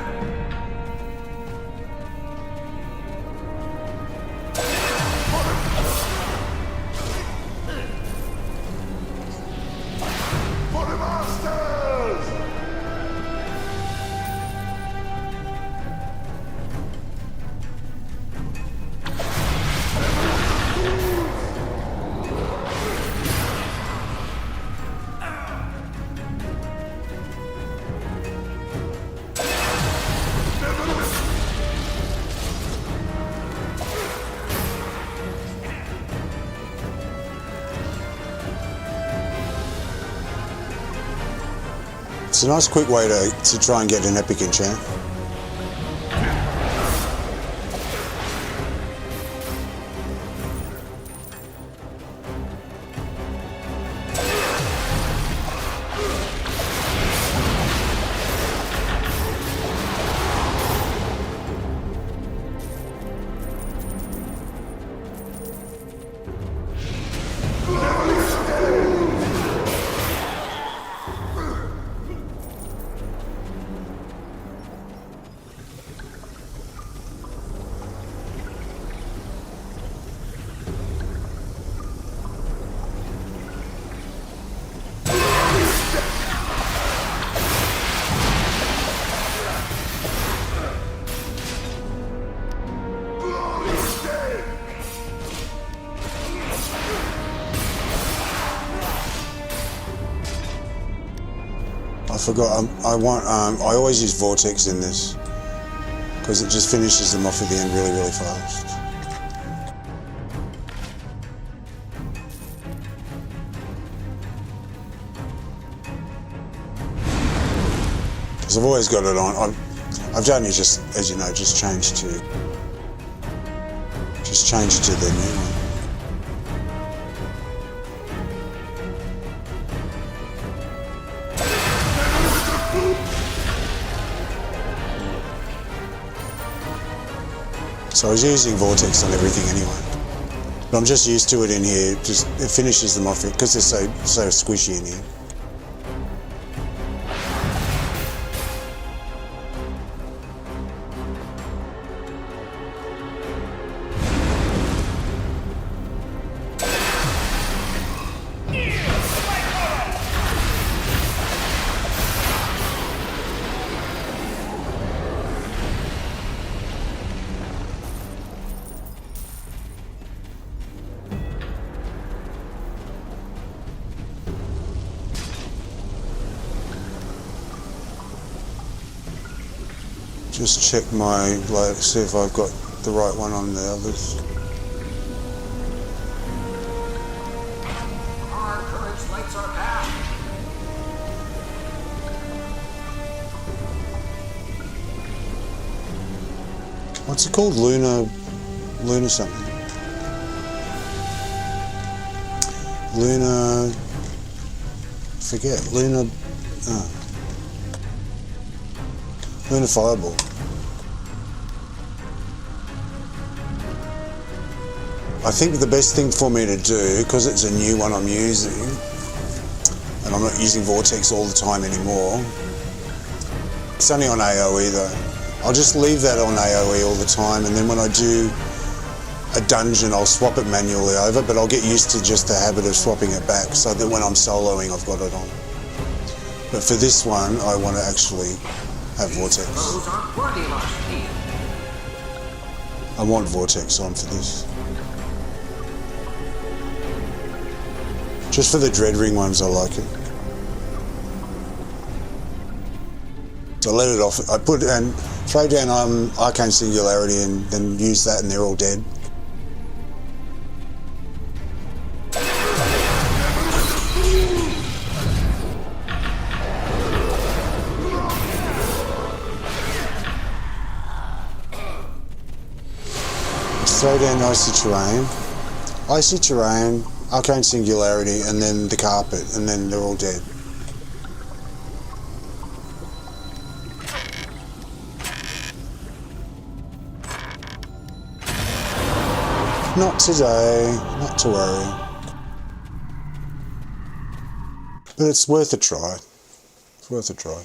It's a nice quick way to try and get an epic enchant. I forgot. I always use Vortex in this because it just finishes them off at the end really, really fast. Because I've always got it on. I've only just, as you know, just changed to the new one. So I was using Vortex on everything anyway. But I'm just used to it in here, just it finishes them off because they're so squishy in here. Just check my, like, see if I've got the right one on the others.
Our courage lights our path.
What's it called? Luna something. Luna, forget, Luna Fireball. I think the best thing for me to do, because it's a new one I'm using, and I'm not using Vortex all the time anymore, it's only on AoE though. I'll just leave that on AoE all the time, and then when I do a dungeon I'll swap it manually over, but I'll get used to just the habit of swapping it back so that when I'm soloing I've got it on. But for this one I want to actually have Vortex.
Those aren't worthy of our steel.
I want Vortex on for this. Just for the Dread Ring ones I like it. So I let it off. I put and throw down Arcane Singularity and then use that and they're all dead. Throw down Icy Terrain, Arcane Singularity, and then the Carpet, and then they're all dead. Not today, not to worry. But it's worth a try. It's worth a try.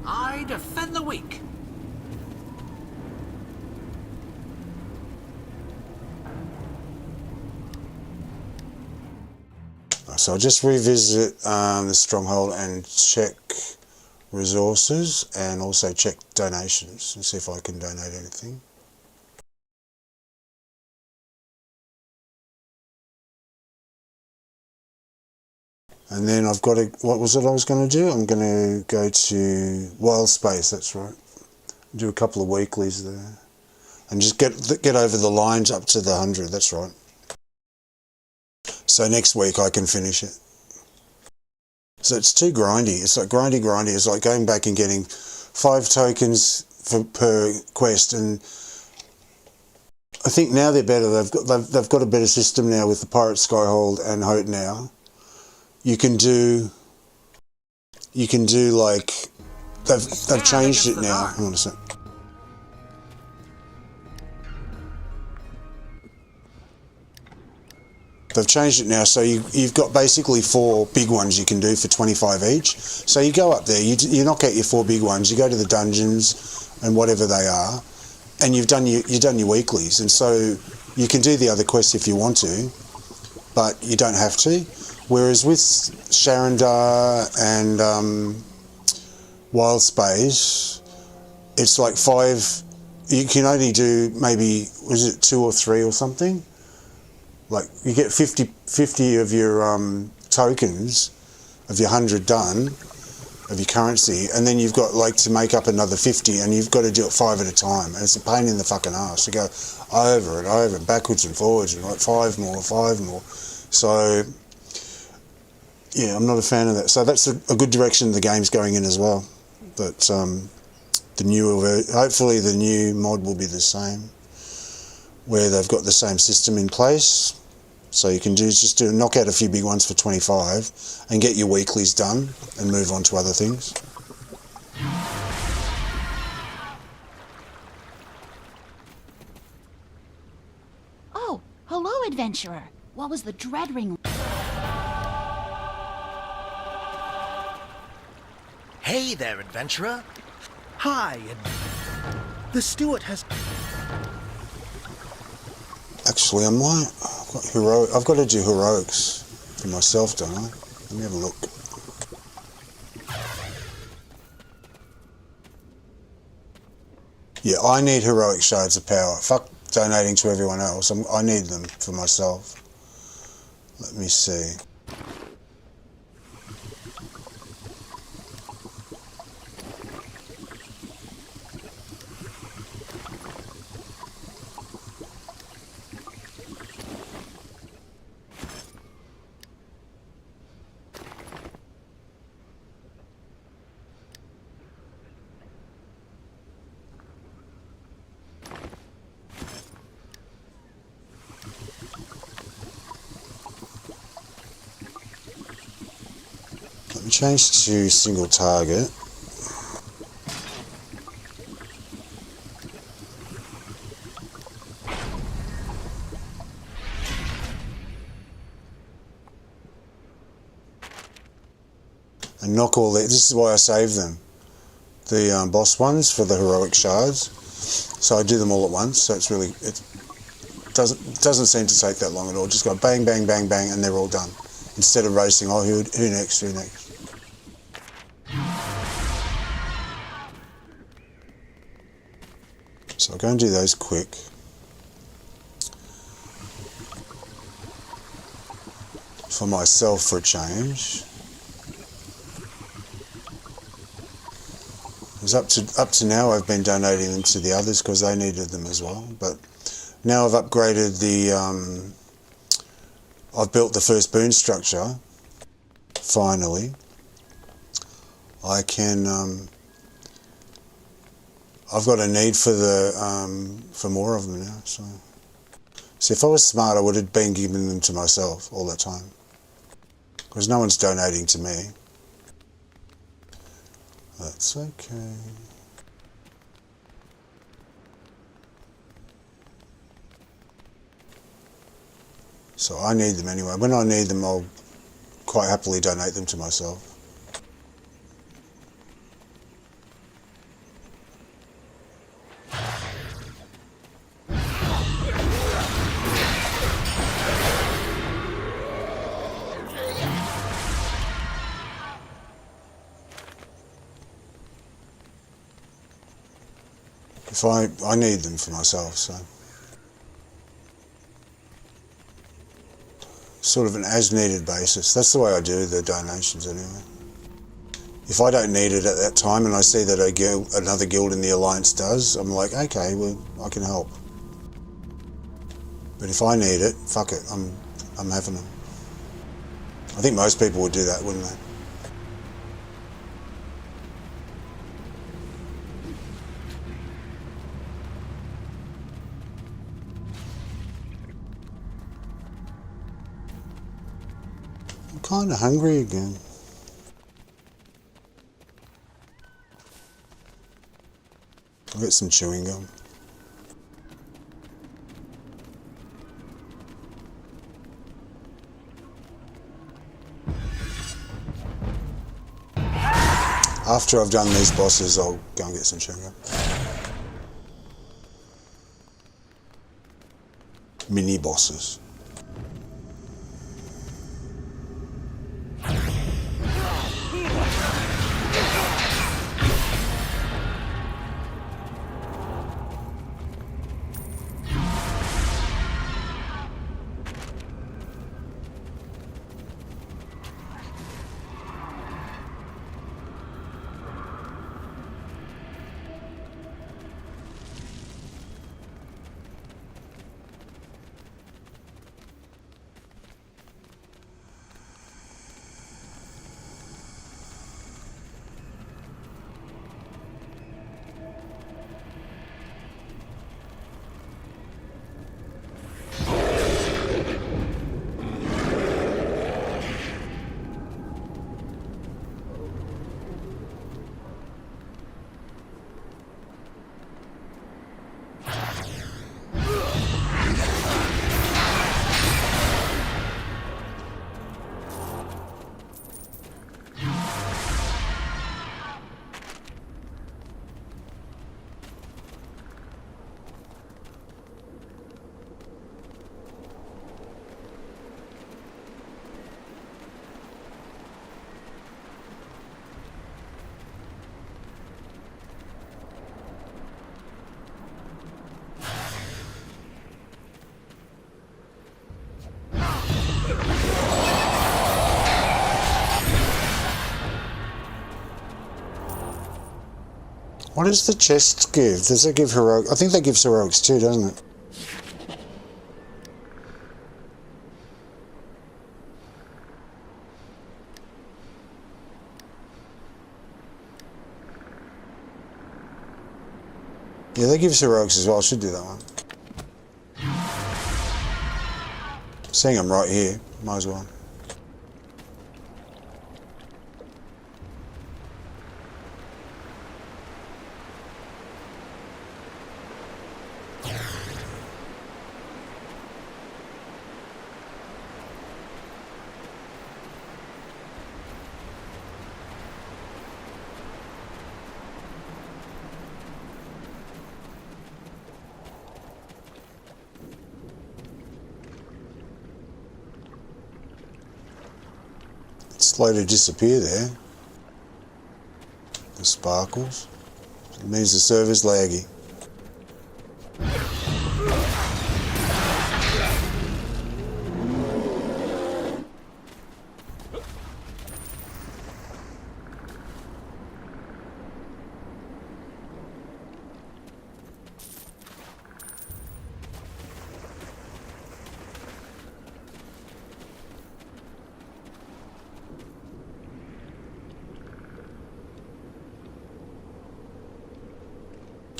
I defend the weak.
So I'll just revisit the Stronghold and check resources and also check donations and see if I can donate anything. And then I've got to, what was it I was going to do? I'm going to go to Wildspace, that's right. Do a couple of weeklies there. And just get over the lines up to the 100, that's right. So next week I can finish it. So it's too grindy. It's like grindy. It's like going back and getting 5 tokens per quest, and I think now they're better. They've got a better system now with the Pirate Skyhold and Hote now. You can do like they've changed it now. Hang on a sec. They've changed it now, so you've got basically 4 big ones you can do for 25 each. So you go up there, you knock out your 4 big ones, you go to the dungeons and whatever they are, and you've done your weeklies. And so you can do the other quests if you want to, but you don't have to. Whereas with Sharandar and Wildspace, it's like 5. You can only do maybe, was it 2 or 3 or something? Like you get 50 of your tokens of your 100 done of your currency, and then you've got like to make up another 50, and you've got to do it 5 at a time, and it's a pain in the fucking ass to go over and over and backwards and forwards and like 5 more. So yeah, I'm not a fan of that. So that's a good direction the game's going in as well. But hopefully the new mod will be the same, where they've got the same system in place. So you can knock out a few big ones for 25 and get your weeklies done and move on to other things.
Oh, hello, adventurer. What was the Dread Ring?
Hey there, adventurer. Hi. The steward has...
Actually, I might. I've got to do heroics for myself, don't I? Let me have a look. Yeah, I need heroic shards of power. Fuck donating to everyone else. I need them for myself. Let me see. Let me change to single target. And knock all the, this is why I save them. The boss ones for the heroic shards. So I do them all at once, so it's really, it doesn't seem to take that long at all. Just go bang, bang, bang, bang, and they're all done. Instead of racing, oh, who next, who next? So I'll go and do those quick. For myself for a change. Because up to now I've been donating them to the others because they needed them as well. But now I've upgraded the, I've built the first boon structure, finally. I can, I've got a need for the, for more of them now, so. See, if I was smart, I would have been giving them to myself all the time. Because no one's donating to me. That's okay. So I need them anyway. When I need them, I'll quite happily donate them to myself. If I need them for myself, so. Sort of an as-needed basis. That's the way I do the donations anyway. If I don't need it at that time and I see that another guild in the Alliance does, I'm like, okay, well, I can help. But if I need it, fuck it, I'm having them. I think most people would do that, wouldn't they? Kind of hungry again. I'll get some chewing gum. After I've done these bosses, I'll go and get some chewing gum. Mini bosses. What does the chest give? Does it give heroic? I think that gives heroics too, doesn't it? Yeah, that gives heroics as well. I should do that one. Seeing I'm right here, might as well. slowly disappear there. The sparkles. It means the server's laggy.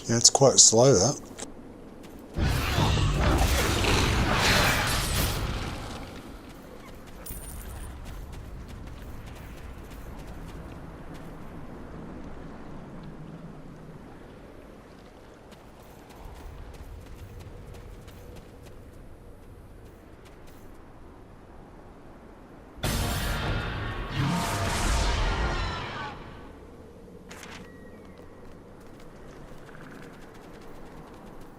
Yeah, it's quite slow, that.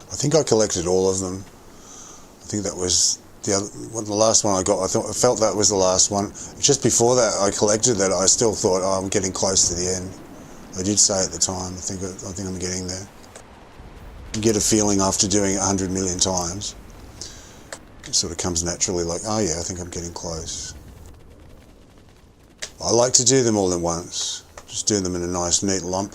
I think I collected all of them. I think that was the last one I got. I felt that was the last one. Just before that, I collected that. I still thought, oh, I'm getting close to the end. I did say at the time, I think I'm getting there. You get a feeling after doing it 100 million times. It sort of comes naturally, like, oh yeah, I think I'm getting close. I like to do them all at once. Just do them in a nice, neat lump.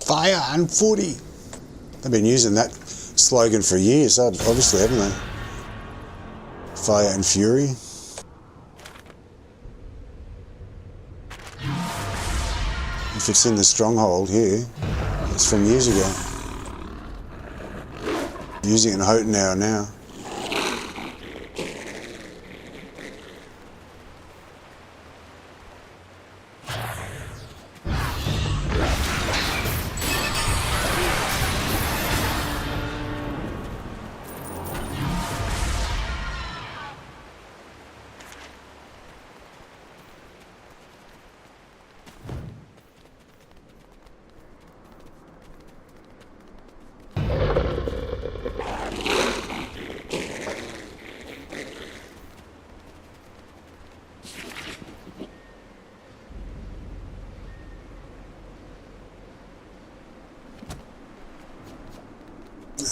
Fire and footy. They've been using that slogan for years, obviously, haven't they? Fire and fury. If it's in the Stronghold here, it's from years ago. Using it in Hotenow now.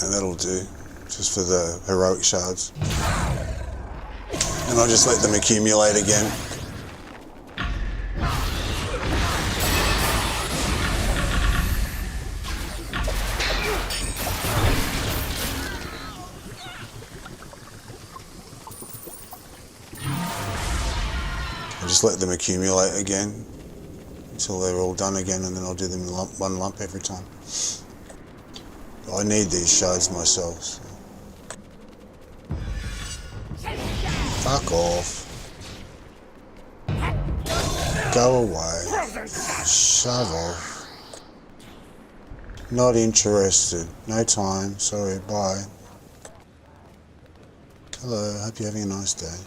And that'll do, just for the heroic shards. And I'll just let them accumulate again. I'll just let them accumulate again until they're all done again, and then I'll do them in one lump every time. I need these shards myself. So. Fuck off. Go away. Shove off. Not interested. No time. Sorry, bye. Hello, hope you're having a nice day.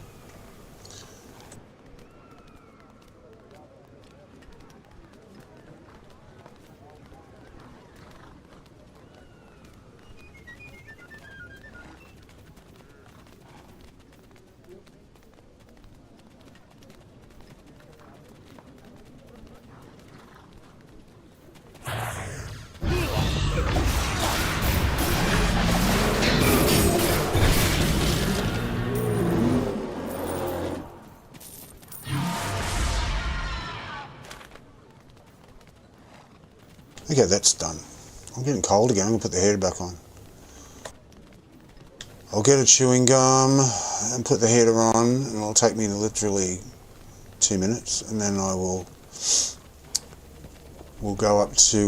Okay, that's done. I'm getting cold again. I'm going to put the heater back on. I'll get a chewing gum and put the heater on, and it'll take me literally 2 minutes, and then I will go up to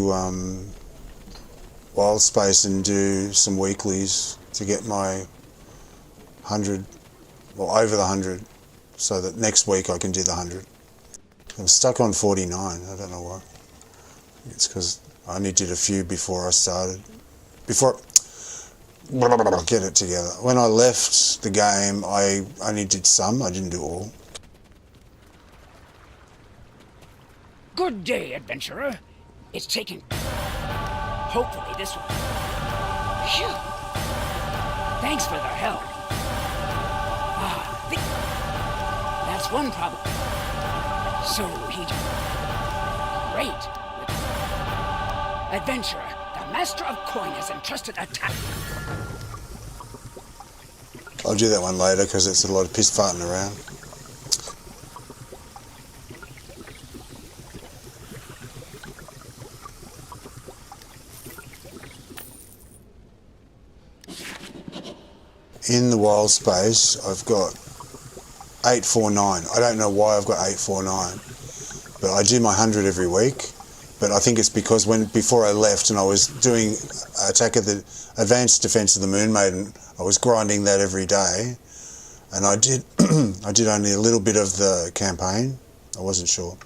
Wildspace and do some weeklies to get my 100, well, over the 100, so that next week I can do the 100. I'm stuck on 49. I don't know why. It's because I only did a few before I started. Before get it together. When I left the game, I only did some. I didn't do all.
Good day, adventurer. It's taken. Hopefully this will. Phew. Thanks for the help. That's one problem. So he. Great. Adventurer, the Master of Coin has entrusted a task.
I'll do that one later because it's a lot of piss farting around. In the Wildspace, I've got 849. I don't know why I've got 849, but I do my 100 every week. But I think it's because before I left and I was doing Attack of the Advanced Defense of the Moon Maiden, I was grinding that every day, and I did I did only a little bit of the campaign. I wasn't sure.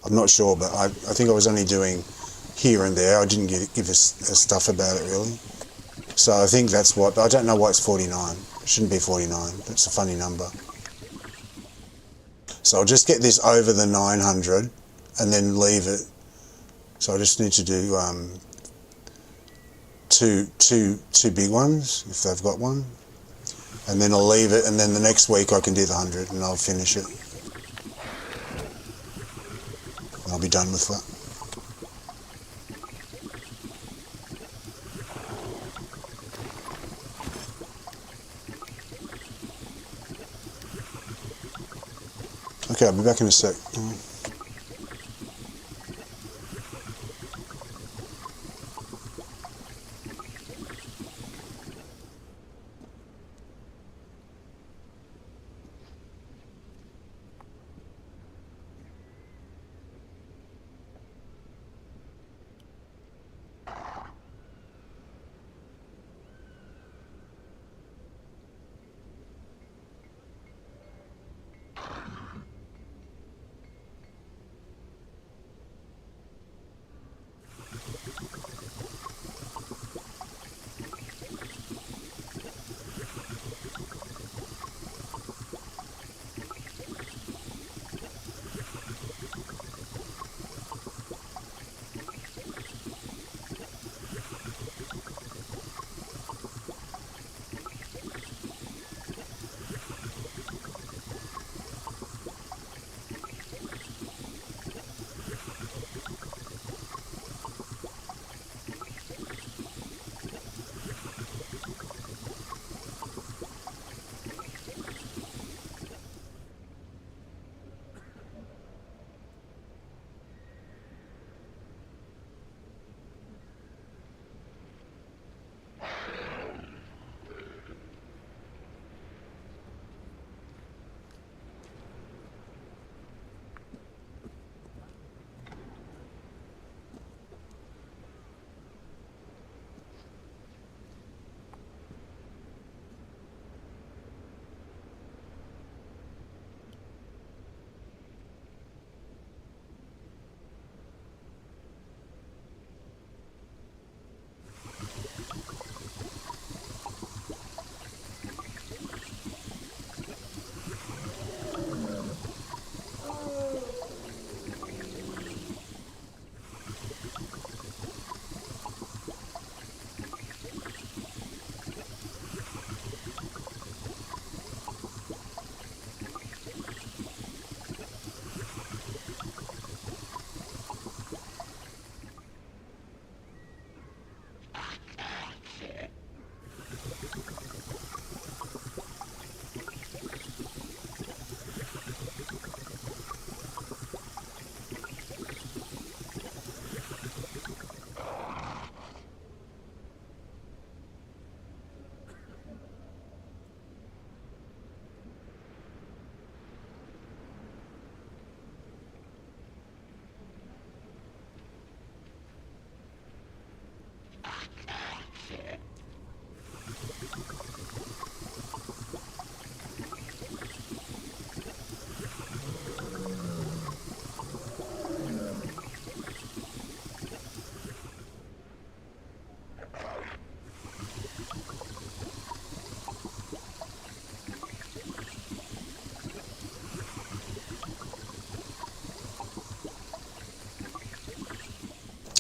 I'm not sure, but I think I was only doing here and there. I didn't give us stuff about it really. So I think that's what, but I don't know why it's 49. It shouldn't be 49. That's a funny number. So I'll just get this over the 900 and then leave it. So I just need to do two big ones, if they've got one. And then I'll leave it, and then the next week I can do the 100 and I'll finish it. And I'll be done with that. Okay, I'll be back in a sec.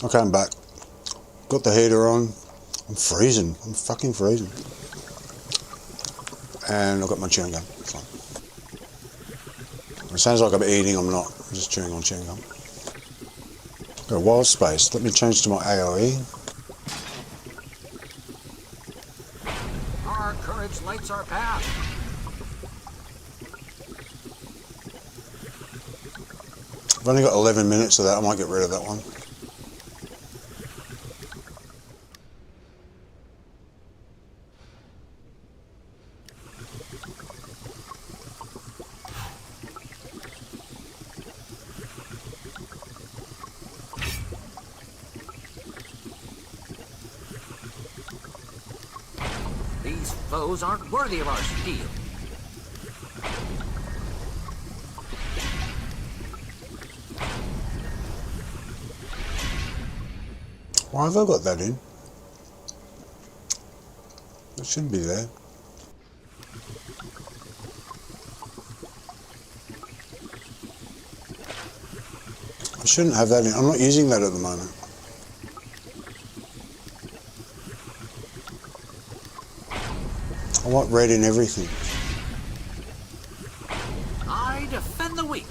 Okay, I'm back. Got the heater on. I'm freezing. I'm fucking freezing. And I've got my chewing gum. Fine. It sounds like I'm eating, I'm not. I'm just chewing on chewing gum. Got Wildspace. Let me change to my AoE.
Our courage lights our path.
I've only got 11 minutes of that. I might get rid of that one.
These foes aren't worthy of our steel.
Why have I got that in? It should be there. I shouldn't have that in. I'm not using that at the moment. I want red in everything.
I defend the weak.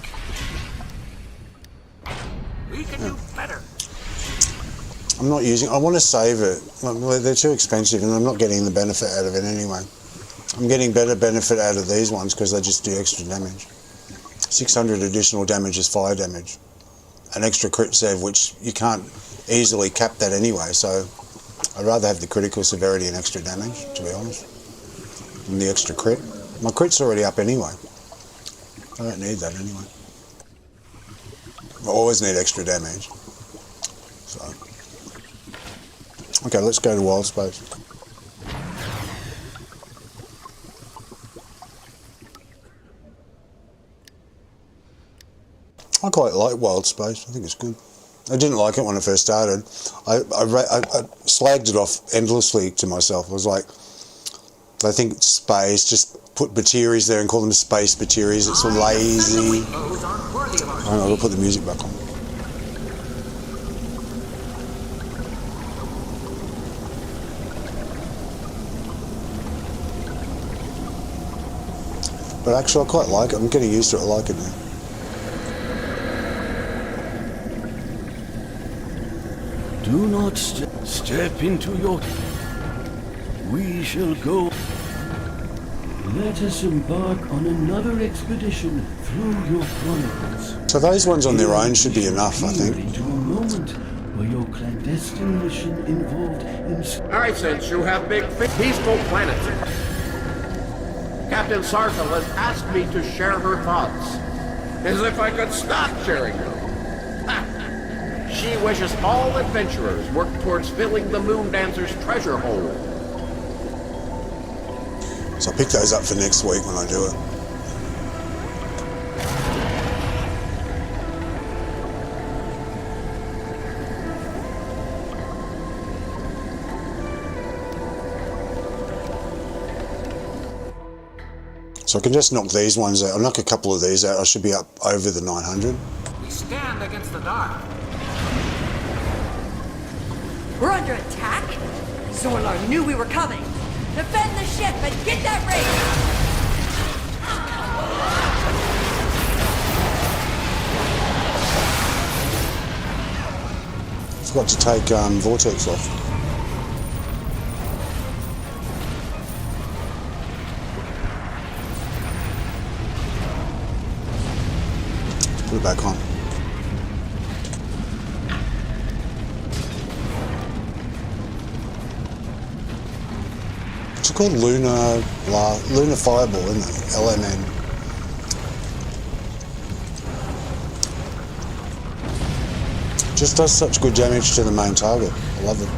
We can do better.
I'm not using. I want to save it. Like, they're too expensive, and I'm not getting the benefit out of it anyway. I'm getting better benefit out of these ones because they just do extra damage. 600 additional damage is fire damage. An extra crit save, which you can't easily cap that anyway. So I'd rather have the critical severity and extra damage, to be honest, than the extra crit. My crit's already up anyway. I don't need that anyway. I always need extra damage. So. Okay, let's go to Wildspace. I quite like Wildspace. I think it's good. I didn't like it when I first started. I slagged it off endlessly to myself. I was like, I think it's space. Just put Bateries there and call them space Bateries. It's so lazy. Hang on, I'll put the music back on. But actually, I quite like it. I'm getting used to it. I like it now.
Do not step into your... We shall go... Let us embark on another expedition through your chronicles.
So those ones on their own should be enough, I think.
Into a moment where your clandestine mission involved in...
I sense you have big, peaceful planets. Captain Sarthel has asked me to share her thoughts. As if I could stop sharing them. She wishes all adventurers work towards filling the Moon Dancer's treasure hole.
So I'll pick those up for next week when I do it. So I can just knock these ones out. I'll knock a couple of these out. I should be up over the 900.
We stand against the dark.
We're under attack? Zorlar knew we were coming. Defend the ship and get that raid!
Forgot to take Vortex off. Put it back on. It's called Lunar Fireball, isn't it? LMN. Just does such good damage to the main target. I love it.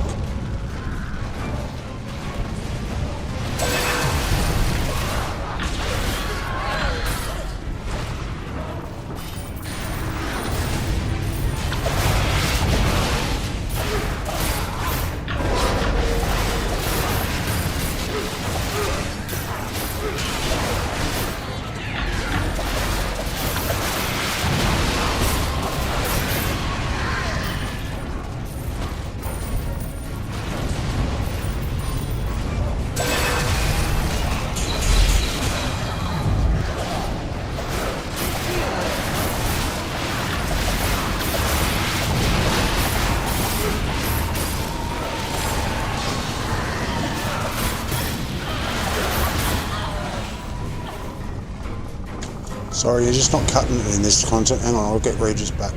Sorry, you're just not cutting it in this content. Hang on, I'll get Regis back.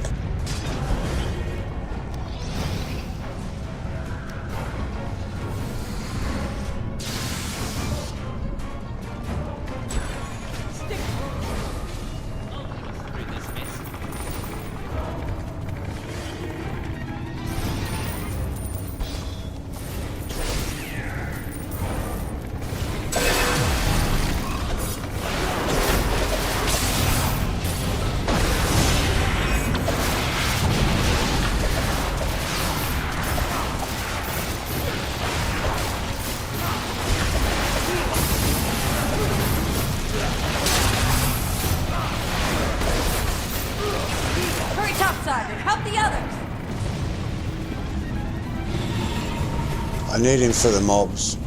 I need him for the mobs.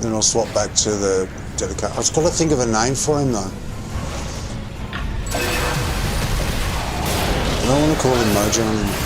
Then I'll swap back to the dedicated. I've got to think of a name for him though. I don't want to call him Mojo anymore.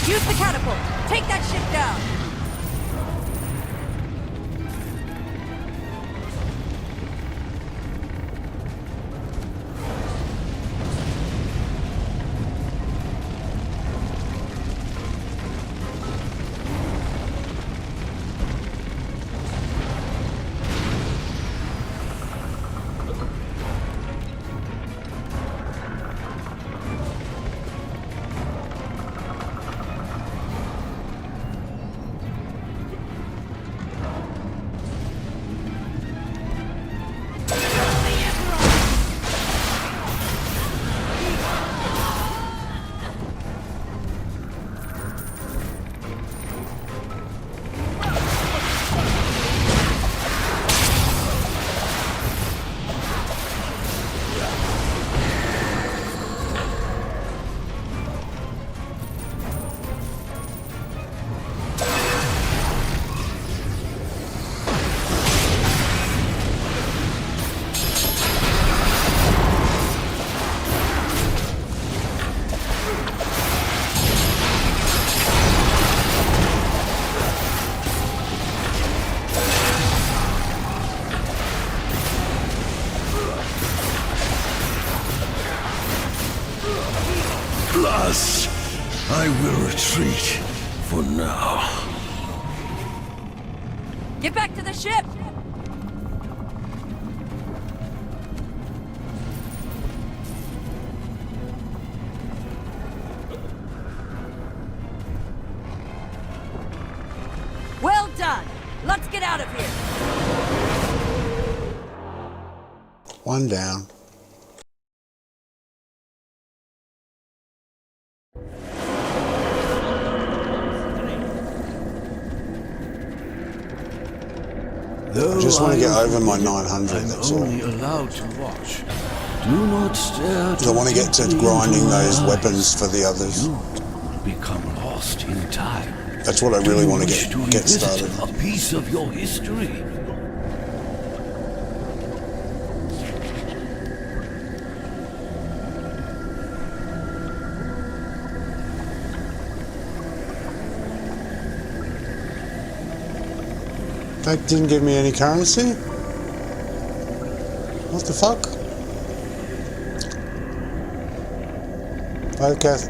Use the catapult! Take that ship down!
Plus, I will retreat for now.
Get back to the ship! Well done! Let's get out of here!
One down. I just want to get over my 900, that's all.
I'm only allowed to watch. Do not stare.
I want to get to grinding those weapons for the others.
Become lost in time.
That's what I really want to get started.
A piece of your history.
That didn't give me any currency? What the fuck? Vocath.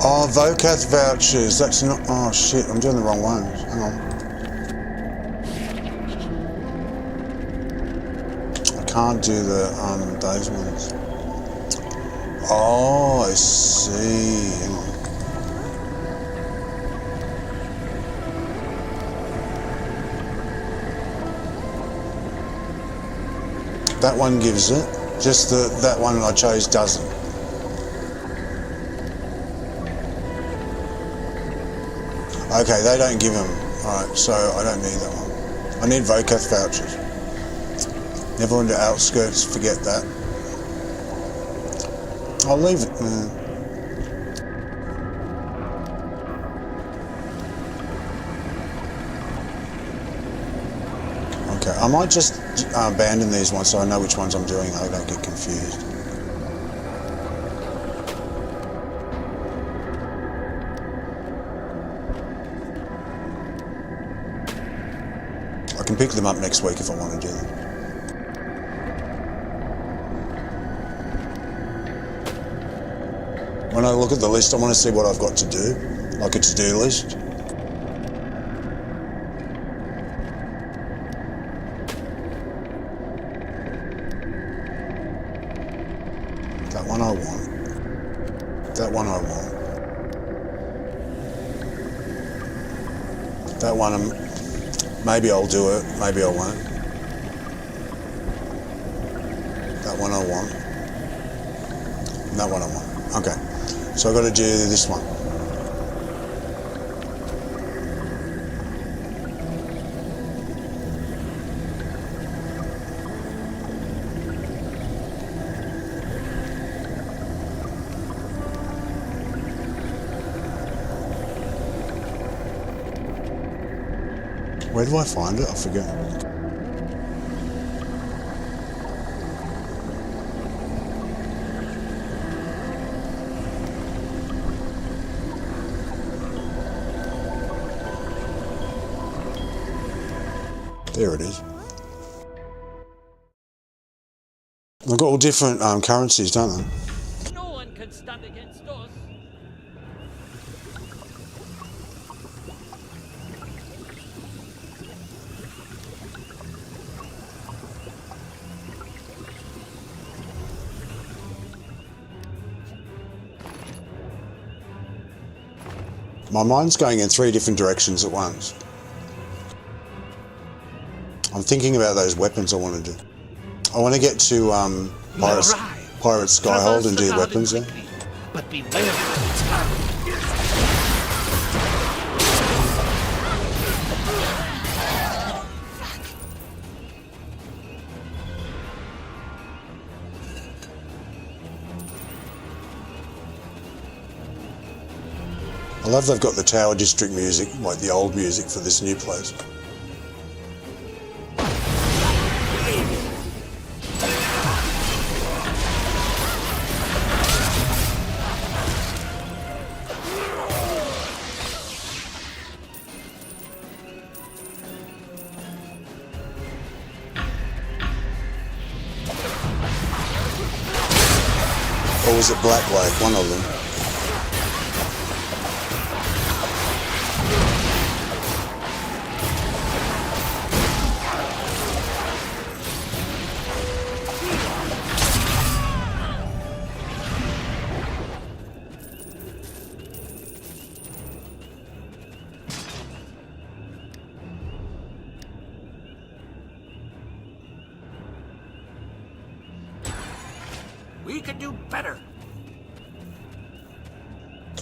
Oh, Vocath vouchers. That's not. Oh shit! I'm doing the wrong ones. Hang on. I can't do the those ones. Oh, I see. Hang on. That one gives it. Just that one I chose doesn't. Okay, they don't give them. Alright, so I don't need that one. I need Vocath vouchers. Neverwinter outskirts, forget that. I'll leave it. Okay, I might just abandon these ones so I know which ones I'm doing. I don't get confused. I can pick them up next week if I want to do them. When I look at the list, I want to see what I've got to do, like a to-do list. That one I want. That one I want. That one, maybe I'll do it, maybe I won't. That one I want. And that one I want. Okay. So I've got to do this one. Where do I find it? I forget. There it is. They've got all different currencies, don't they?
No one can stand against us.
My mind's going in 3 different directions at once. I'm thinking about those weapons I want to do. I want to get to Pirate Skyhold and do weapons there.
But beware of its power.
I love they've got the Tower District music, like the old music for this new place. Or was it Black Lake? One of them.
We can do better.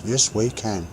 Yes, we can.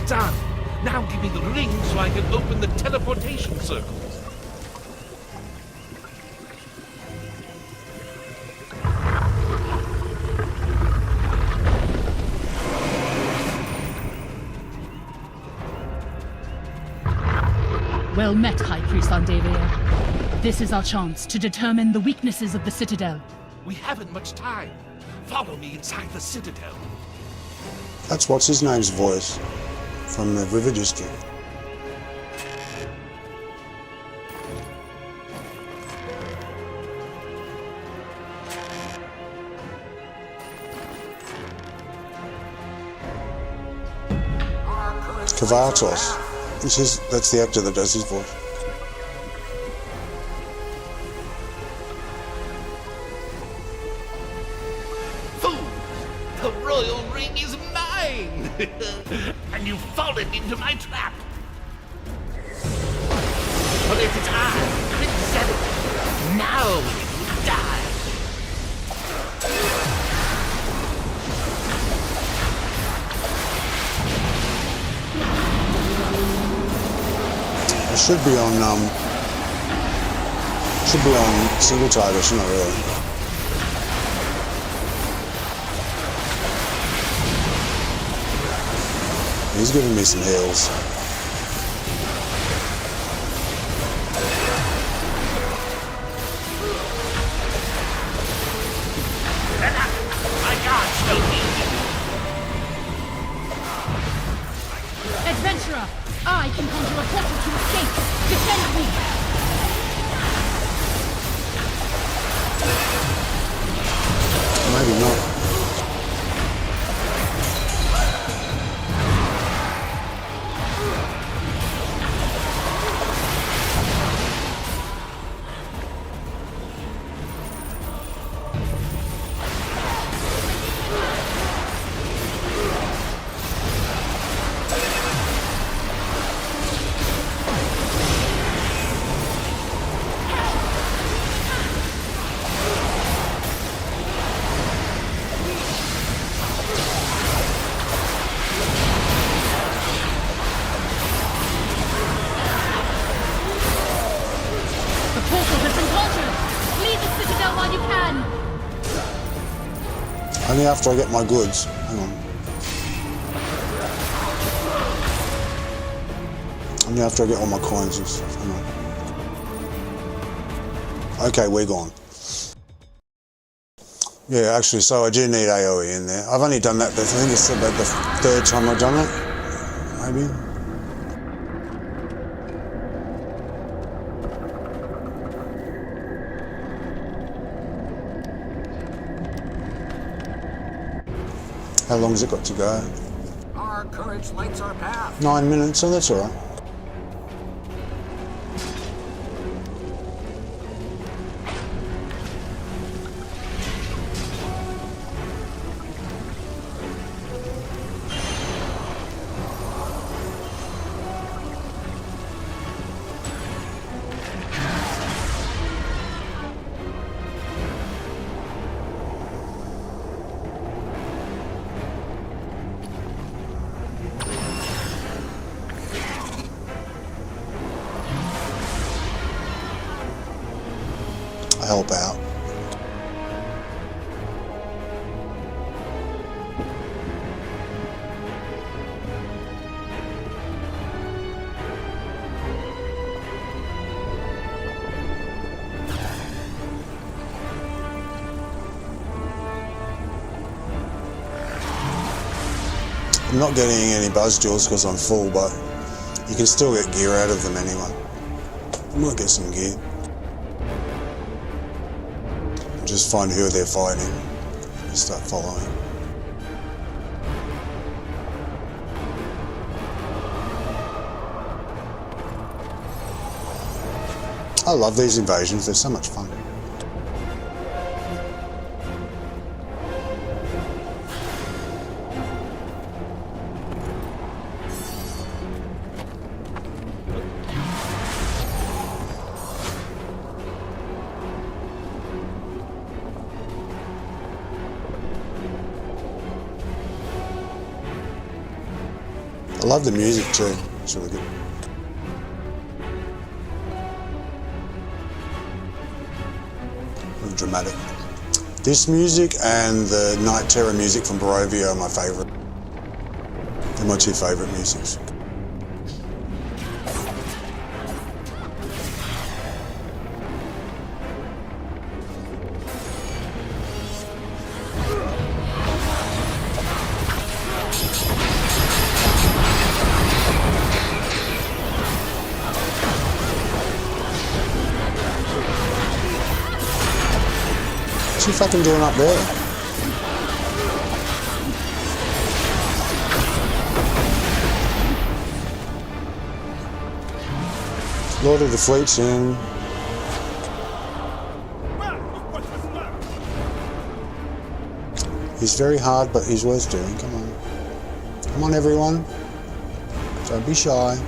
done. Now give me the ring so I can open the teleportation circles.
Well met, High Priest Andavia. This is our chance to determine the weaknesses of the Citadel.
We haven't much time. Follow me inside the Citadel.
That's what's his name's voice from the River District. Kavatos. That's the actor that does his voice.
Fools! The royal ring is mine! And you've fallen into my trap! But it is I, Prince Zagan. Now you die!
It should be on single target, shouldn't it really? He's giving me some heals.
Adventurer, I can conjure a portal to escape. Defend me!
Maybe not. Only after I get my goods. Hang on. Only after I get all my coins and stuff. Hang on. Okay, we're gone. Yeah, actually, so I do need AoE in there. I've only done that, I think it's about the third time I've done it. Maybe. How long has it got to go?
Our courage lights our path.
9 minutes, so that's alright. Help out. I'm not getting any buzz jewels because I'm full, but you can still get gear out of them anyway. I might get some gear. Just find who they're fighting and start following. I love these invasions, they're so much fun. love the music too. It's really good. Really dramatic. This music and the Night Terror music from Barovia are my favourite. They're my two favourite musics. What's he fucking doing up there? Lord of the Fleet's in. He's very hard, but he's worth doing. Come on. Come on, everyone. Don't be shy.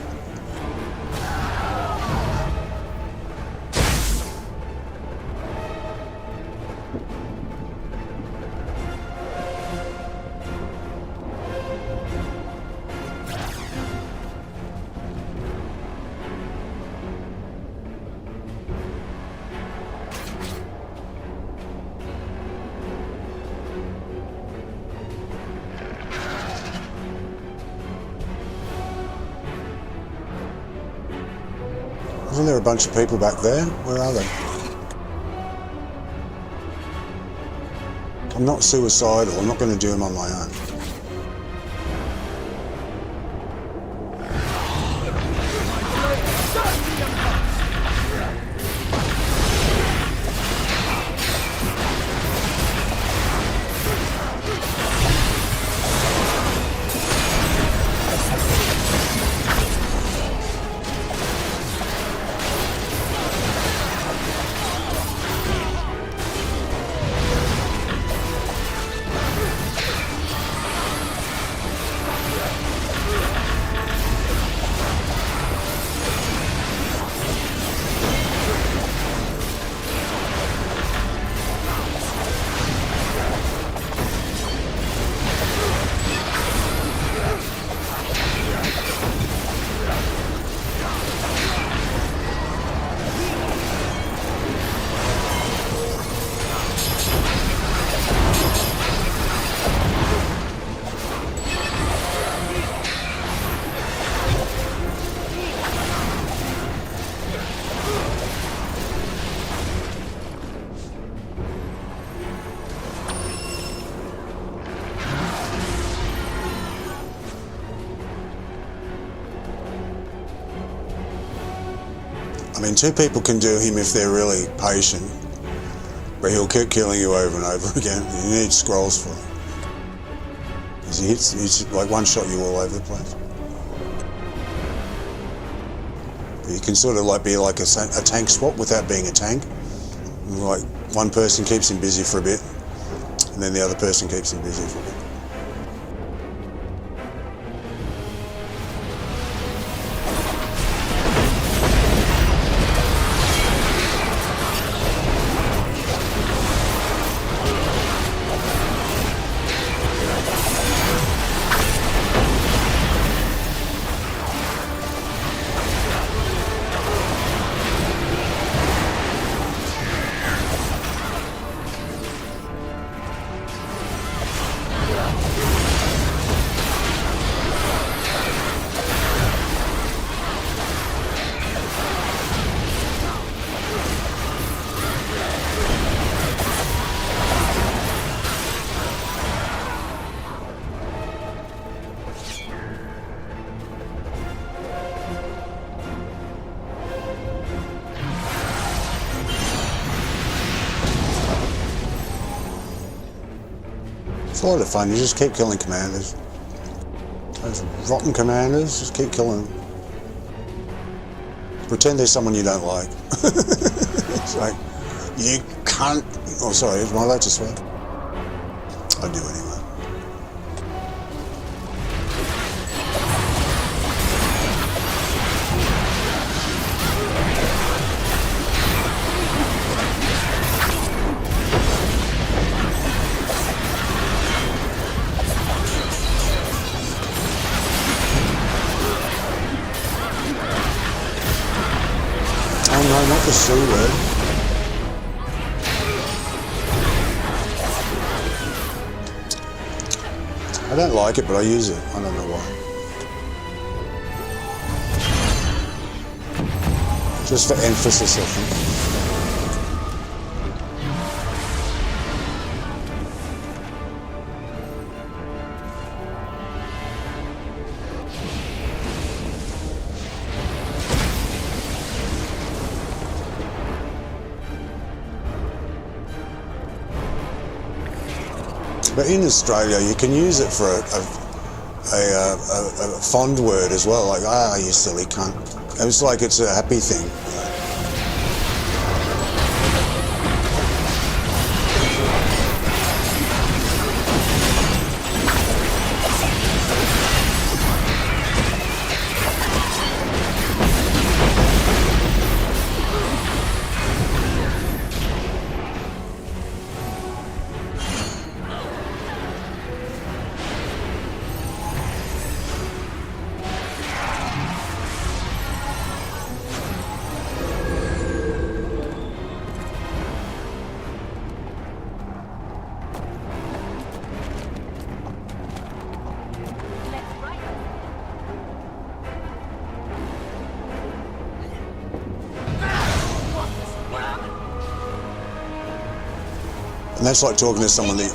Isn't there a bunch of people back there? Where are they? I'm not suicidal. I'm not going to do them on my own. I mean, two people can do him if they're really patient, but he'll keep killing you over and over again. You need scrolls for him. Because he's like one-shot you all over the place. But you can sort of like be like a tank swap without being a tank. Like one person keeps him busy for a bit, and then the other person keeps him busy for a bit. It's a lot of fun. You just keep killing commanders. Those rotten commanders, just keep killing them. Pretend there's someone you don't like. It's like, you can't... Oh, sorry, am I allowed to swear? I do anyway. the C word. I don't like it, but I use it. I don't know why. Just for emphasis, I think. But in Australia, you can use it for a fond word as well, like, ah, you silly cunt. It's like it's a happy thing. And that's like talking to someone that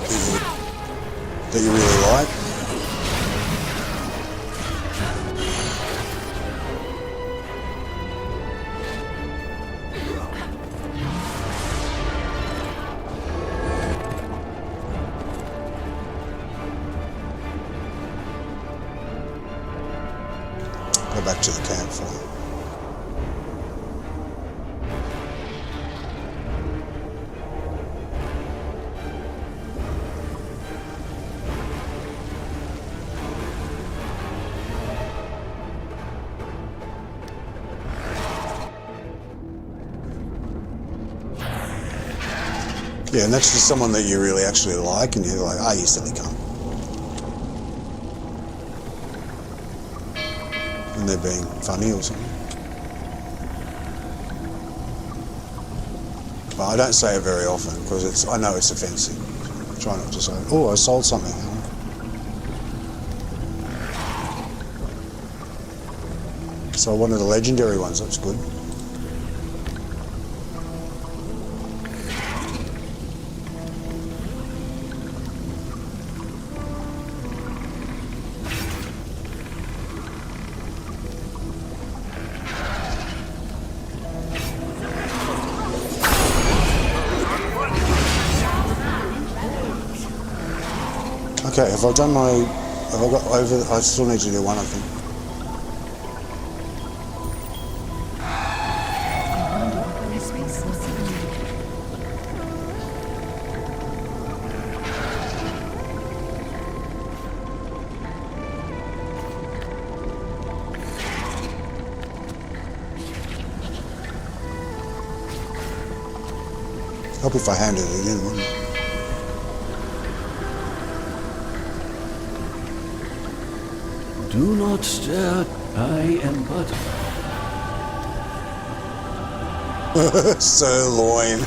you really like. Go back to the campfire. Yeah, and that's just someone that you really actually like, and you're like, ah, you silly cunt. And they're being funny or something. But I don't say it very often, because I know it's offensive. I try not to say, oh, I sold something. So one of the legendary ones, that's good. Okay, have I done my... Have I got over... I still need to do one, I think. Help if I handed it in, wouldn't it?
Do not stare. I am but...
Sirloin.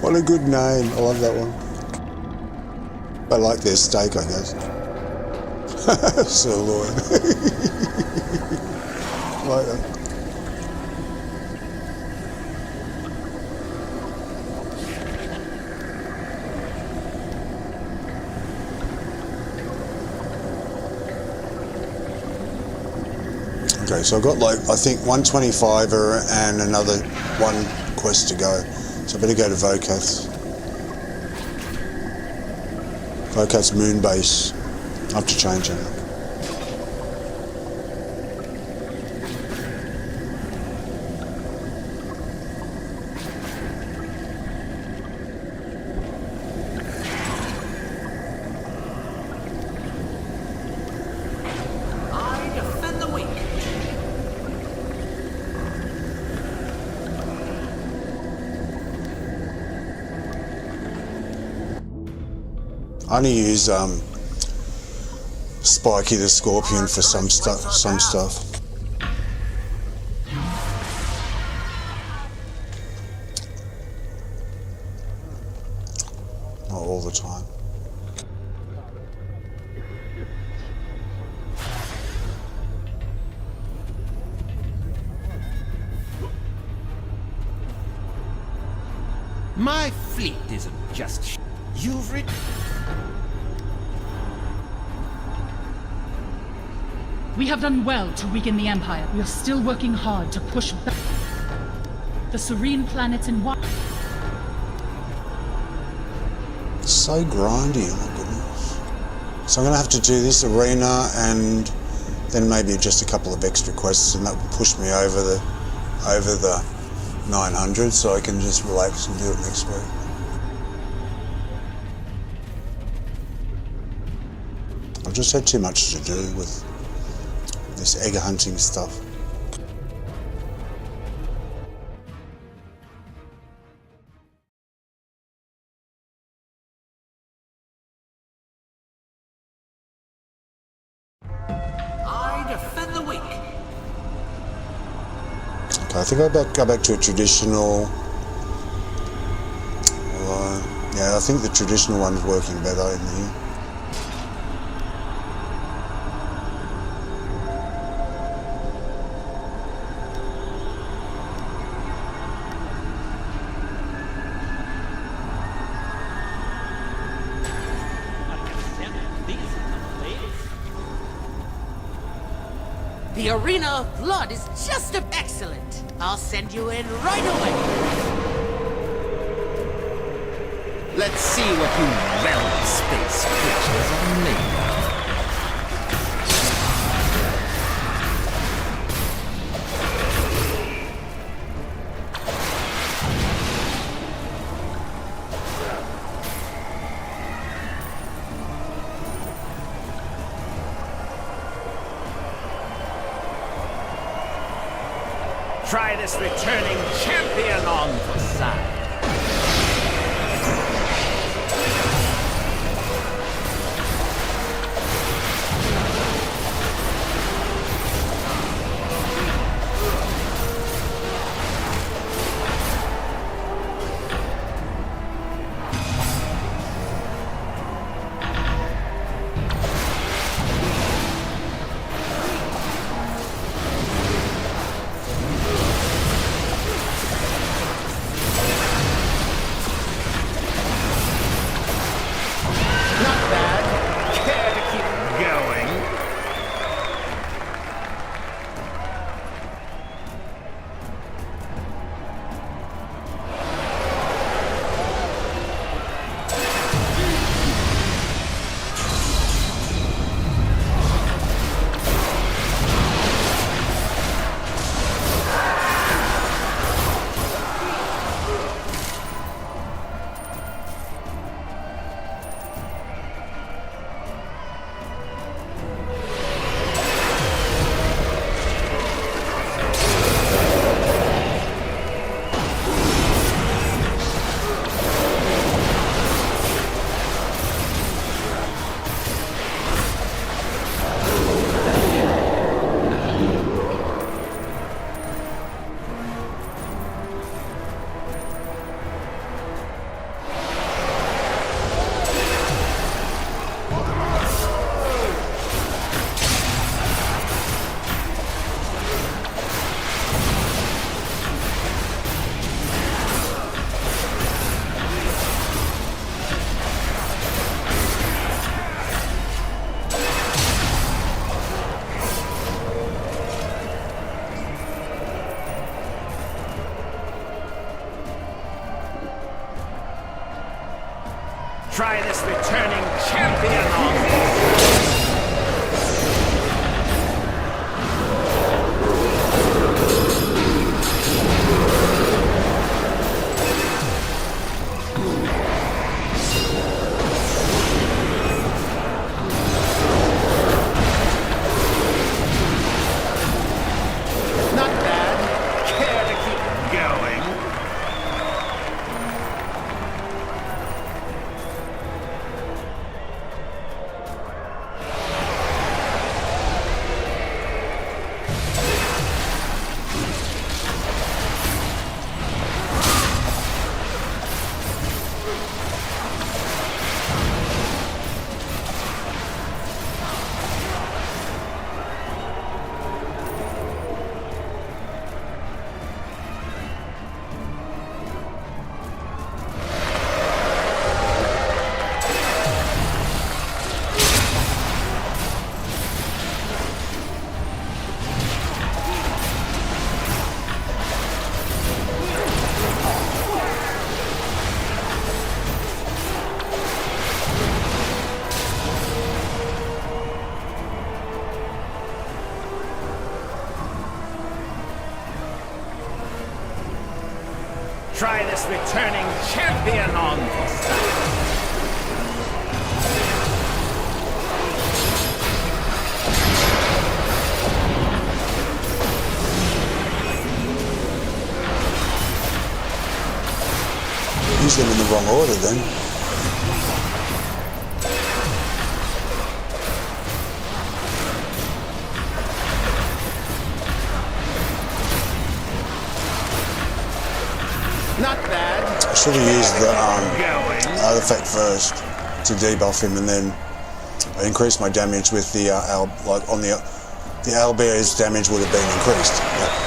What a good name. I love that one. I like their steak, I guess. Sirloin. I like that. Okay, so I've got like, I think 125er and another one quest to go. So I better go to Vokath's. Vokath's moon base. I have to change it. I only use Spiky the Scorpion for some stuff. the time.
My fleet isn't just you've written.
We have done well to weaken the Empire. We are still working hard to push back the serene planets in what?
It's so grindy, oh my goodness. So I'm going to have to do this arena and then maybe just a couple of extra quests, and that will push me over the 900, so I can just relax and do it next week. I've just had too much to do with this egg hunting stuff.
I defend the weak.
Okay, I think I'll go back to a traditional. Yeah, I think the traditional one's working better in here.
The Arena of Blood is just excellent. I'll send you in right away.
Let's see what you Wildspace creatures are made of.
Try this returning champion on the side. Try this returning champion on. Not bad. Care to keep going?
Try this returning champion on for sight.
Use them in the wrong order then.
Not bad.
I should have used the artifact first to debuff him, and then I increased my damage with the the owlbear's damage would have been increased. Yeah.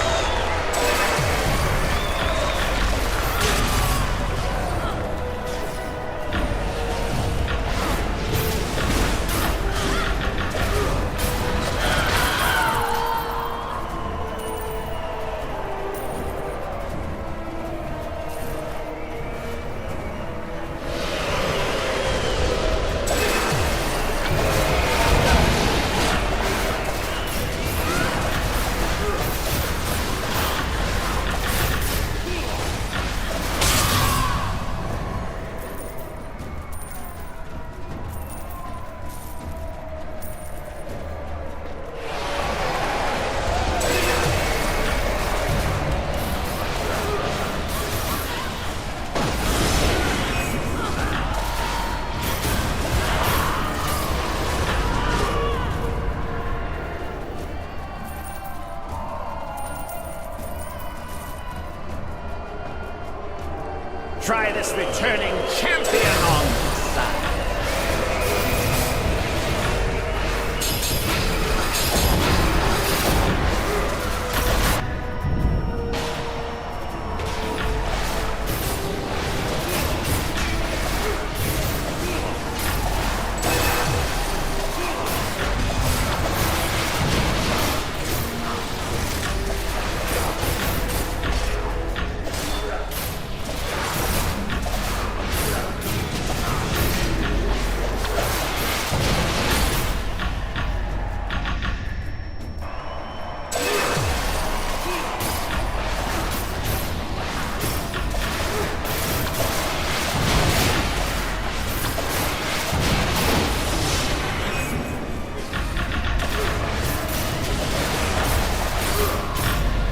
Try this returning champion on the side.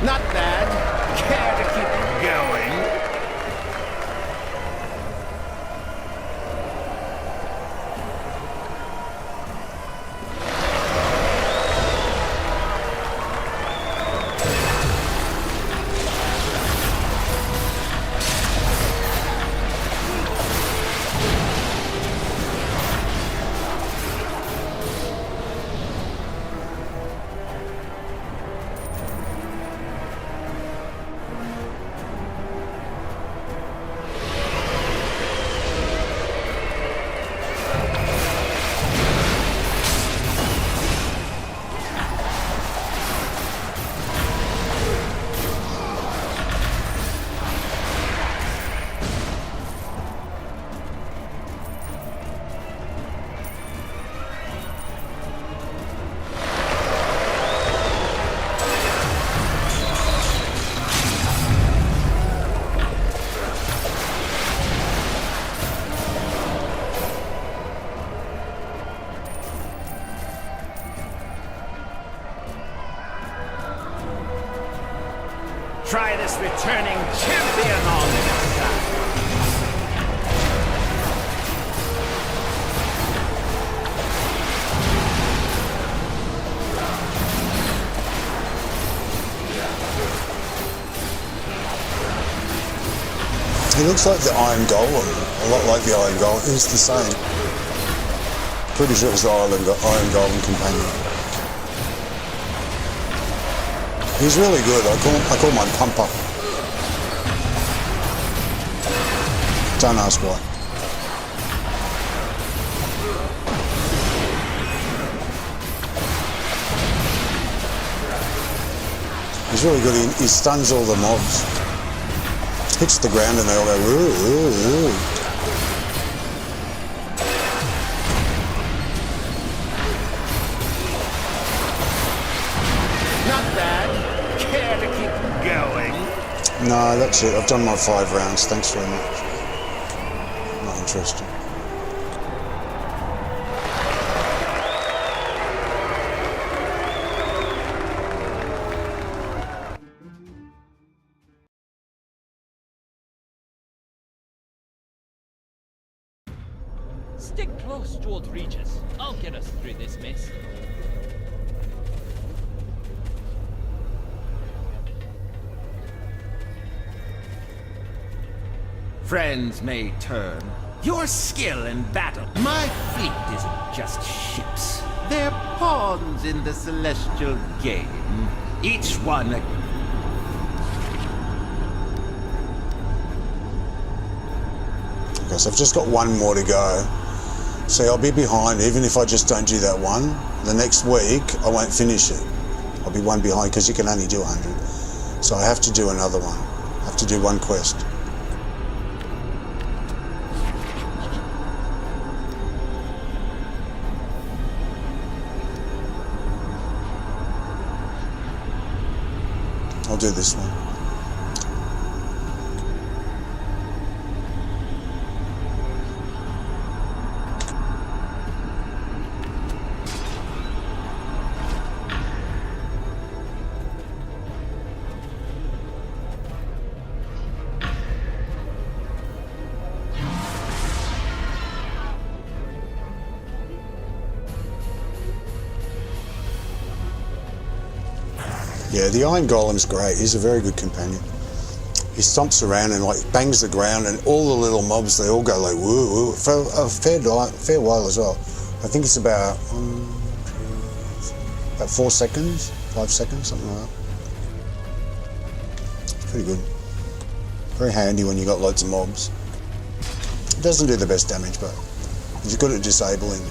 Not bad. Care to keep going? Try this returning champion on the side.
He looks like the Iron Golem, a lot like the Iron Golem. It's the same. Pretty sure it's the Iron Golem companion. He's really good. I call mine Pumper. Don't ask why. He's really good. He stuns all the mobs. Hits the ground and they all go ooh, ooh, ooh. No, that's it. I've done my 5 rounds. Thanks very much. Not interested.
Stick close to old Regis. I'll get us through this mess.
Friends may turn. Your skill in battle. My fleet isn't just ships. They're pawns in the celestial game. Each one a...
Okay, so I've just got 1 more to go. See, I'll be behind. Even if I just don't do that one, the next week I won't finish it. I'll be 1 behind because you can only do 100. So I have to do another one. I have to do 1 quest. I'll do this one. Yeah, the Iron Golem's great. He's a very good companion. He stomps around and like bangs the ground, and all the little mobs, they all go like woo woo for a fair while as well. I think it's about 4 seconds, 5 seconds, something like that. It's pretty good. Very handy when you got loads of mobs. It doesn't do the best damage, but he's good at disabling.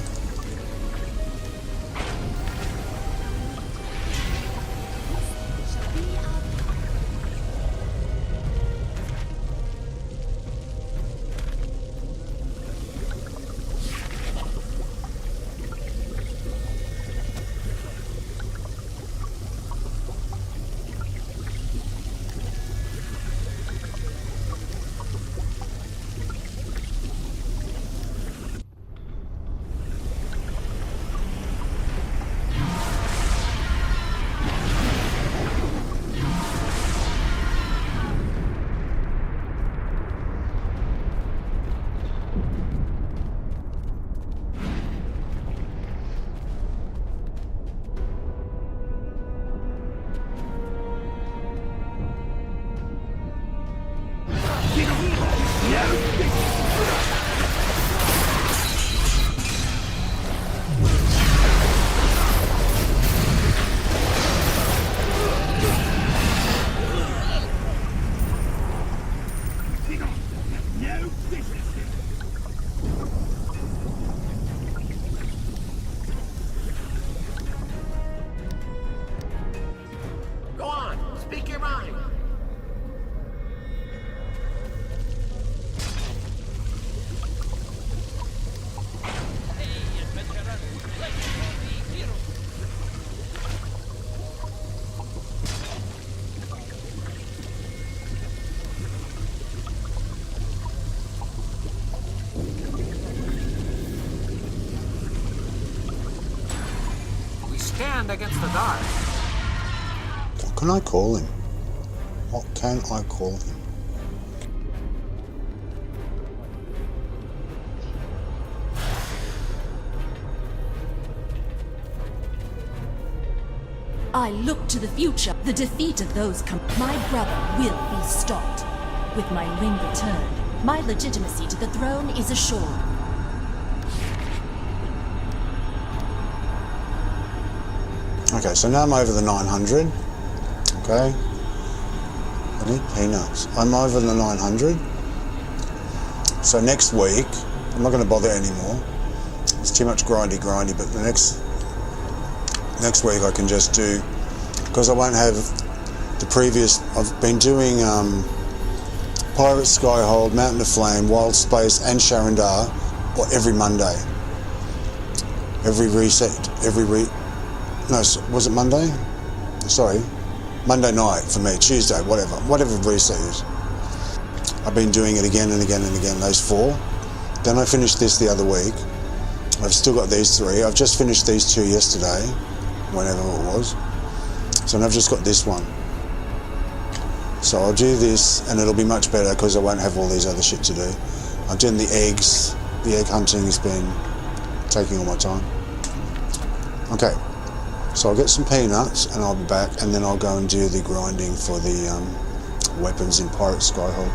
Against the dark.
What can I call him? What can I call him?
I look to the future. The defeat of those my brother will be stopped. With my ring returned, my legitimacy to the throne is assured.
Okay, so now I'm over the 900. Okay. I need peanuts. I'm over the 900. So next week, I'm not going to bother anymore. It's too much grindy, but the next week I can just do, because I won't have the previous, I've been doing Pirate, Skyhold, Mountain of Flame, Wildspace and Sharandar every Monday. No, was it Monday? Sorry. Monday night for me, Tuesday, whatever reset is. I've been doing it again and again and again, those 4. Then I finished this the other week. I've still got these 3. I've just finished these 2 yesterday, whenever it was. So I've just got this one. So I'll do this and it'll be much better because I won't have all these other shit to do. I'm doing the eggs. The egg hunting has been taking all my time. Okay, so I'll get some peanuts and I'll be back, and then I'll go and do the grinding for the weapons in Pirate Skyhold.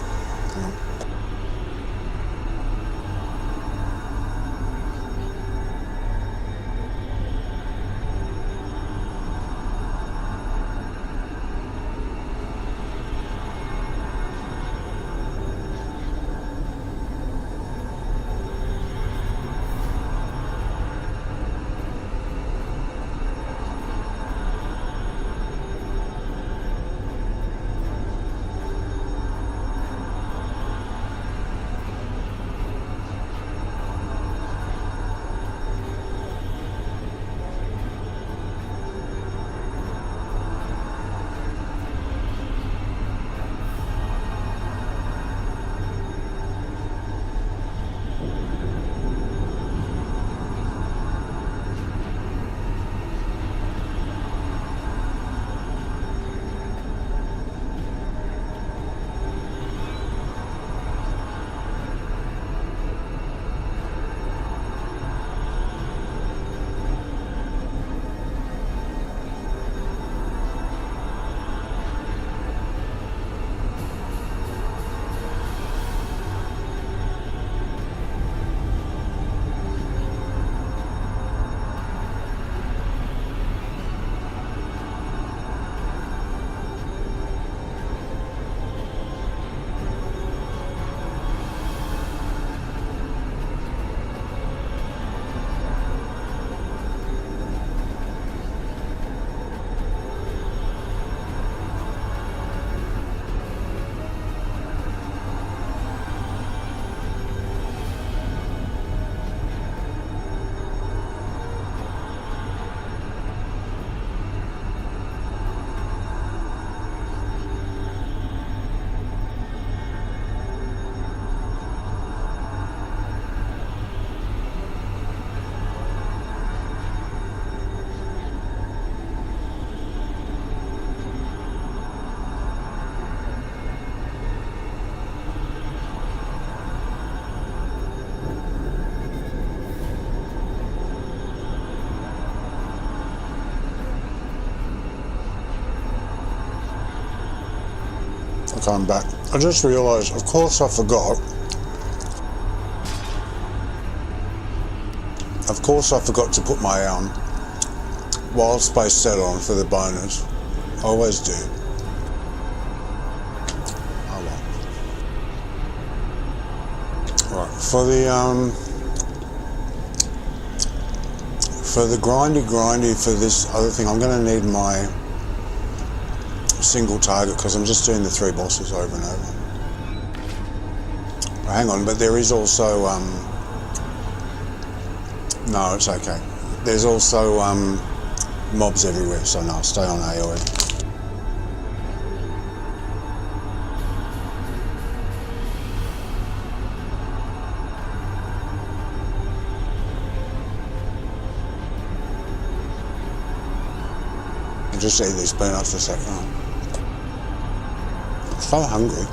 I'm back. I just realised, of course I forgot. Of course I forgot to put my Wildspace set on for the bonus. I always do. Oh well. Right, for the grindy for this other thing, I'm going to need my single target because I'm just doing the 3 bosses over and over. Well, hang on, but there is also no, it's okay. There's also mobs everywhere, so no, I'll stay on AoE. I'll just eat these peanuts for a second. I'm so hungry.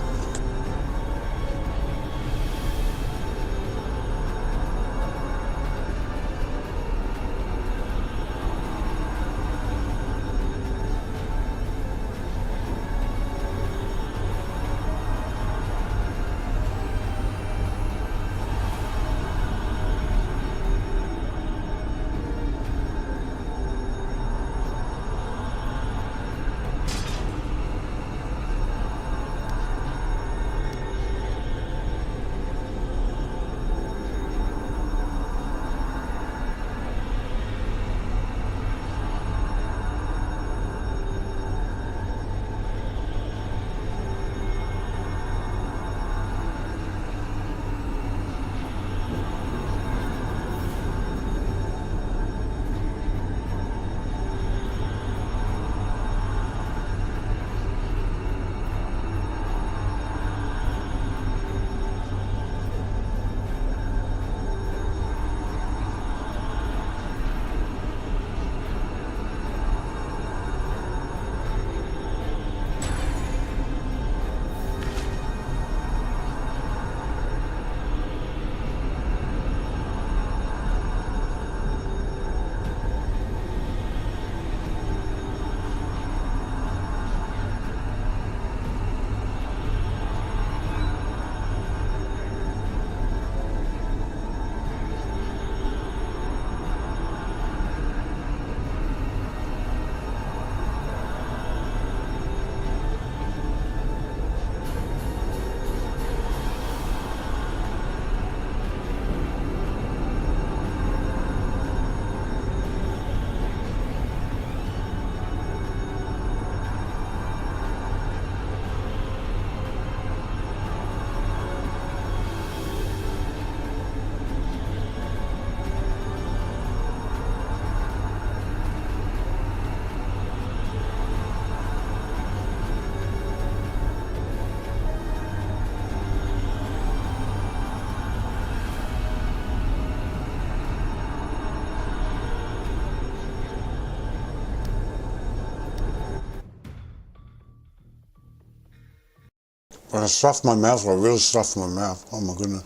When I stuffed my mouth, I really stuffed my mouth. Oh my goodness.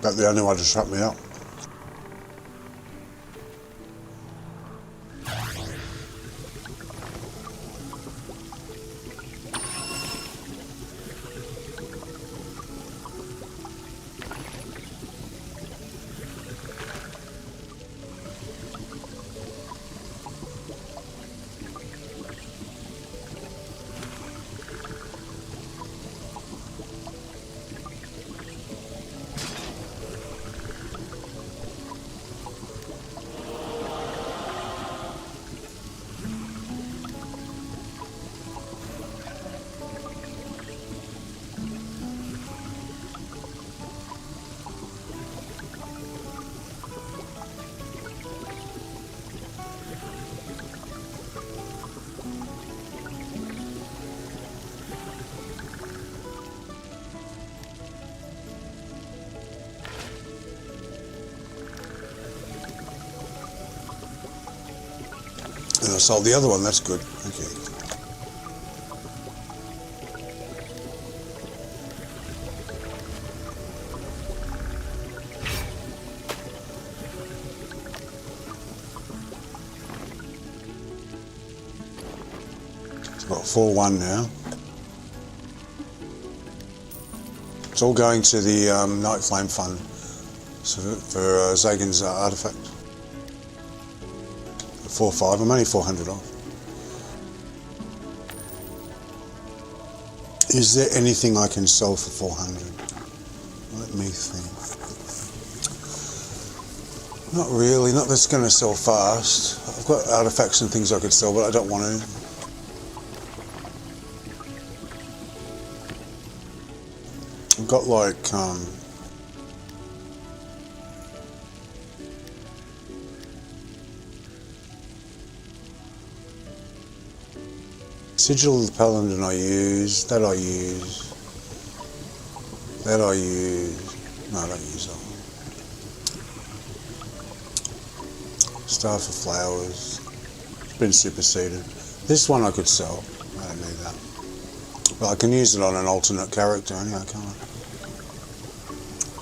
That's the only way to shut me up. And I sold the other one, that's good. Okay. It's got 4-1 now. It's all going to the Night Flame Fund for Zagan's artifact. 4-5, I'm only 400 off. Is there anything I can sell for 400? Let me think. Not really, not that's going to sell fast. I've got artifacts and things I could sell, but I don't want to. I've got like, Sigil of the Paladin I use, that I use, that I use, no I don't use that one. Staff of Flowers, it's been superseded. This one I could sell, I don't need that. But I can use it on an alternate character anyway, can't I?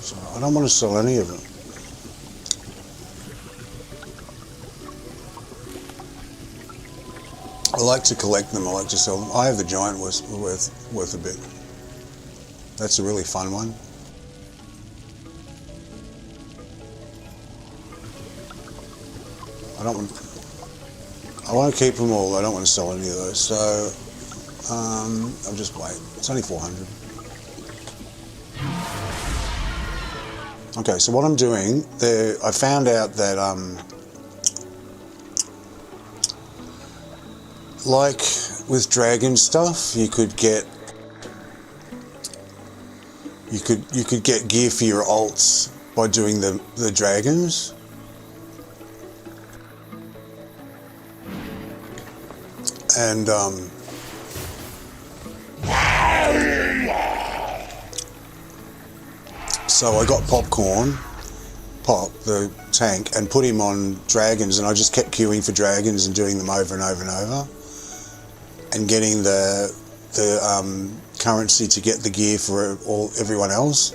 So I don't want to sell any of it. I like to collect them, I like to sell them. I have the giant worth a bit. That's a really fun one. I want to keep them all, I don't want to sell any of those, so I'll just wait. It's only 400. Okay, so what I'm doing, I found out that like with dragon stuff, you could get gear for your alts by doing the dragons. And so I got Pop, the tank, and put him on dragons, and I just kept queuing for dragons and doing them over and over and over, and getting the currency to get the gear for everyone else.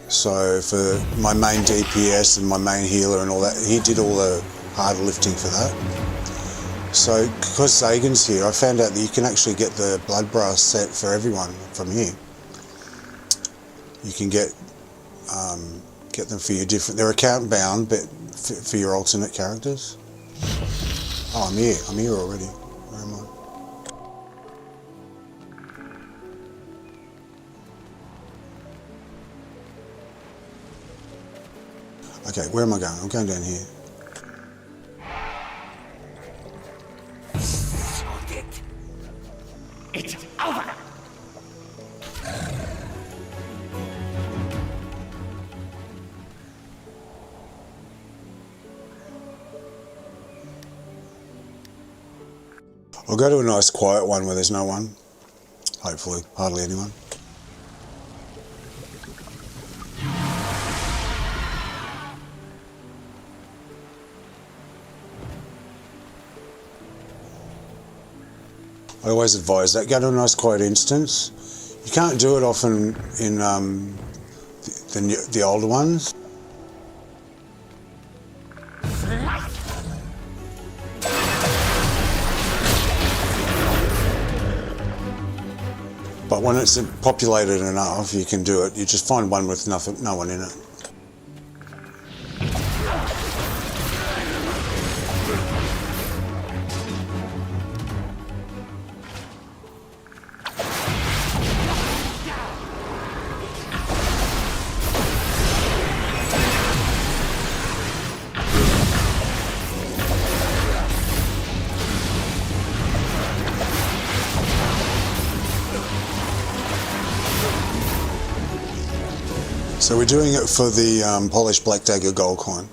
So for my main DPS and my main healer and all that, he did all the hard lifting for that. So because Zagan's here, I found out that you can actually get the blood brass set for everyone from here. You can get them for your different, they're account bound, but for your alternate characters. Oh, I'm here already. Where am I? Okay, where am I going? I'm going down here.
It's over!
I'll go to a nice quiet one where there's no one. Hopefully, hardly anyone. I always advise that. Go to a nice quiet instance. You can't do it often in the older ones. But when it's populated enough, you can do it. You just find one with no one in it. So we're doing it for the polished black dagger gold coin.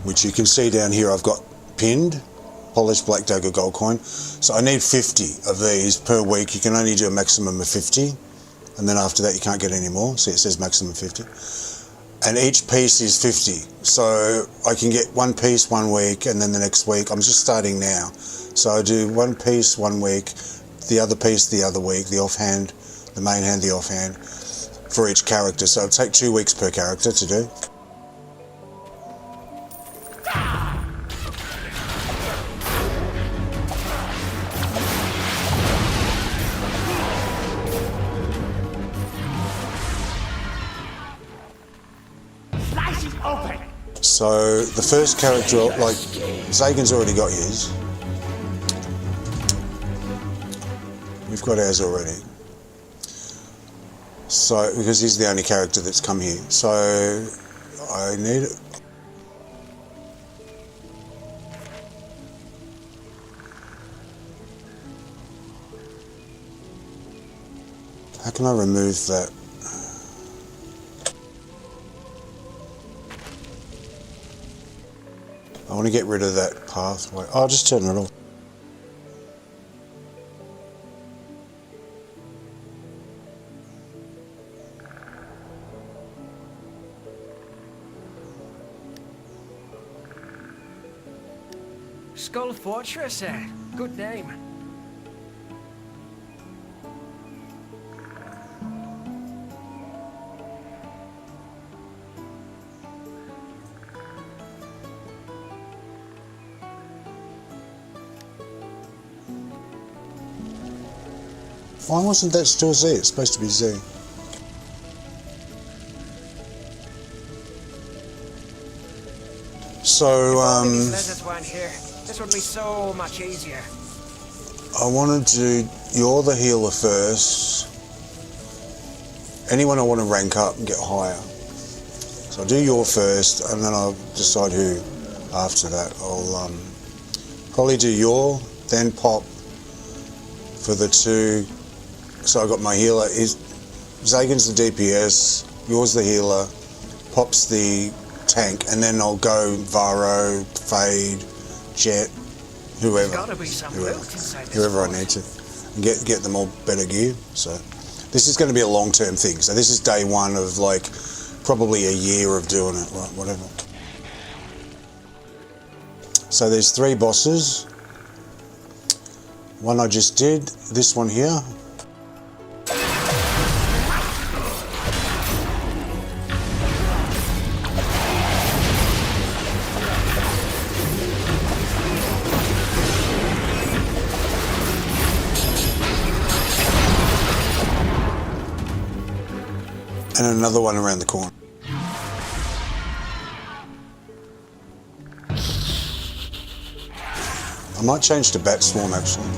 Which you can see down here I've got pinned, polished black dagger gold coin. So I need 50 of these per week. You can only do a maximum of 50. And then after that you can't get any more. See, it says maximum 50. And each piece is 50. So I can get one piece 1 week and then the next week. I'm just starting now. So I do one piece 1 week, the other piece the other week, the offhand, the main hand, the offhand, for each character. So it'll take 2 weeks per character to do. So the first character, like Zagan's already got his. We've got ours already. So, because he's the only character that's come here. So I need it. How can I remove that? I want to get rid of that pathway. Oh, I'll just turn it off.
Skull Fortress, good name.
Why wasn't that still Z? It's supposed to be Z. So,
These lizards weren't here. This would be so much easier.
I want to do, you're the healer first. Anyone I want to rank up and get higher. So I'll do your first and then I'll decide who after that. I'll probably do your, then pop for the two. So I got my healer, Zagan's the DPS, yours the healer, Pop's the tank, and then I'll go Varo, Fade, Jet, whoever I need to, and get them all better gear. So this is going to be a long-term thing. So this is day one of like probably a year of doing it, right? Whatever. So there's 3 bosses. One I just did, this one here. And another one around the corner. I might change to Bat Swarm actually.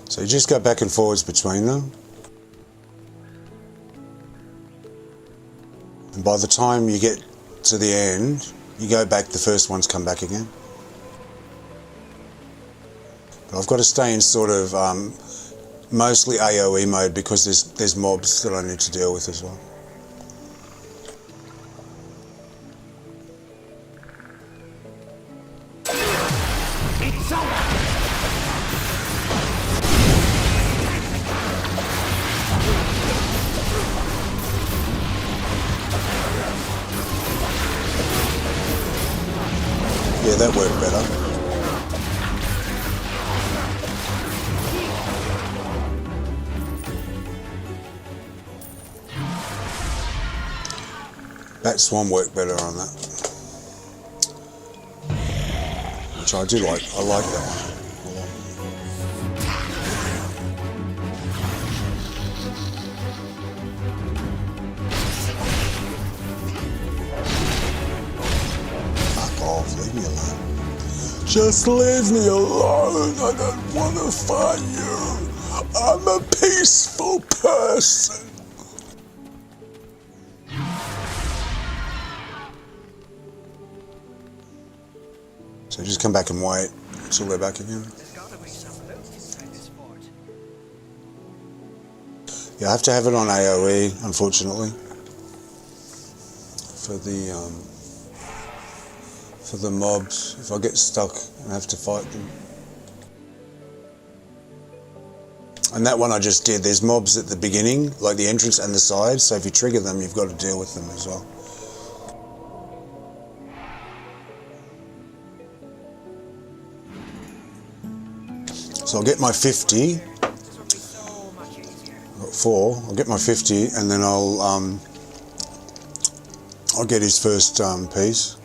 So you just go back and forwards between them. And by the time you get to the end, you go back, the first ones come back again. But I've got to stay in sort of mostly AoE mode because there's mobs that I need to deal with as well. Yeah, that worked better. That swan worked better on that. Which I do like. I like that one. Leave me alone. Just leave me alone. I don't want to fight you. I'm a peaceful person. So just come back and wait until they're back again. Yeah, I have to have it on AoE, unfortunately, for the mobs. If I get stuck and have to fight them. And that one I just did, there's mobs at the beginning, like the entrance and the sides, so if you trigger them, you've got to deal with them as well. So I'll get my 50. I've got 4. I'll get my 50, and then I'll get his first piece.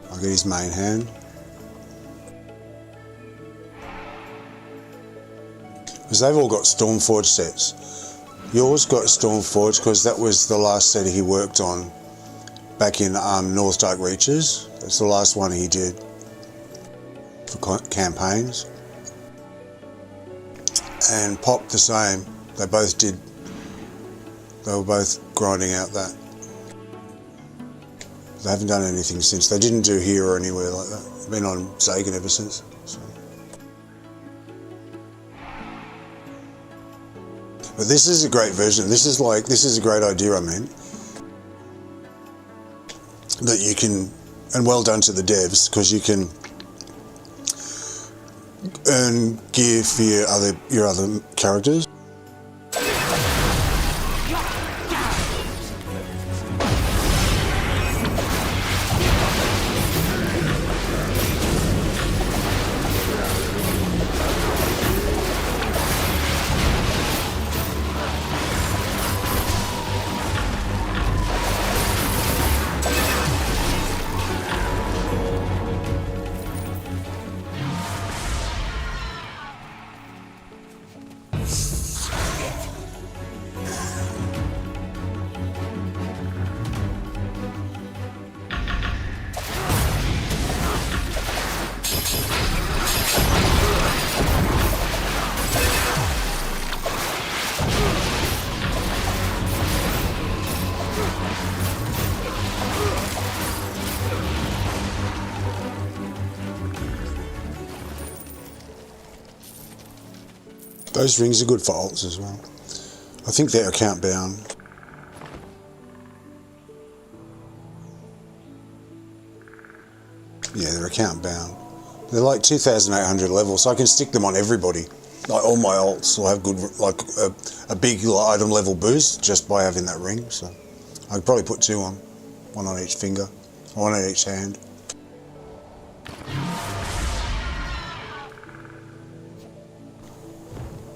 I'll get his main hand. Because they've all got Stormforge sets. Yours got Stormforge because that was the last set he worked on back in North Dark Reaches. That's the last one he did for campaigns. And Pop the same. They both did. They were both grinding out that. They haven't done anything since. They didn't do here or anywhere like that. They've been on Zagan ever since. So. But this is a great version. This is a great idea, I mean. That you can, and well done to the devs, because you can earn gear for your other characters. Those rings are good for alts as well. I think they're account bound. Yeah, they're account bound. They're like 2,800 levels, so I can stick them on everybody. Like all my alts will have good, like a big item level boost just by having that ring. So I could probably put 2 on, 1 on each finger, 1 on each hand.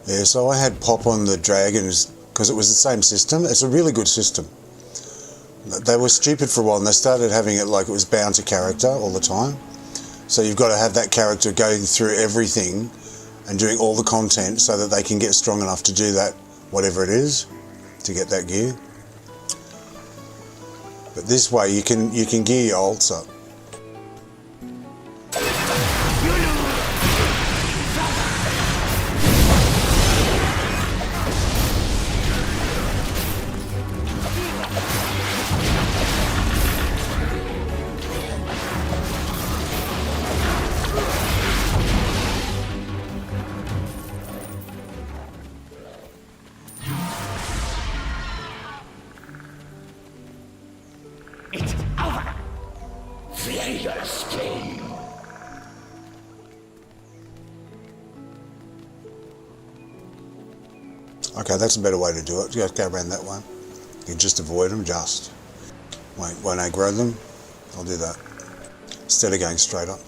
Yeah, so I had Pop on the dragons because it was the same system. It's a really good system. They were stupid for a while and they started having it like it was bound to character all the time. So you've got to have that character going through everything and doing all the content so that they can get strong enough to do that, whatever it is, to get that gear. But this way you can gear your ults up. Okay, that's a better way to do it. You have to go around that one. You just avoid them, just. Wait, when I grow them, I'll do that. Instead of going straight up.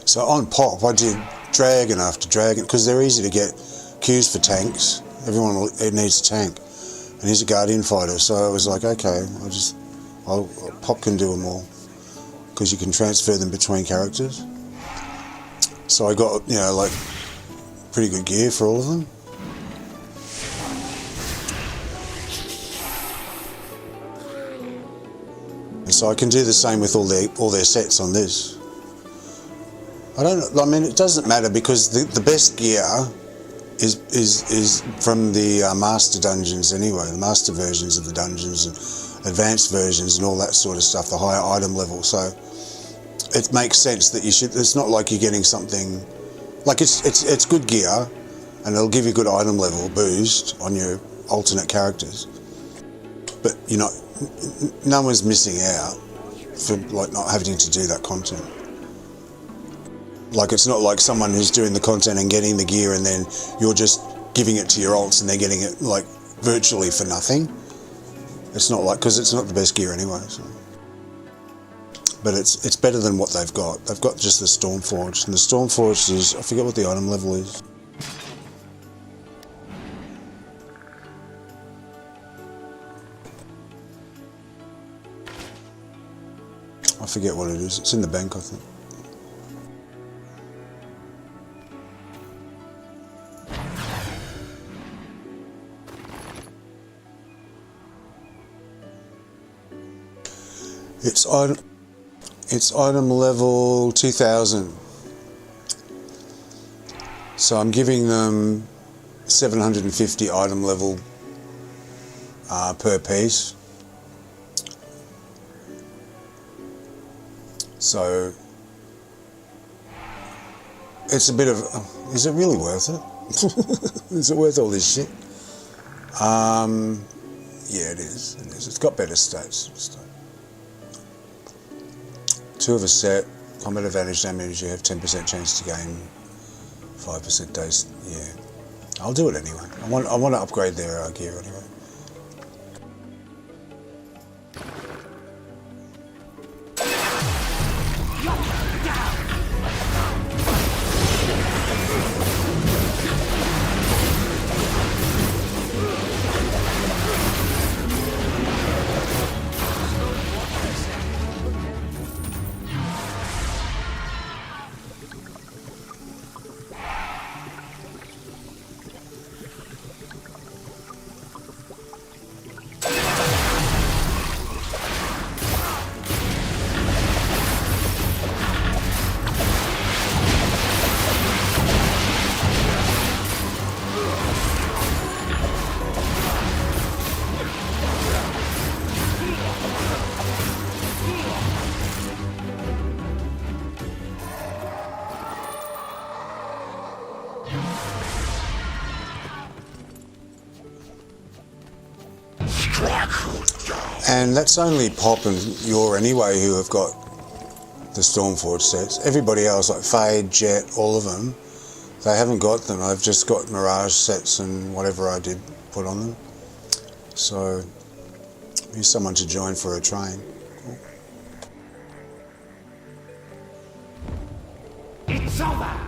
So on pop, I did dragon after dragon, because they're easy to get queues for tanks. Everyone needs a tank. And he's a guardian fighter, so I was like, okay, pop can do them all. Because you can transfer them between characters. So I got, you know, like, pretty good gear for all of them. And so I can do the same with all their sets on this. I mean, it doesn't matter, because the best gear is from the master dungeons anyway, the master versions of the dungeons and advanced versions and all that sort of stuff, the higher item level. So it makes sense that you should. It's not like you're getting something like it's good gear, and it'll give you good item level boost on your alternate characters. But you know, no one's missing out for like not having to do that content. Like, it's not like someone who's doing the content and getting the gear and then you're just giving it to your alts and they're getting it like virtually for nothing. It's not like, because it's not the best gear anyway. So. But it's better than what they've got. They've got just the Stormforged, and the Stormforged is, I forget what the item level is. I forget what it is. It's in the bank, I think. It's item level 2000. So I'm giving them 750 item level per piece. So it's a bit of, is it really worth it? Is it worth all this shit? Yeah, it is. It is. It's got better stats. 2 of a set, combat advantage damage, you have 10% chance to gain 5% days. Yeah, I'll do it anyway. I want to upgrade their gear anyway. And that's only Pop and Yor anyway who have got the Stormforged sets. Everybody else, like Fade, Jet, all of them, they haven't got them. I've just got Mirage sets and whatever I did put on them. So here's someone to join for a train. Cool.
It's over!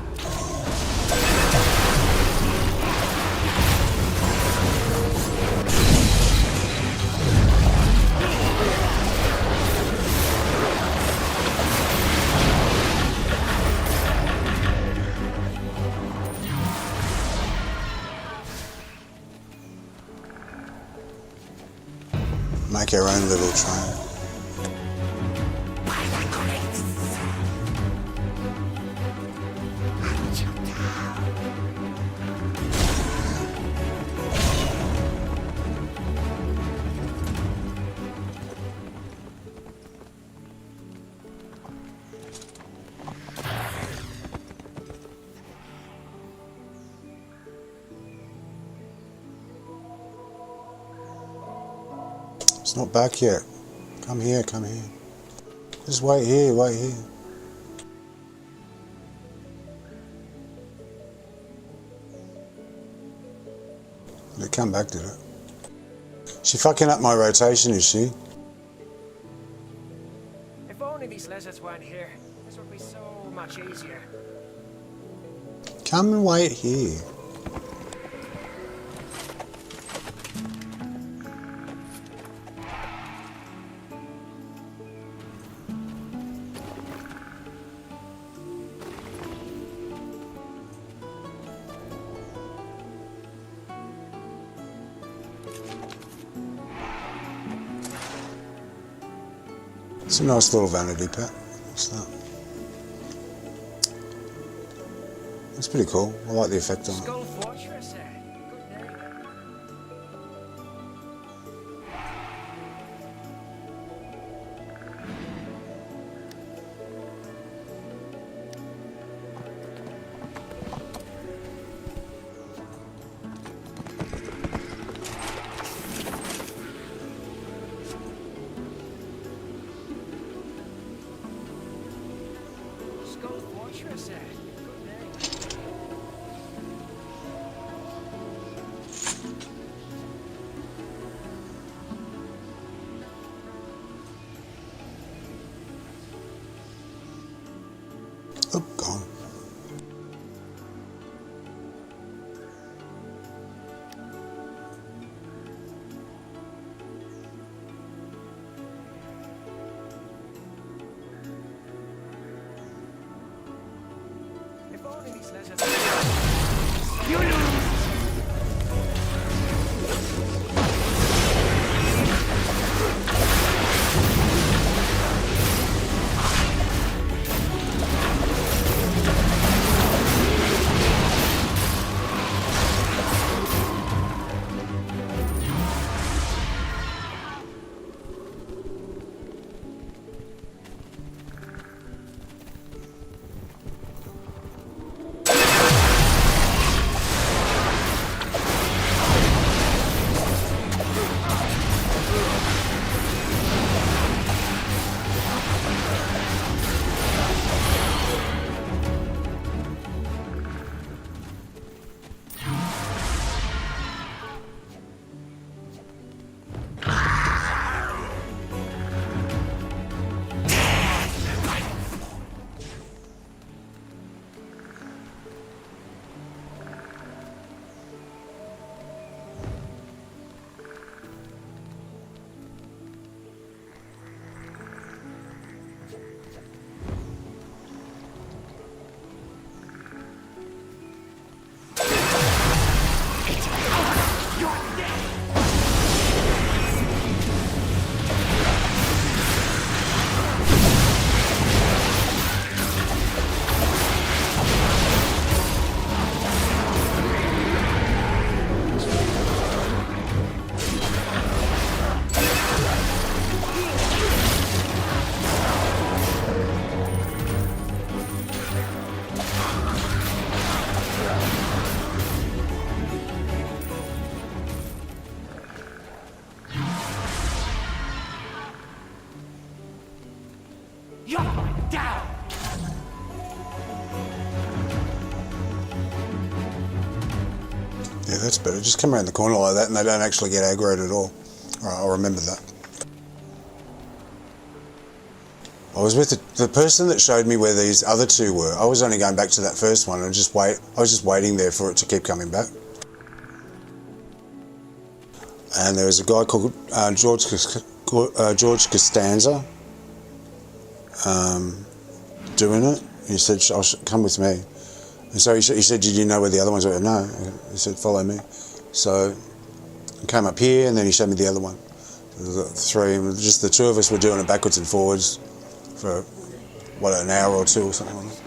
make our own little train. It's not back yet. Come here, come here. Just wait here, wait here. Did it come back, did it? She fucking up my rotation, is she?
If only these lizards weren't here, this would be so much easier.
Come and wait here. It's a nice little vanity pet. What's that? That's pretty cool. I like the effect on it. Oh, gone.
If only these lizards.
You lose.
Yeah, that's better. Just come around the corner like that and they don't actually get aggroed at all. Alright, I'll remember that. I was with the person that showed me where these other two were. I was only going back to that first one and I was just waiting there for it to keep coming back. And there was a guy called George Costanza doing it. He said, come with me. And so he said, did you know where the other ones were? No. He said, follow me. So I came up here and then he showed me the other one. We've got 3, just the 2 of us were doing it backwards and forwards for, what, an hour or 2 or something like that.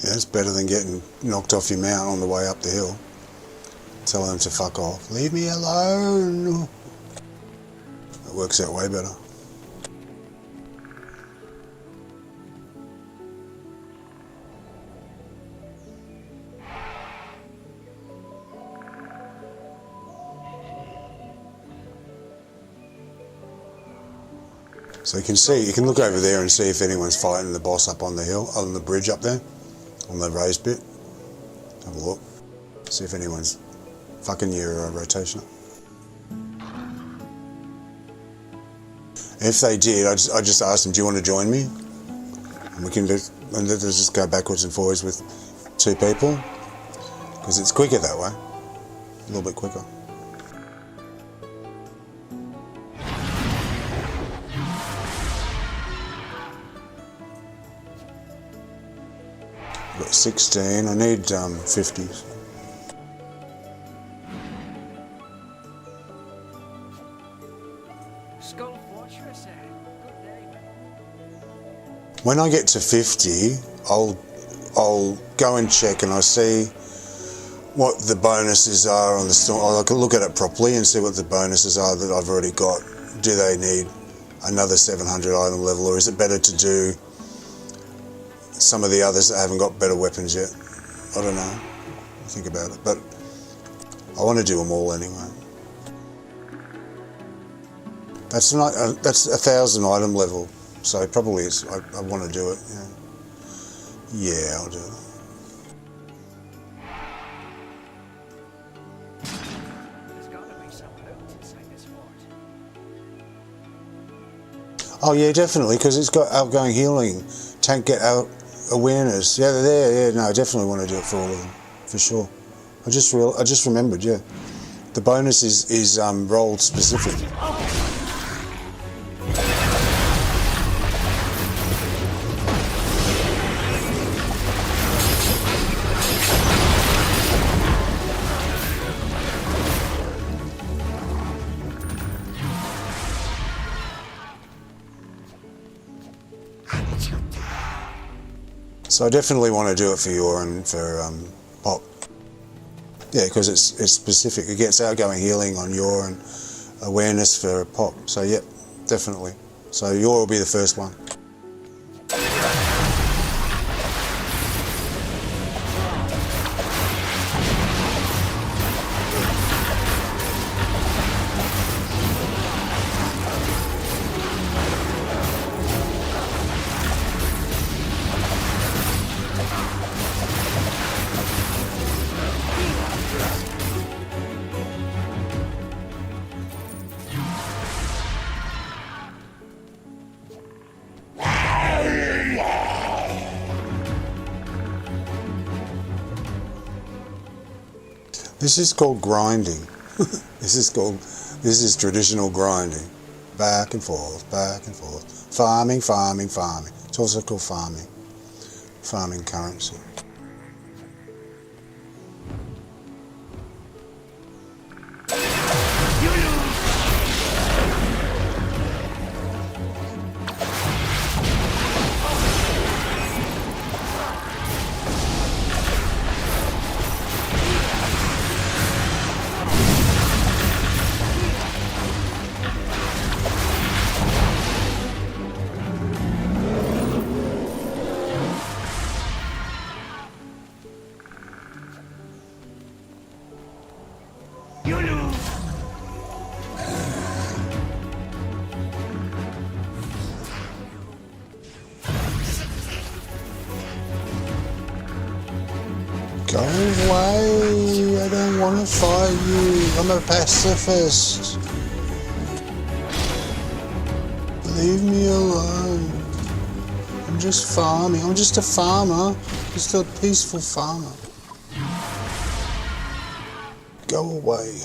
Yeah, it's better than getting knocked off your mount on the way up the hill. Tell them to fuck off. Leave me alone. It works out way better. So you can see, you can look over there and see if anyone's fighting the boss up on the hill, on the bridge up there, on the raised bit. Have a look. See if anyone's fucking your rotation. If they did, I just asked them, do you want to join me? And we can let's just go backwards and forwards with 2 people, because it's quicker that way. A little bit quicker. I've got 16, I need 50s. When I get to 50, I'll go and check and I see what the bonuses are on the store. I'll look at it properly and see what the bonuses are that I've already got. Do they need another 700 item level, or is it better to do some of the others that haven't got better weapons yet? I don't know. Think about it, but I want to do them all anyway. That's 1,000 item level. So probably it's, I want to do it, yeah. Yeah, I'll do it. Oh yeah, definitely, because it's got outgoing healing, tank get out awareness. Yeah, they're there. Yeah, no, I definitely want to do it for all of them, for sure. I just remembered. Yeah, the bonus is role specific. So I definitely want to do it for Yor and for Pop. Yeah, because it's specific. It gets outgoing healing on Yor and awareness for Pop. So yeah, definitely. So Yor will be the first one. This is called grinding. This is traditional grinding. Back and forth, back and forth. Farming, farming, farming. It's also called farming. Farming currency. Go away, I don't want to fight you, I'm a pacifist. Leave me alone. I'm just farming, I'm just a farmer, just a peaceful farmer. Go away.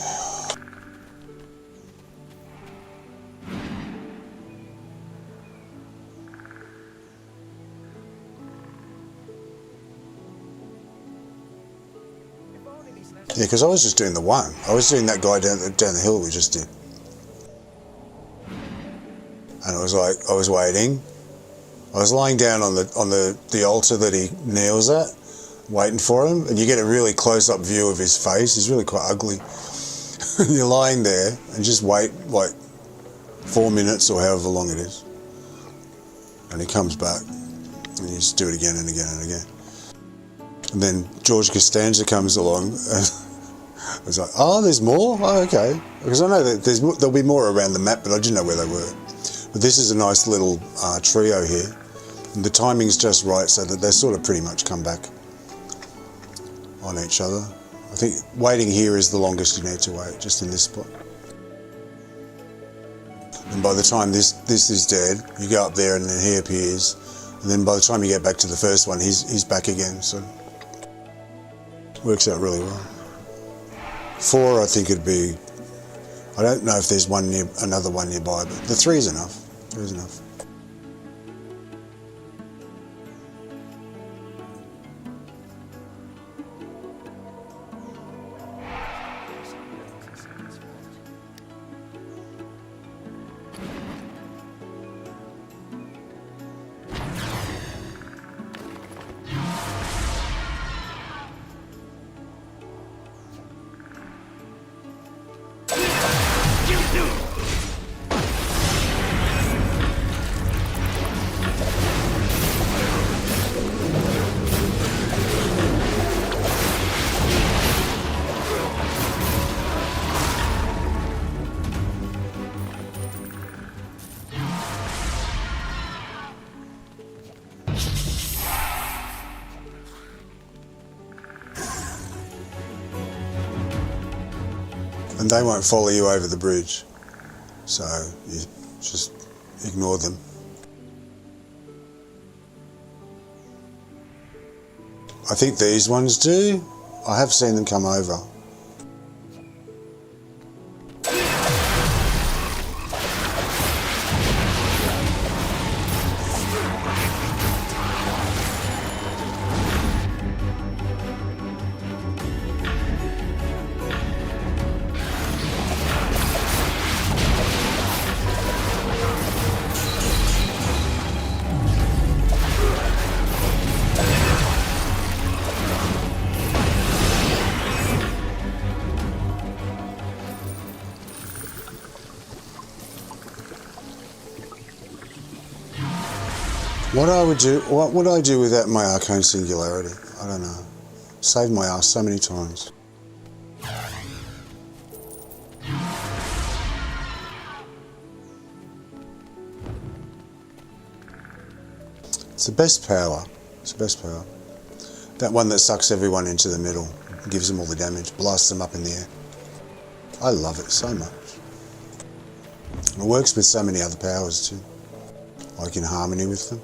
Yeah, because I was just doing the one. I was doing that guy down the hill we just did. And it was like, I was waiting. I was lying down on the altar that he kneels at, waiting for him, and you get a really close-up view of his face. He's really quite ugly. You're lying there and just wait like 4 minutes or however long it is. And he comes back, and you just do it again and again and again. And then George Costanza comes along, and I was like, oh, there's more? Oh, okay. Because I know that there'll be more around the map, but I didn't know where they were. But this is a nice little trio here. And the timing's just right so that they sort of pretty much come back on each other. I think waiting here is the longest you need to wait, just in this spot. And by the time this is dead, you go up there and then he appears. And then by the time you get back to the first one, he's back again. So works out really well. 4, I think it'd be, I don't know if there's another one nearby, but the 3 is enough. 3 is enough. And they won't follow you over the bridge, so you just ignore them. I think these ones do. I have seen them come over. What would I do without my arcane singularity? I don't know. Saved my ass so many times. It's the best power. It's the best power. That one that sucks everyone into the middle, gives them all the damage, blasts them up in the air. I love it so much. It works with so many other powers too, like in harmony with them.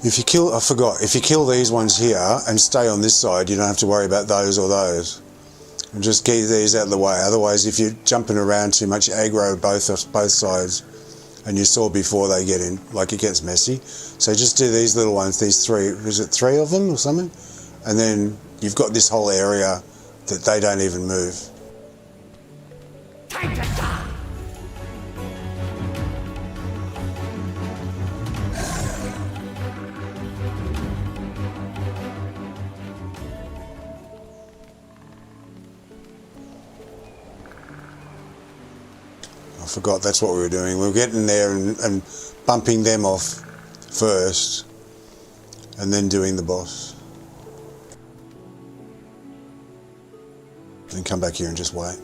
If you kill, I forgot, if you kill these ones here and stay on this side, you don't have to worry about those or those. And just get these out of the way. Otherwise, if you're jumping around too much, you aggro both sides, and you saw before they get in, like it gets messy. So just do these little ones, these three, is it 3 of them or something? And then you've got this whole area that they don't even move.
Time to die!
I forgot that's what we were doing. We were getting there and bumping them off first and then doing the boss. Then come back here and just wait.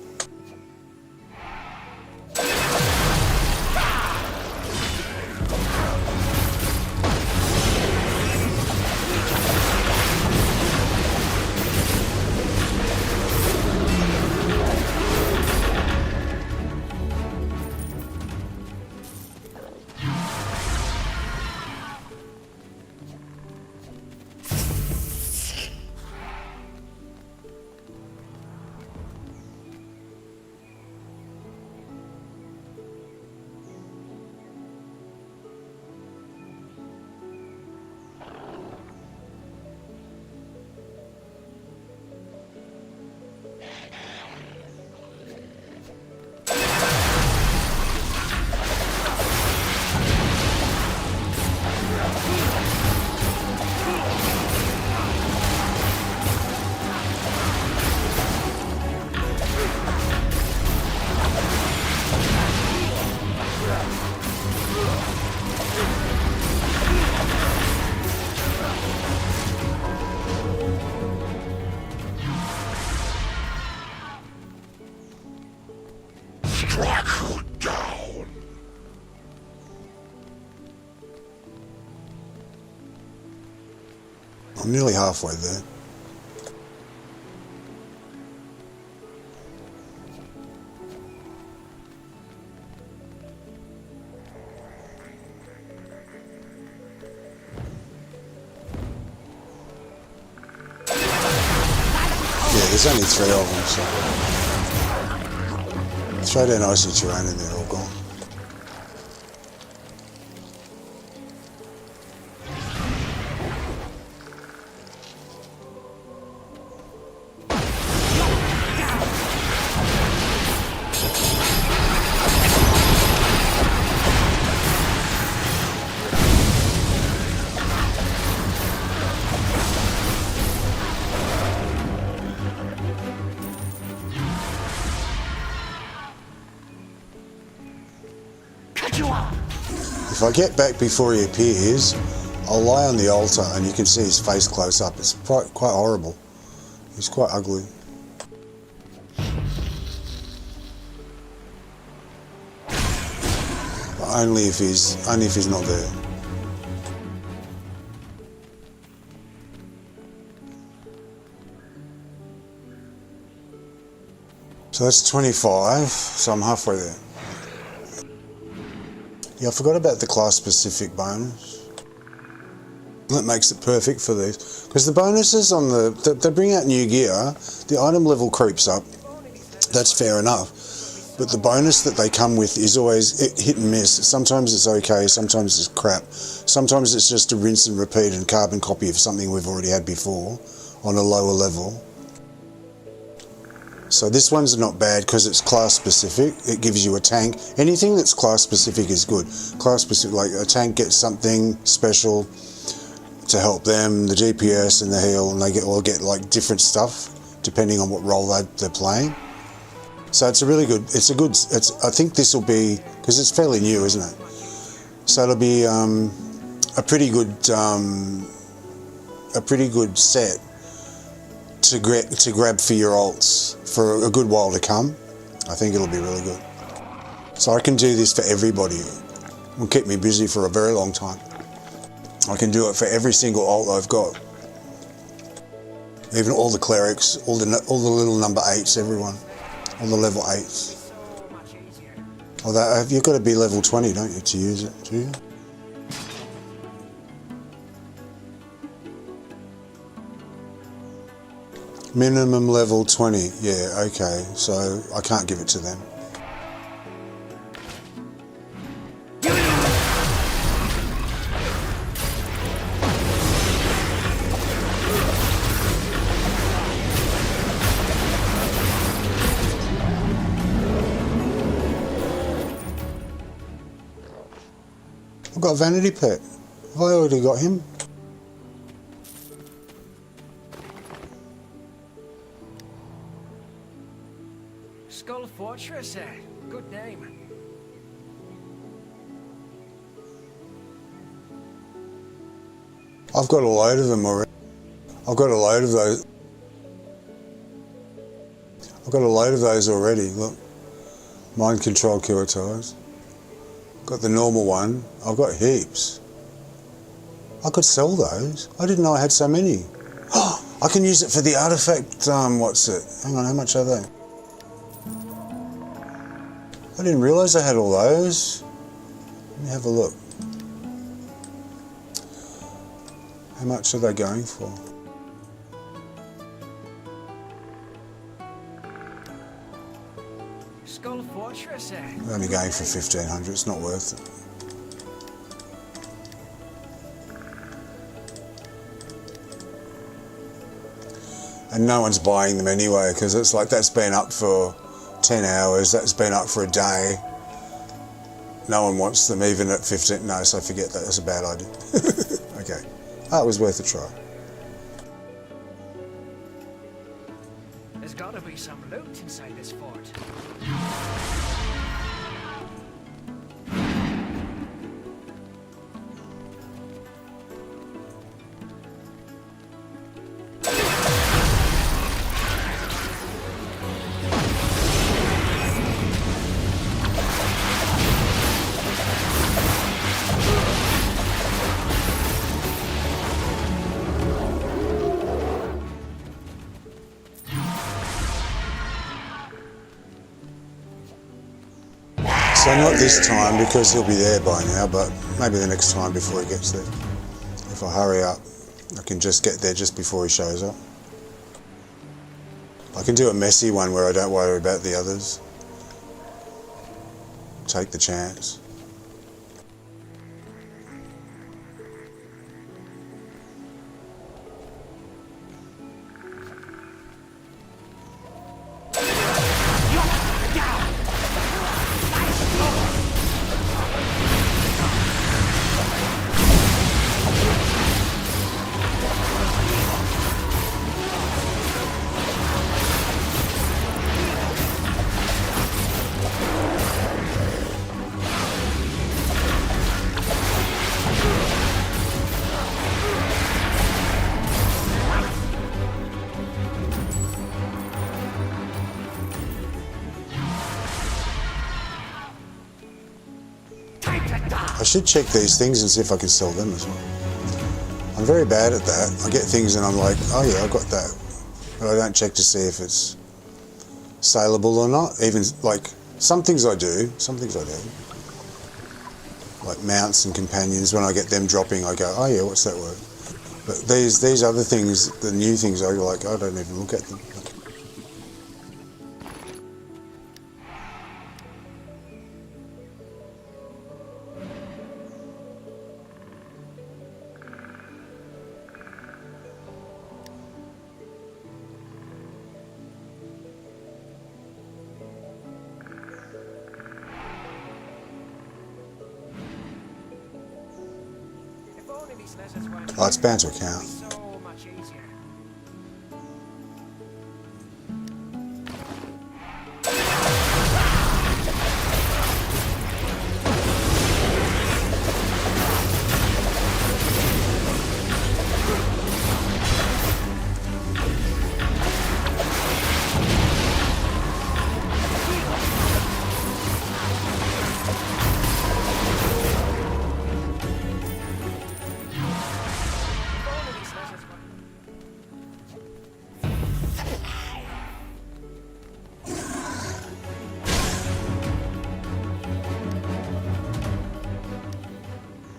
I'm nearly halfway there. Yeah, there's only 3 of them, so throw down icy terrain and they're all gone. If I get back before he appears, I'll lie on the altar and you can see his face close up. It's quite horrible. He's quite ugly. But only if he's not there. So that's 25, so I'm halfway there. Yeah, I forgot about the class-specific bonus. That makes it perfect for these. Because the bonuses on they bring out new gear, the item level creeps up. That's fair enough. But the bonus that they come with is always hit and miss. Sometimes it's okay, sometimes it's crap. Sometimes it's just a rinse and repeat and carbon copy of something we've already had before on a lower level. So this one's not bad because it's class specific. It gives you a tank. Anything that's class specific is good. Class specific, like a tank gets something special to help them, the DPS and the heal, and they all get like different stuff depending on what role they're playing. So it's a really good. I think this will be, because it's fairly new, isn't it? So it'll be a pretty good set to grab for your alts for a good while to come. I think it'll be really good. So I can do this for everybody. It will keep me busy for a very long time. I can do it for every single alt I've got. Even all the clerics, all the little number 8s, everyone. All the level 8s. Although you've got to be level 20, don't you, to use it, do you? Minimum level 20, yeah, okay, so I can't give it to them. I've got a vanity pet. Have I already got him?
Skull Fortress, good name.
I've got a load of them already. I've got a load of those already, look. Mind control Kuotais. Got the normal one. I've got heaps. I could sell those. I didn't know I had so many. Oh, I can use it for the artifact, what's it? Hang on, how much are they? I didn't realise I had all those. Let me have a look. How much are they going for?
Skull Fortress,
They're only going for 1,500. It's not worth it. And no one's buying them anyway, because it's like that's been up for 10 hours, that's been up for a day. No one wants them even at 15. No, so forget that. That's a bad idea. Okay. Oh, it was worth a try.
There's gotta be some loot inside this fort.
So not this time because he'll be there by now, but maybe the next time before he gets there. If I hurry up, I can just get there just before he shows up. I can do a messy one where I don't worry about the others. Take the chance. I should check these things and see if I can sell them as well. I'm very bad at that. I get things and I'm like, oh yeah, I got that. But I don't check to see if it's saleable or not. Even like some things I do. Like mounts and companions, when I get them dropping, I go, oh yeah, what's that worth? But these other things, the new things, I like, I don't even look at them. Oh, it's bound to account.
So much easier.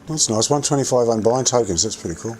That's nice. 125 unbind tokens. That's pretty cool.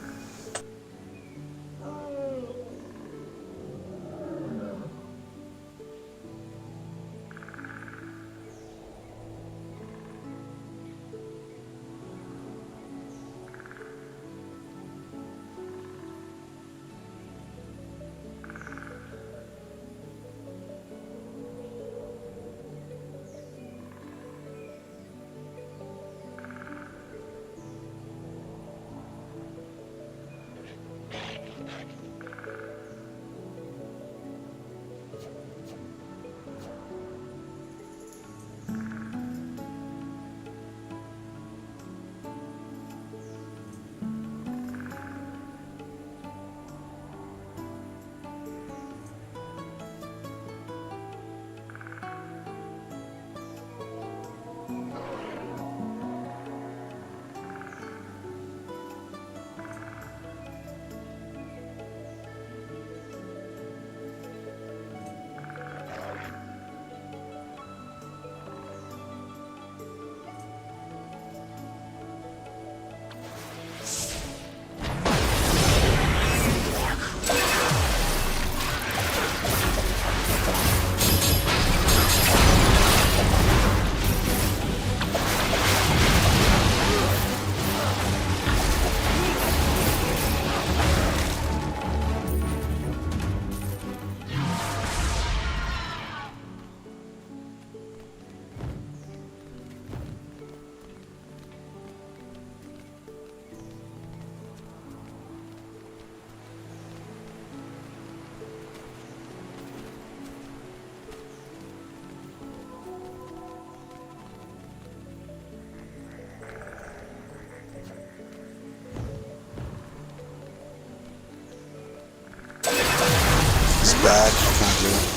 Bad. I can't do it.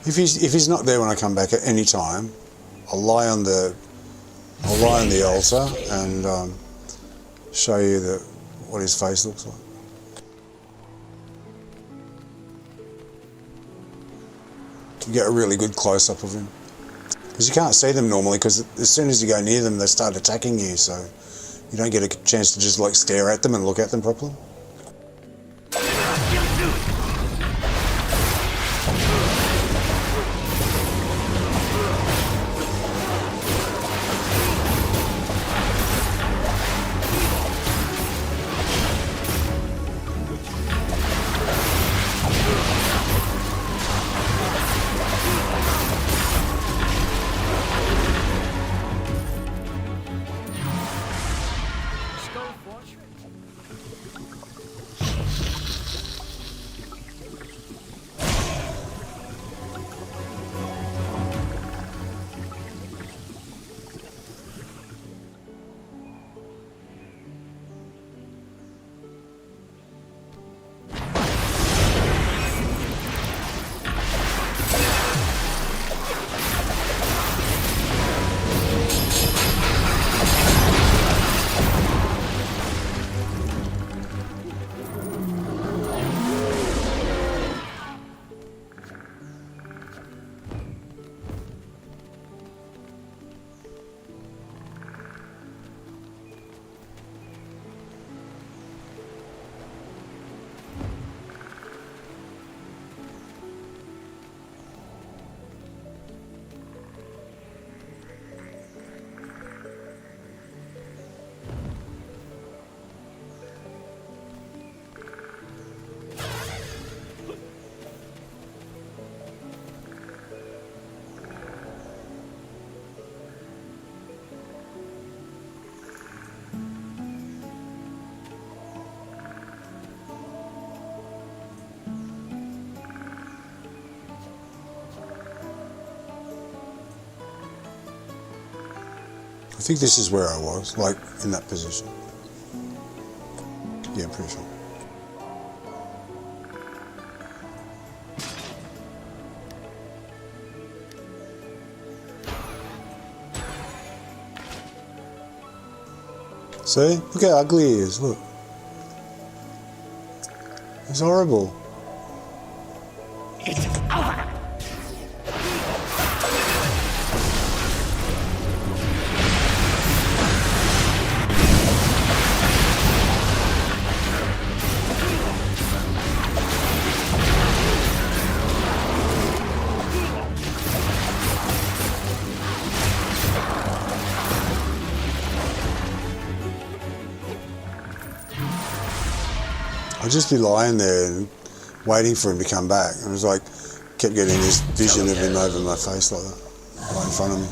If he's not there when I come back at any time, I'll lie on the altar and show you what his face looks like. You get a really good close up of him because you can't see them normally because as soon as you go near them they start attacking you, so you don't get a chance to just like stare at them and look at them properly. I think this is where I was, like in that position. Yeah, I'm pretty sure. See? Look how ugly he is, look. It's horrible.
It's over.
I'd just be lying there and waiting for him to come back. And it was like, kept getting this vision of him over my face like that, right in front of me.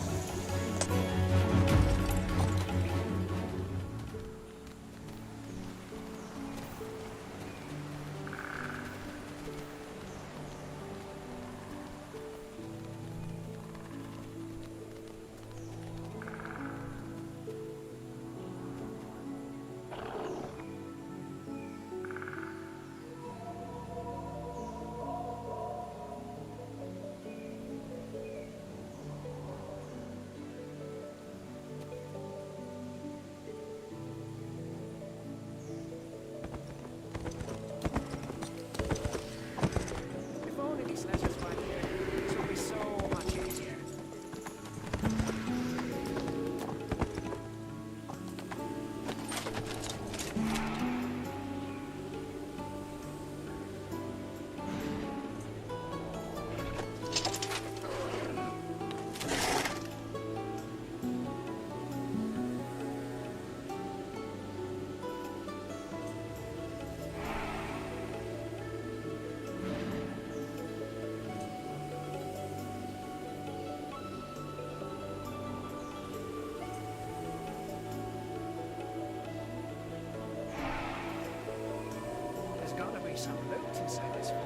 Some loot inside this fort.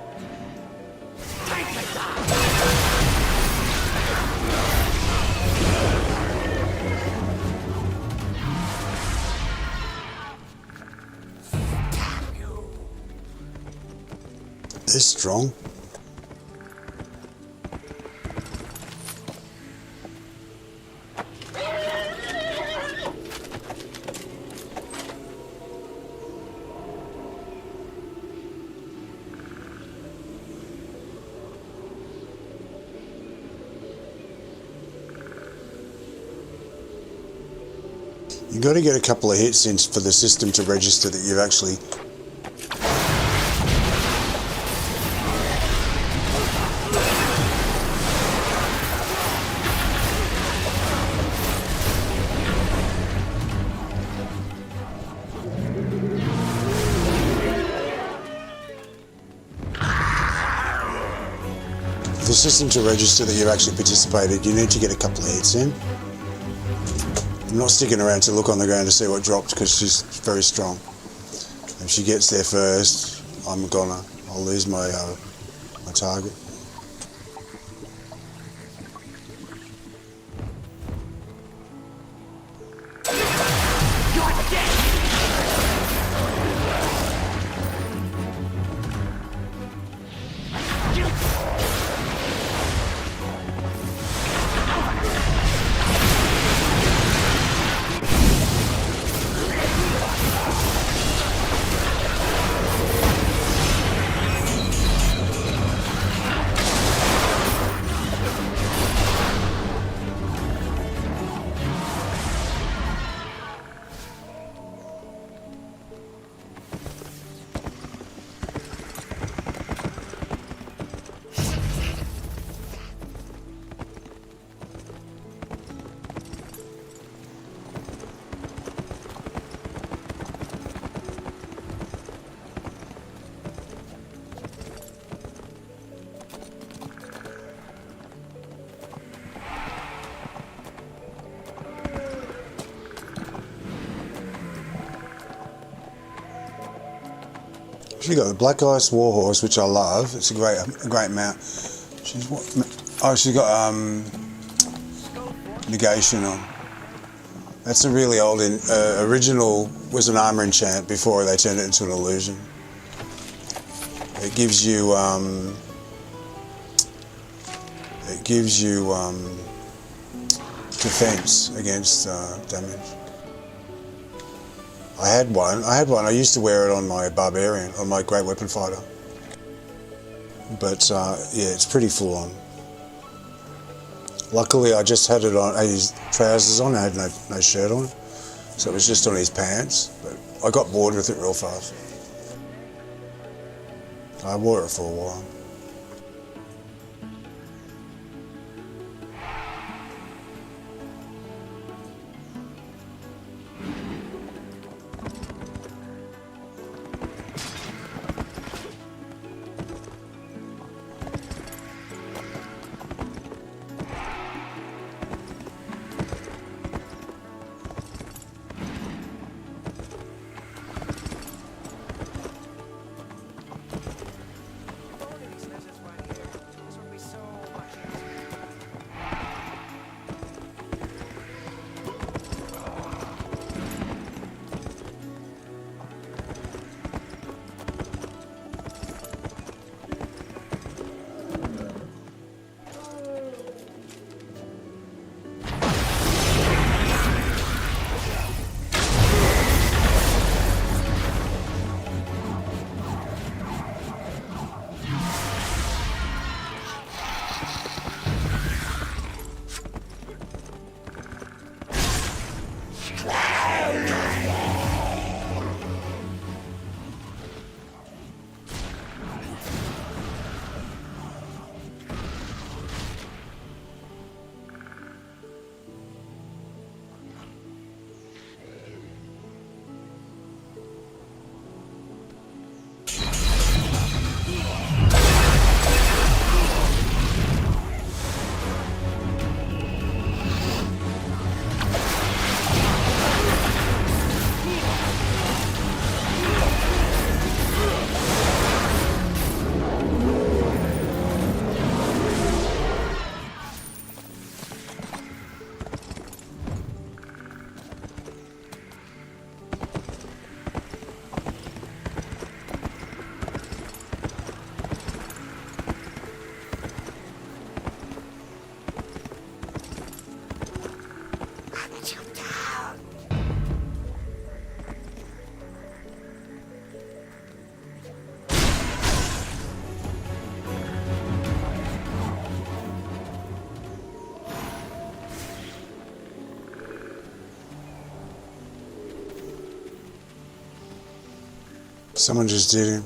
They're strong. You've got to get a couple of hits in for the system to register that you've actually... For the system to register that you've actually participated, you need to get a couple of hits in. I'm not sticking around to look on the ground to see what dropped because she's very strong. If she gets there first, I'll lose my my target. She got the Black Ice Warhorse, which I love. It's a great mount. She's what? Oh, she's got negation on. That's a really old, original was an armor enchant before they turned it into an illusion. It gives you, defense against damage. I had one. I used to wear it on my barbarian, on my great weapon fighter. But yeah, it's pretty full on. Luckily, I just had it on. I had his trousers on. I had no shirt on, so it was just on his pants. But I got bored with it real fast. I wore it for a while. Someone just did him.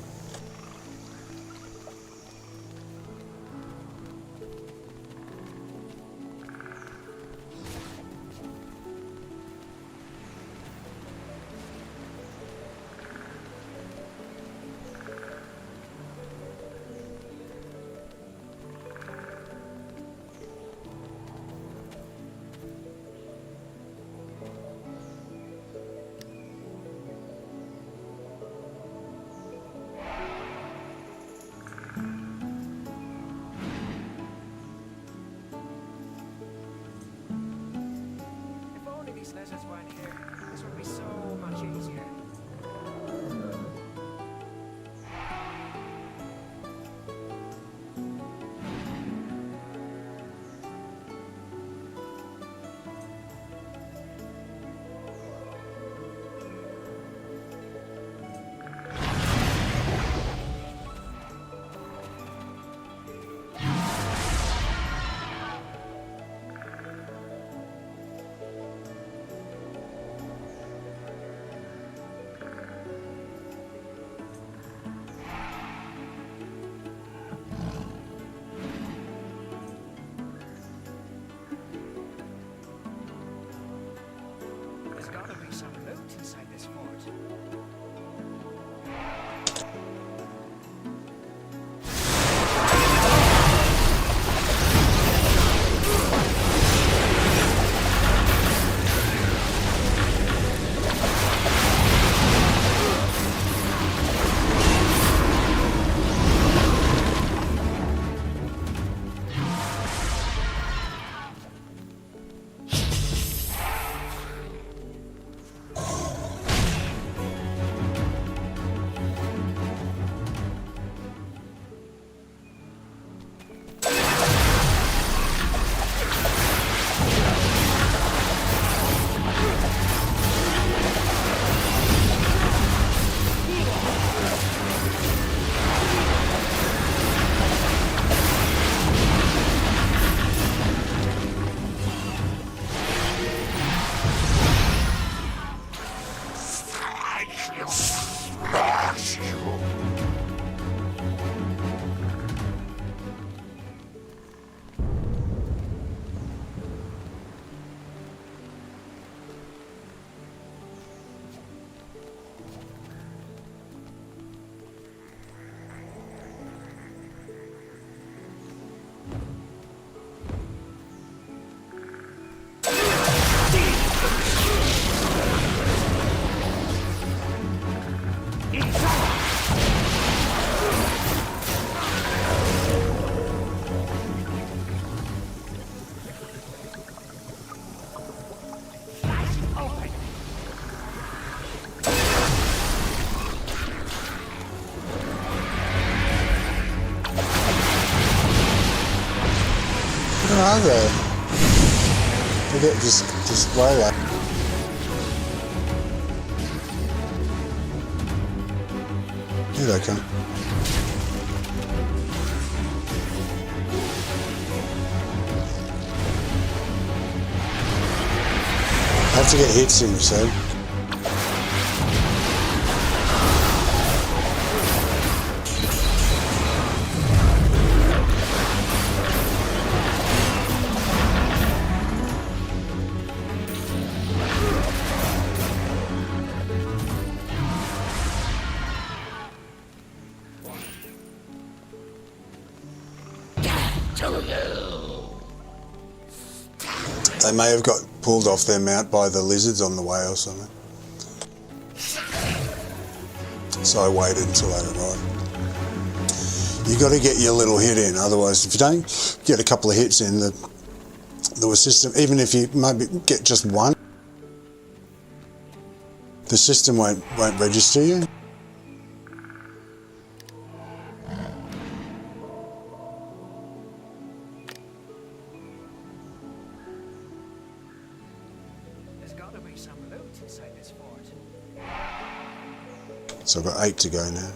are they? Look at this way. Here they come. I have to get hits in, so. They may have got pulled off their mount by the lizards on the way or something. So I waited until they arrived. You got to get your little hit in, otherwise if you don't get a couple of hits in, the system, even if you maybe get just one, the system won't register you. So I've got 8 to go now.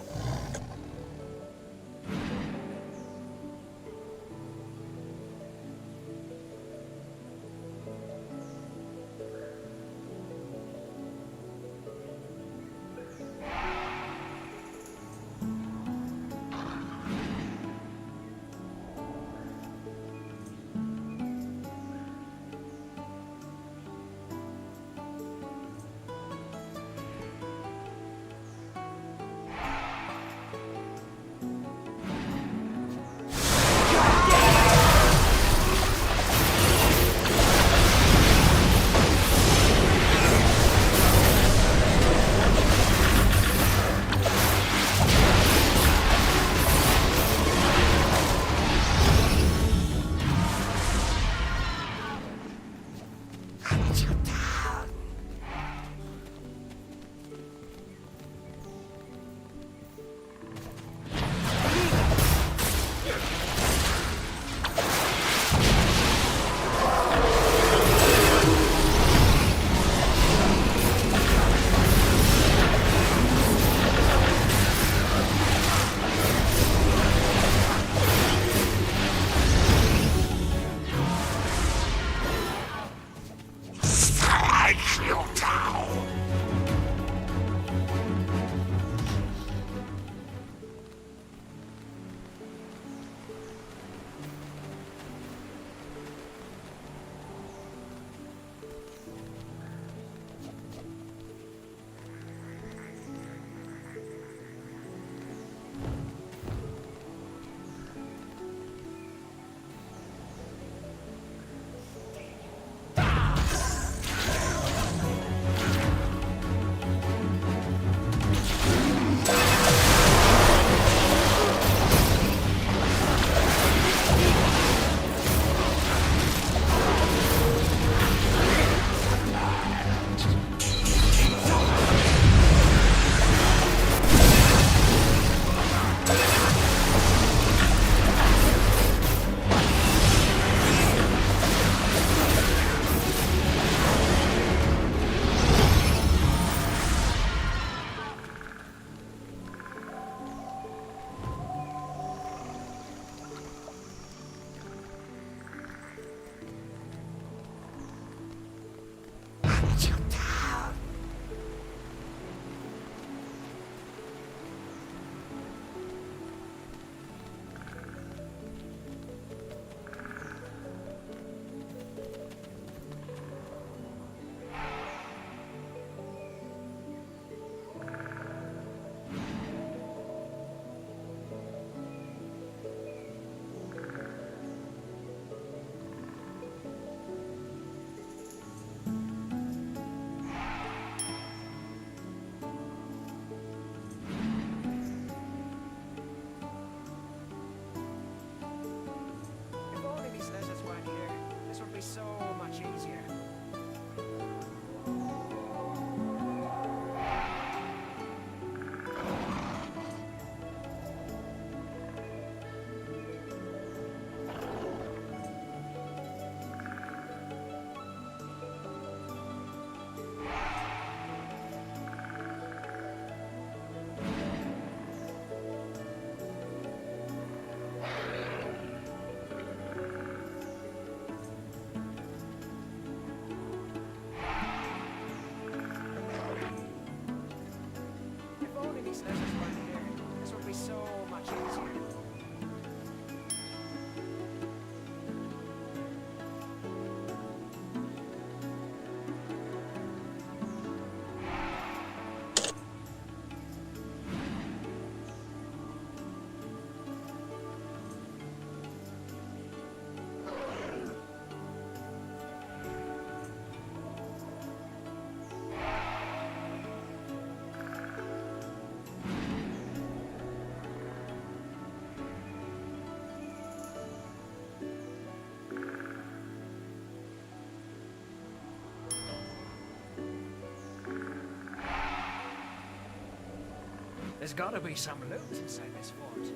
There's gotta be some loot inside this fort.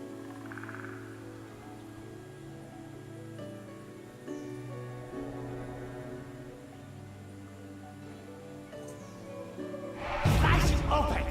Slice it open!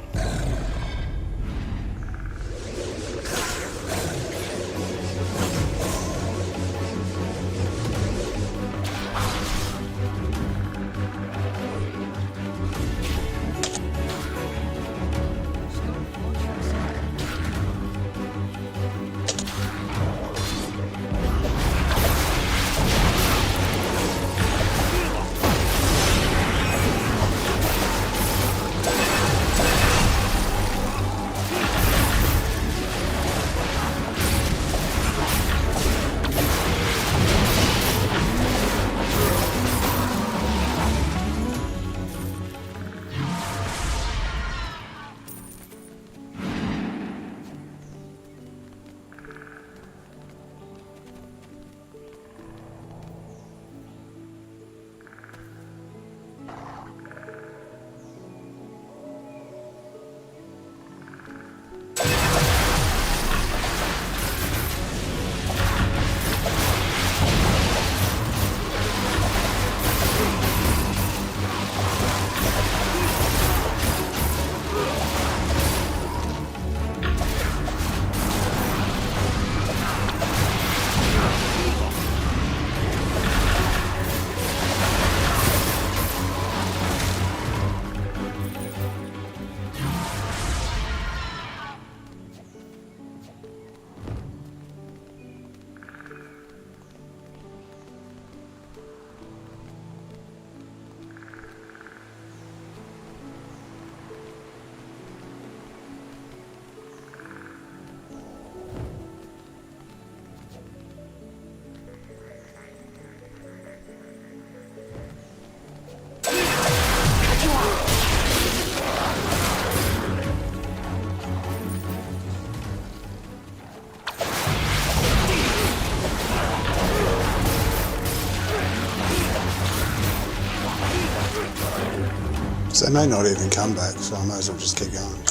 So they may not even come back, so I might as well just keep going.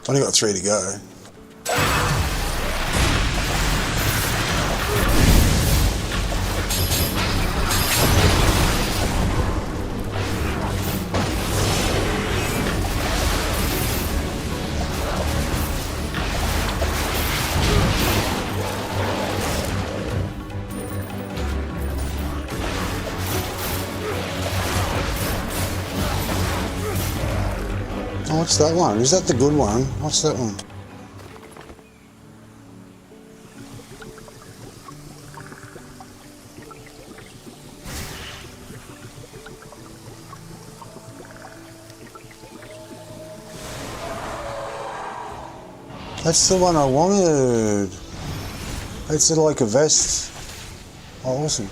Only got 3 to go. Oh, what's that one? Is that the good one? What's that one? That's the one I wanted. It's like a vest. Oh, awesome.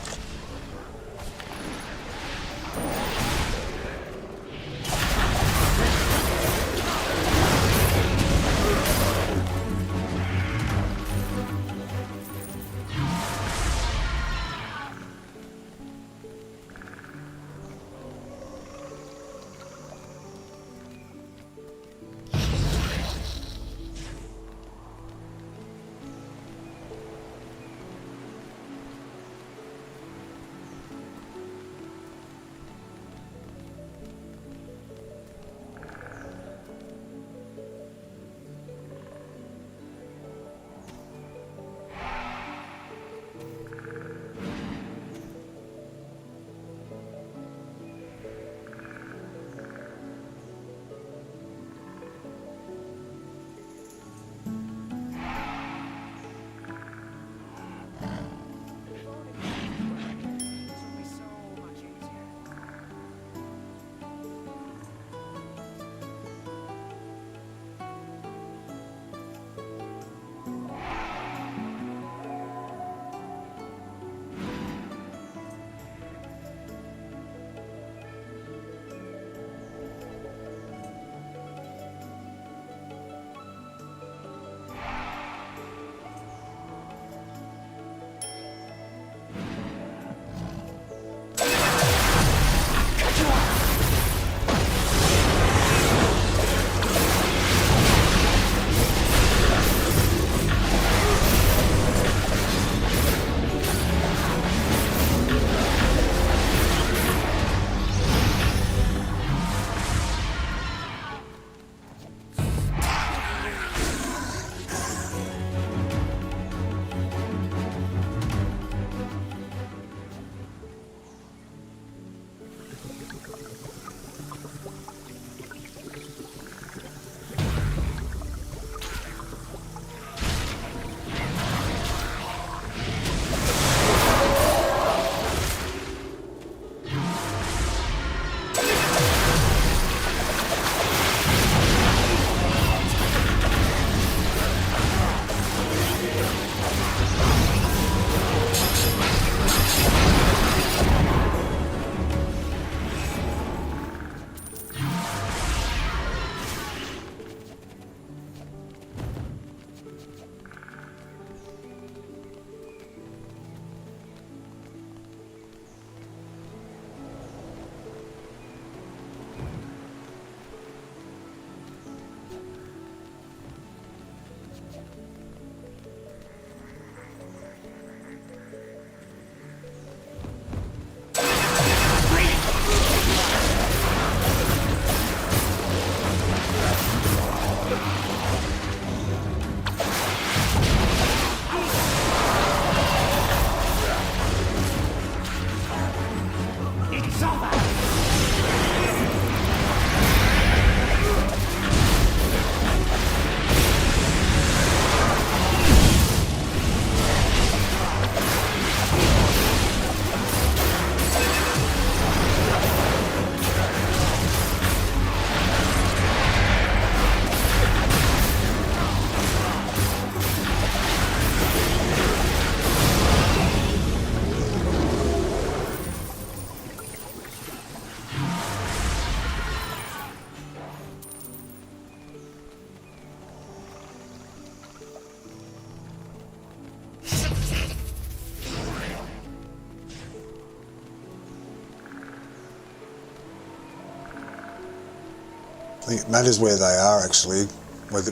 I think it matters where they are actually,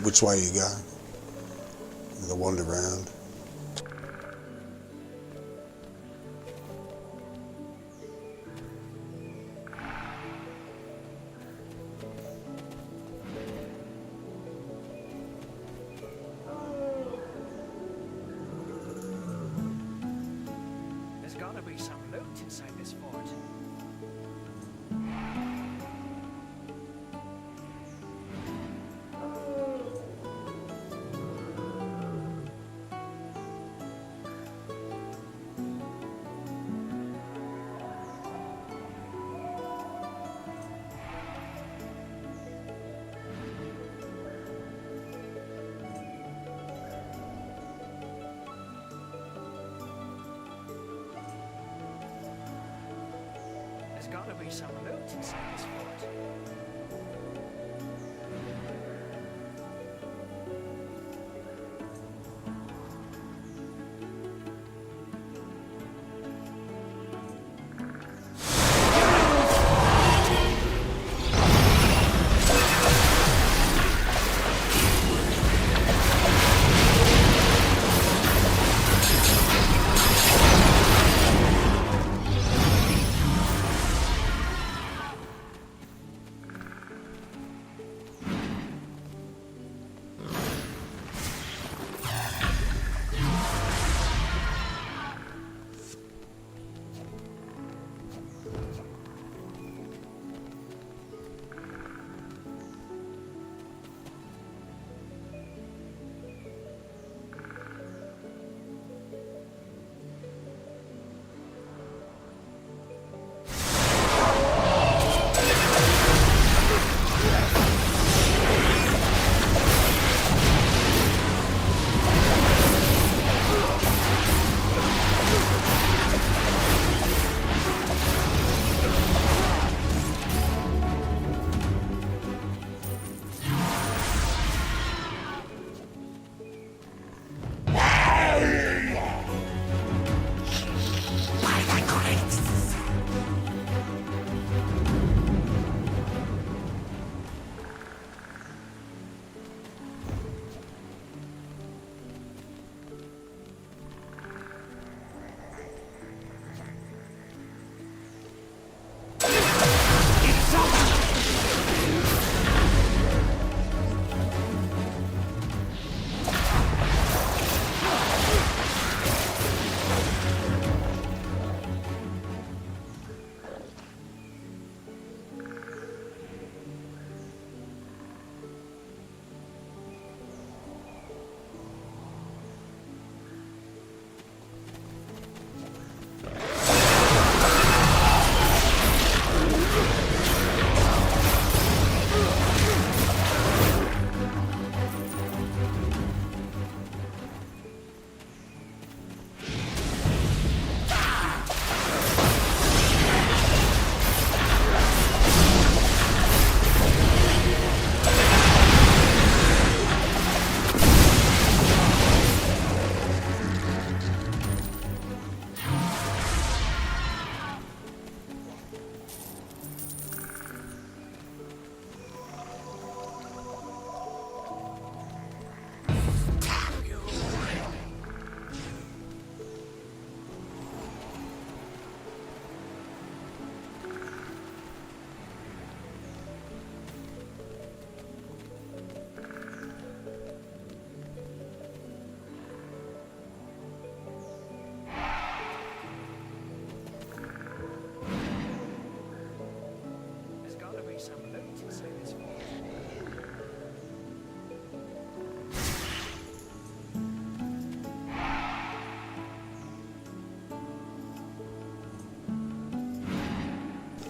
which way you go. The wander around.
There's gotta be some loot inside this fort. There's gotta be some loot inside this fort.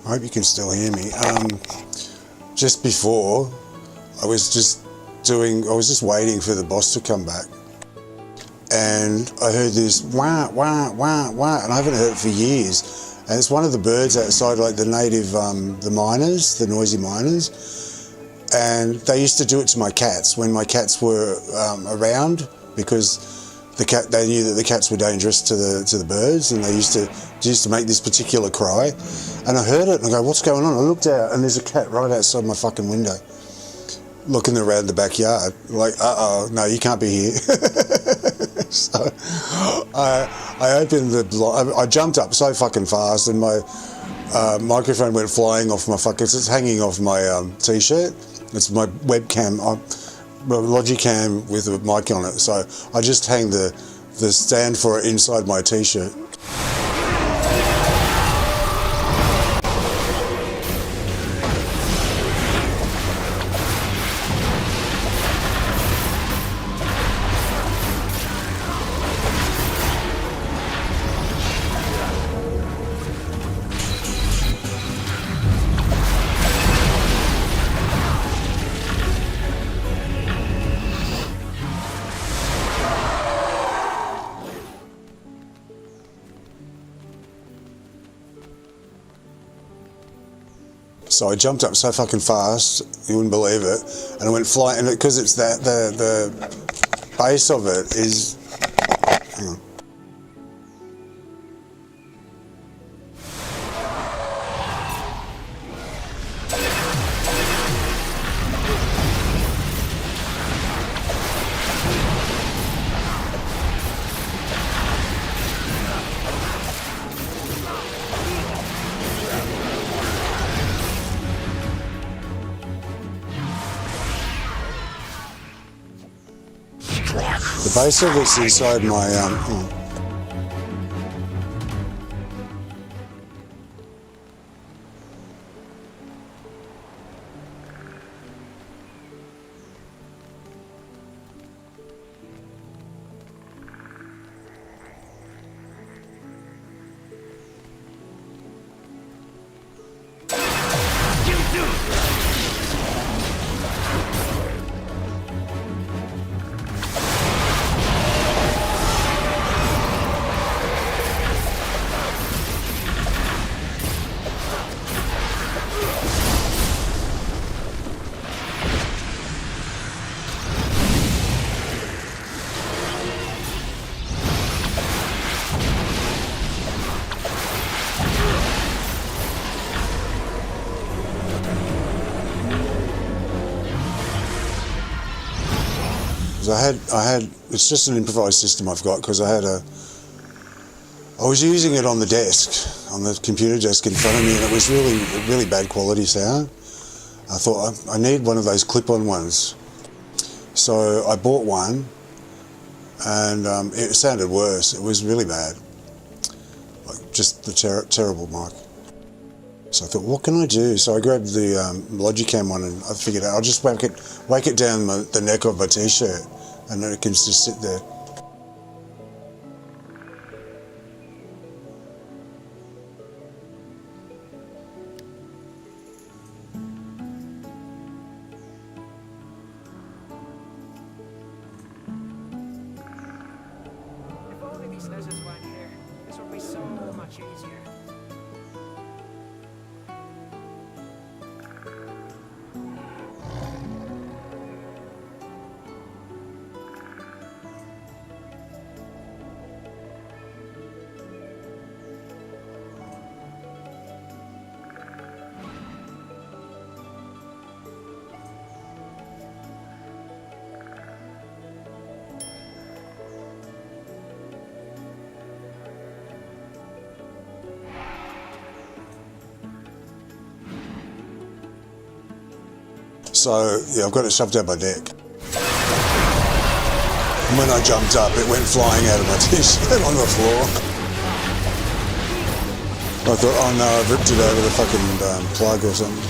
I hope you can still hear me. Just before, I was just waiting for the boss to come back. And I heard this wah, wah, wah, wah, and I haven't heard it for years. And it's one of the birds outside, like the native, the miners, the noisy miners. And they used to do it to my cats when my cats were around, because they knew that the cats were dangerous to the birds, and they used to make this particular cry. And I heard it, and I go, what's going on? I looked out, and there's a cat right outside my fucking window, looking around the backyard, like, uh-oh, no, you can't be here. So I opened the I jumped up so fucking fast, and my microphone went flying off my it's hanging off my t-shirt. It's my webcam, my Logicam with a mic on it. So I just hang the stand for it inside my t-shirt. So I jumped up so fucking fast, you wouldn't believe it, and I went flying, and because it's the base of it is, hang on. The base of it's inside my I had, it's just an improvised system I've got, because I was using it on the desk, on the computer desk in front of me, and it was really bad quality sound. I thought, I need one of those clip-on ones. So I bought one, and it sounded worse. It was really bad. Like, just the terrible mic. So I thought, what can I do? So I grabbed the Logicam one, and I figured out, I'll just whack it down the neck of my t-shirt, and then it can just sit there.
If only these lizards weren't here, this would be so much easier.
So, yeah, I've got it shoved out my neck. And when I jumped up, it went flying out of my t-shirt on the floor. I thought, oh no, I've ripped it over the fucking plug or something.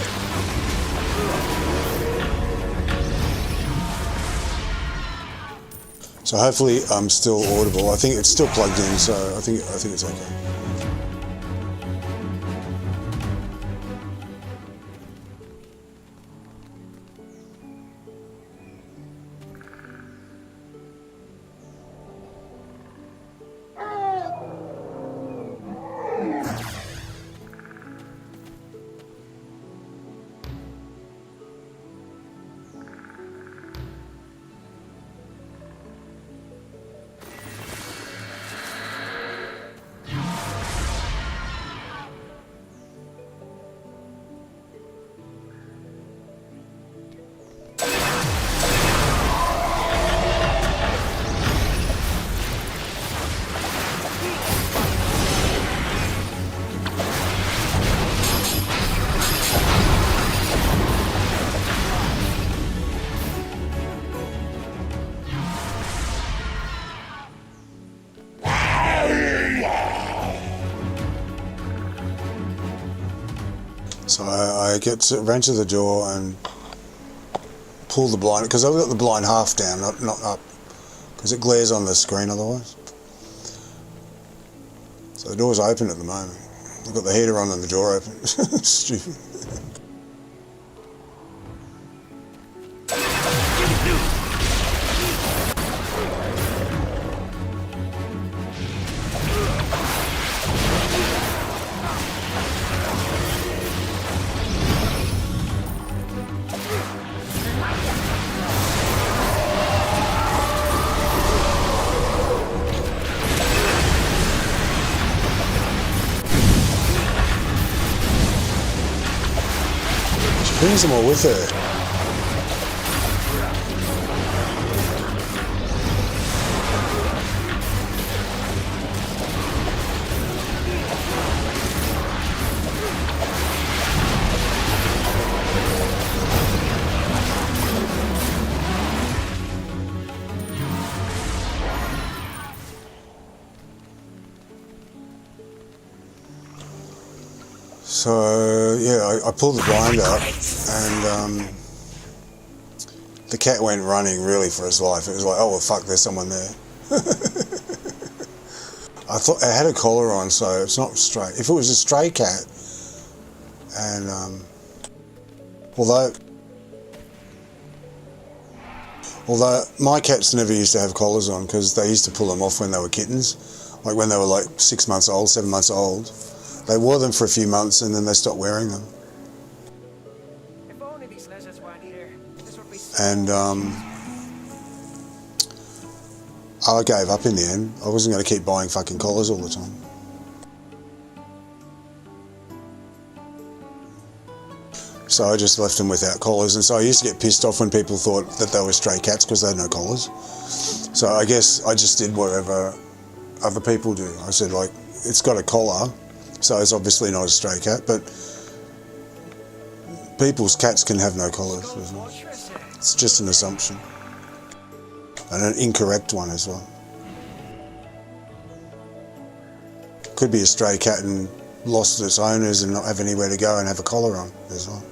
So hopefully I'm still audible. I think it's still plugged in, so I think it's okay. I ran to the door and pull the blind, because I've got the blind half down, not up, because it glares on the screen otherwise. So the door's open at the moment. I've got the heater on and the door open. Stupid. Brings them all with her. So yeah, I pulled the blind up, and the cat went running really for his life. It was like, oh well, fuck, there's someone there. I thought it had a collar on, so it's not straight. If it was a stray cat, and although my cats never used to have collars on because they used to pull them off when they were kittens, like when they were like 6 months old, 7 months old. They wore them for a few months and then they stopped wearing them.
If only these lizards weren't here, this would be
And I gave up in the end. I wasn't going to keep buying fucking collars all the time. So I just left them without collars, and so I used to get pissed off when people thought that they were stray cats because they had no collars. So I guess I just did whatever other people do. I said, like, it's got a collar, so it's obviously not a stray cat, but people's cats can have no collars as well. It's just an assumption. And an incorrect one as well. Could be a stray cat and lost its owners and not have anywhere to go and have a collar on as well.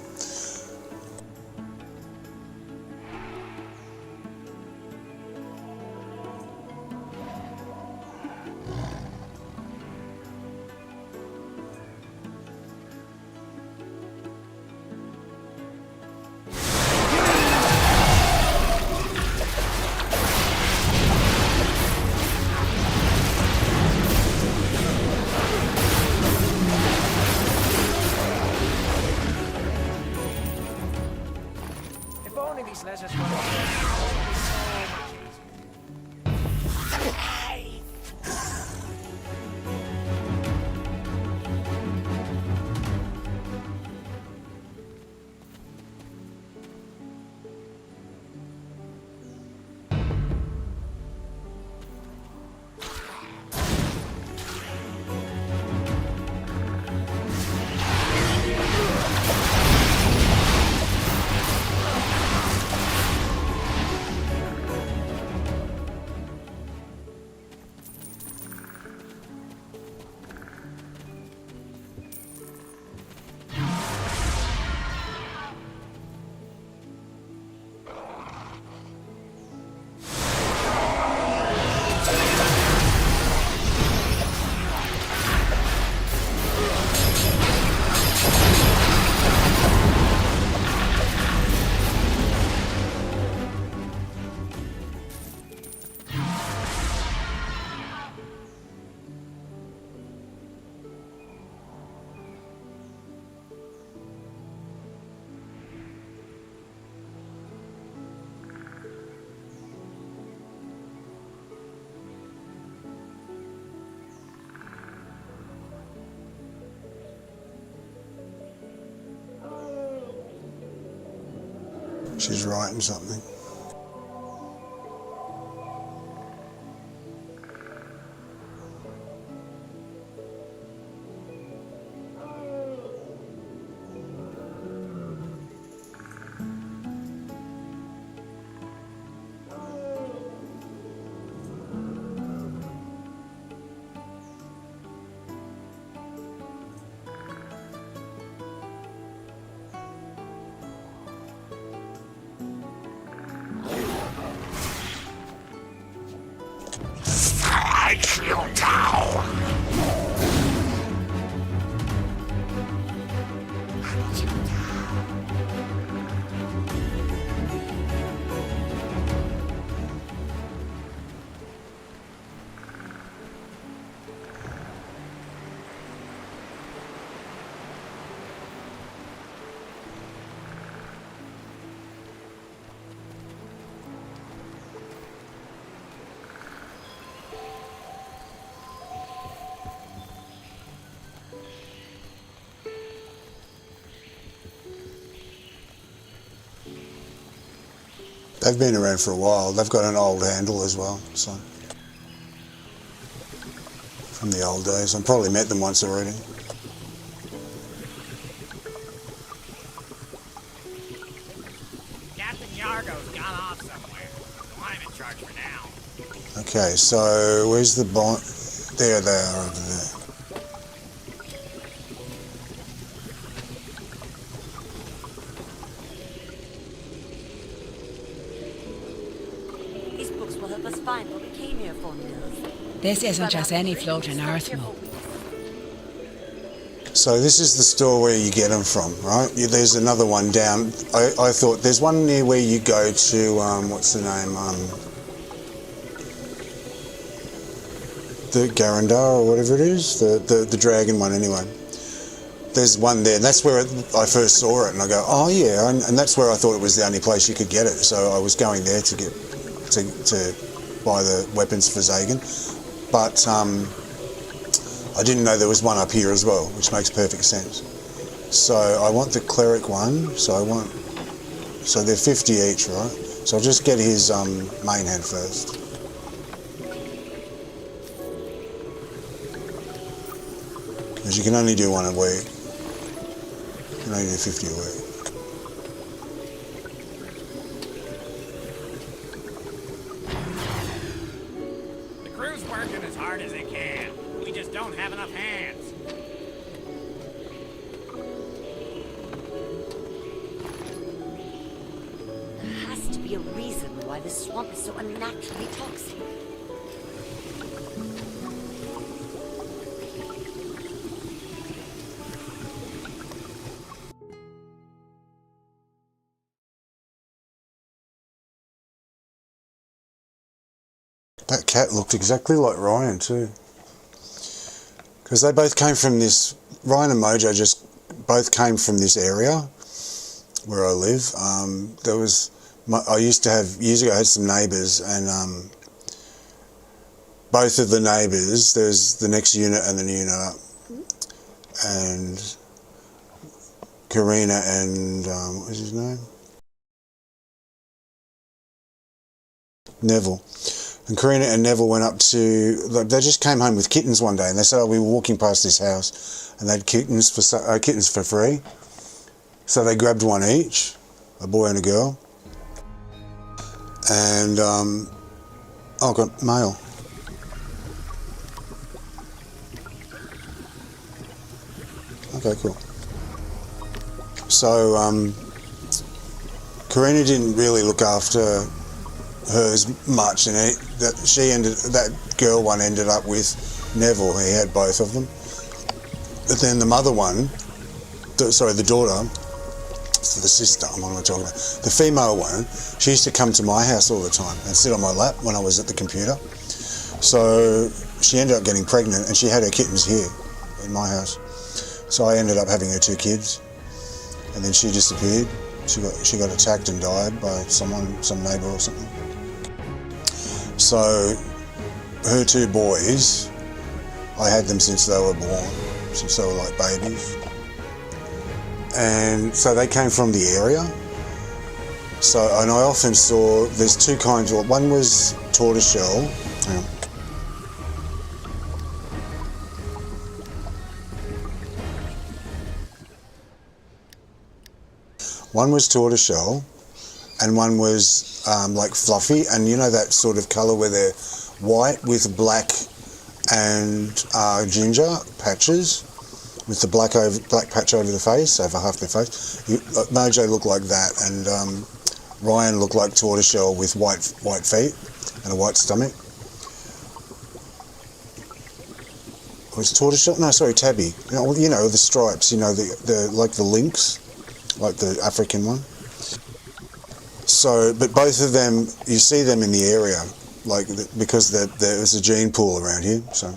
She's writing something.
Night Shield Tower!
They've been around for a while. They've got an old handle as well, so from the old days. I've probably met them once already.
Captain Yargo's gone off somewhere, so I'm in charge for now.
Okay, so where's the bond? There they are over there.
This isn't just any floating earth move.
So this is the store where you get them from, right? There's another one down. I thought there's one near where you go to, what's the name? The Garandar or whatever it is, the dragon one anyway. There's one there, and that's where I first saw it, and I go, oh yeah, and that's where I thought it was the only place you could get it. So I was going there to get to buy the weapons for Zagan. But I didn't know there was one up here as well, which makes perfect sense. So I want the cleric one. So they're 50 each, right? So I'll just get his main hand first. Because you can only do one a week. You can only do 50 a week.
Have enough hands.
There has to be a reason why this swamp is so unnaturally toxic.
That cat looked exactly like Ryan too. Because they both came from this, Ryan and Mojo just both came from this area where I live. I used to have, years ago I had some neighbours, and both of the neighbours, there's the next unit and the unit up. And Karina and, what was his name? Neville. And Karina and Neville went up to, they just came home with kittens one day, and they said, oh, we were walking past this house and they had kittens for free. So they grabbed one each, a boy and a girl. And, I got mail. Okay, cool. So, Karina didn't really look after hers much, and that girl one ended up with Neville. He had both of them. But then the mother one, the daughter, so the sister, what am I talking about? The female one, she used to come to my house all the time and sit on my lap when I was at the computer. So she ended up getting pregnant, and she had her kittens here in my house. So I ended up having her 2 kids, and then she disappeared. She got attacked and died by some neighbour or something. So her 2 boys, I had them since they were born, since they were like babies. And so they came from the area. So, and I often saw, there's 2 kinds, one was tortoiseshell. Hang on. One was tortoiseshell, and one was like fluffy, and you know that sort of colour where they're white with black and ginger patches, with the black patch over the face, over half their face. Mojo looked like that, and Ryan looked like tortoiseshell with white feet and a white stomach. Or it's tortoiseshell? No, sorry, tabby. You know the stripes. You know the like the lynx, like the African one. So, but both of them, you see them in the area, like because there's a gene pool around here. So,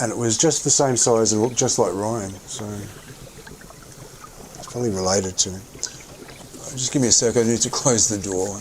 and it was just the same size and looked just like Ryan. So, it's probably related to him. Just give me a sec. I need to close the door.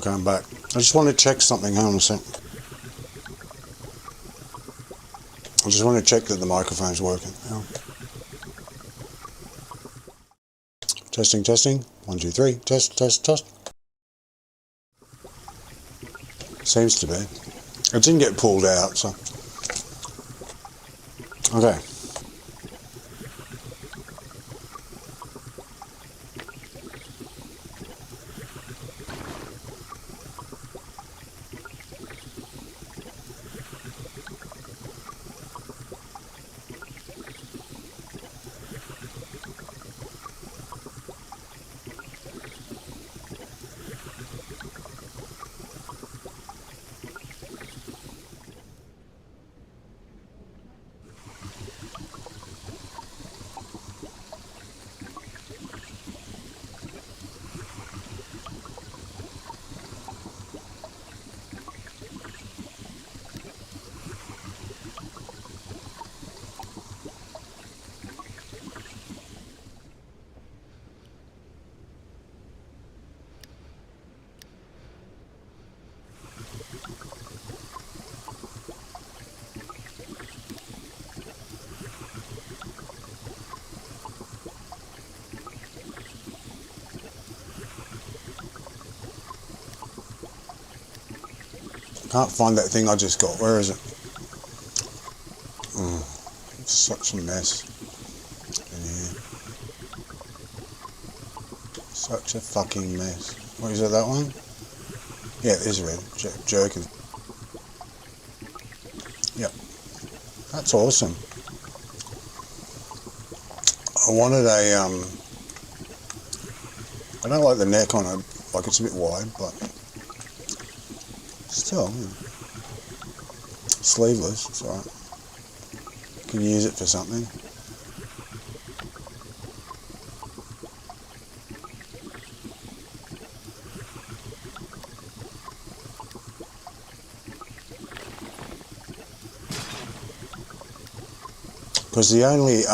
Okay, I'm back. I just want to check something. Hang on a sec. I just want to check that the microphone's working. Hang on. Testing, testing. 1, 2, 3. Test, test, test. Seems to be. It didn't get pulled out, so. Okay. Can't find that thing I just got. Where is it? It's such a mess in here. Such a fucking mess. What is it, that one? Yeah, it is red. Jerking. Yep. That's awesome. I wanted a, I don't like the neck on it. Like, it's a bit wide, but still, sleeveless, it's alright. You can use it for something. Because the only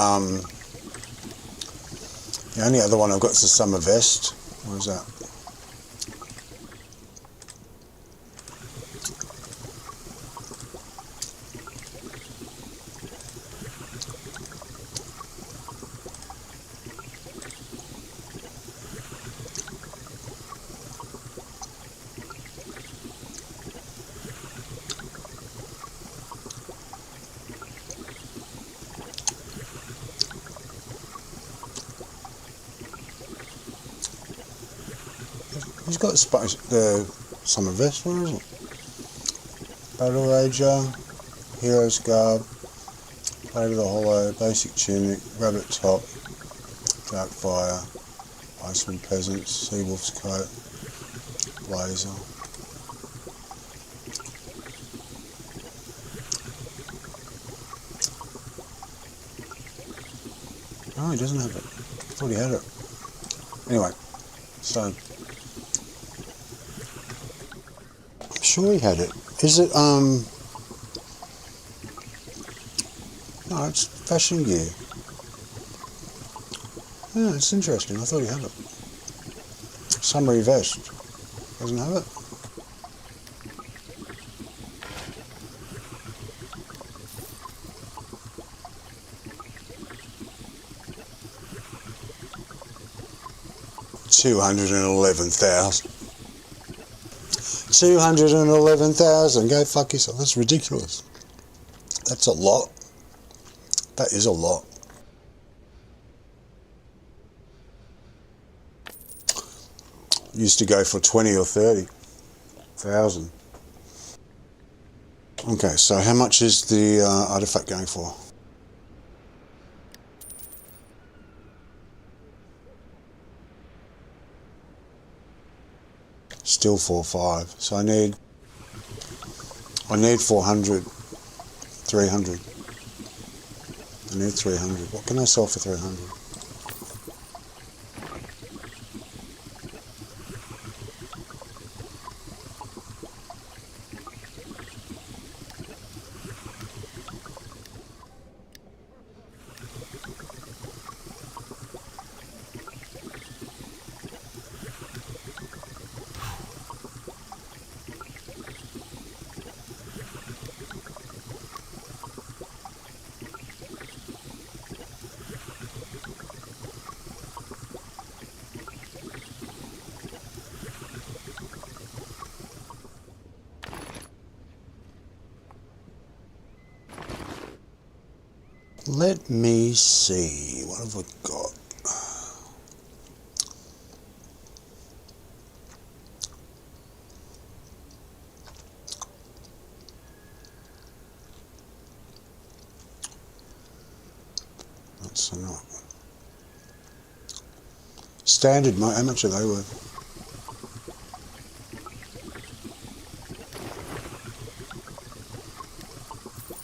other one I've got is the summer vest. What is that? He's got the summer vest, where is it? Battle Rager, Hero's Garb, Blade of the Hollow, Basic Tunic, Rabbit Top, Dark Fire, Iceman Peasants, Seawolf's Coat, Blazer. No, he doesn't have it. I thought he had it. Anyway, so I'm sure he had it. Is it no, it's fashion gear. Yeah, it's interesting. I thought he had it. Summary vest. Doesn't have it. $211,000. 211,000. Go fuck yourself. That's ridiculous. That's a lot. That is a lot. Used to go for 20 or 30,000. Okay, so how much is the artifact going for? Still 4.5. So I need 400, 300. I need 300. What can I sell for 300? Let me see. What have we got? That's not. Standard, mate. How much are they worth?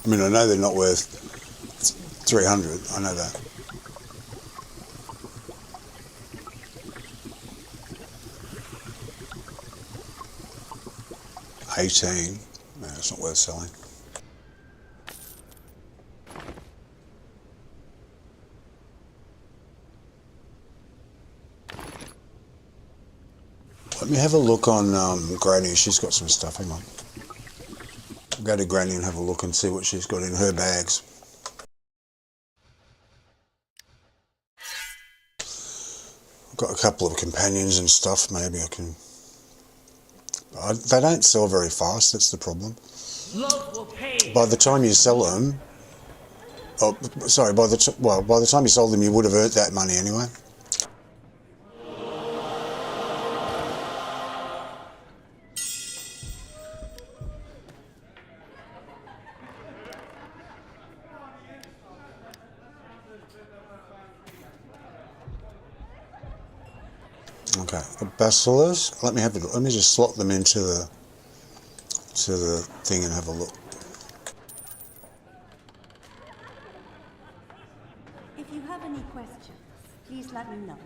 I mean, I know they're not worth 300. I know that. $18. No, it's not worth selling. Let me have a look on Granny. She's got some stuff. Hang on. I'll go to Granny and have a look and see what she's got in her bags. I've got a couple of companions and stuff. Maybe I can... they don't sell very fast. That's the problem. By the time you sell them... Oh, sorry. By the time you sold them, you would have earned that money anyway. Okay, the basilisks. Let me have a look. Let me just slot them into the thing and have a look.
If you have any questions, please let me know.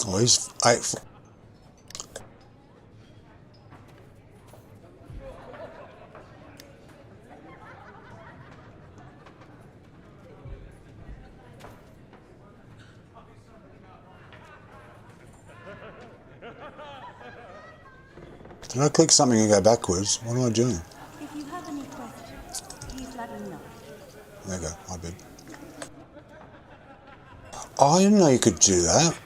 Oh, he's 8. Did I click something and go backwards? What am I doing?
If you have any questions, please let me know.
There you go, I did. Oh, I didn't know you could do that.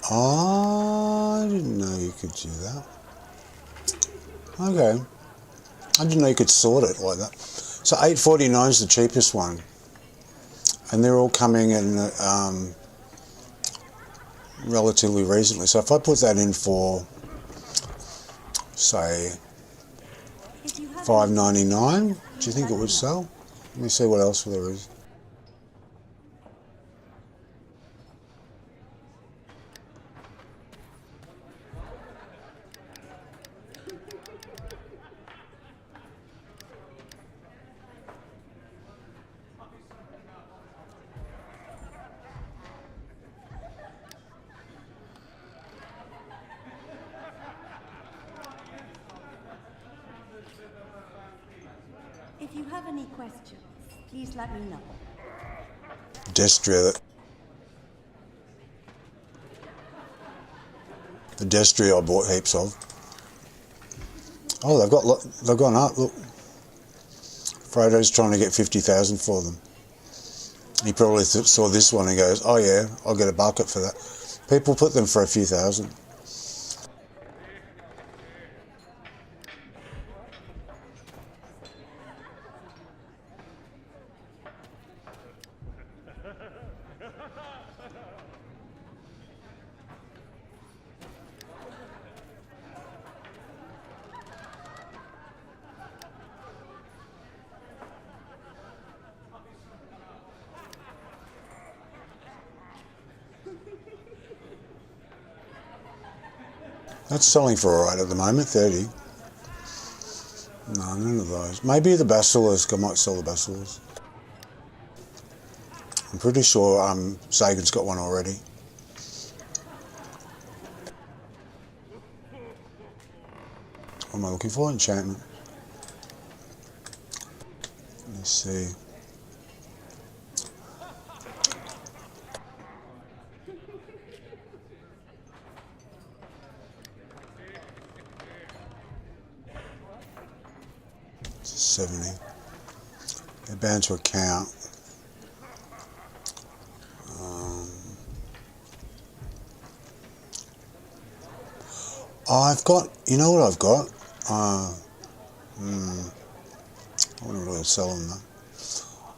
I didn't know you could do that. Okay. I didn't know you could sort it like that. So $8.49 is the cheapest one. And they're all coming in relatively recently. So if I put that in for, say, $5.99, do you think it would sell? Let me see what else there is.
If you have any questions, please let me know.
Destria. The Destria I bought heaps of. Oh, they've gone up. Look, Frodo's trying to get 50,000 for them. He probably saw this one and goes, "Oh yeah, I'll get a bucket for that." People put them for a few thousand. That's selling for alright at the moment, 30. No, none of those. Maybe the basilisk. I might sell the basilisk. I'm pretty sure Zagan's got one already. What am I looking for? Enchantment. Let's see. 70. They're bound to account. I've got, you know what I've got? I wouldn't really sell them though.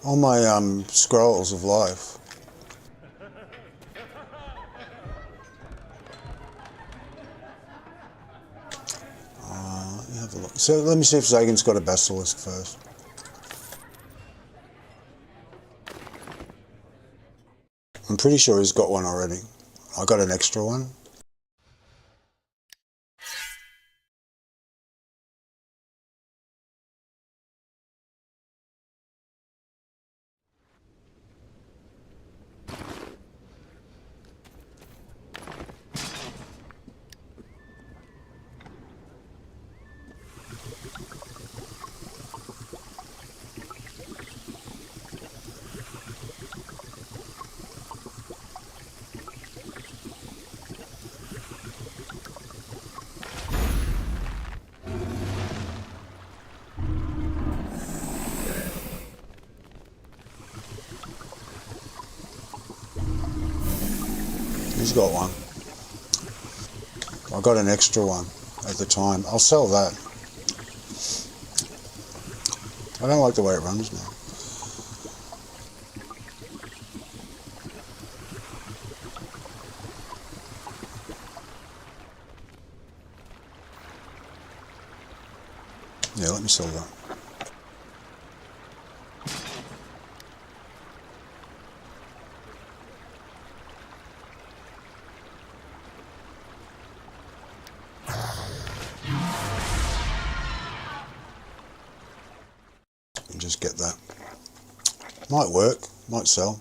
All my scrolls of life. Let me have a look. So let me see if Zagan's got a basilisk first. I'm pretty sure he's got one already. I got an extra one. He's got one. I got an extra one at the time. I'll sell that. I don't like the way it runs now. Yeah, let me sell that. Just get that. Might work, might sell.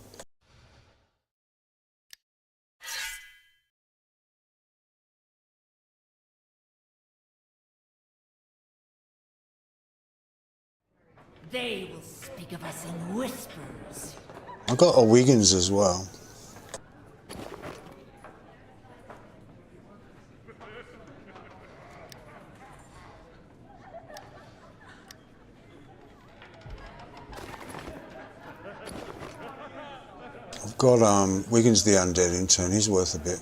They will speak of us in whispers.
I got a Wiggins as well. I've got Wiggins the Undead Intern, he's worth a bit.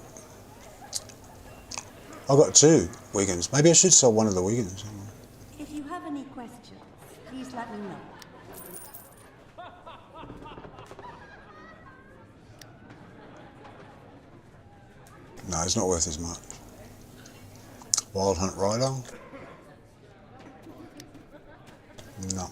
I've got two Wiggins. Maybe I should sell one of the Wiggins.
If you have any questions, please let me know.
No, it's not worth as much. Wild Hunt Rider? No.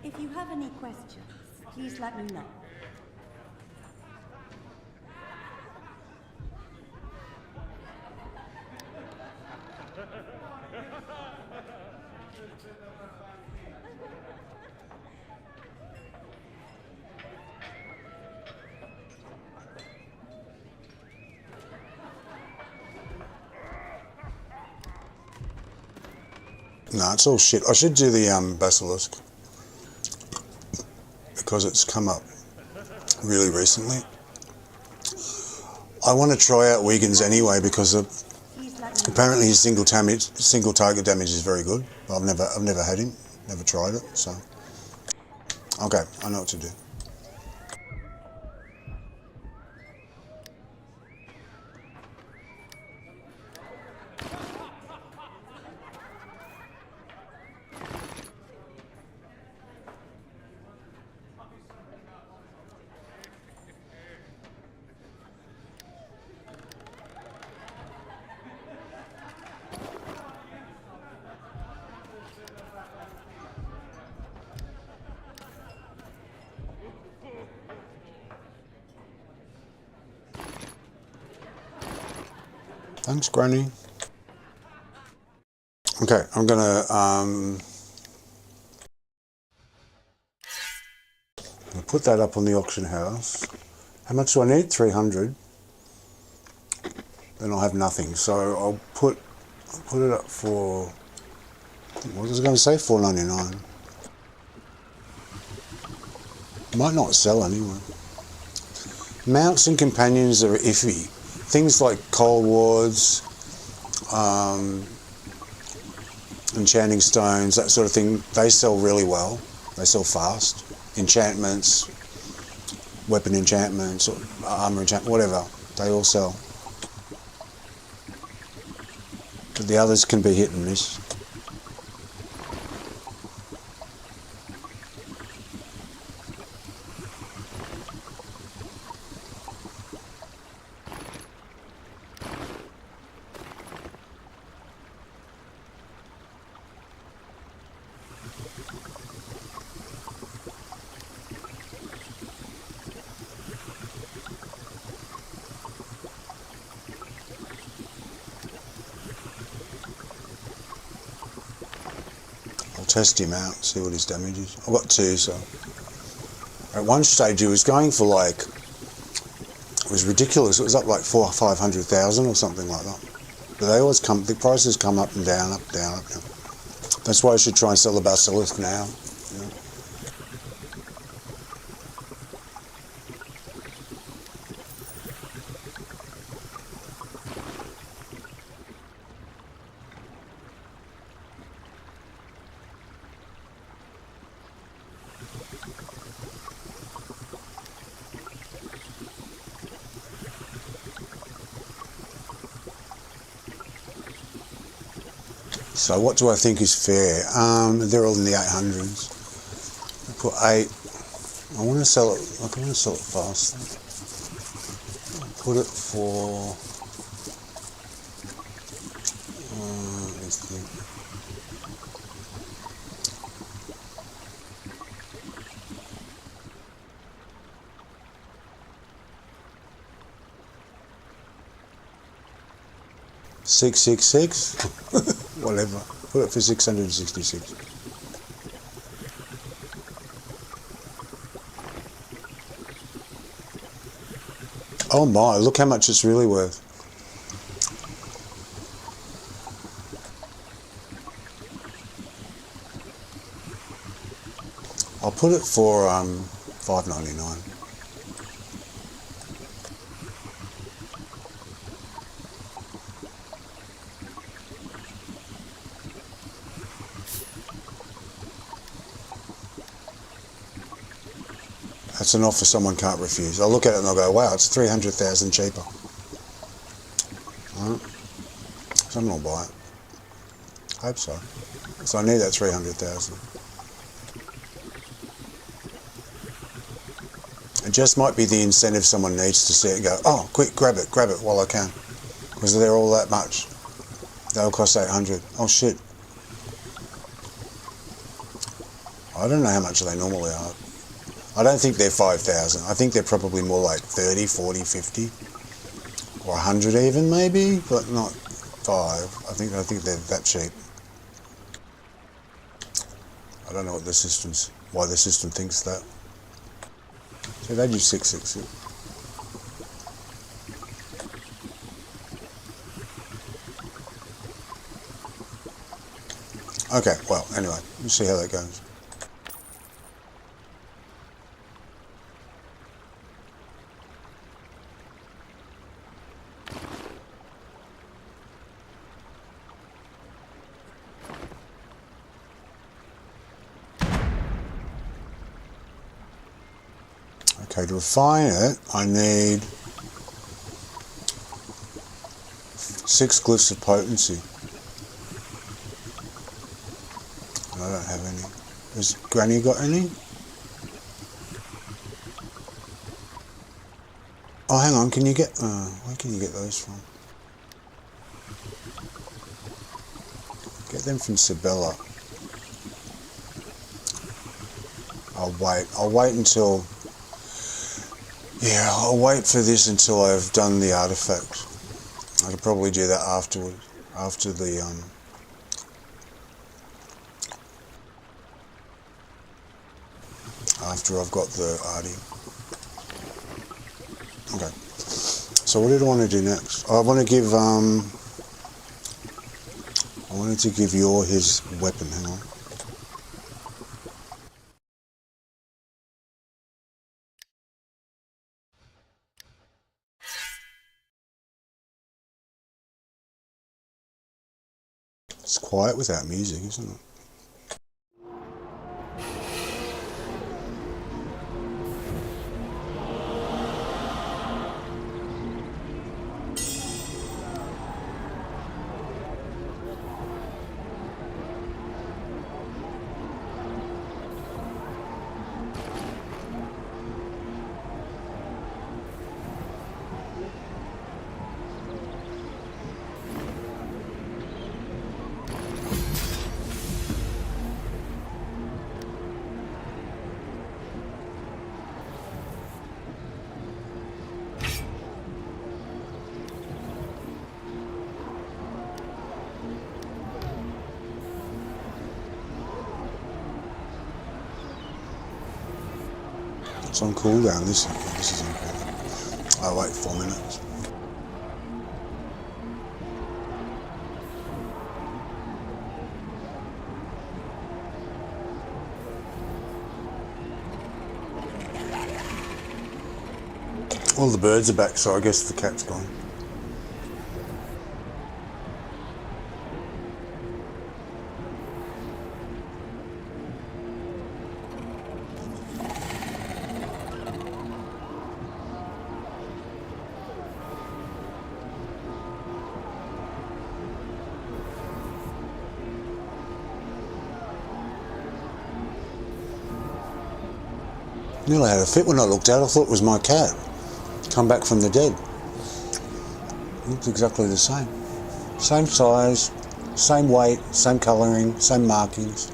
If you have any questions, please let me know.
No, it's all shit. I should do the basilisk because it's come up really recently. I want to try out Wiggins anyway because apparently his single target damage is very good. I've never had him, never tried it. So okay, I know what to do. Thanks, Granny. Okay, I'm gonna put that up on the auction house. How much do I need? 300. then I'll have nothing. So I'll put it up for, what was I going to say, $4.99. Might not sell anyway. Mounts and companions are iffy. Things like cold wards, enchanting stones, that sort of thing, they sell really well. They sell fast. Enchantments, weapon enchantments, or armor enchantment, whatever, they all sell. But the others can be hit and miss. Test him out, see what his damage is. I've got 2, so at one stage he was going for like, it was ridiculous. It was up like 400,000 or 500,000 or something like that. But they always come, the prices come up and down, up, down, up, down. That's why I should try and sell the Basilisk now. You know? So what do I think is fair? They're all in the 800s. I put 8. I want to sell it. I want to sell it fast. I'll put it for. Let's think. $666. Whatever. Put it for 666. Oh my, look how much it's really worth. I'll put it for $5.99. That's an offer someone can't refuse. I'll look at it and I'll go, wow, it's 300,000 cheaper. Alright. Someone will buy it. I hope so. So I need that 300,000. It just might be the incentive someone needs to see it and go, oh, quick, grab it while I can. Because they're all that much. They'll cost 800. Oh shit. I don't know how much they normally are. I don't think they're 5,000. I think they're probably more like 30, 40, 50, or 100 even maybe, but not 5. I think they're that cheap. I don't know what why the system thinks that. So they do 666. Okay, well, anyway, we'll see how that goes. Okay, to refine it, I need 6 glyphs of potency. And I don't have any. Has Granny got any? Oh, hang on, can you get... where can you get those from? Get them from Sabella. I'll wait until... Yeah, I'll wait for this until I've done the artifact. I could probably do that afterward, after the after I've got the arty. Okay, so So what did I want to do next? I want to give I wanted to give Yor his weapon. Hang on. It's quiet without music, isn't it? It's on cooldown, this is on cooldown. Oh wait, 4 minutes. All the birds are back, so I guess the cat's gone. Nearly had a fit when I looked out. I thought it was my cat. Come back from the dead. It looked exactly the same. Same size, same weight, same colouring, same markings.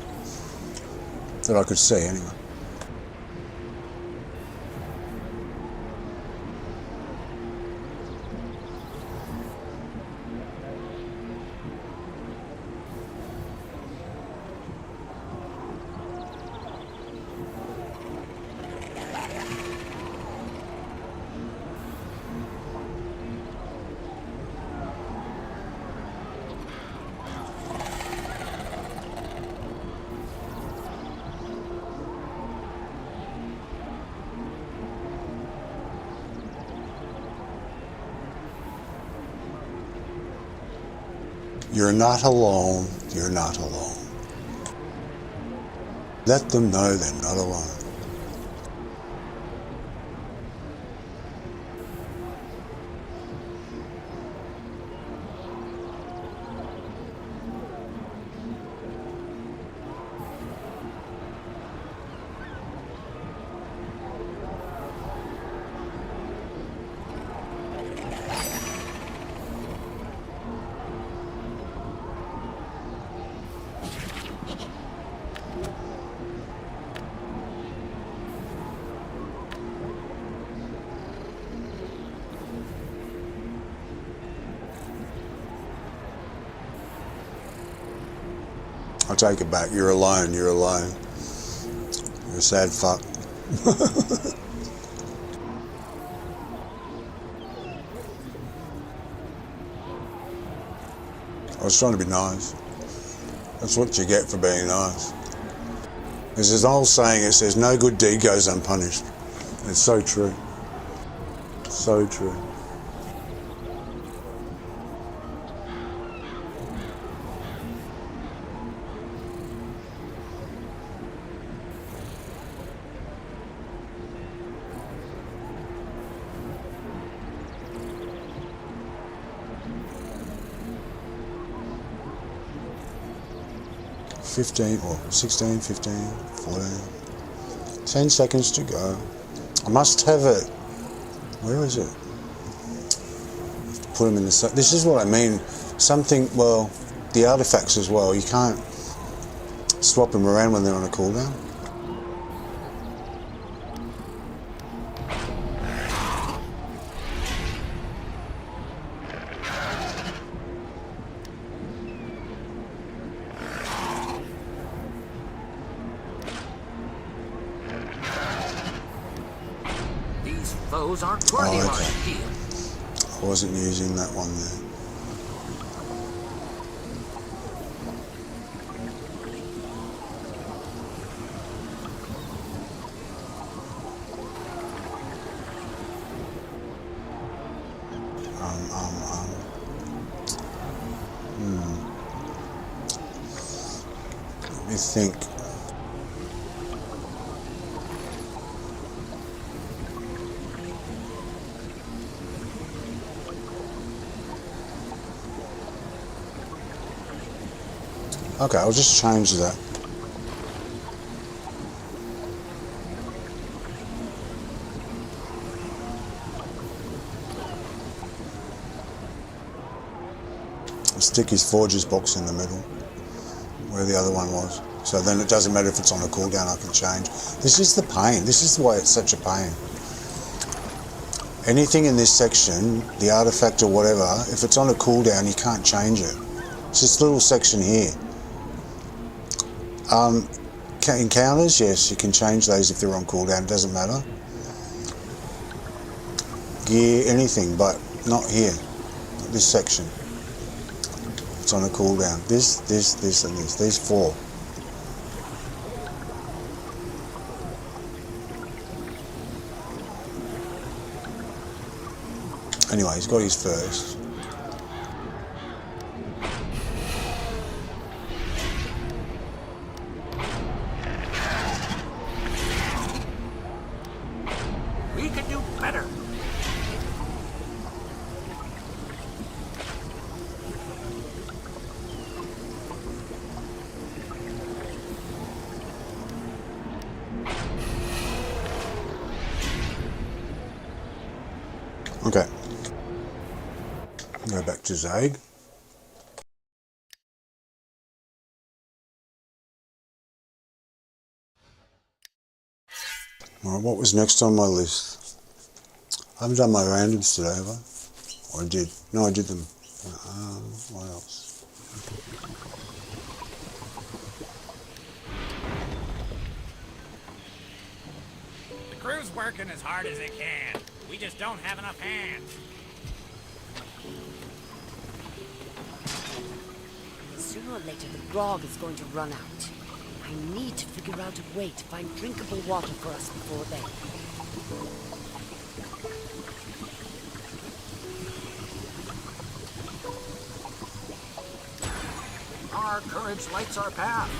That I could see anyway. You're not alone. You're not alone. Let them know they're not alone. I'll take it back. You're alone. You're alone. You're a sad fuck. I was trying to be nice. That's what you get for being nice. There's this old saying, it says, no good deed goes unpunished. It's so true. So true. $15 or $16, $15, $14, 10 seconds to go. I must have it. Where is it? I have to put them in the. This is what I mean. Something. Well, the artifacts as well. You can't swap them around when they're on a cooldown.
Foes aren't worthy of our steel.
wasn't using that one there. Let me think. Okay, I'll just change that. I'll stick his Forger's box in the middle, where the other one was. So then it doesn't matter if it's on a cooldown, I can change. This is the pain. This is why it's such a pain. Anything in this section, the artifact or whatever, if it's on a cooldown, you can't change it. It's this little section here. Encounters, yes, you can change those if they're on cooldown, it doesn't matter. Gear, anything, but not here. Not this section. It's on a cooldown. This, and this. These four. Anyway, he's got his first.
We could do better.
Okay. Go back to Zagan. Alright, what was next on my list? I haven't done my randoms today, have I? Or I did. No, I did them. What else?
The crew's working as hard as it can. We just don't have enough hands.
Sooner or later, the grog is going to run out. I need to figure out a way to find drinkable water for us before then.
Our courage lights our path.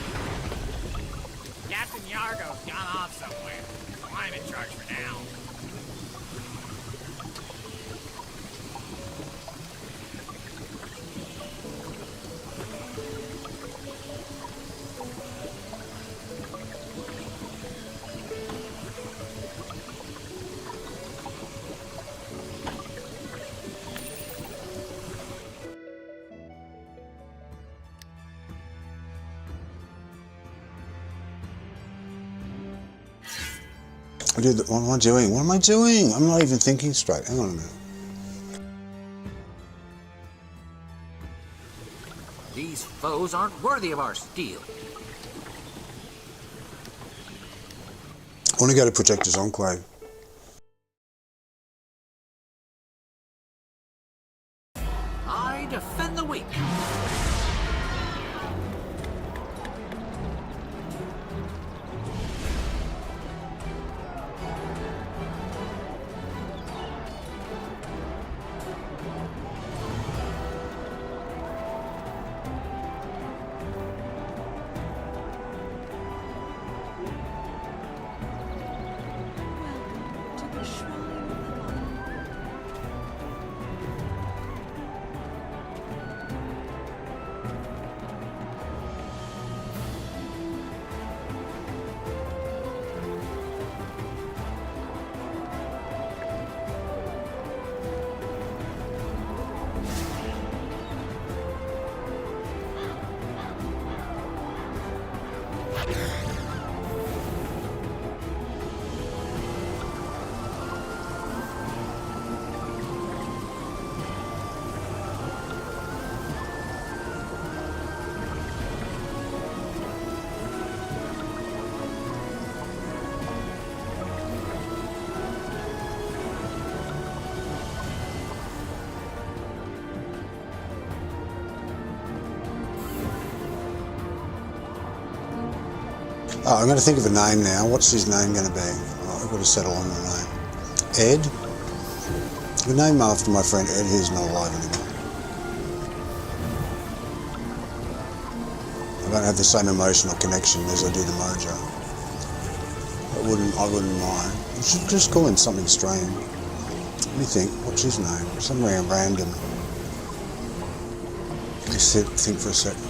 Captain Yargo's gone off somewhere, so I'm in charge for now.
Dude, what am I doing? What am I doing? I'm not even thinking straight. Hang on a minute.
These foes aren't worthy of our steel.
I want to go to Protector's Enclave.
I defend the weak.
Oh, I'm going to think of a name now. What's his name going to be? Oh, I've got to settle on the name. Ed? The name after my friend Ed, who's not alive anymore. I don't have the same emotional connection as I do to Mojo. I wouldn't mind. I should just call him something strange. Let me think. What's his name? Somewhere random. Just think for a second.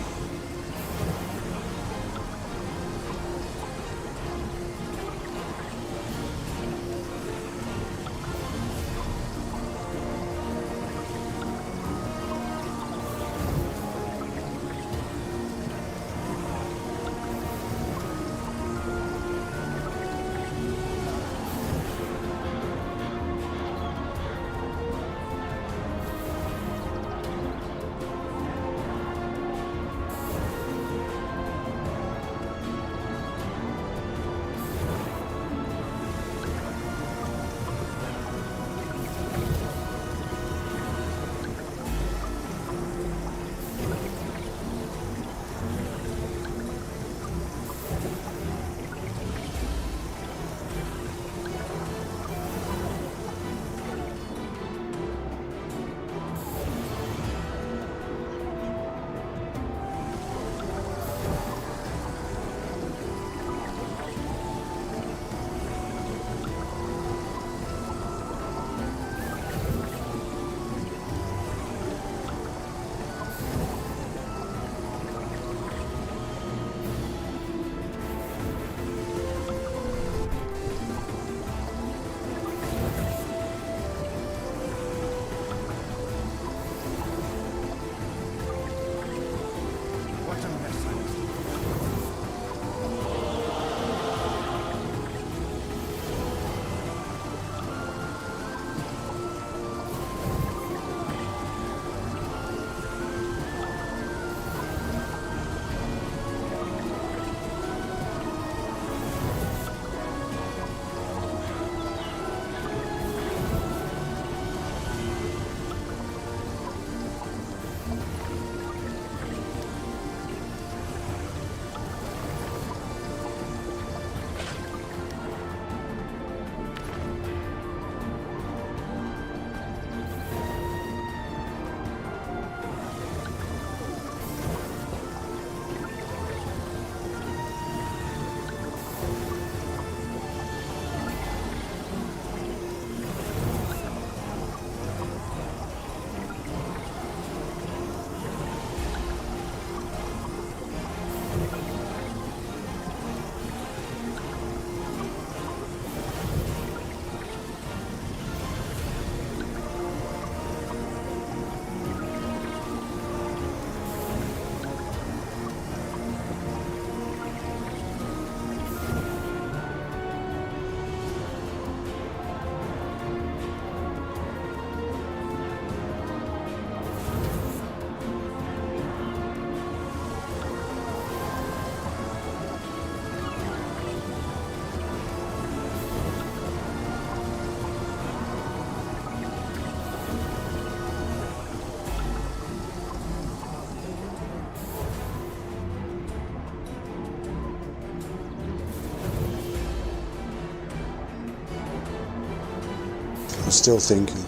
I'm still thinking.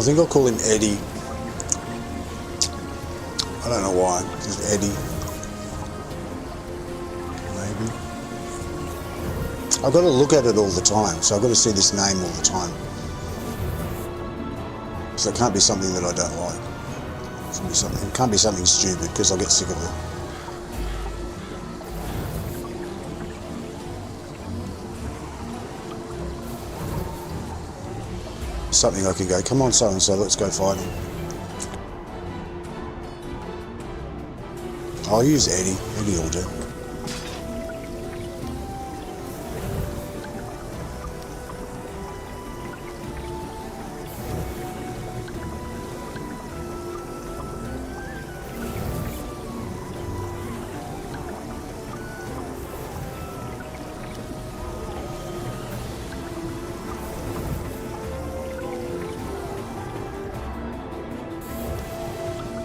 I think I'll call him Eddie. I don't know why, just Eddie. Maybe. I've got to look at it all the time, so I've got to see this name all the time. So it can't be something that I don't like. It can't be something stupid, because I'll get sick of it. Something I can go, come on so-and-so, let's go fight him. I'll use Eddie. Eddie will do.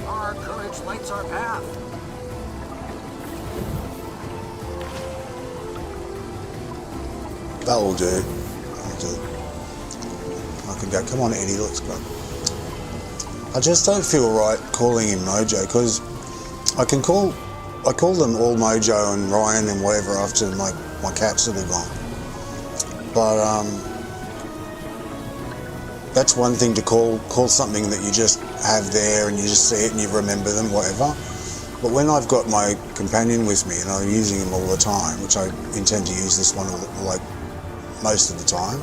Our courage lights our path.
That will do. That'll do. I can go, come on Eddie, let's go. I just don't feel right calling him Mojo, because I call them all Mojo and Ryan and whatever after my cats that are gone. But that's one thing to call something that you just have there and you just see it and you remember them, whatever. But when I've got my companion with me and I'm using him all the time, which I intend to use this one like most of the time,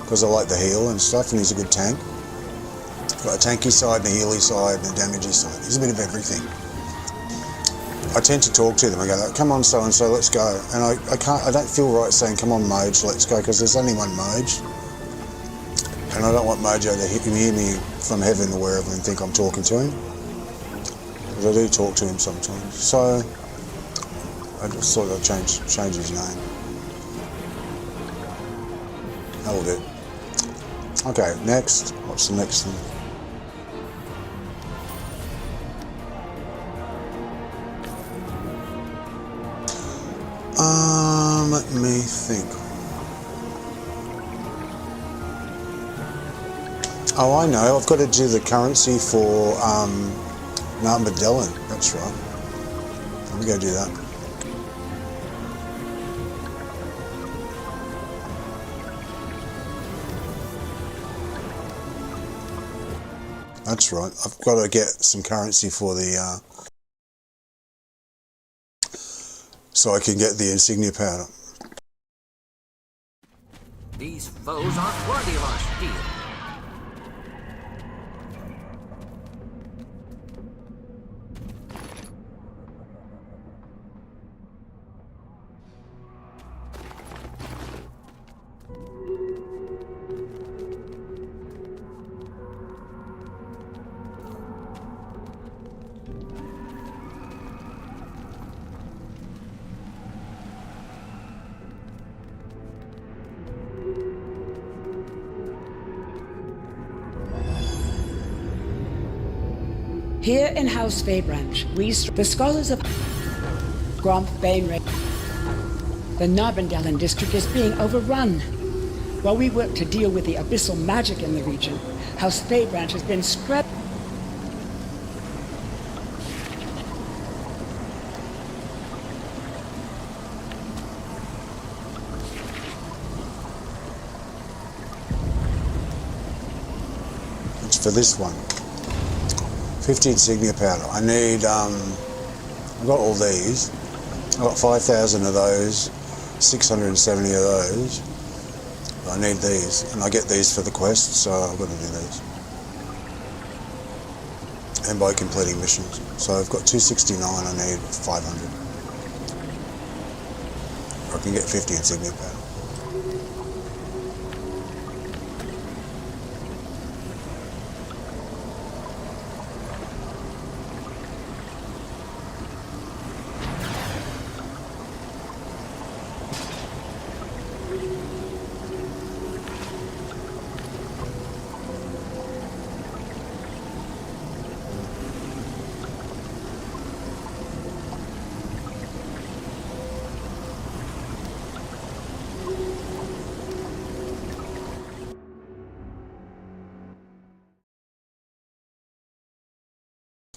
because I like the heal and stuff, and he's a good tank. Got a tanky side and a healy side and a damagey side. He's a bit of everything. I tend to talk to them. I go, come on so-and-so, let's go. And I don't feel right saying, come on Moj, let's go, because there's only one Moj. And I don't want Mojo to hear me from heaven or wherever and think I'm talking to him. Because I do talk to him sometimes. So I just thought I'd change his name. That'll do. Okay, next. What's the next thing? Let me think. Oh, I know. I've got to do the currency for Narbondellyn. That's right. Let me go do that. That's right. I've got to get some currency for the so I can get the insignia powder.
These foes aren't worthy of our steel.
Here in House Faybranch, the scholars of Gromp Bainray. The Narbondellyn district is being overrun. While we work to deal with the abyssal magic in the region, House Faybranch has been spread.
It's for this one. 50 insignia powder. I need, I've got all these. I've got 5,000 of those, 670 of those. But I need these, and I get these for the quest, so I've got to do these. And by completing missions. So I've got 269, I need 500. I can get 50 insignia powder.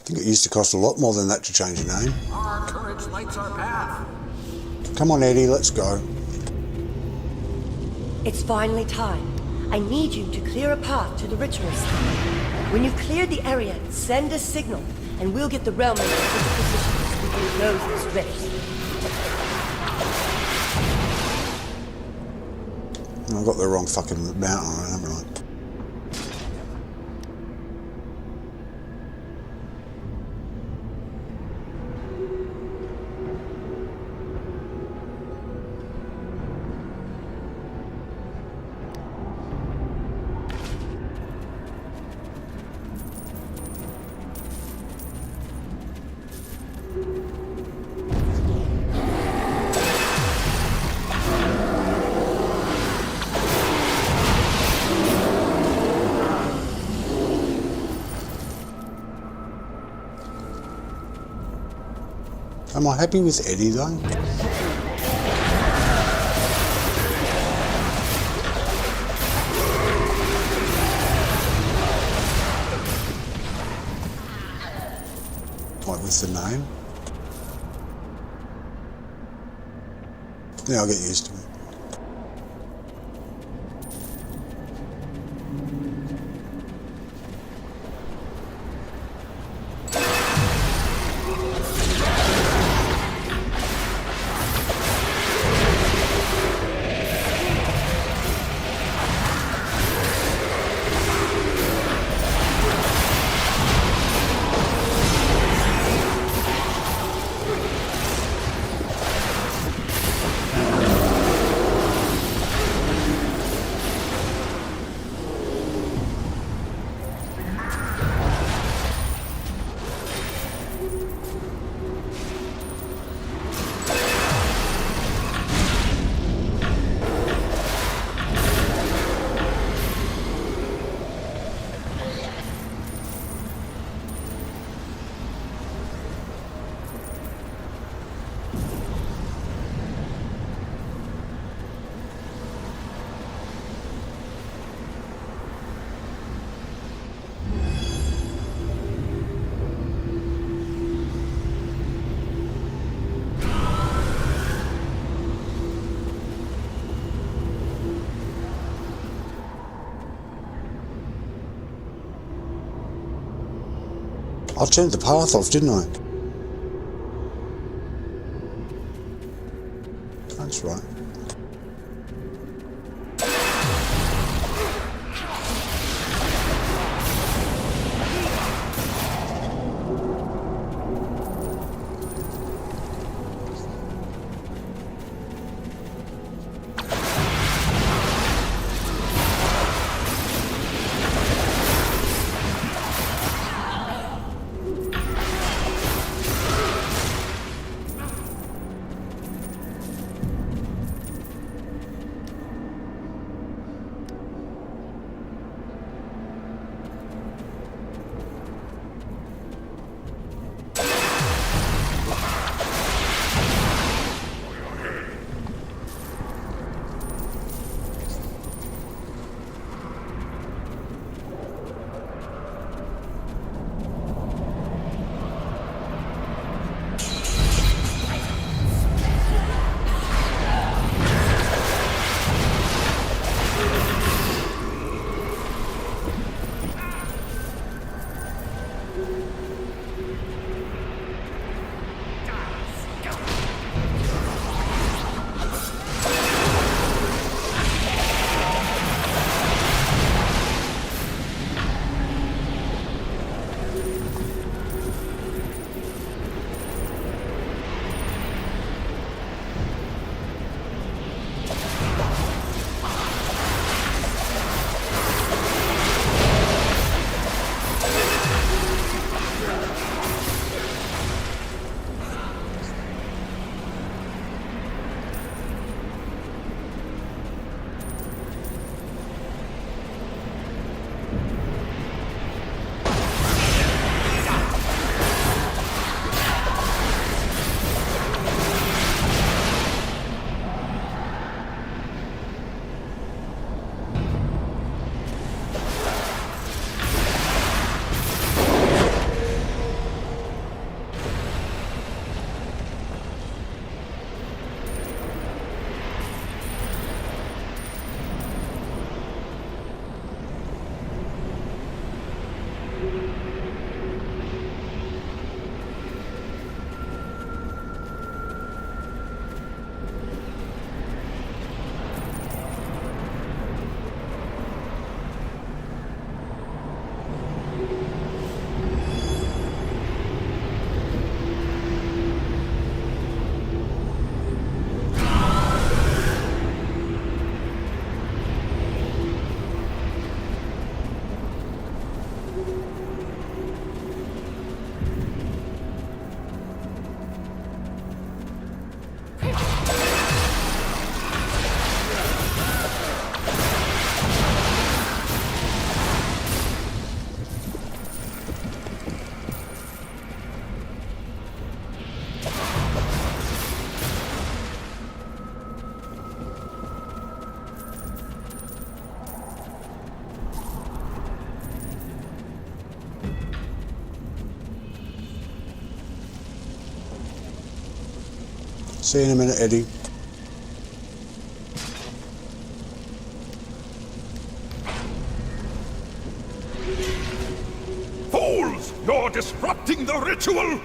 I think it used to cost a lot more than that to change a name.
Our courage lights our path.
Come on, Eddie, let's go.
It's finally time. I need you to clear a path to the ritual site. When you've cleared the area, send a signal, and we'll get the realm into position so we can close this rift.
I've got the wrong fucking mount on, haven't I? Am I happy with Eddie though? Like with the name? Yeah, I'll get used to it. I turned the path off, didn't I? That's right. See you in a minute, Eddie.
Fools! You're disrupting the ritual!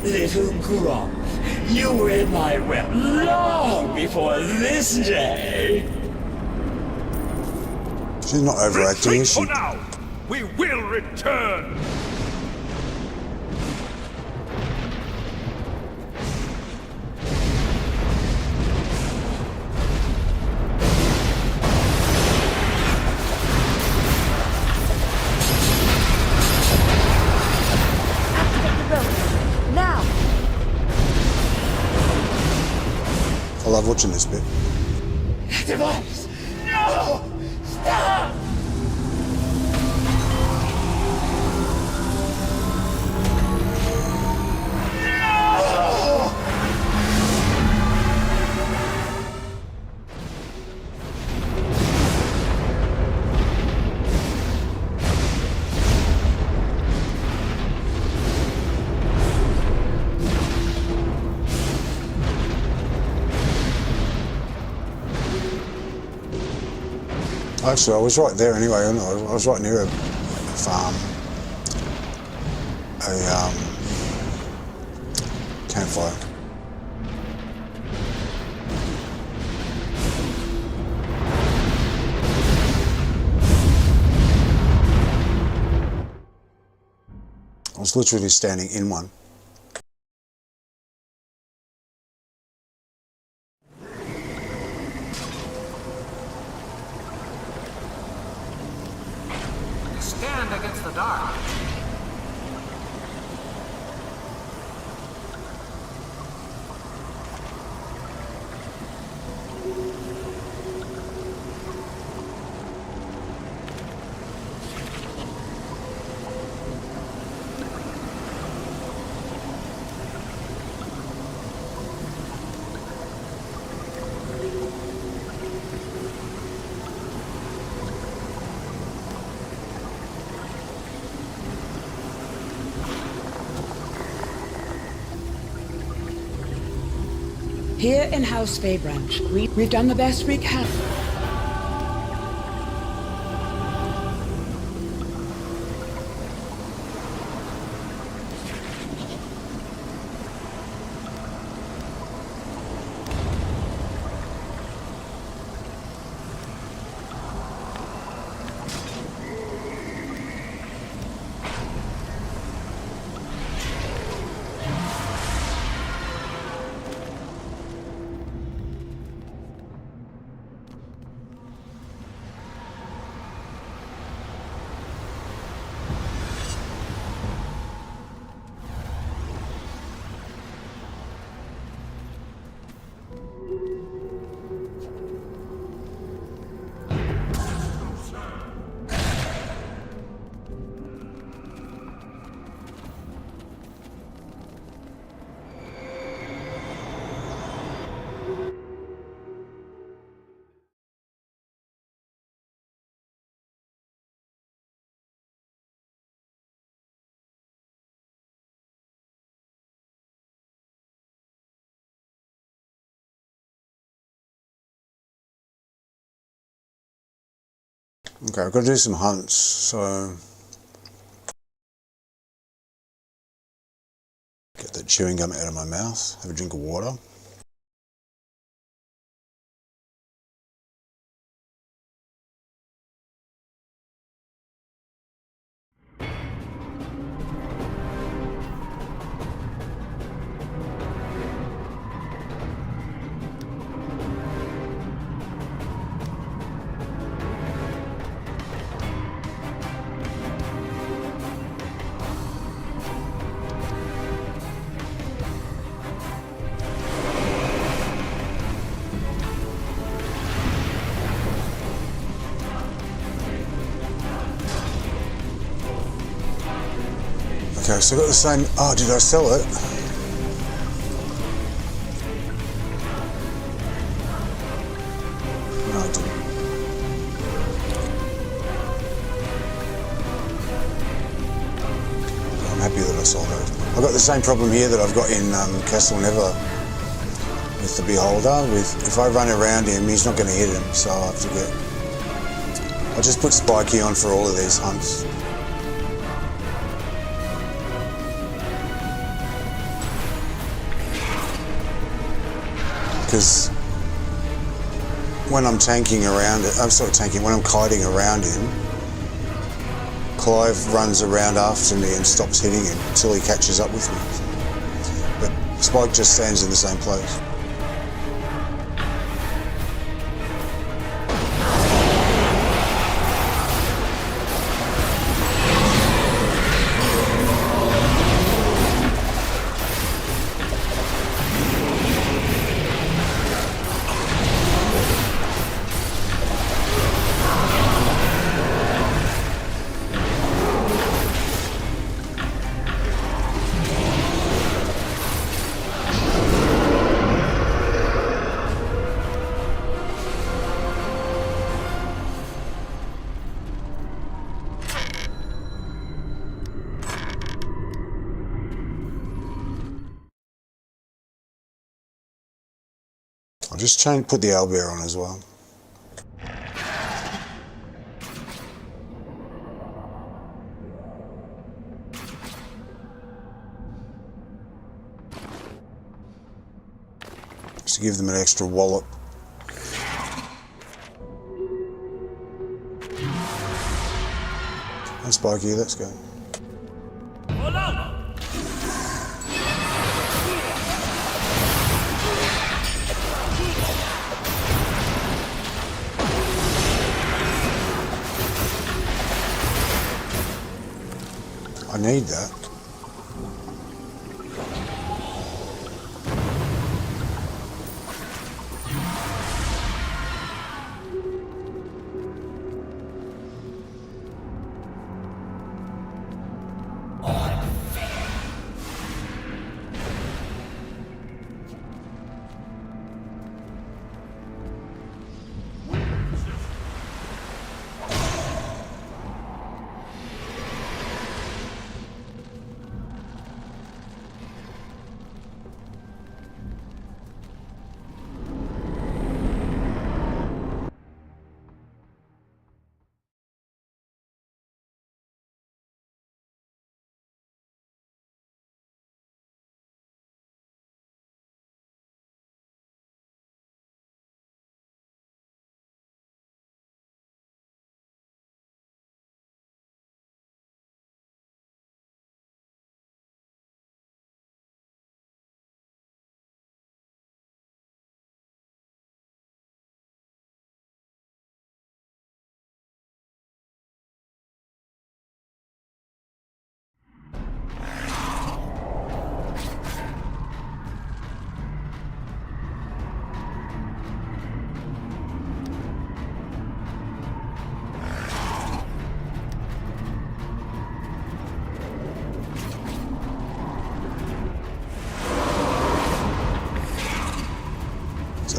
Little Grump, you were in my realm long before this day.
She's not overacting,
Retreat
is she?
for now! We will return!
I love watching this bit.
Device! No! Stop!
Actually, I was right there anyway, wasn't I? I was right near a farm, a campfire. I was literally standing in one.
Stand against the dark.
Here in House Faybranch, we've done the best we can.
Okay, I've got to do some hunts, so get that chewing gum out of my mouth, have a drink of water. Okay, so I got the same. Oh, did I sell it? No, I didn't. I'm happy that I sold it. I've got the same problem here that I've got in Castle Never with the Beholder. If I run around him, he's not going to hit him, so I have to get. I just put Spiky on for all of these hunts. Because when I'm tanking around it, when I'm kiting around him, Clive runs around after me and stops hitting him until he catches up with me. But Spike just stands in the same place. I'll just put the owlbear on as well. Just to give them an extra wallop. And Spiky, let's go. I need that.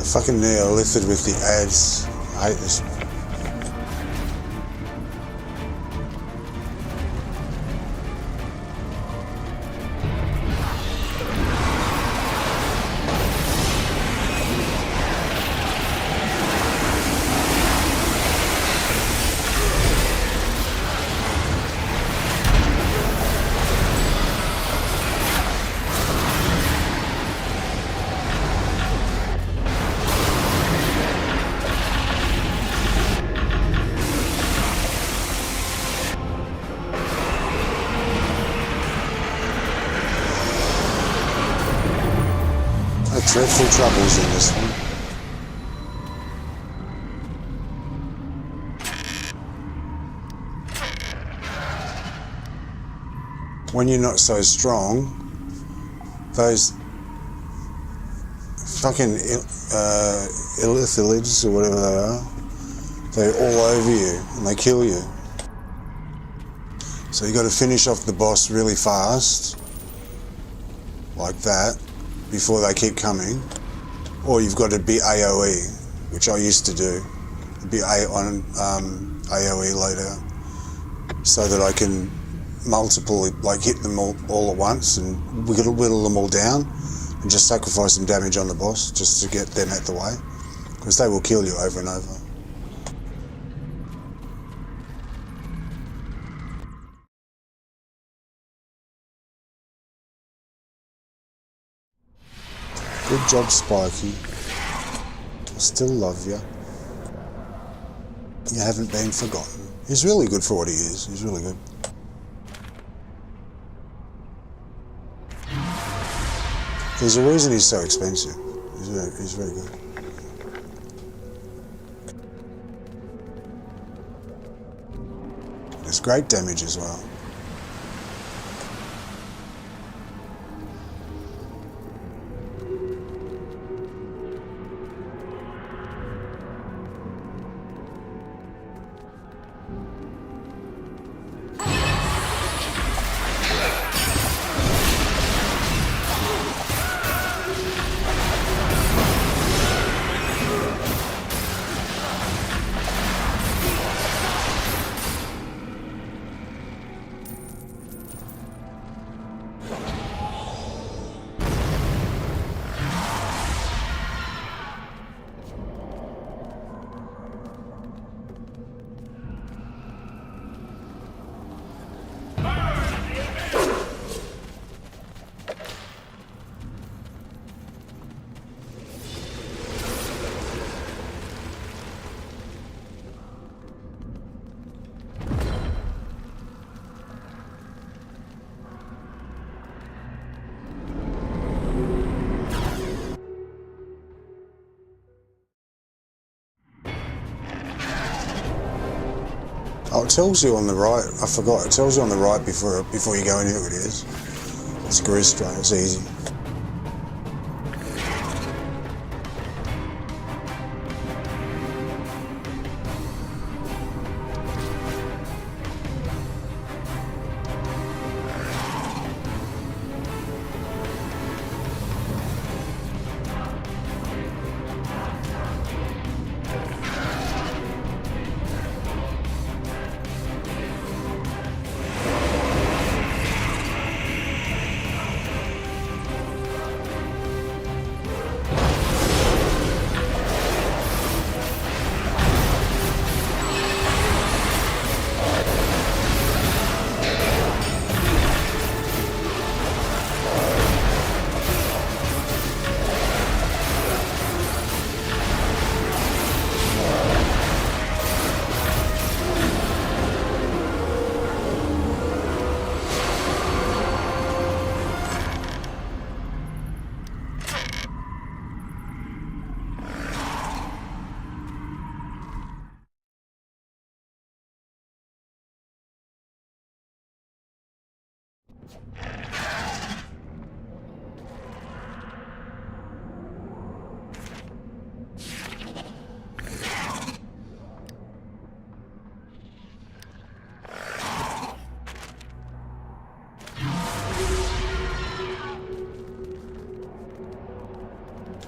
Fucking Neolithid with the ads. I hate this. Dreadful troubles in this one. When you're not so strong, those fucking illithilids or whatever they are, they're all over you and they kill you. So you got to finish off the boss really fast, like that, before they keep coming. Or you've got to be AoE, which I used to do. Be on AoE loadout, so that I can hit them all at once and whittle them all down and just sacrifice some damage on the boss just to get them out the way, because they will kill you over and over. Good job, Spikey. I still love you. You haven't been forgotten. He's really good for what he is. He's really good. There's a reason he's so expensive. He's very good. There's great damage as well. Oh, it tells you on the right. I forgot. It tells you on the right before you go in who it is. It's grease straight. It's easy.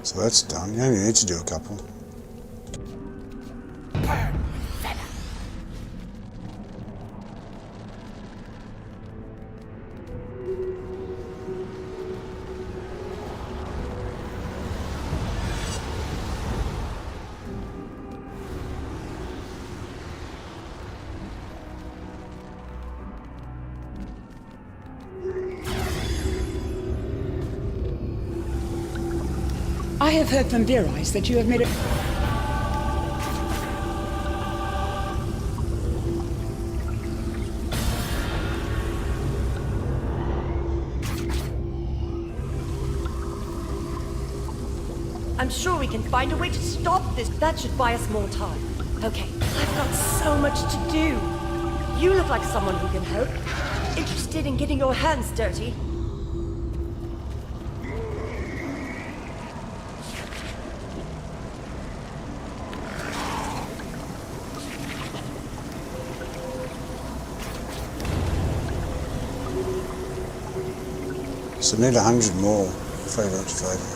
So that's done. You only need to do a couple.
I have heard from Virais that you have made a...
I'm sure we can find a way to stop this. That should buy us more time. Okay, I've got so much to do. You look like someone who can help. Interested in getting your hands dirty?
So I need 100 more. Favour to favour.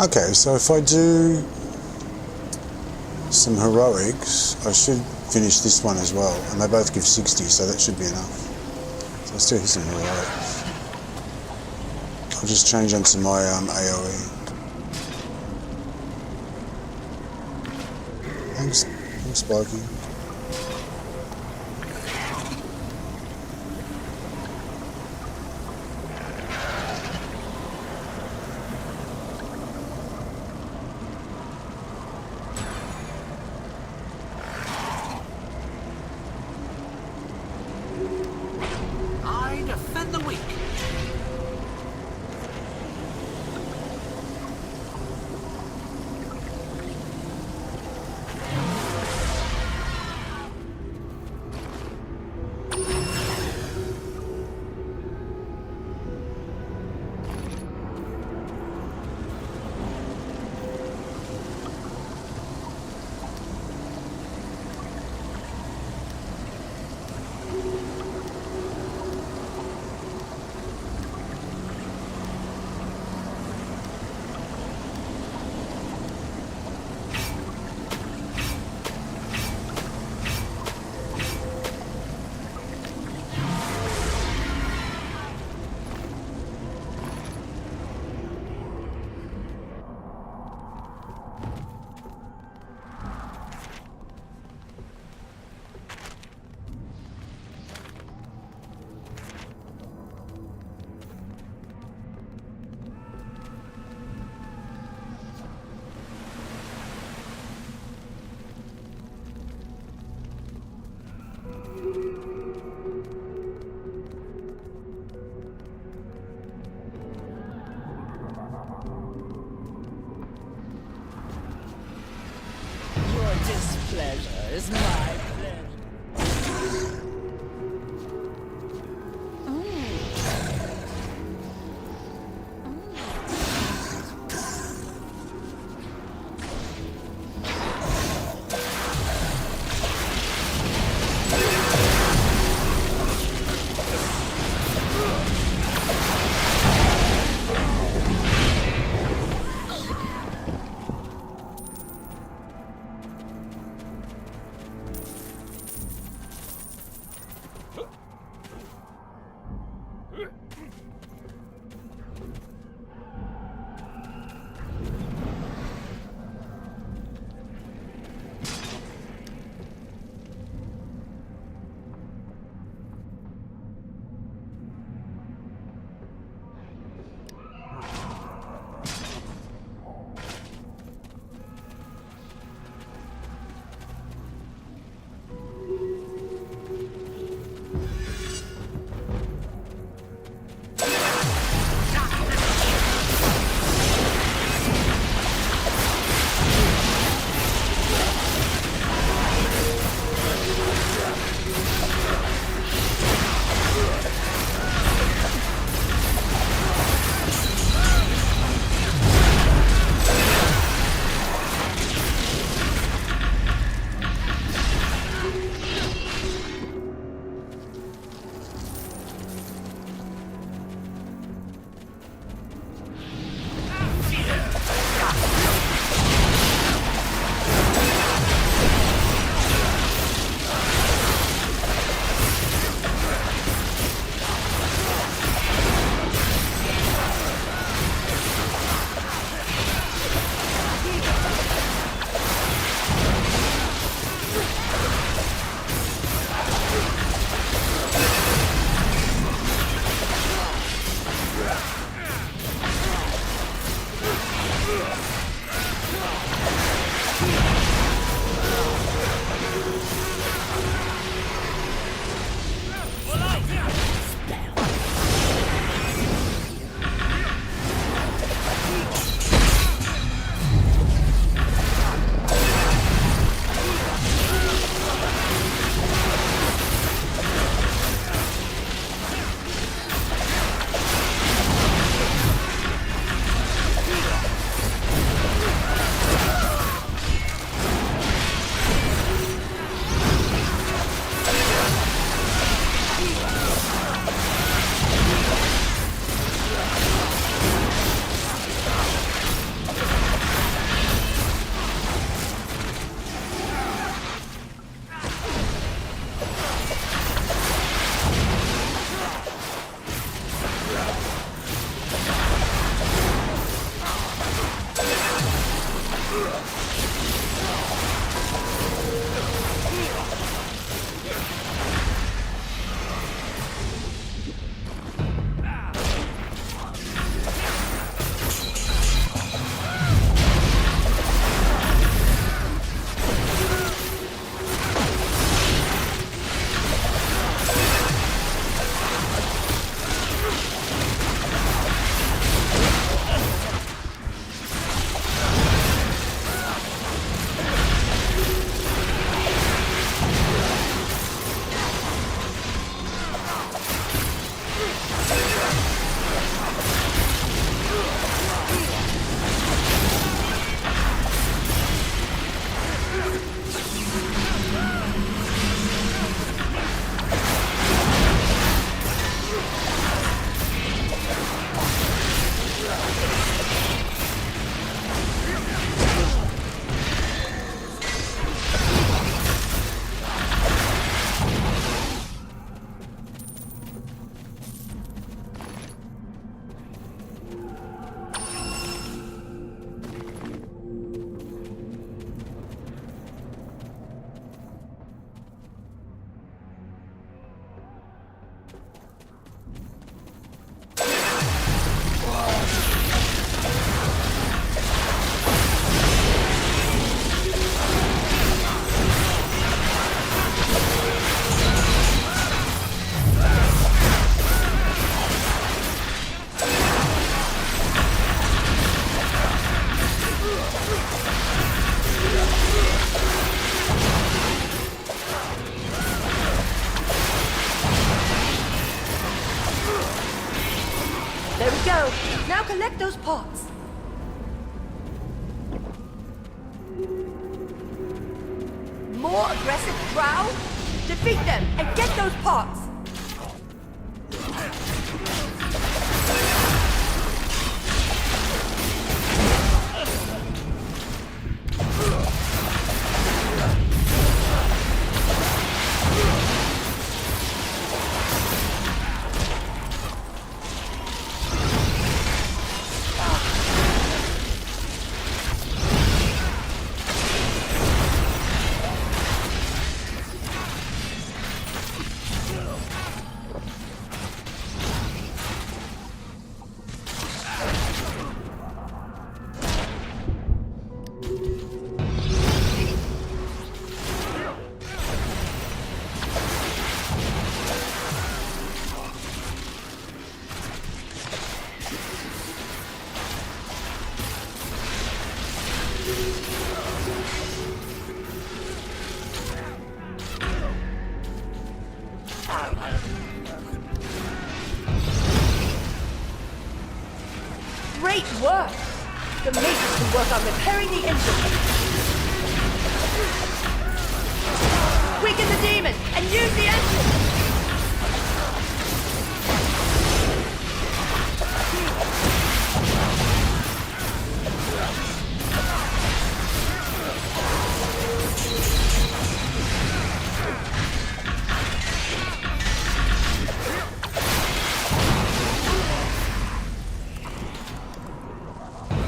Okay, so if I do some heroics, I should finish this one as well, and they both give 60, so that should be enough. So let's do some heroics. I'll just change onto my AoE. Thanks, Sparky.
Displeasure is my pleasure.
collect those parts. More aggressive Drow? Defeat them and get those parts! Great work! The mages can work on repairing the engine. Weaken the demon and use the engine!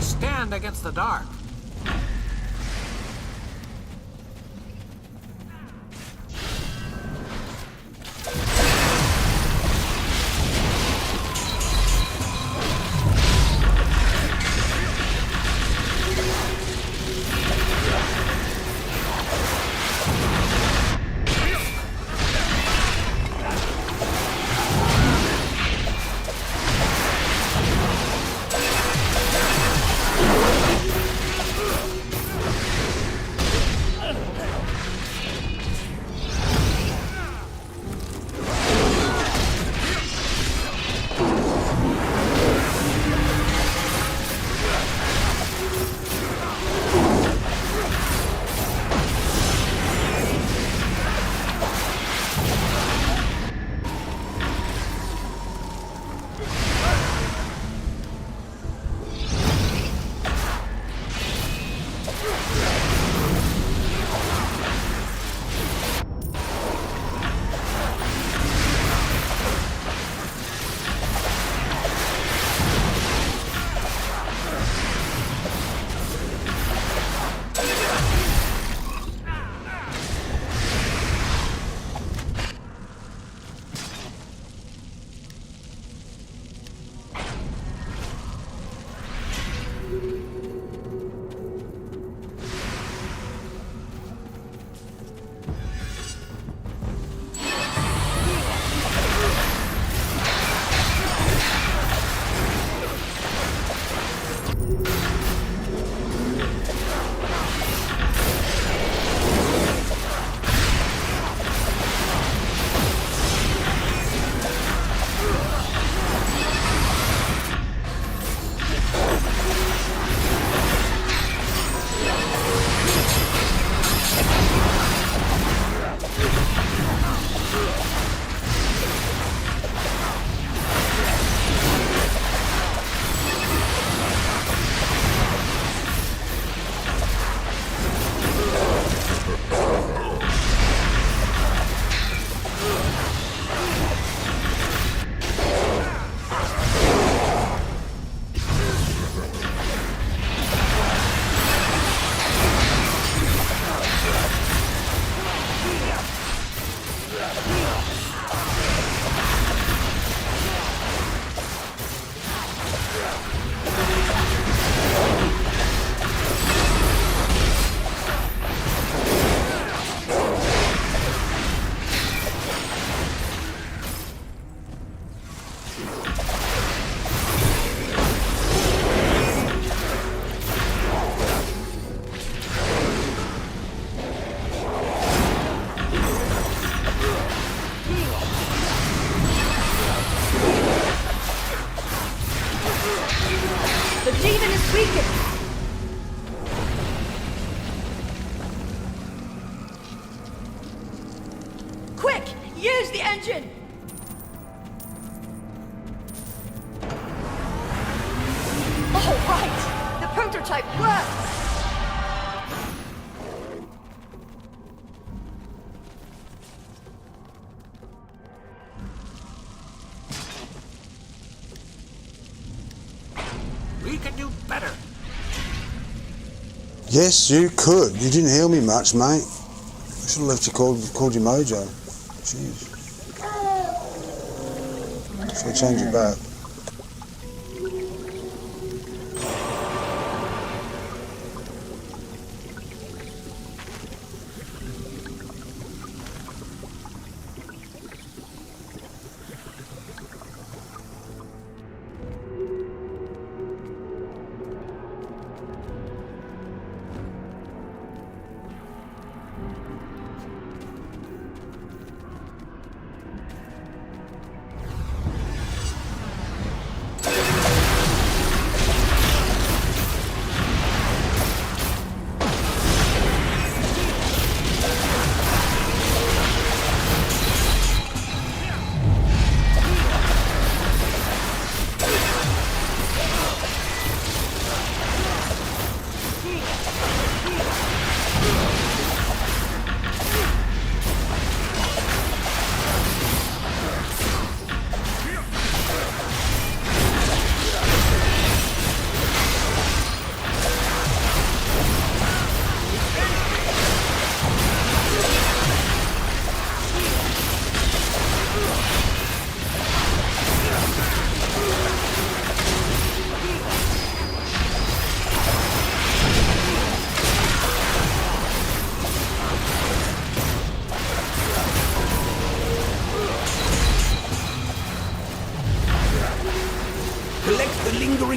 Stand against the dark.
Quick! Use the engine! All right! The prototype works!
We could do better.
Yes, you could. You didn't heal me much, mate. I should have left you called you Mojo. Jeez. Should I change it back?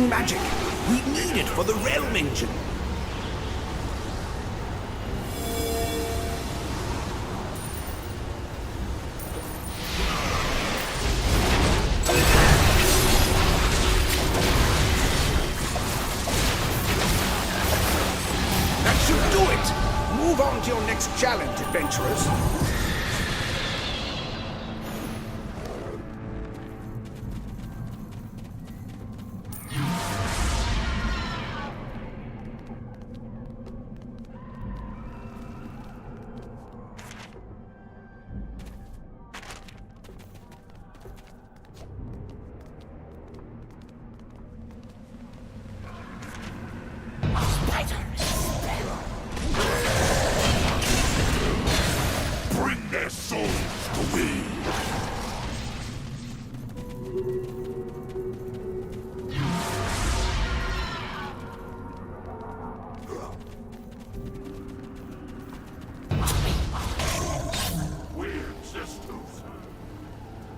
Magic. We need it for the realm engine. That should do it. Move on to your next challenge, adventurers.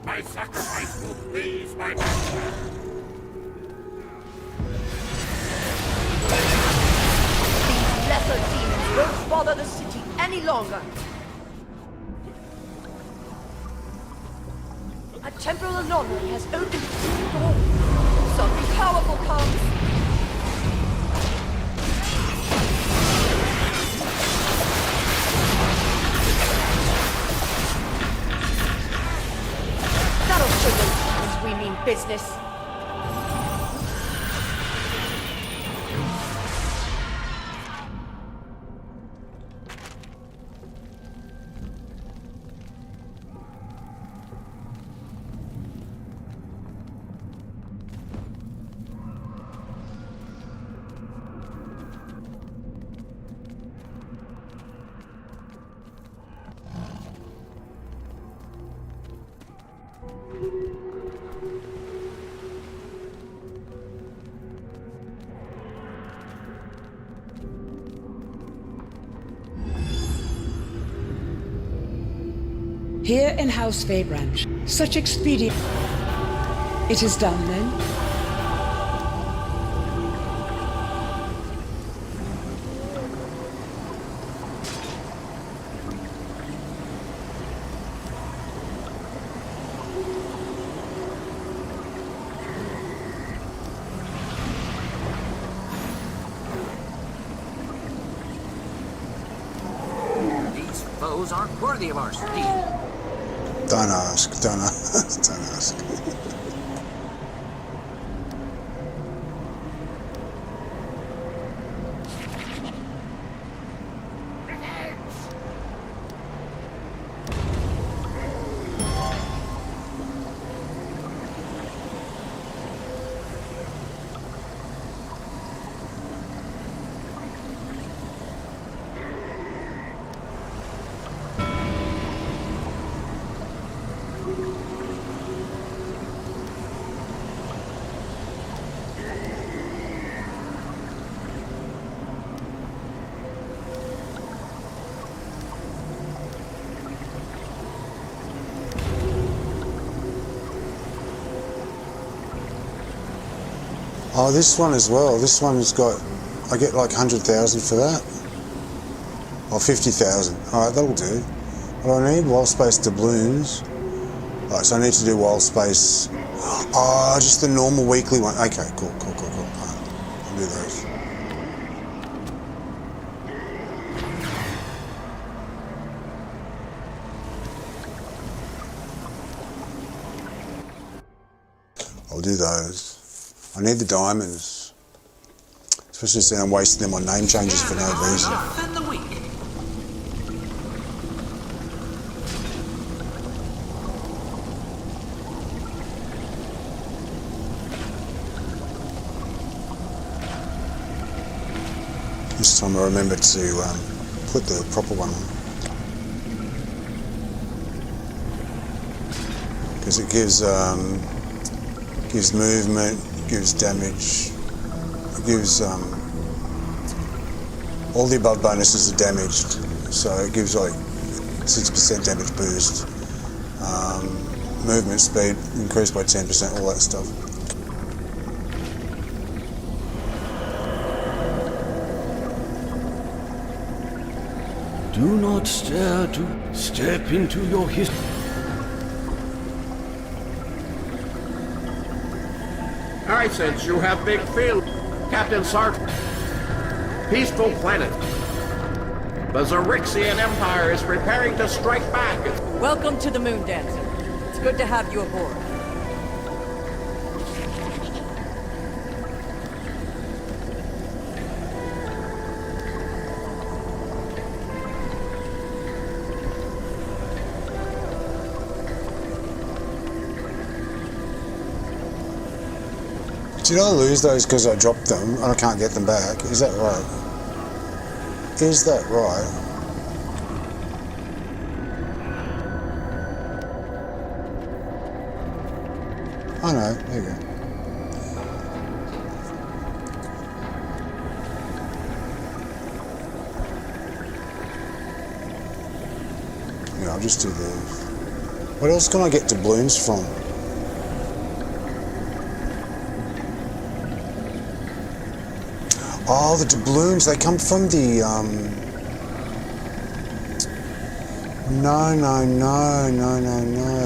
My sacrifice will please my master.
These lesser demons won't bother the city any longer. A temporal anomaly has opened its door. Something powerful comes. That'll show those demons we mean business.
Here in House Vaybranch, such expedient. It is done then.
These foes aren't worthy of our steel.
Don't ask, don't ask, don't ask. Oh, this one as well. This one's got, I get like 100,000 for that. Or 50,000. Alright, that'll do. What do I need? Wildspace doubloons. Alright, so I need to do Wildspace. Oh, just the normal weekly one. Okay, cool. Alright, I'll do those. I'll do those. I need the diamonds. Especially since I'm wasting them on name changes for no reason.
Defend the weak.
This time I remember to put the proper one on. Because it gives movement, gives damage, it gives all the above bonuses are damaged, so it gives like 6% damage boost, movement speed increased by 10%, all that stuff.
Do not stare to step into your history.
I sense you have big feelings, Captain Sartre. Peaceful planet. The Zerixian Empire is preparing to strike back.
Welcome to the Moon Dancer. It's good to have you aboard.
Did I lose those because I dropped them and I can't get them back? Is that right? Is that right? Oh no, there you go. Yeah, I'll just do these. What else can I get doubloons from? Oh, the doubloons, they come from the, No,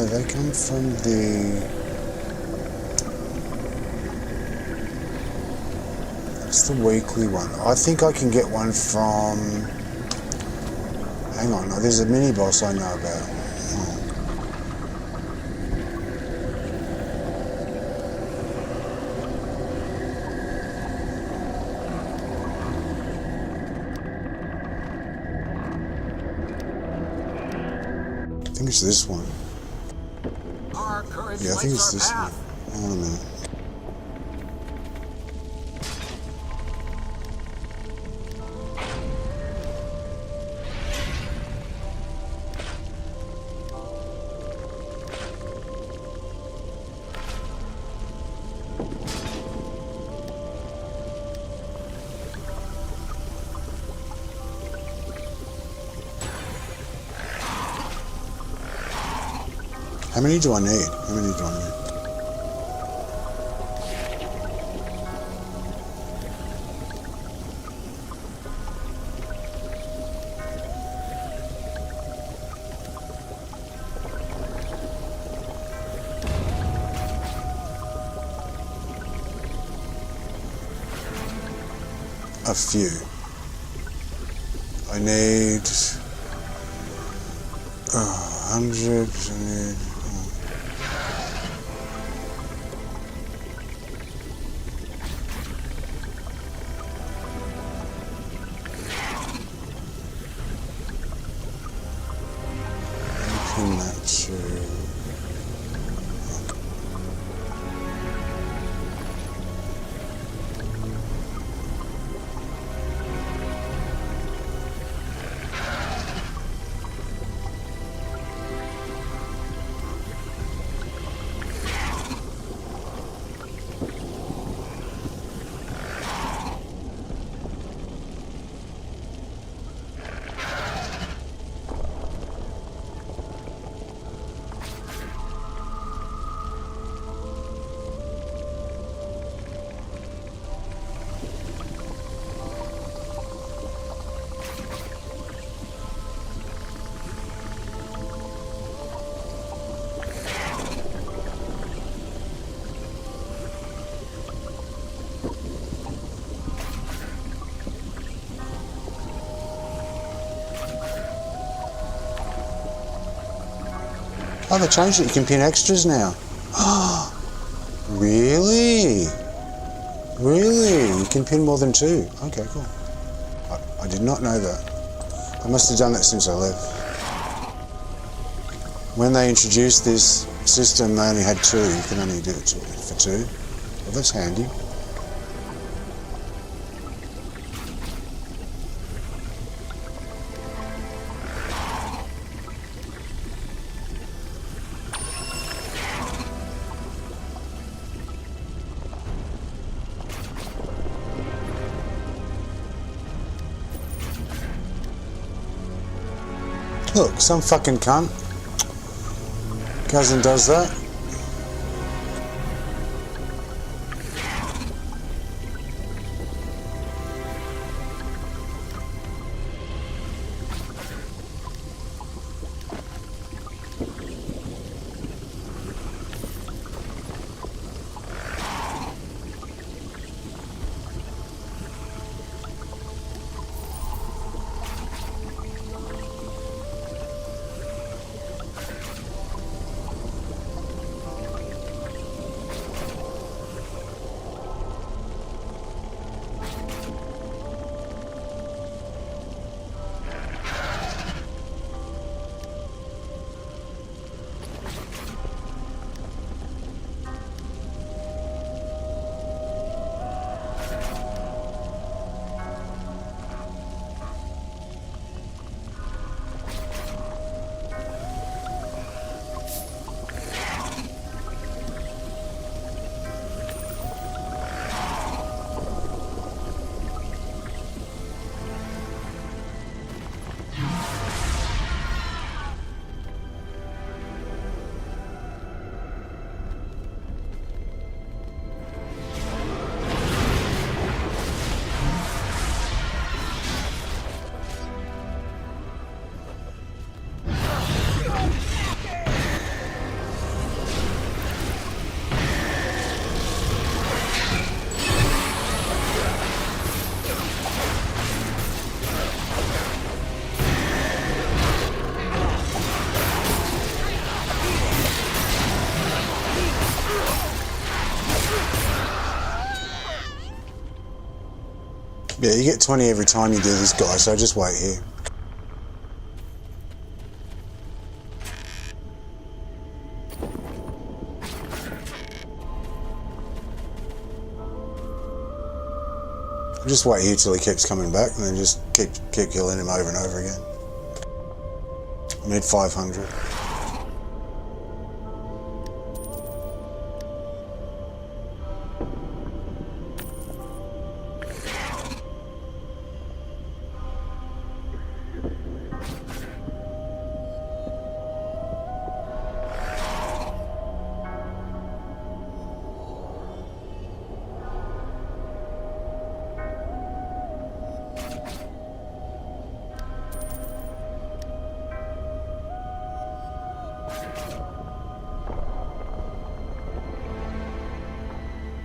they come from the... It's the weekly one. I think I can get one from... Hang on, there's a mini-boss I know about. I think it's this one. Yeah, I think it's this one. Hang on a minute. How many do I need? How many do I need? A few. I need... 100%. Pin that to. Oh, they changed it. You can pin extras now. Oh, really? Really? You can pin more than 2. Okay, cool. I did not know that. I must have done that since I left. When they introduced this system, they only had 2. You can only do it for 2. Well, that's handy. Look, some fucking cunt. Cousin does that. Yeah, you get 20 every time you do this guy, so just wait here. Just wait here till he keeps coming back, and then just keep killing him over and over again. I need 500.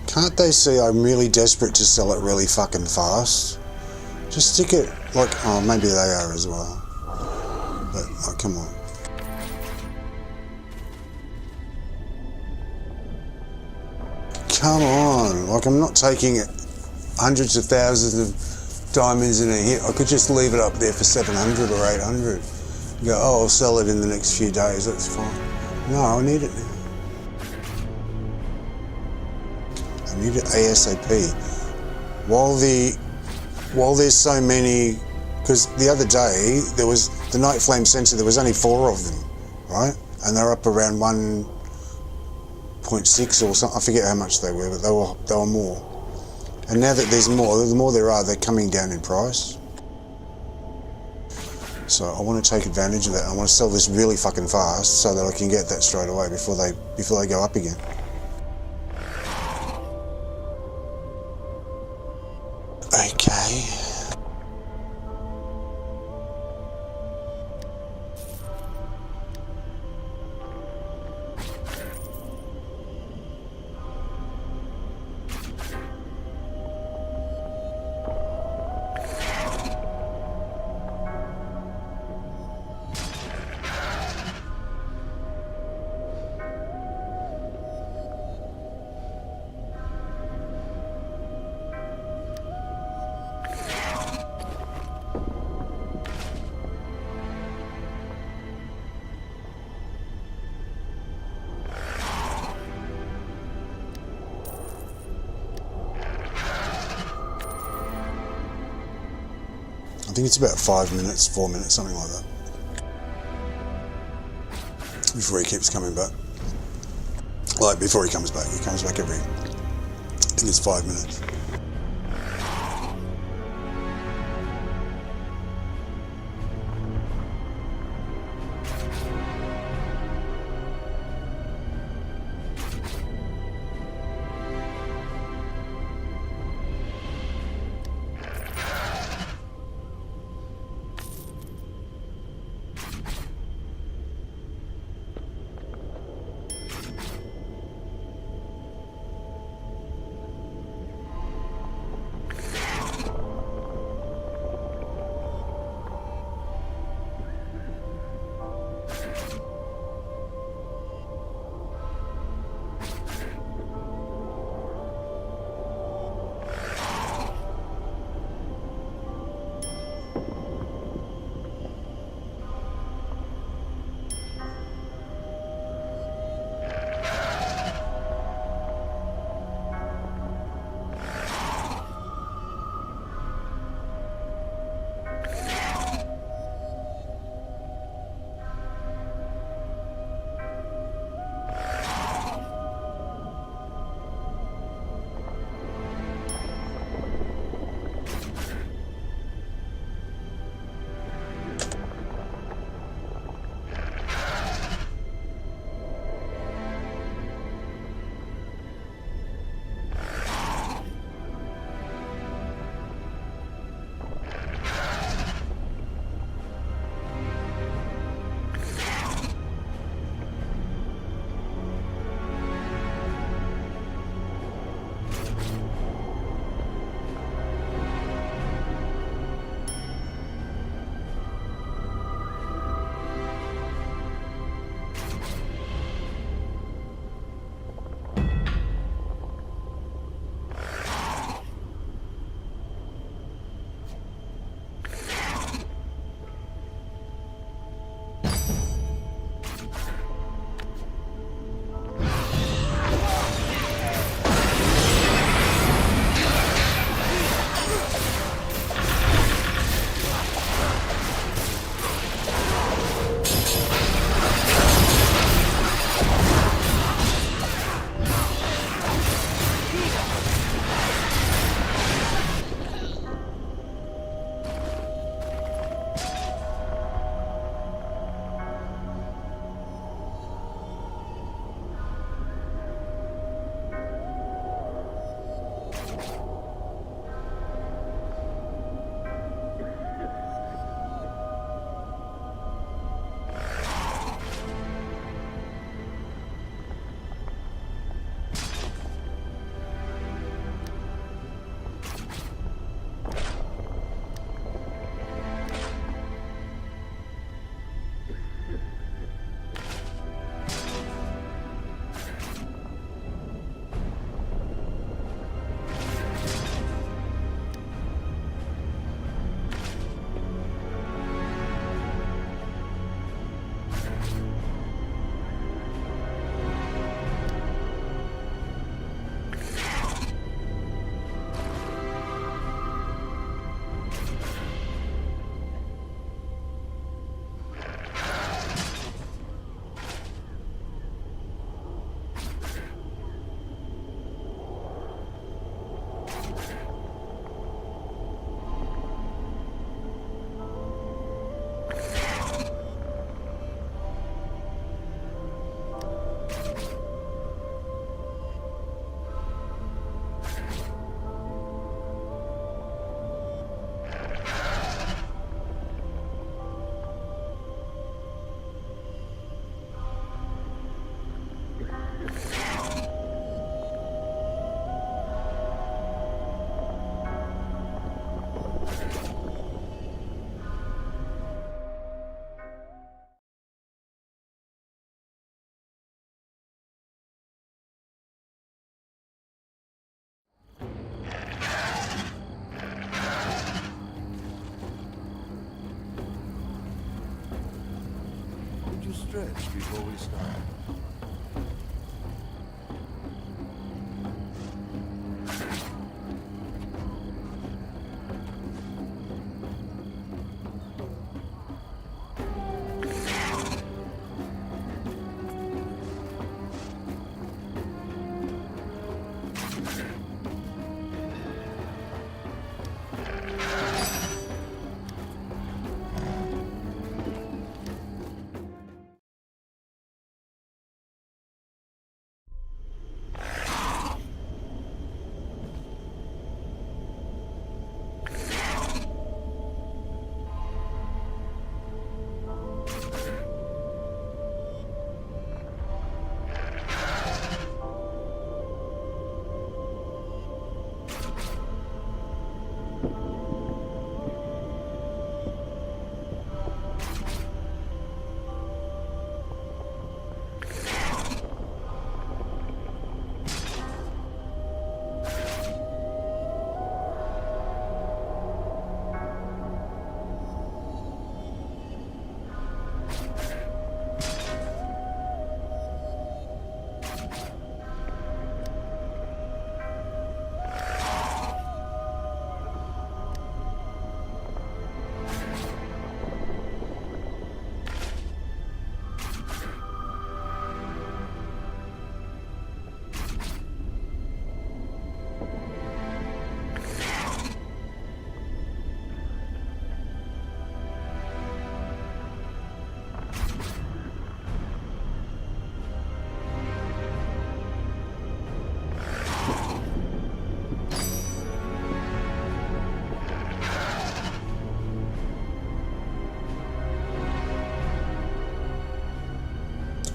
Can't they see I'm really desperate to sell it really fucking fast? Just stick it like, oh, maybe they are as well. But, oh, come on. come on. Like, I'm not taking hundreds of thousands of diamonds in a hit. I could just leave it up there for 700 or 800. You go, oh, I'll sell it in the next few days, that's fine. No, I need it now. I need it ASAP. While there's so many, because the other day, there was the Night Flame Sensor, there was only 4 of them, right? And they're up around 1.6 or something. I forget how much they were, but they were more. And now that there's more, the more there are, they're coming down in price. So I want to take advantage of that. I want to sell this really fucking fast so that I can get that straight away before they go up again. Okay. I think it's about 5 minutes, 4 minutes, something like that, before he keeps coming back. Like, before he comes back every, I think it's 5 minutes. to stretch before we start.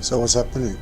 So what's happening?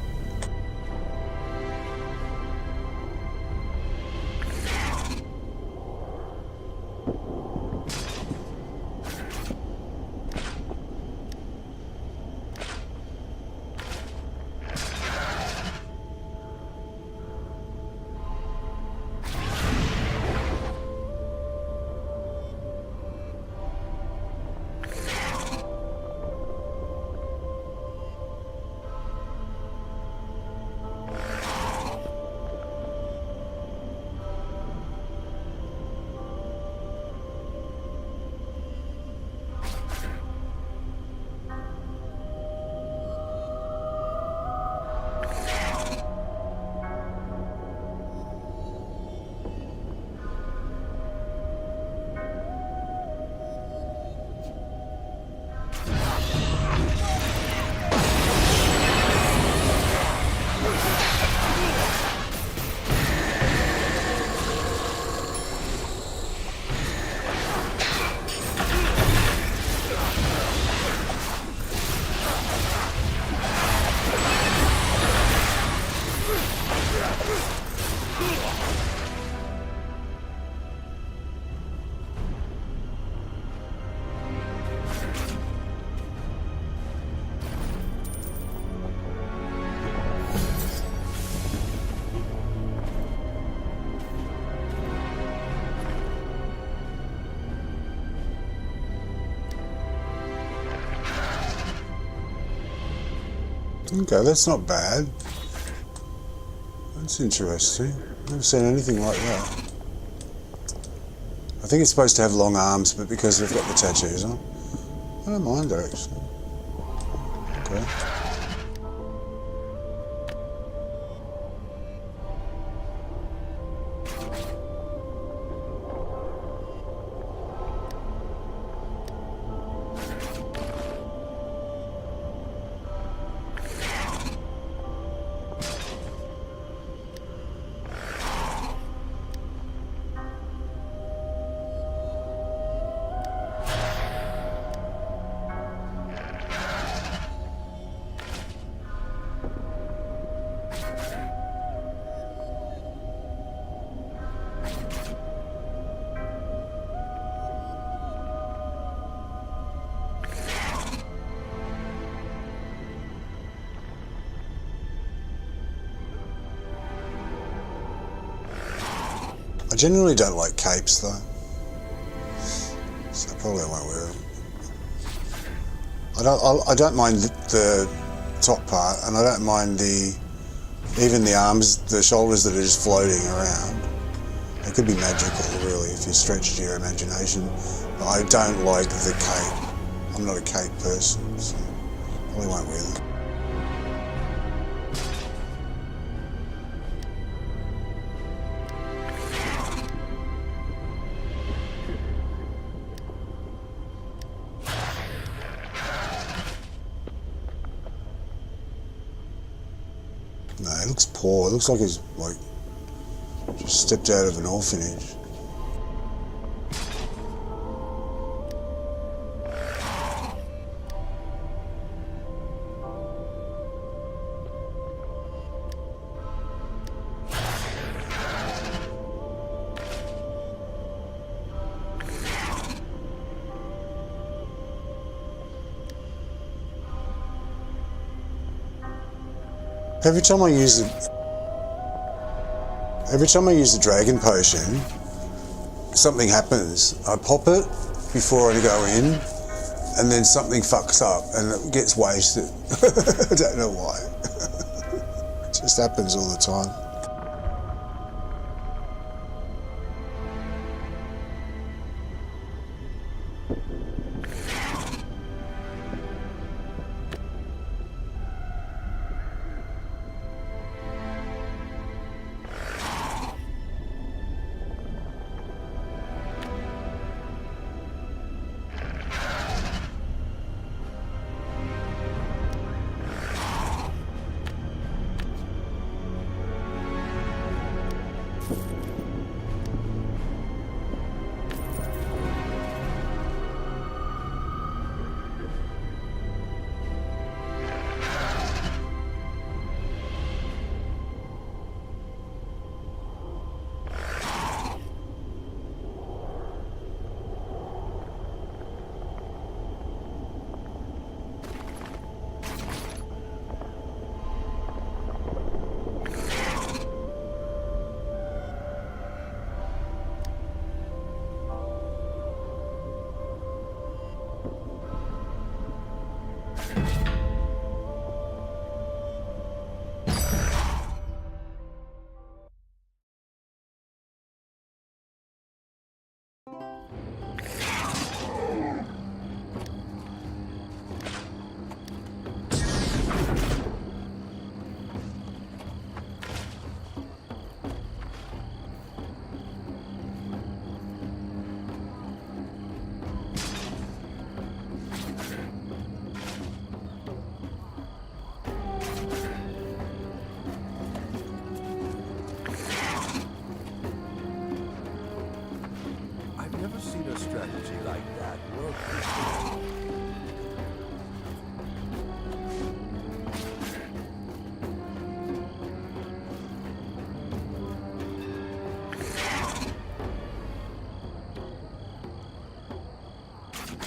Okay, that's not bad. That's interesting. Never seen anything like that. I think it's supposed to have long arms, but because they've got the tattoos on, I don't mind it actually. Okay. I generally don't like capes though, so I probably won't wear them. I don't mind the top part, and I don't mind even the arms, the shoulders that are just floating around. It could be magical, really, if you stretch to your imagination. But I don't like the cape. I'm not a cape person, so probably won't wear them. No, it looks poor. It looks like he's just stepped out of an orphanage. Every time I use the dragon potion, something happens. I pop it before I go in, and then something fucks up and it gets wasted. I don't know why. It just happens all the time.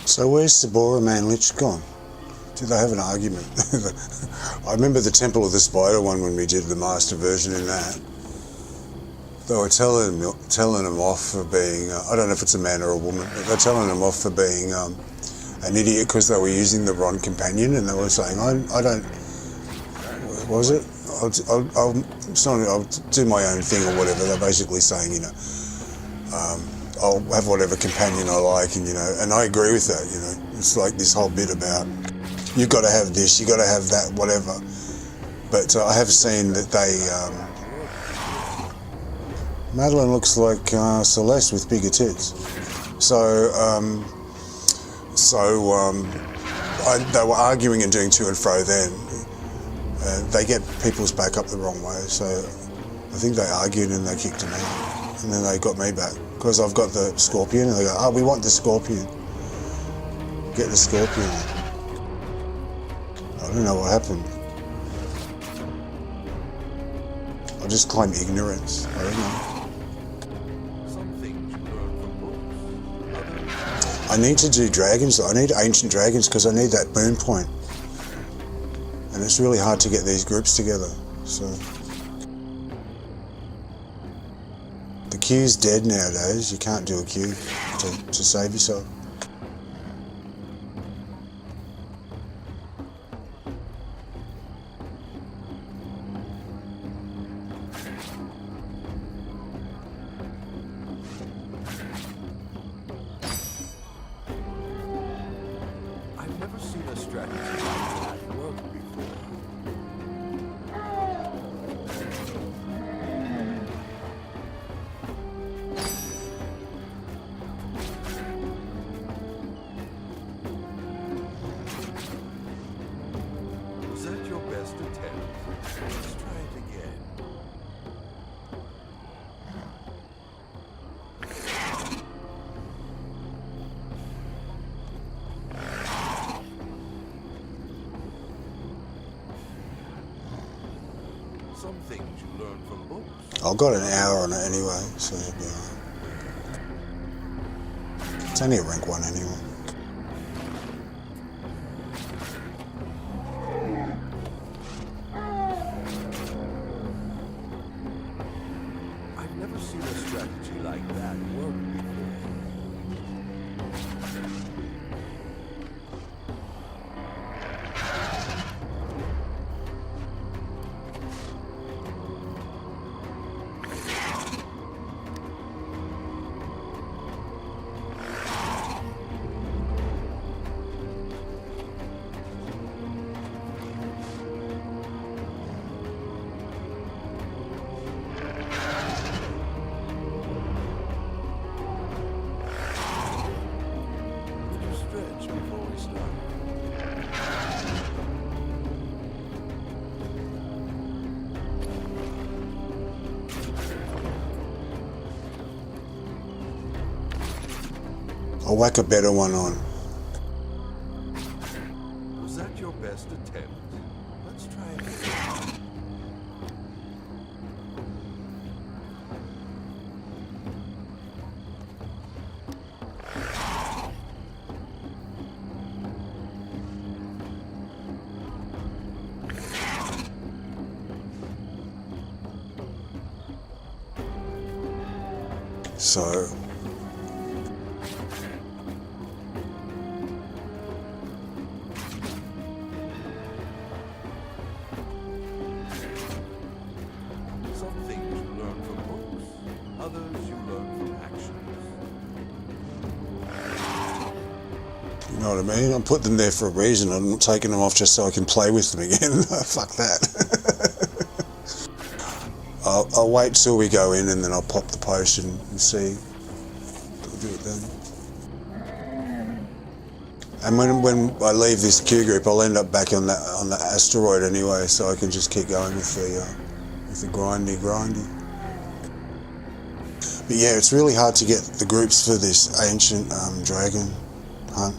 So where's Sabora Man Lich gone? Did they have an argument? I remember the Temple of the Spider one when we did the master version in that. They were telling him off for being, I don't know if it's a man or a woman, but they're telling him off for being an idiot because they were using the wrong companion, and they were saying, I don't, what was it? I'll do my own thing or whatever. They're basically saying, you know, I'll have whatever companion I like, and you know, and I agree with that. You know, it's like this whole bit about you've got to have this, you've got to have that, whatever. But I have seen that they. Madeline looks like Celeste with bigger tits. They were arguing and doing to and fro then. They get people's back up the wrong way, so I think they argued and they kicked him out. And then they got me back, because I've got the scorpion, and they go, oh, we want the scorpion. Get the scorpion. I don't know what happened. I'll just claim ignorance, I don't know. I need to do dragons, I need ancient dragons because I need that boon point. And it's really hard to get these groups together, so. The queue's dead nowadays, you can't do a queue to save yourself.
best attempt. Let's try it again. Some things you learn from books.
I've got an hour on it anyway, so it'll be alright. It's only a rank 1 anyway.
I've never seen a strategy like that work before.
I'll whack a better one on.
Was that your best attempt? Let's try it again.
So
Some things you learn from books, others you learn from actions.
you know what I mean? I put them there for a reason. I'm not taking them off just so I can play with them again. Fuck that. I'll wait till we go in and then I'll pop the potion and see. I'll do it then. And when I leave this queue group, I'll end up back on the asteroid anyway, so I can just keep going with the grindy. But yeah, it's really hard to get the groups for this ancient dragon hunt.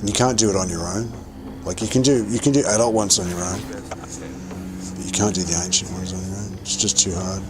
And you can't do it on your own. Like you can do adult ones on your own, but you can't do the ancient ones on your own. It's just too hard.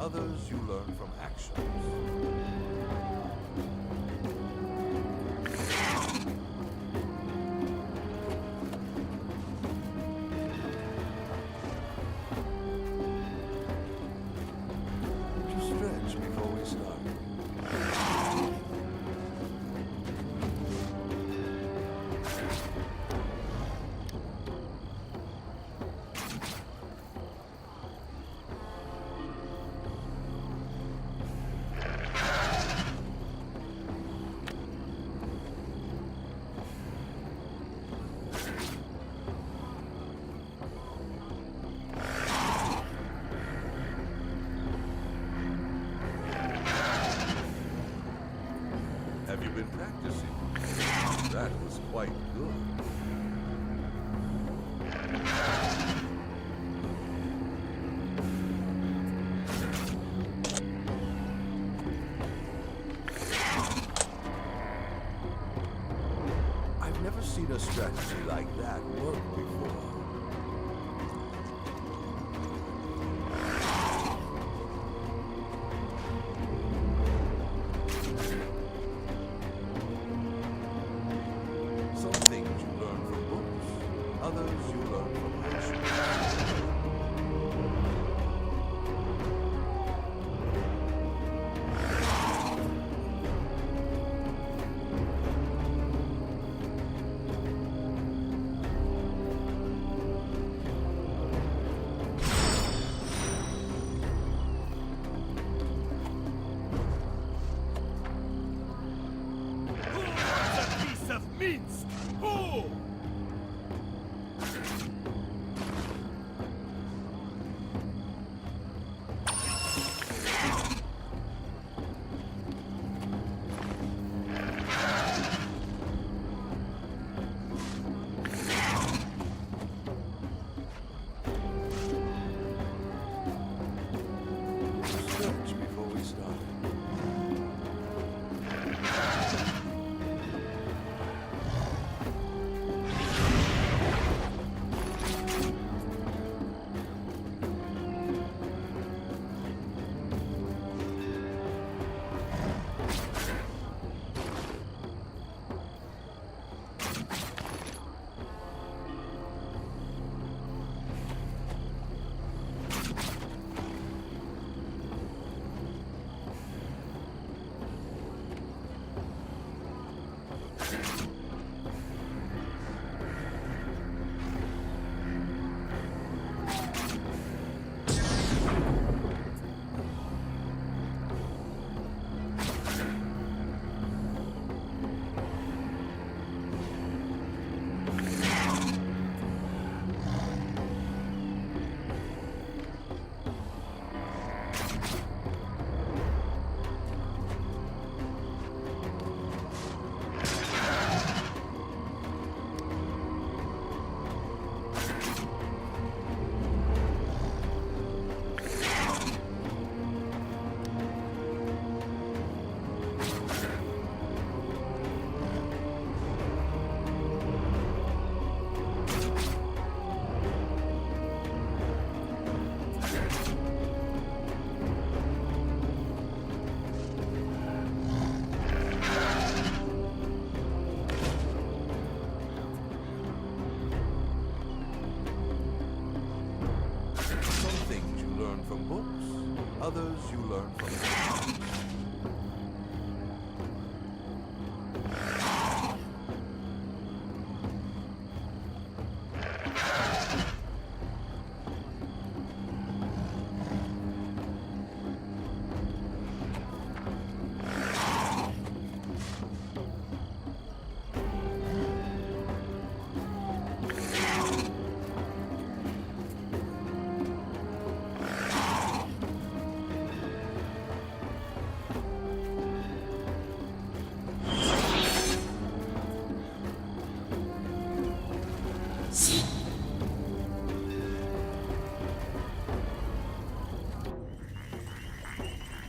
Others you learn from actions. Would you stretch before we start? Have you been practicing? That was quite good. strategy like that work before. Some things you learn from books, others you learn from action. Others you learn from action.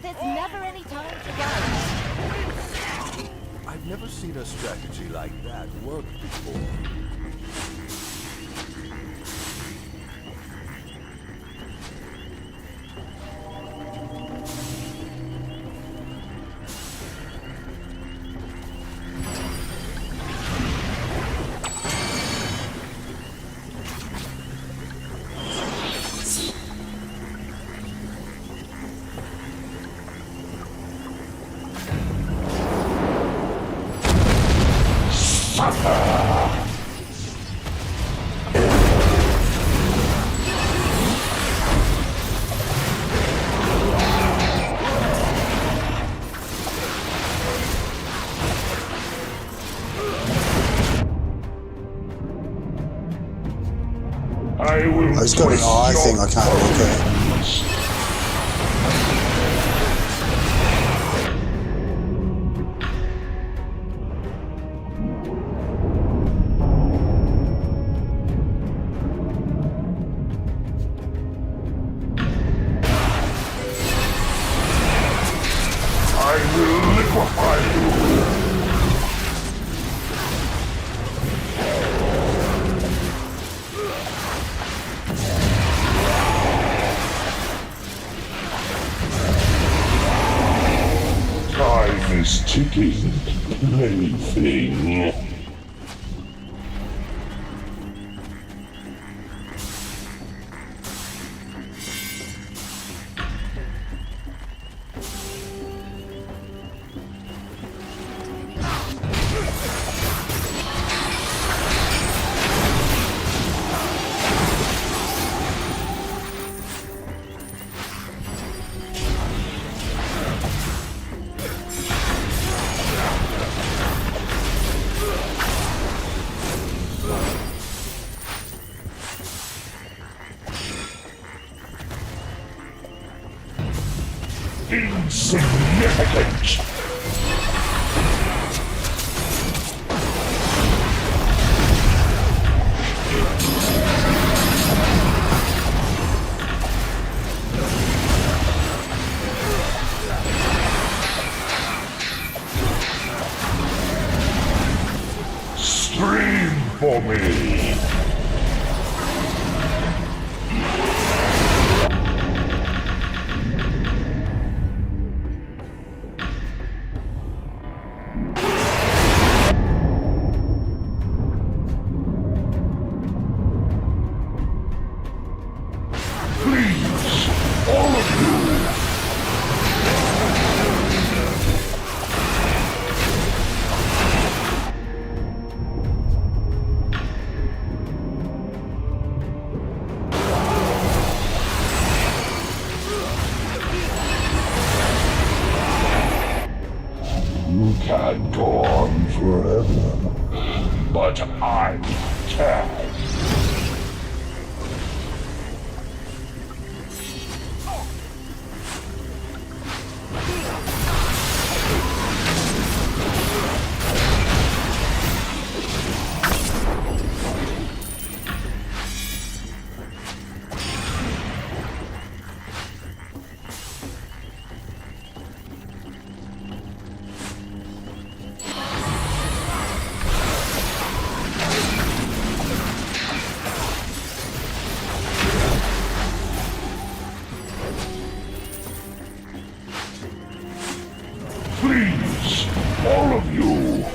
There's never any time to run.
I've never seen a strategy like that work before.
He's got an eye thing I can't look at.
I will liquefy you! is ticking, plaything. Insignificant! Scream for me! You can't go on forever, but I can. Please, all of you!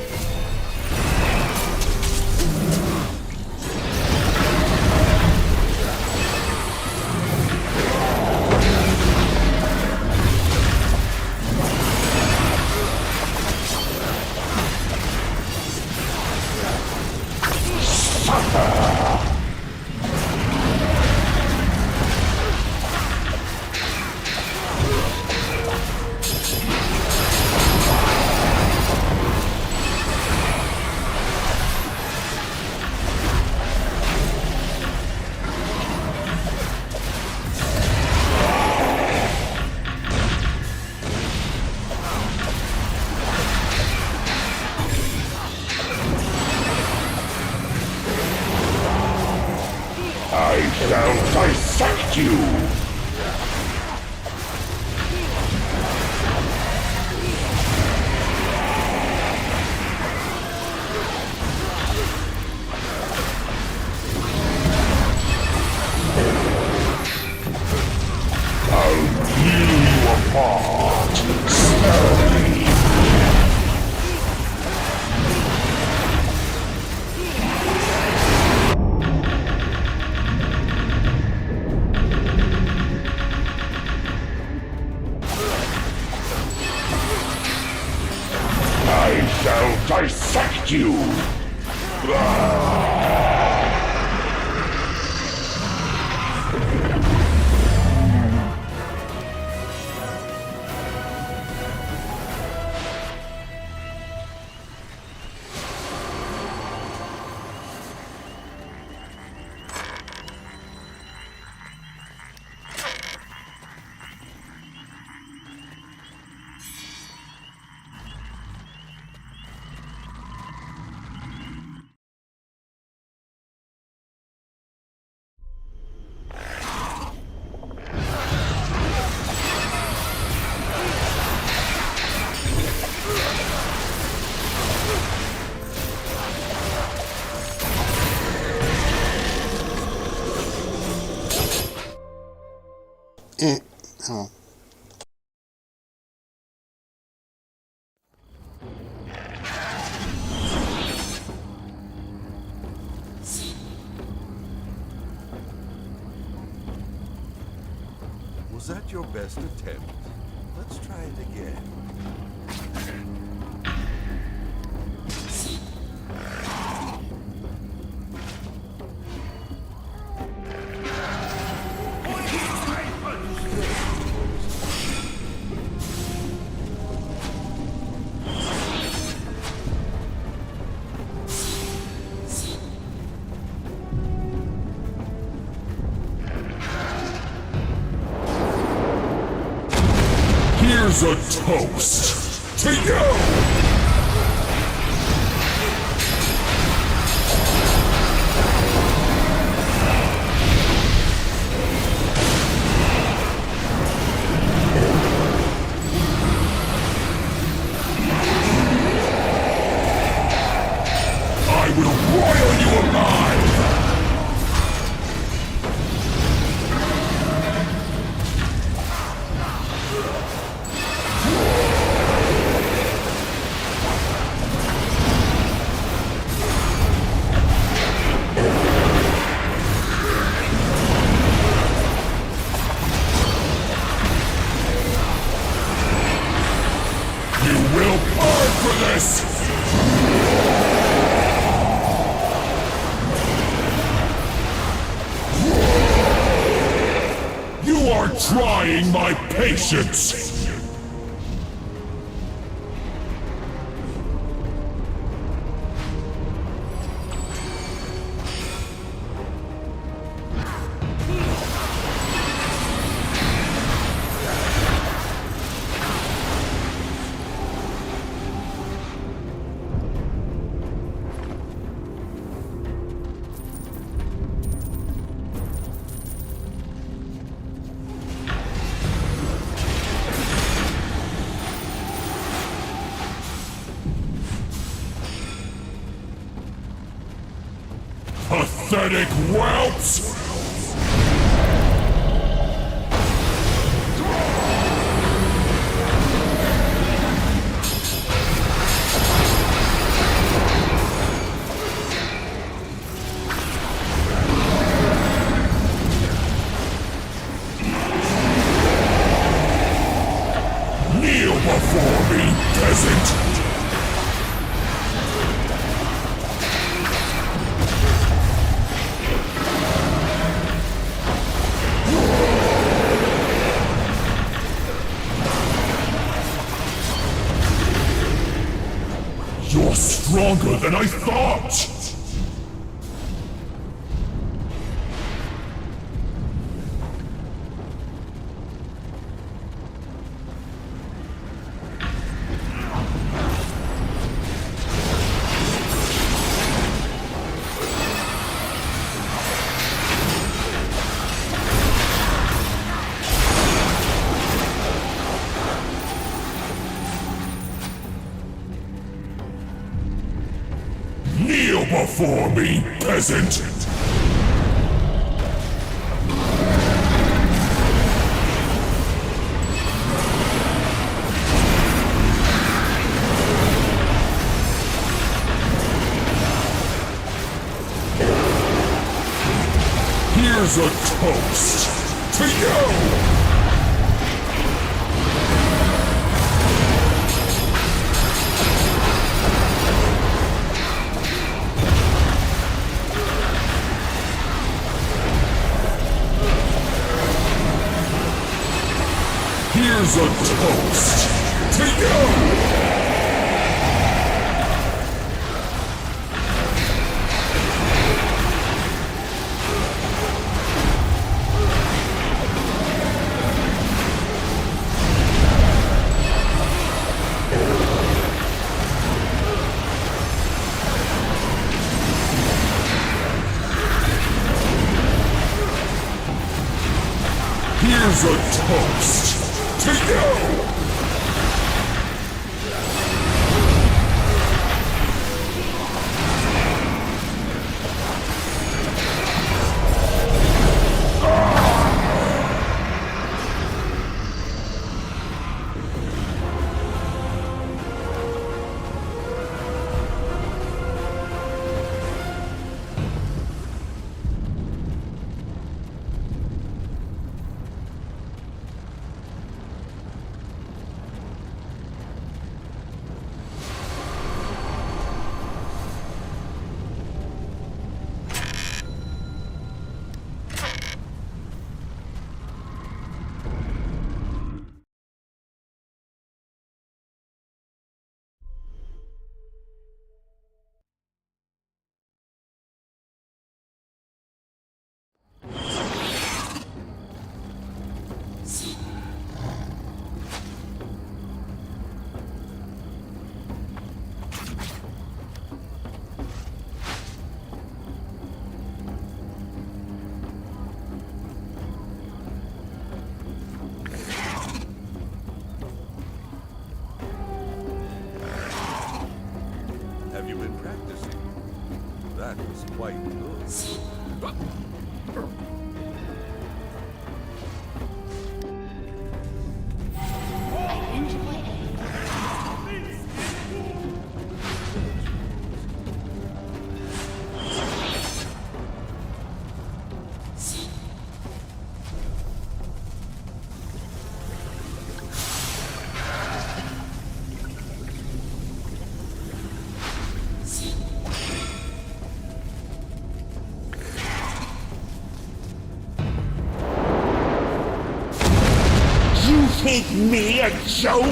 I shall dissect you! I'll peel you apart, slowly. I shall dissect you!
Oh.
your best attempt. Let's try it again.
Here's a toast to you! I will broil you alive! You are trying my patience! Pathetic whelps! Kneel before me, peasant! You're stronger than I thought! Kneel before me, peasant! Here's a toast to you! Here's a toast to you! Here's a toast to you!
That was quite good.
Think me a joke?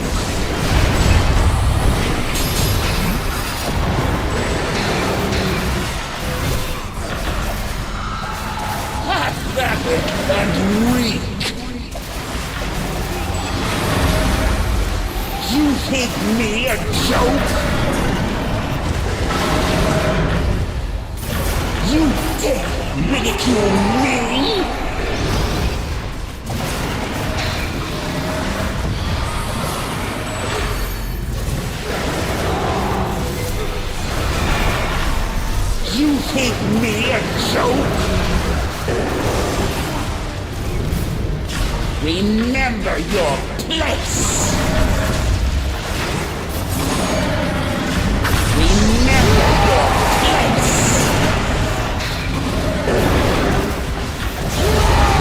Pathetic and weak. You think me a joke? You dare ridicule me? You think me a joke? Remember your place! Remember your place!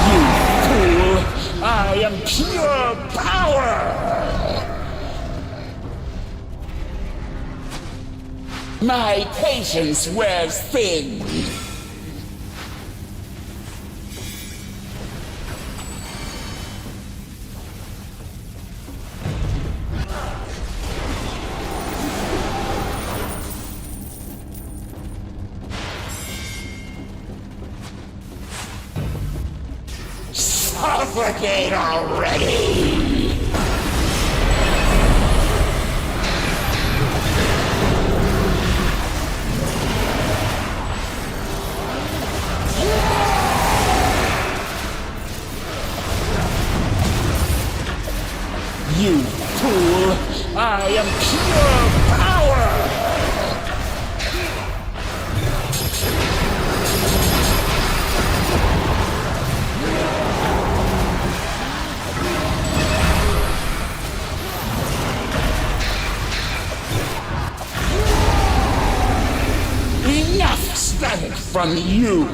You fool! I am pure power! My patience wears thin. Suffocate already! You fool! I am pure power! Enough static from you!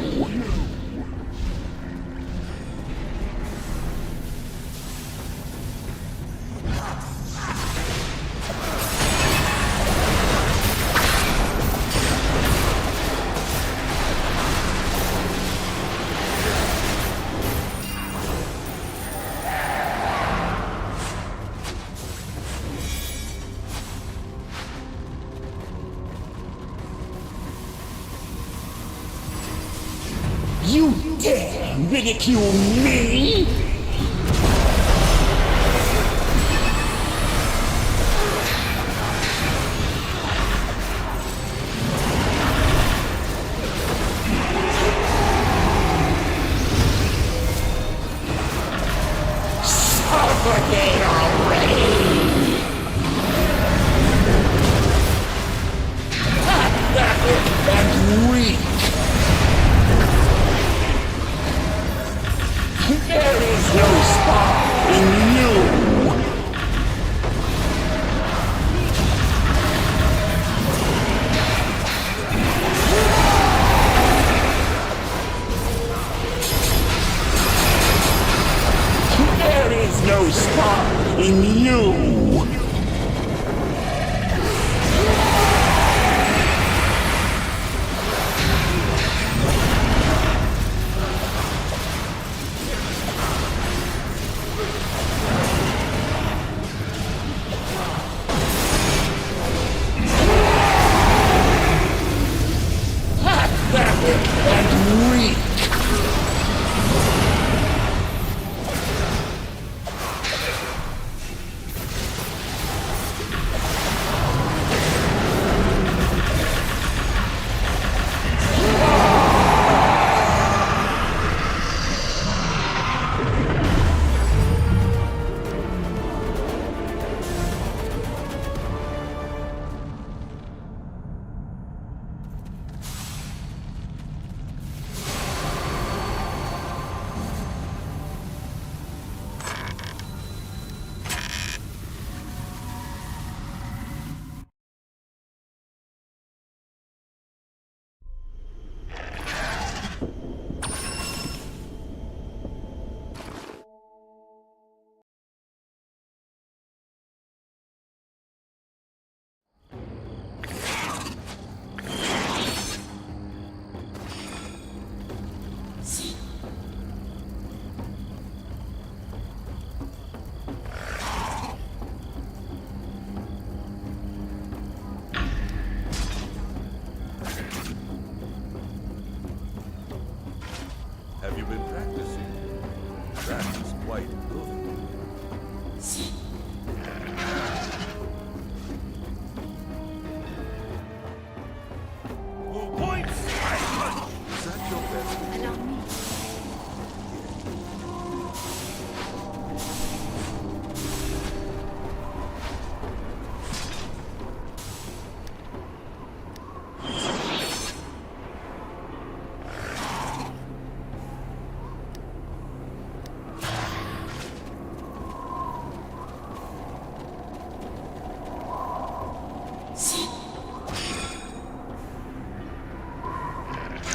You dare ridicule me? Suffocate already! Pathetic and weak! There is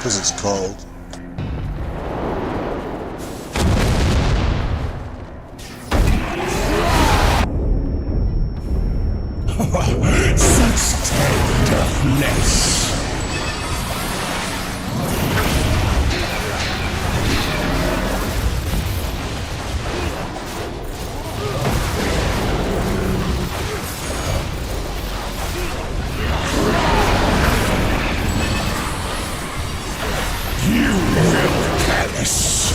Because it's cold.
Such tender flesh. You will perish.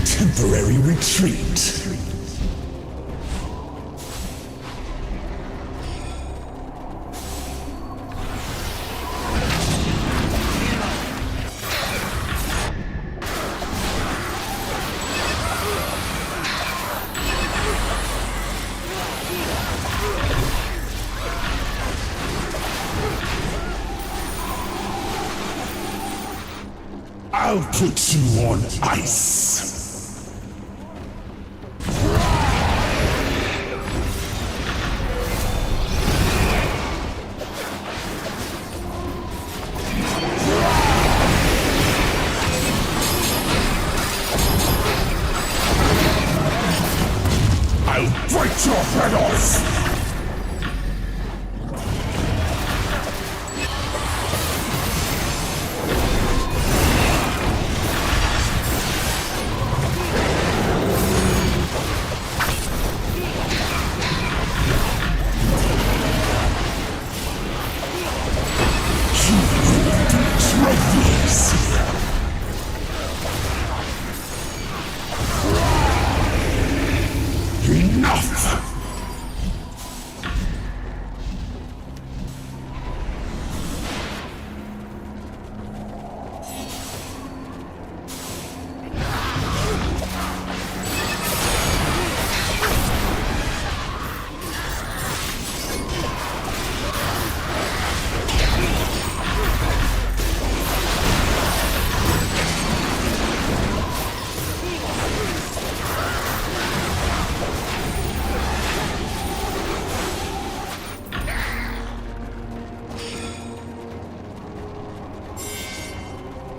Temporary retreat. I'll put you on ice. I'll break your head off! Enough!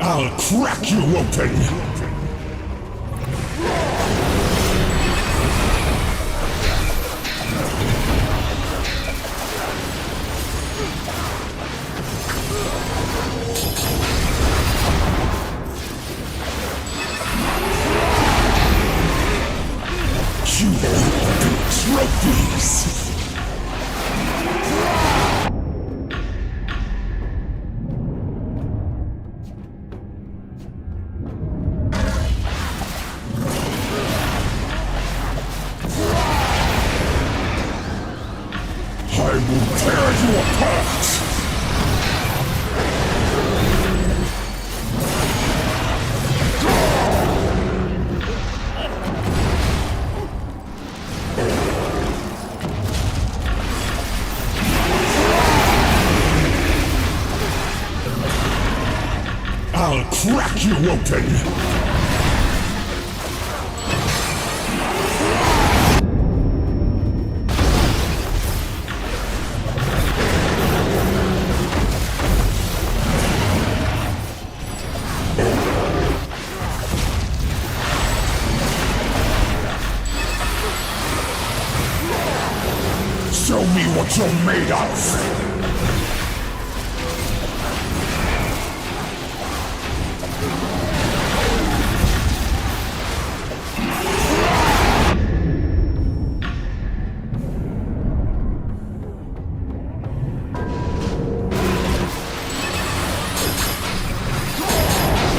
I'll crack you open! You will be trophies! I will tear you apart! I'll crack you open! Show me what you're made of!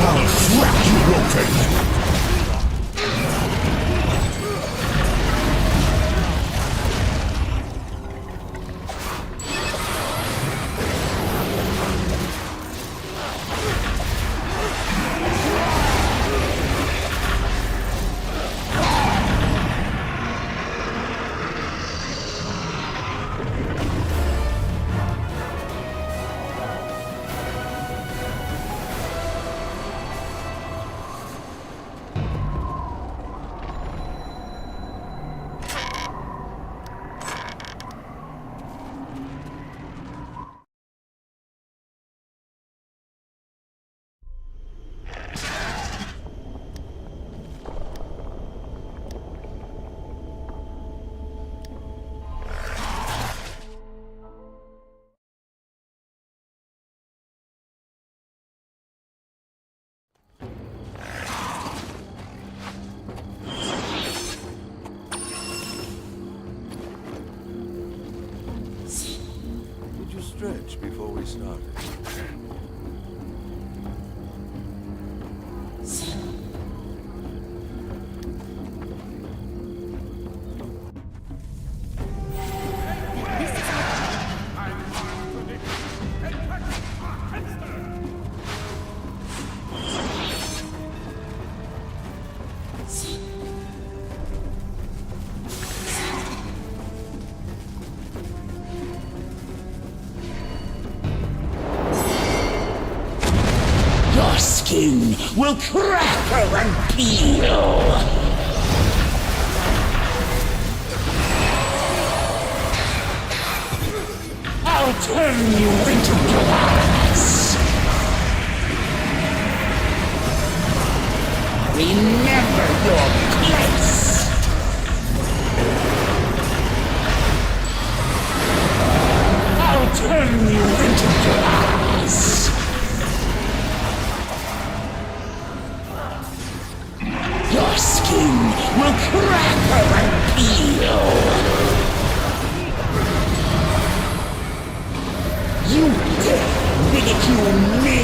I'll crack you open!
stretch before we started.
Your skin will crackle and peel. I'll turn you into glass. Remember your place. I'll turn you into glass. Your skin will crackle and peel. You dare ridicule me?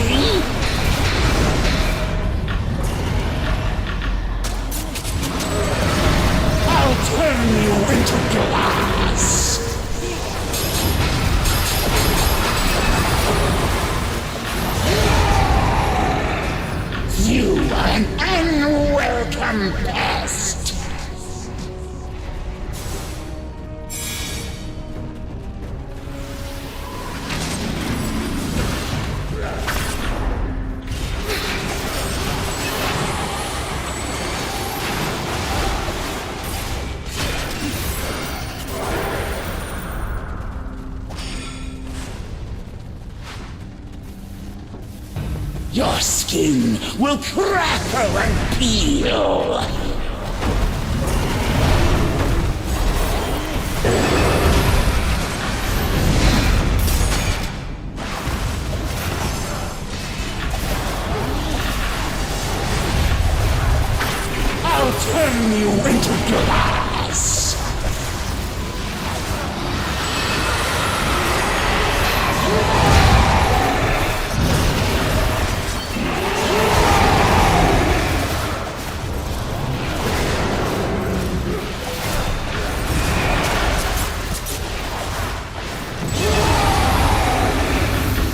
I'll turn you into glass. You are an unwelcome pest. Your skin will crackle and peel. I'll turn you into glass.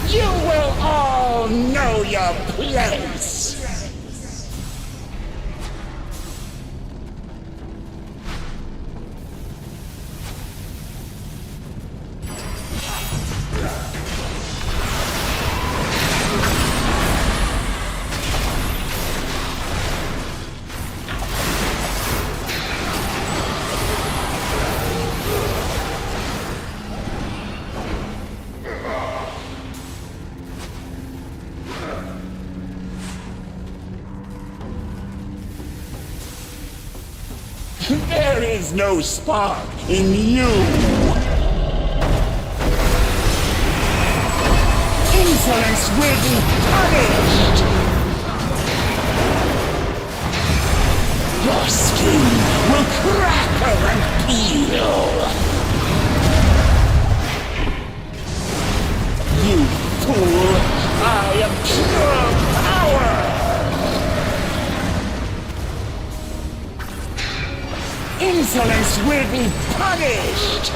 You will all know your place. There is no spark in you. Insolence will be punished. Your skin will crackle and peel. You fool! I am pure power! Insolence will be punished!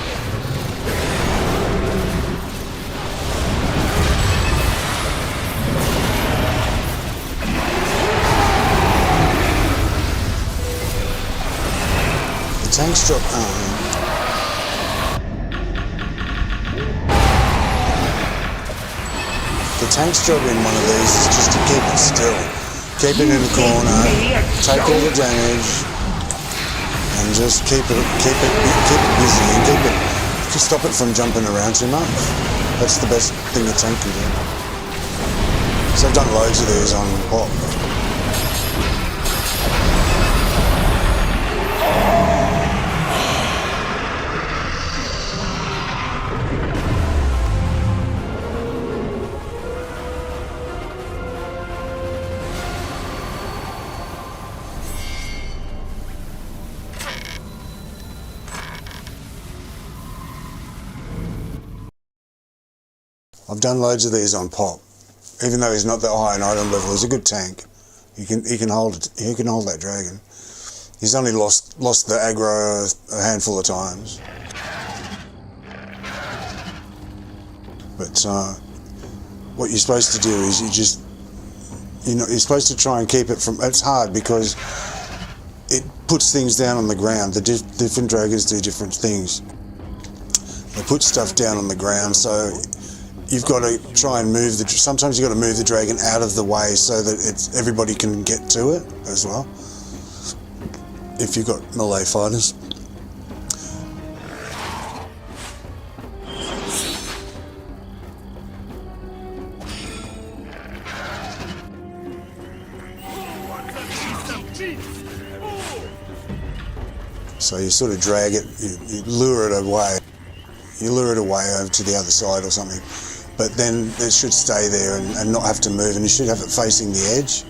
The tanks drop. The tanks job in one of these is just to keep it still. Keep it in the corner, take all the damage, and just keep it busy and just stop it from jumping around too much. That's the best thing a tank can do. So I've done loads of these on pop. I've done loads of these on Pop. Even though he's not that high an item level, he's a good tank. He can hold that dragon. He's only lost the aggro a handful of times. But what you're supposed to do is you're supposed to try and keep it from. It's hard because it puts things down on the ground. The different dragons do different things. They put stuff down on the ground, so you've got to try and move sometimes you've got to move the dragon out of the way so that everybody can get to it as well. If you've got melee fighters. So you sort of drag it, you lure it away. You lure it away over to the other side or something. But then it should stay there and not have to move, and you should have it facing the edge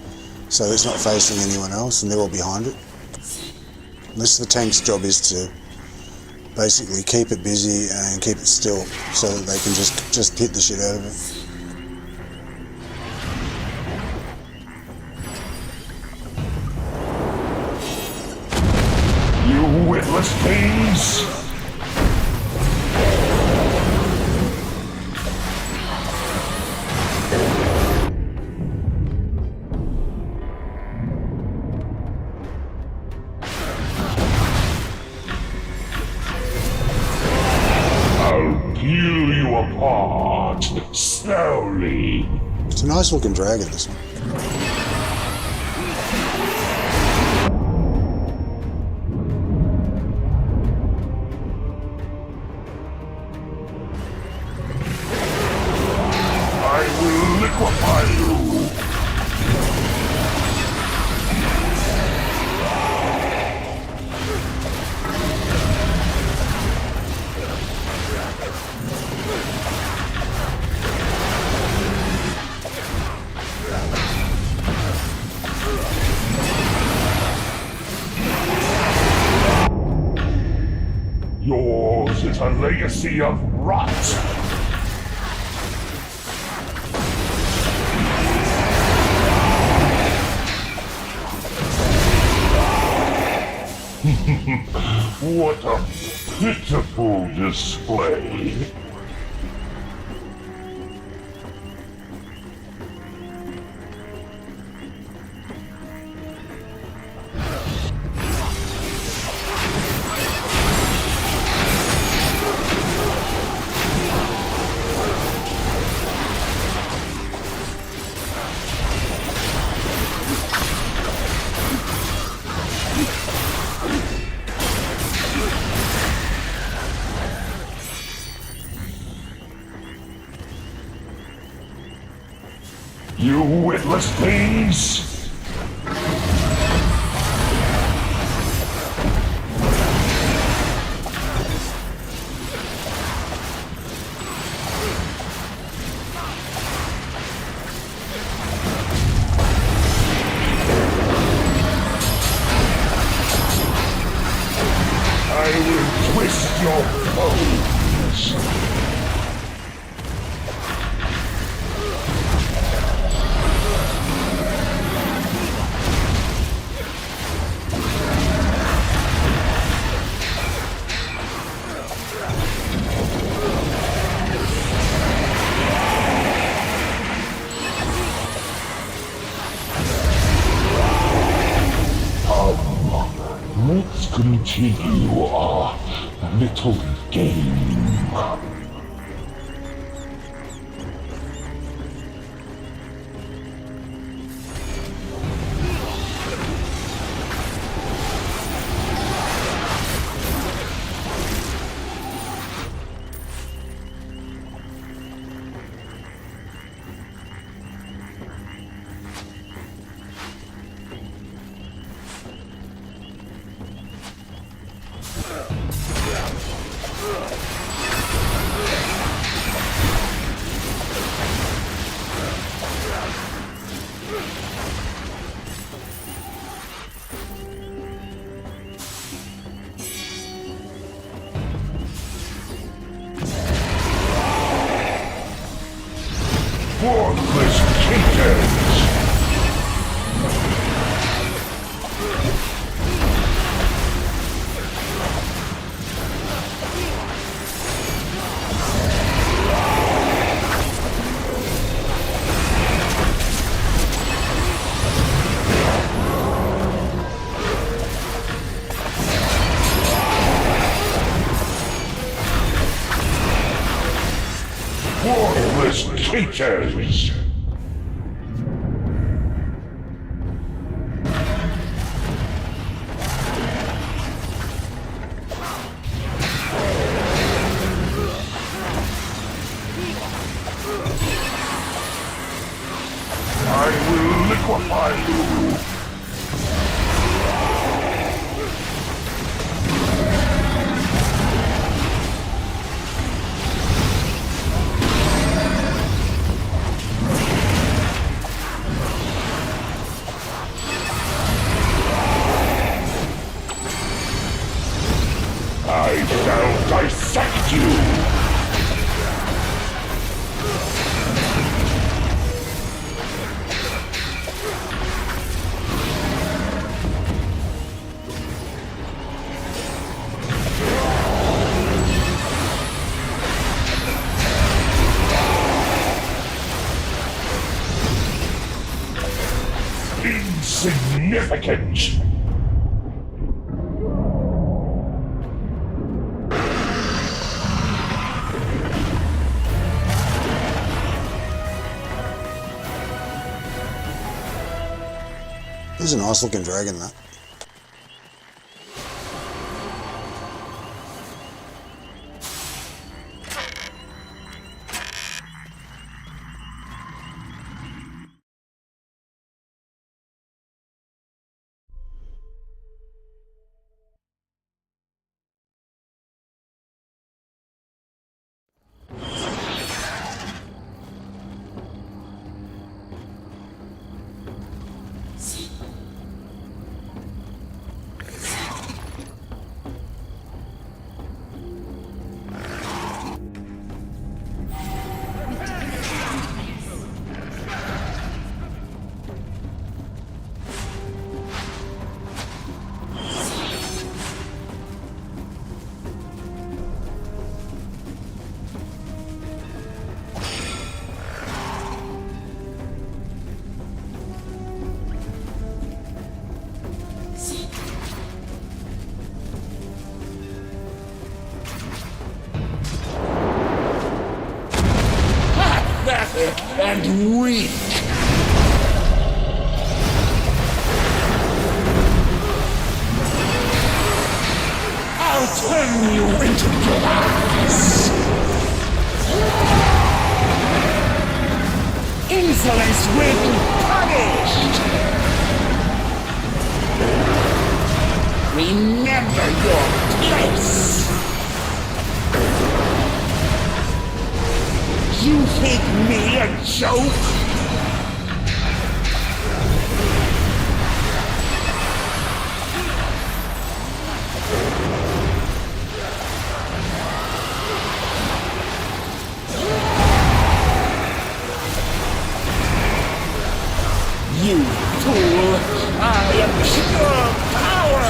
so it's not facing anyone else and they're all behind it. This the tank's job is to basically keep it busy and keep it still so that they can just hit the shit out of it.
You witless things! Peel you apart slowly.
It's a nice looking dragon, this one.
I will liquefy you. Yours is a legacy of rot. What a pitiful display. You witless things! I will twist your bones! Let's continue our little game. Worthless kittens! Worthless creatures! I will liquefy you! I shall dissect you! Insignificant!
This is a nice looking dragon, that.
And weak! I'll turn you into glass! Insolence will be punished! Remember your place! You think me a joke? You fool! I am pure power!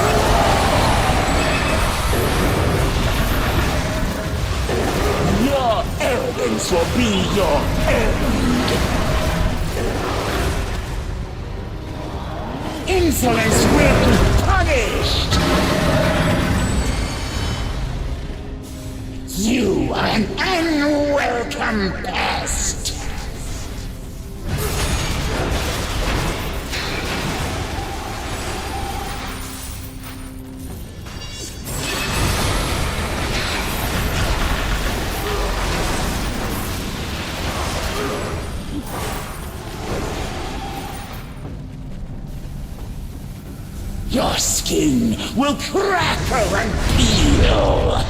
Your arrogance will be your end! Insolence will be punished! You are an unwelcome pest! Your skin will crackle and peel!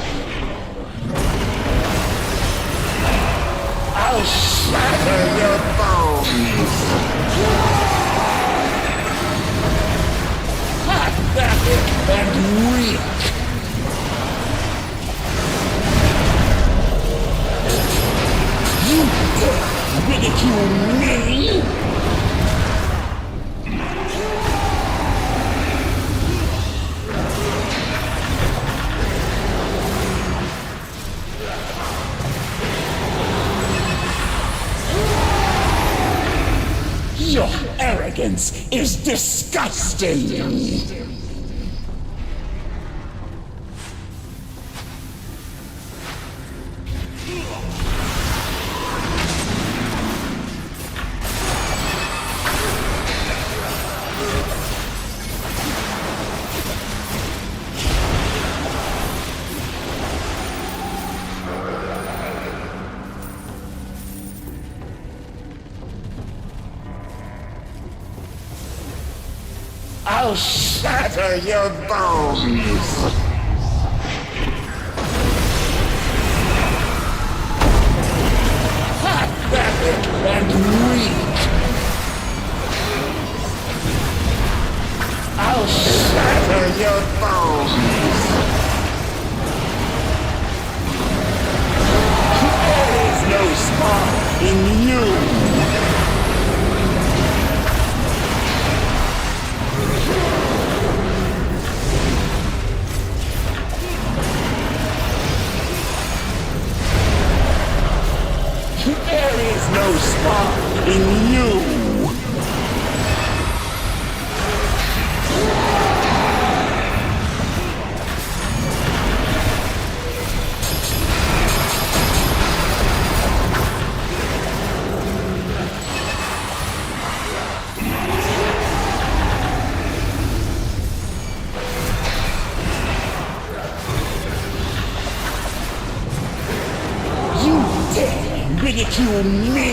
I'll shatter your bones! Pathetic and weak! You dare ridicule
arrogance is disgusting! I'll shatter your bones! Pathetic and weak! I'll shatter your bones! There is no spark in you! There is no spark in you! You dare ridicule me?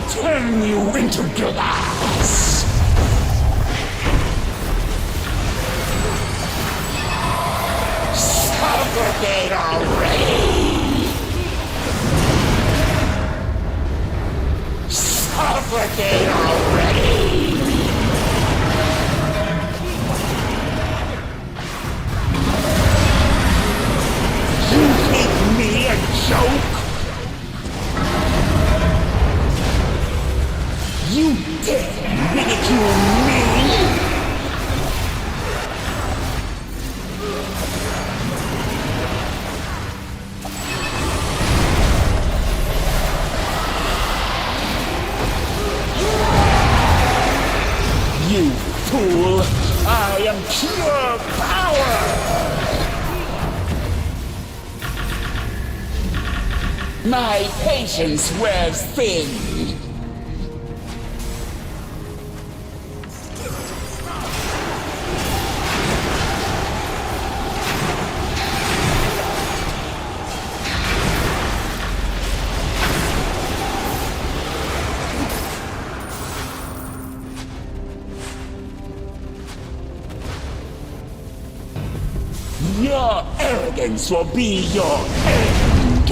Turn you into glass! Suffocate already! Suffocate already! You think me a joke? You dare ridicule me? You fool! I am pure power! My patience wears thin. Your arrogance will be your end!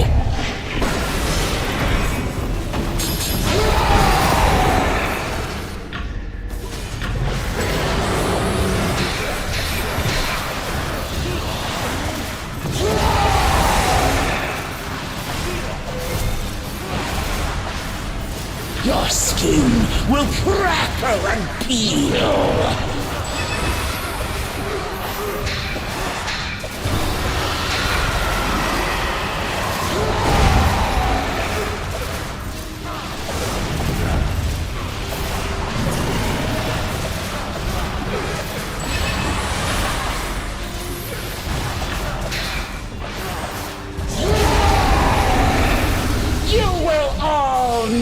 Your skin will crackle and peel!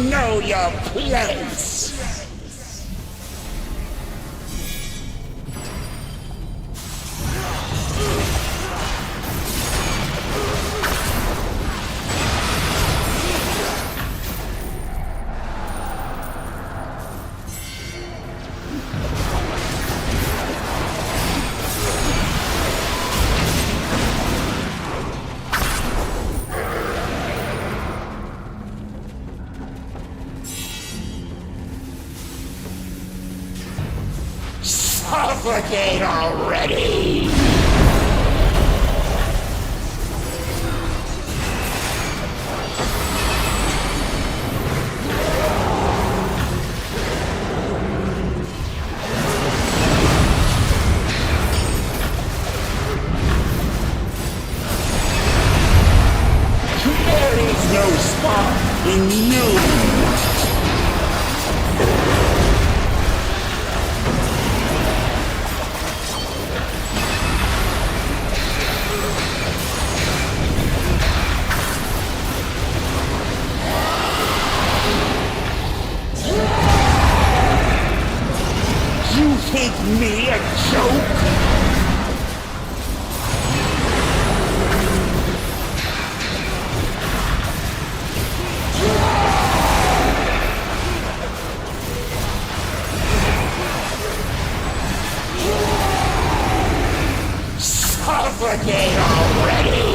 know your place! Suffocate already! There is no spark in you! You think me a joke? Suffocate already!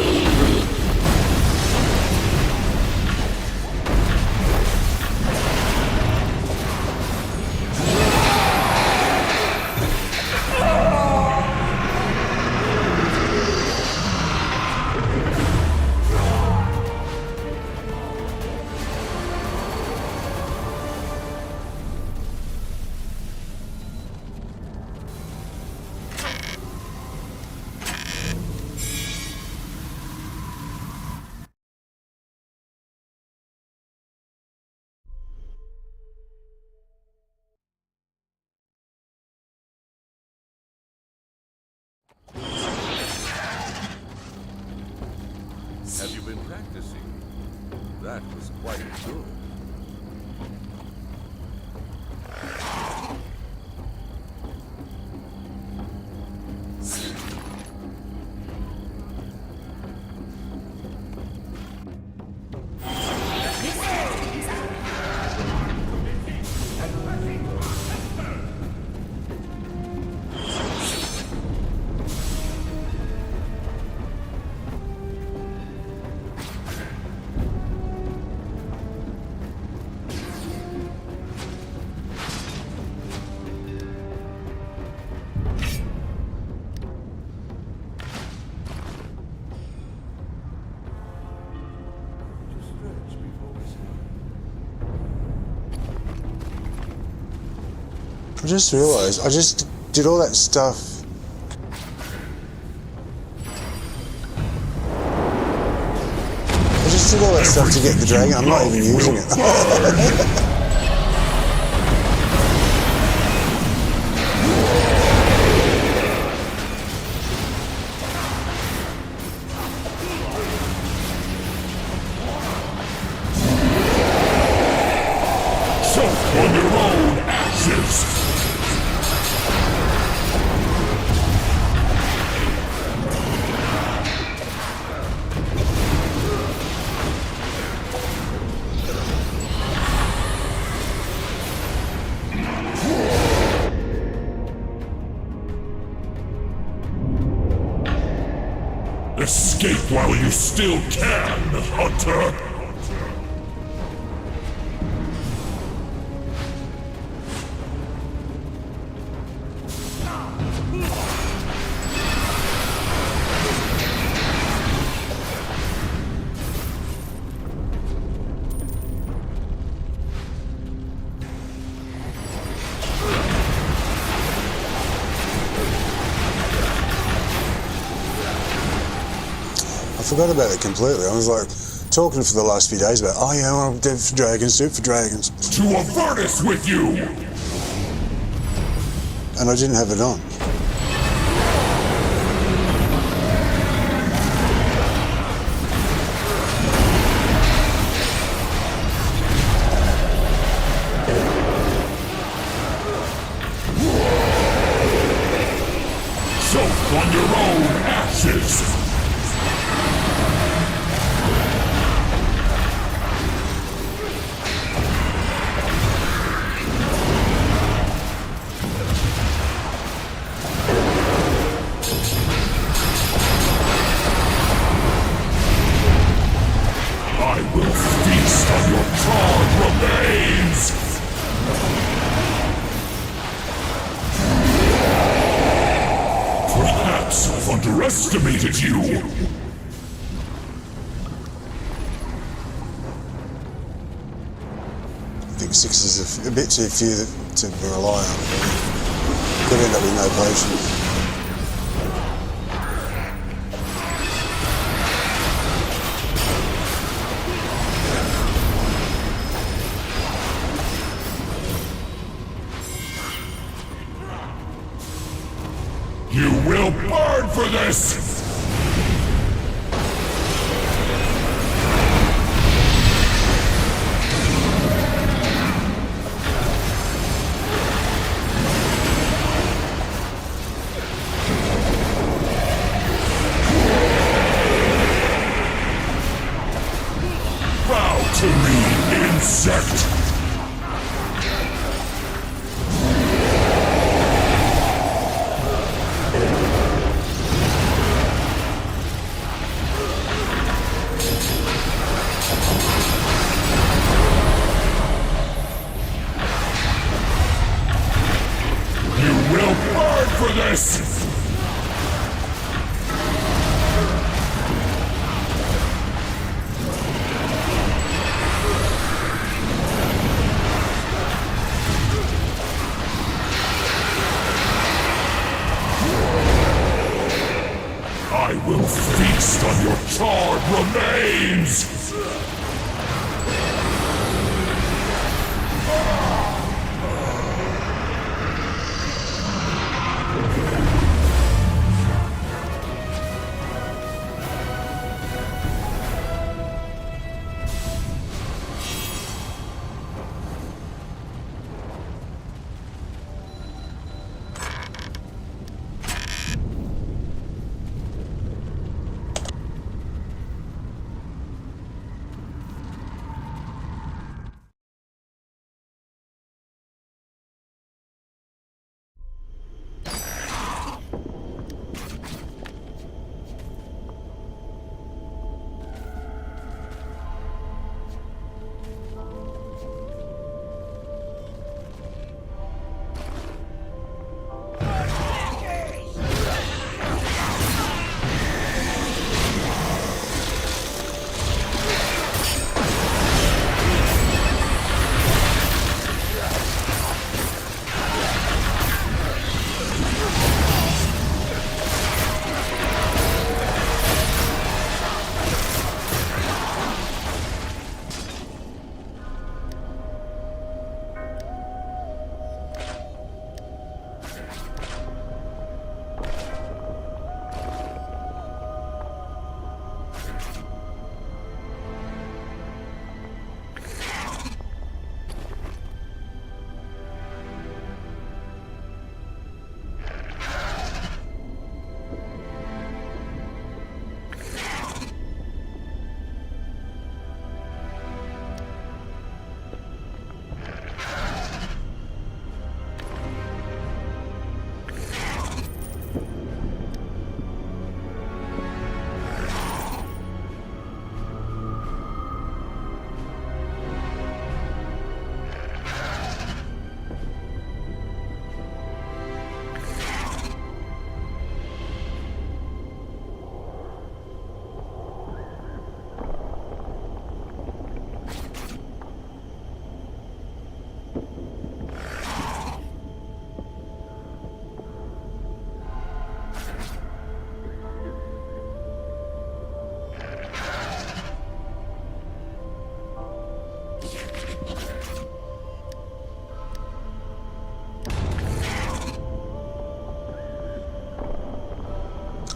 Have you been practicing? That was quite good.
I just realised, I just did all that stuff. I just did all that stuff to get the dragon, I'm not even using it.
On your own ashes! Escape while you still can, Hunter!
I forgot about it completely. I was like talking for the last few days about, oh yeah, I'm dead for dragons, do it for dragons.
To a furnace with you!
And I didn't have it on.
ashes! I will feast on your charred remains! Perhaps I've underestimated you!
I think 6 is a bit too few to rely on. Could end up with no potions.
You will burn for this! Bow to me, insect! For this! I will feast on your charred remains!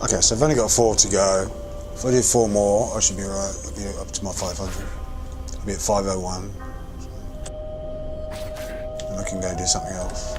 Okay, so I've only got 4 to go. If I do 4 more, I should be right. I'll be up to my 500. I'll be at 501. And I can go do something else.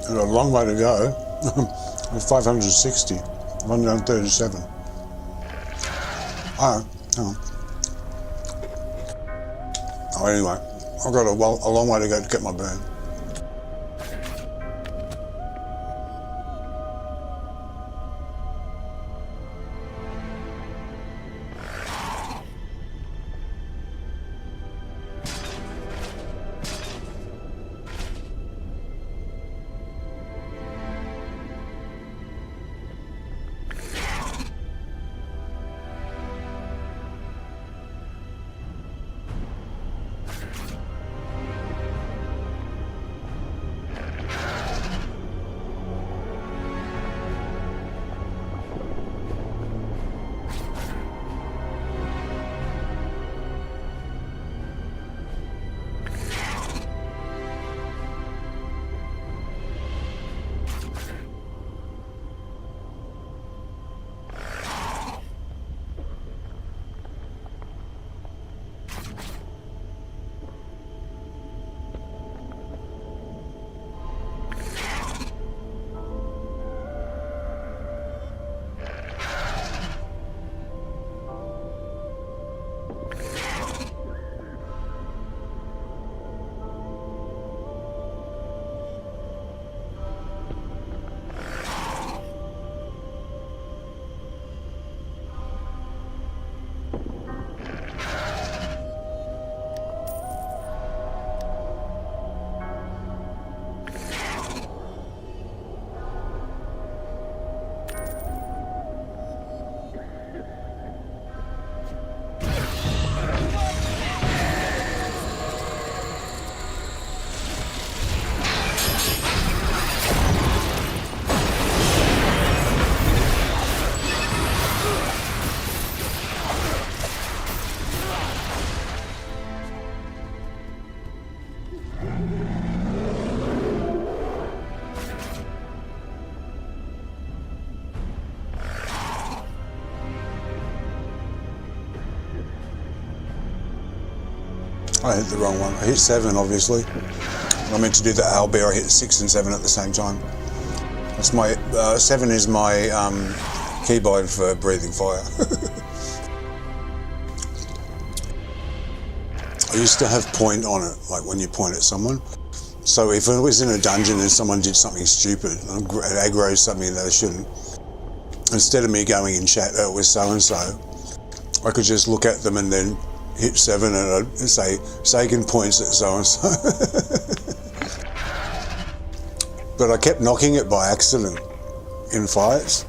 I've got a long way to go. 560. 137. Oh, hang on. Oh, anyway, I've got a long way to go to get my burn. I hit the wrong one. I hit 7, obviously. I meant to do the owlbear. I hit 6 and 7 at the same time. That's my 7 is my keybind for breathing fire. I used to have point on it, like when you point at someone. So if I was in a dungeon and someone did something stupid, aggro something that they shouldn't, instead of me going in chat with so and so, I could just look at them and then hit 7 and I'd say, Zagan points at so-and-so. But I kept knocking it by accident in fights.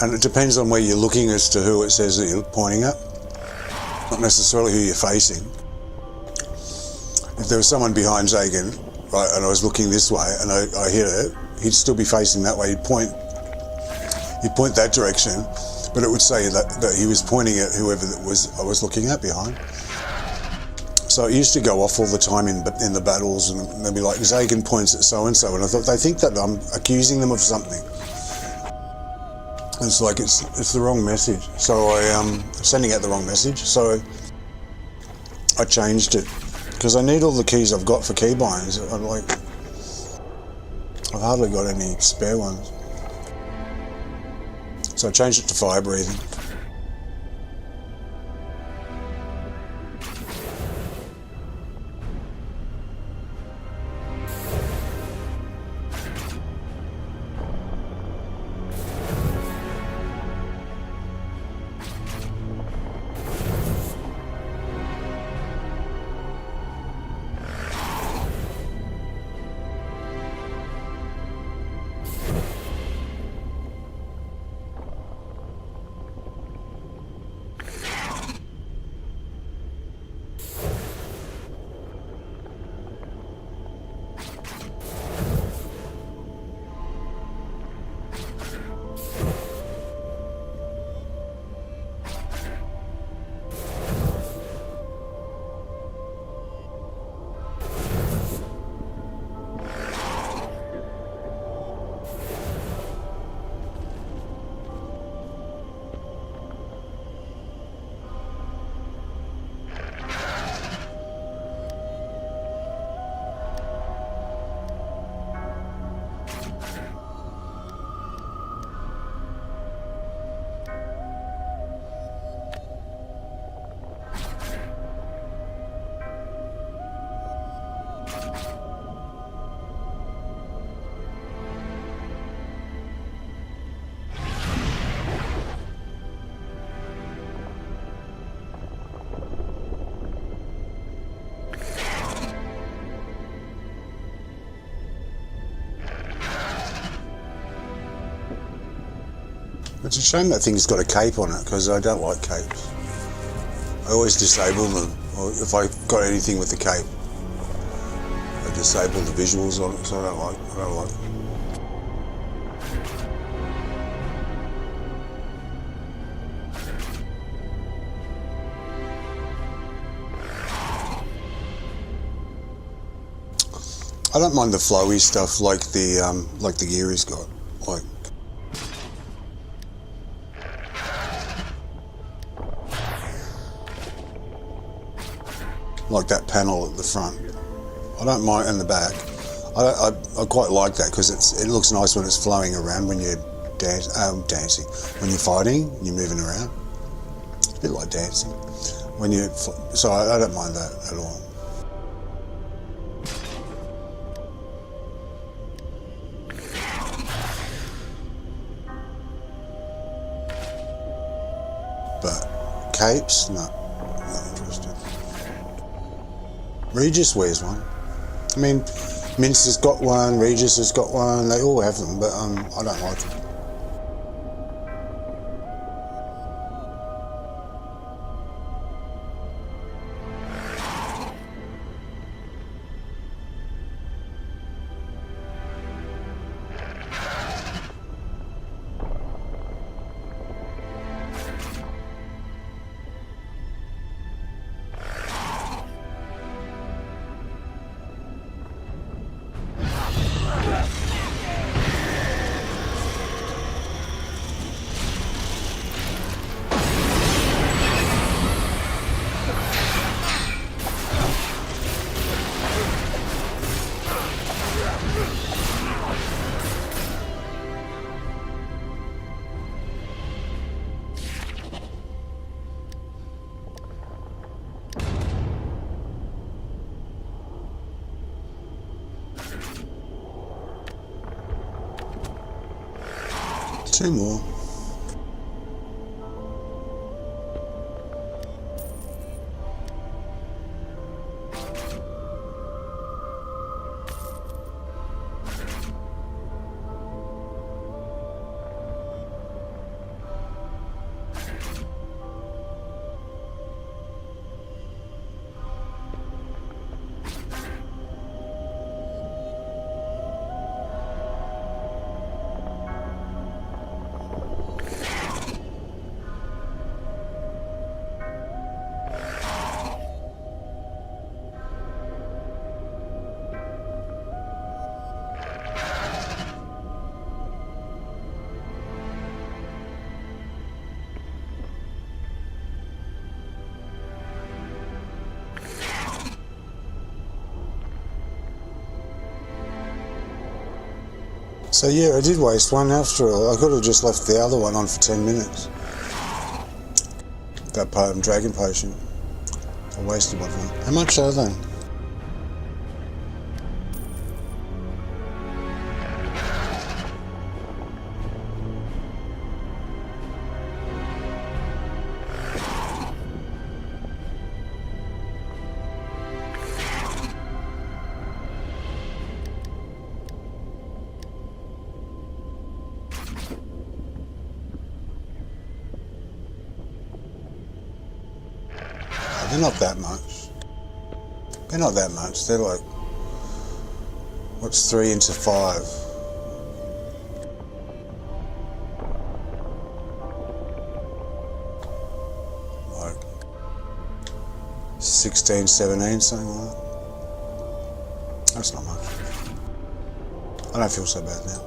And it depends on where you're looking as to who it says that you're pointing at. Not necessarily who you're facing. If there was someone behind Zagan, right, and I was looking this way and I hit it, he'd still be facing that way. He'd point that direction. But it would say that he was pointing at whoever I was looking at behind. So it used to go off all the time in the battles, and they'd be like, Zagan points at so-and-so, and I thought, they think that I'm accusing them of something. It's like, it's the wrong message. So I'm sending out the wrong message, so I changed it. Because I need all the keys I've got for keybinds. I've hardly got any spare ones. So I changed it to fire breathing. It's a shame that thing's got a cape on it, because I don't like capes. I always disable them, or if I got anything with the cape, I disable the visuals on it, so I don't like it. I don't mind the flowy stuff like the gear he's got, like that panel at the front. I don't mind in the back. I quite like that because it looks nice when it's flowing around when you're dancing. When you're fighting, you're moving around. It's a bit like dancing. So I don't mind that at all. But capes, no, not interested. Regis wears one. I mean, Minster's got one, Regis has got one, they all have them, but I don't like them. Two more. So yeah, I did waste one after all. I could have just left the other one on for 10 minutes. That Dragon Potion. I wasted one. How much are they? They're not that much. They're not that much. They're like, what's 3 into 5? Like 16, 17, something like that. That's not much. I don't feel so bad now.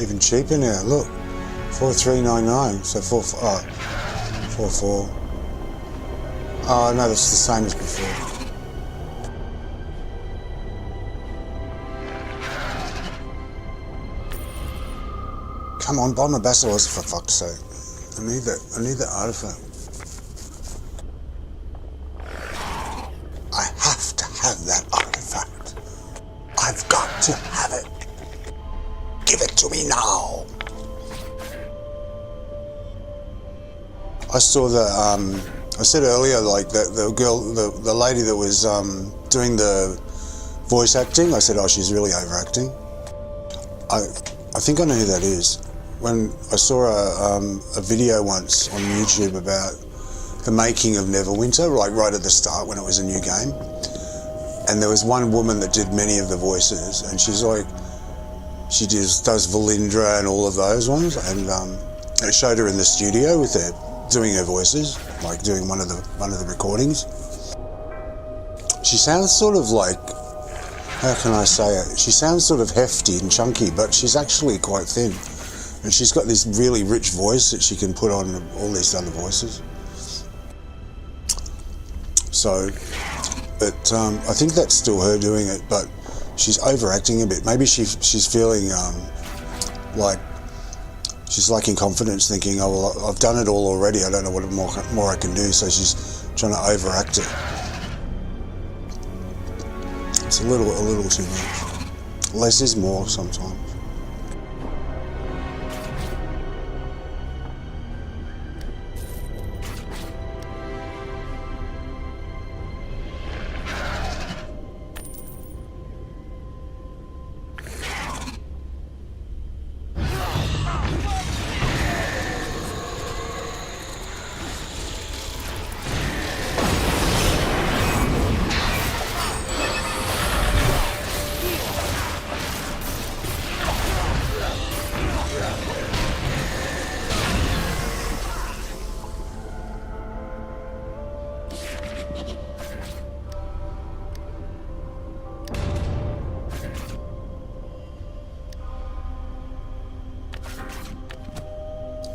Even cheaper now. Look, 4,399. So 4,4. Oh no, that's the same as before. Come on, buy my Basilisk for fuck's sake. I need that artifact. I have to have that artifact. I've got to have it. Give it to me now. I saw the, I said earlier, like the girl, the lady that was doing the voice acting, I said, oh, she's really overacting. I think I know who that is. When I saw a video once on YouTube about the making of Neverwinter, like right at the start when it was a new game, and there was one woman that did many of the voices, and she's like, she does Valindra and all of those ones, and it showed her in the studio with her doing her voices, like doing one of the recordings. She sounds sort of like, how can I say it? She sounds sort of hefty and chunky, but she's actually quite thin. And she's got this really rich voice that she can put on all these other voices. So, but I think that's still her doing it, but she's overacting a bit. Maybe she's feeling like she's lacking confidence, thinking, oh, well, I've done it all already. I don't know what more I can do. So she's trying to overact it. It's a little too much. Less is more sometimes.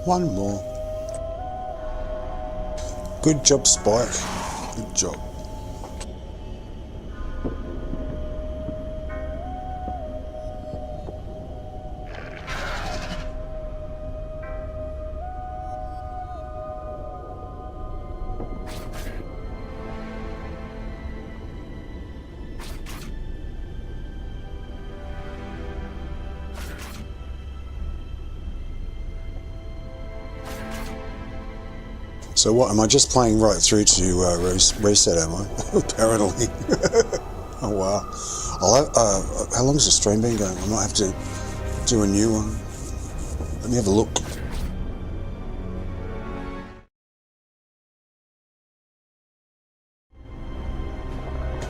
One more. Good job, Spike. Good job. So what, am I just playing right through to reset, am I? Apparently. Oh wow. How long has the stream been going? I might have to do a new one. Let me have a look.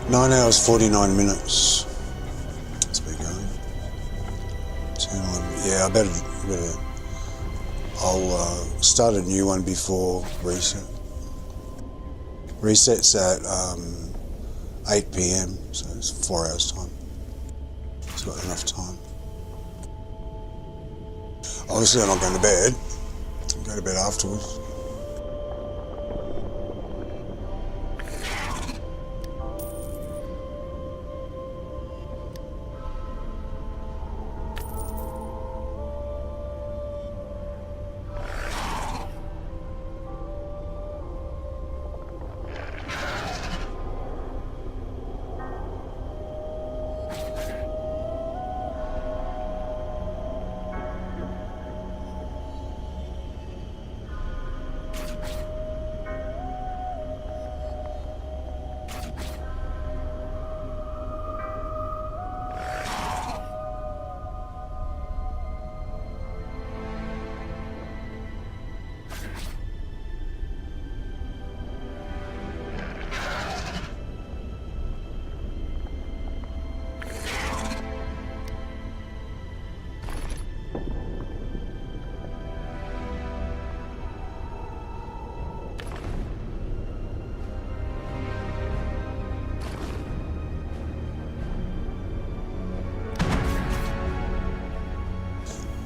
9 hours, 49 minutes. It's been going. 10, 11. Yeah, I better I'll start a new one before reset. Reset's at 8 PM, so it's 4 hours time. It's got enough time. Obviously I'm not going to bed. I'll go to bed afterwards.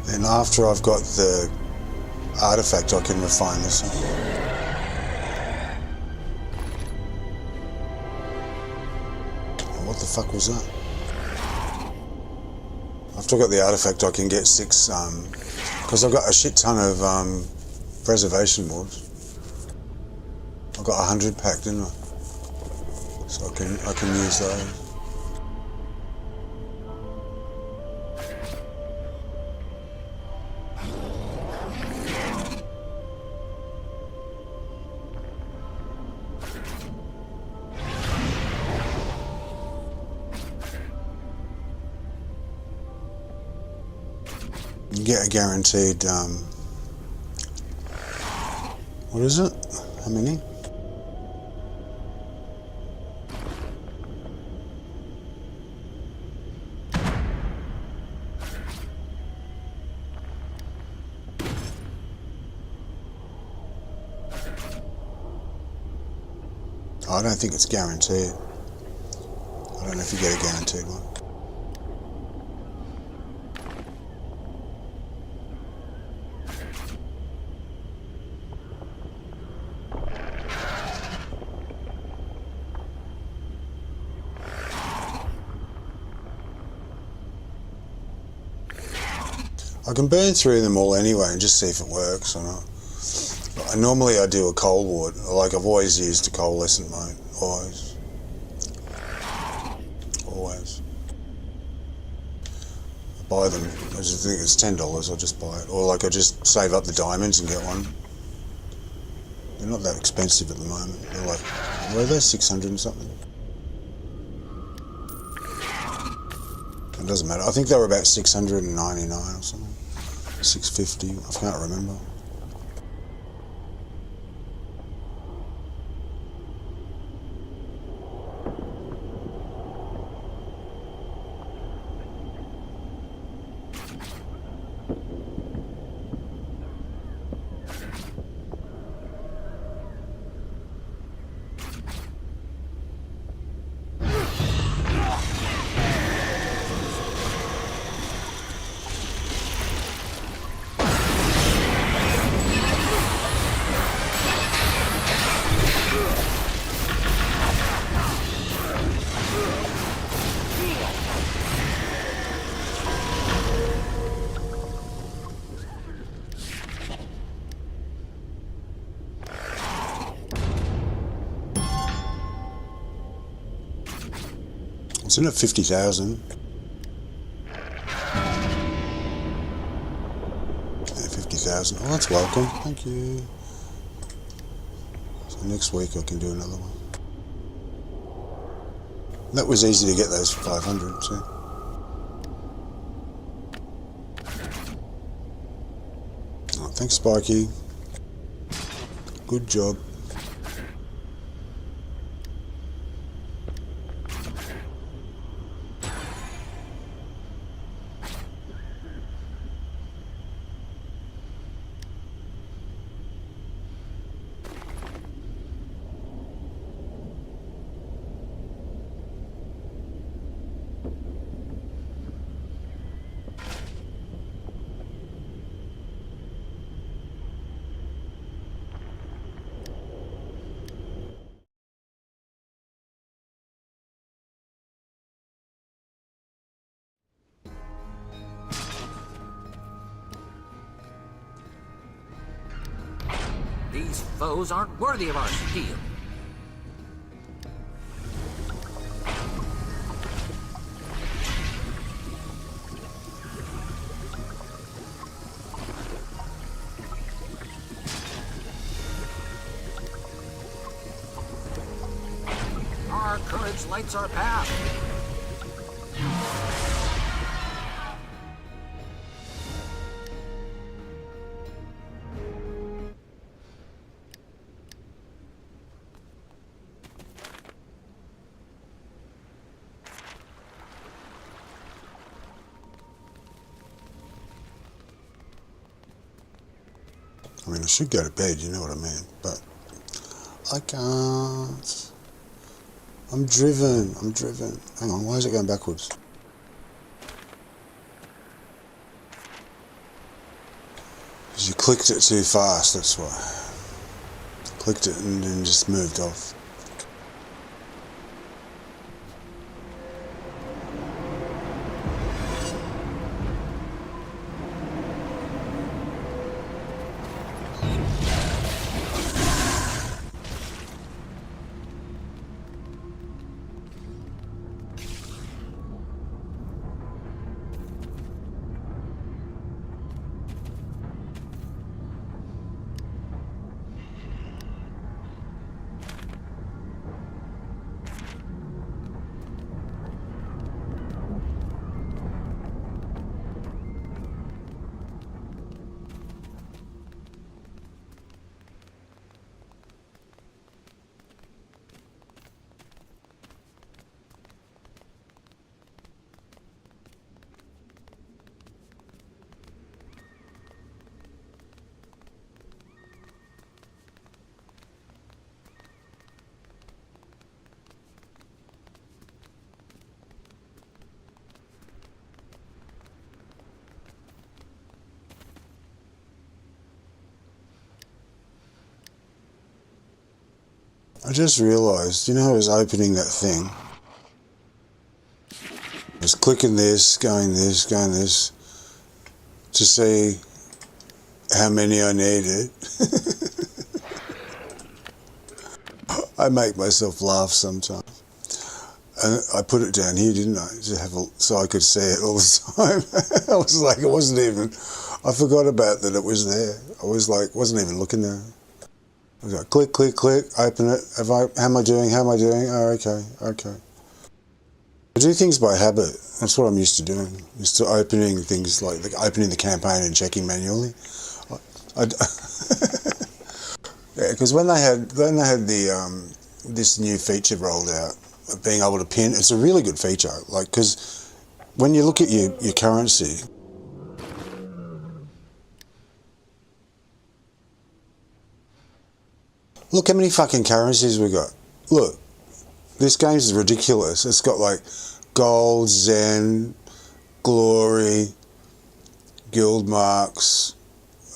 Then after I've got the artifact, I can refine this one. Oh, what the fuck was that? After I got the artifact, I can get 6, because I've got a shit ton of preservation mods. I got 100 packed, didn't I? So I can use those. You get a guaranteed, what is it? How many? I don't think it's guaranteed. I don't know if you get a guaranteed one. I can burn through them all anyway and just see if it works or not. Normally I do a coal ward, like I've always used a coalescent mode, always. I buy them, I just think it's $10, I'll just buy it. Or like I just save up the diamonds and get one. They're not that expensive at the moment. They're like, were they 600 and something? It doesn't matter. I think they were about 699 or something. 650, I can't remember. It's in at 50,000. Yeah, 50,000. Oh, that's welcome. Thank you. So next week I can do another one. That was easy to get those 500 too. Oh, thanks, Sparky. Good job.
These foes aren't worthy of our steel. Our courage lights our path.
I mean, I should go to bed, you know what I mean, but I can't. I'm driven. Hang on, why is it going backwards? 'Cause you clicked it too fast, that's why. Clicked it and then just moved off. I just realised, you know, I was opening that thing. I was clicking this, going this, to see how many I needed. I make myself laugh sometimes. And I put it down here, didn't I? So I could see it all the time. I was like, it wasn't even, I forgot about that it was there. I was like, wasn't even looking there. I was like, click, click, click, open it. How am I doing? Oh, okay. I do things by habit. That's what I'm used to doing. Used to opening things like opening the campaign and checking manually. Yeah, because when they had the this new feature rolled out, being able to pin, it's a really good feature. Like, because when you look at your currency. Look how many fucking currencies we got. Look, this game is ridiculous. It's got like gold, Zen, glory, guild marks,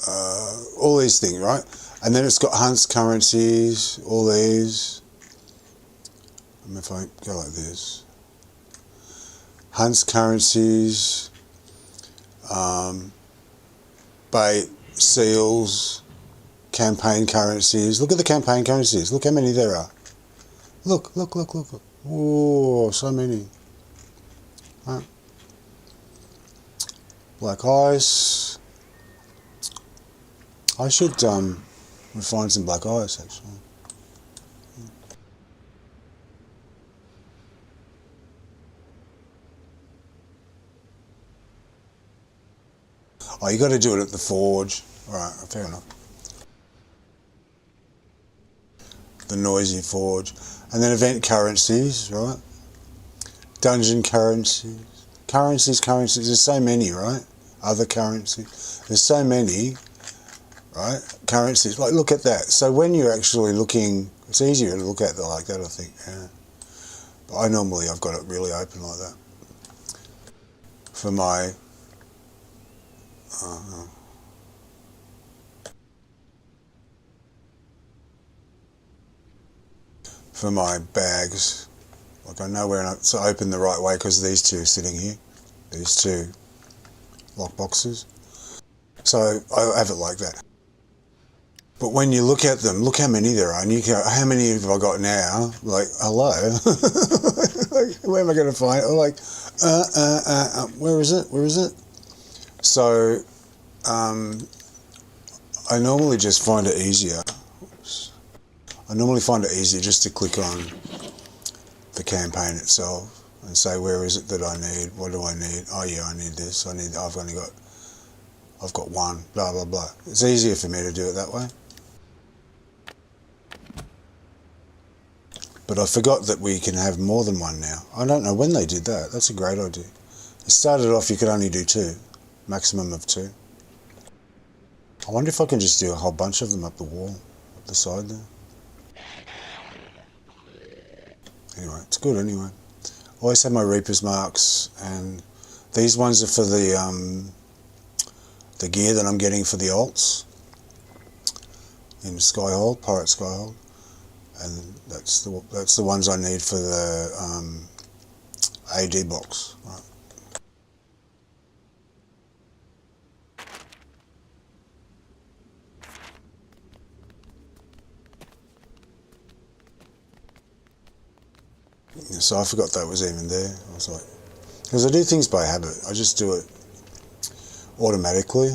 all these things, right? And then it's got Hunt's currencies, all these. And if I go like this, Hunt's currencies, bait, seals, campaign currencies. Look at the campaign currencies. Look how many there are. Look. Oh, so many. Right. Black ice. I should find some black ice actually. Oh, you got to do it at the forge. All right, fair enough. The noisy forge, and then event currencies, right? Dungeon currencies. Currencies. There's so many, right? Other currencies. There's so many, right? Currencies. Like, look at that. So when you're actually looking, it's easier to look at it like that, I think. Yeah. But I've got it really open like that. For my. For my bags, like I know where it's open the right way because these two are sitting here, these two lock boxes. So I have it like that. But when you look at them, look how many there are, and you go, how many have I got now? Like, hello, like, where am I going to find it? Like, where is it? So I normally just find it easier. I normally find it easier just to click on the campaign itself and say, where is it that I need? What do I need? Oh yeah, I need this. I've got one, blah, blah, blah. It's easier for me to do it that way. But I forgot that we can have more than one now. I don't know when they did that. That's a great idea. It started off, you could only do 2, maximum of 2. I wonder if I can just do a whole bunch of them up the wall, up the side there. Anyway, it's good anyway. Always have my Reaper's marks, and these ones are for the the gear that I'm getting for the alts in Skyhold, Pirate Skyhold, and that's the ones I need for the AD box. Right. So I forgot that was even there. I was like, because I do things by habit. I just do it automatically.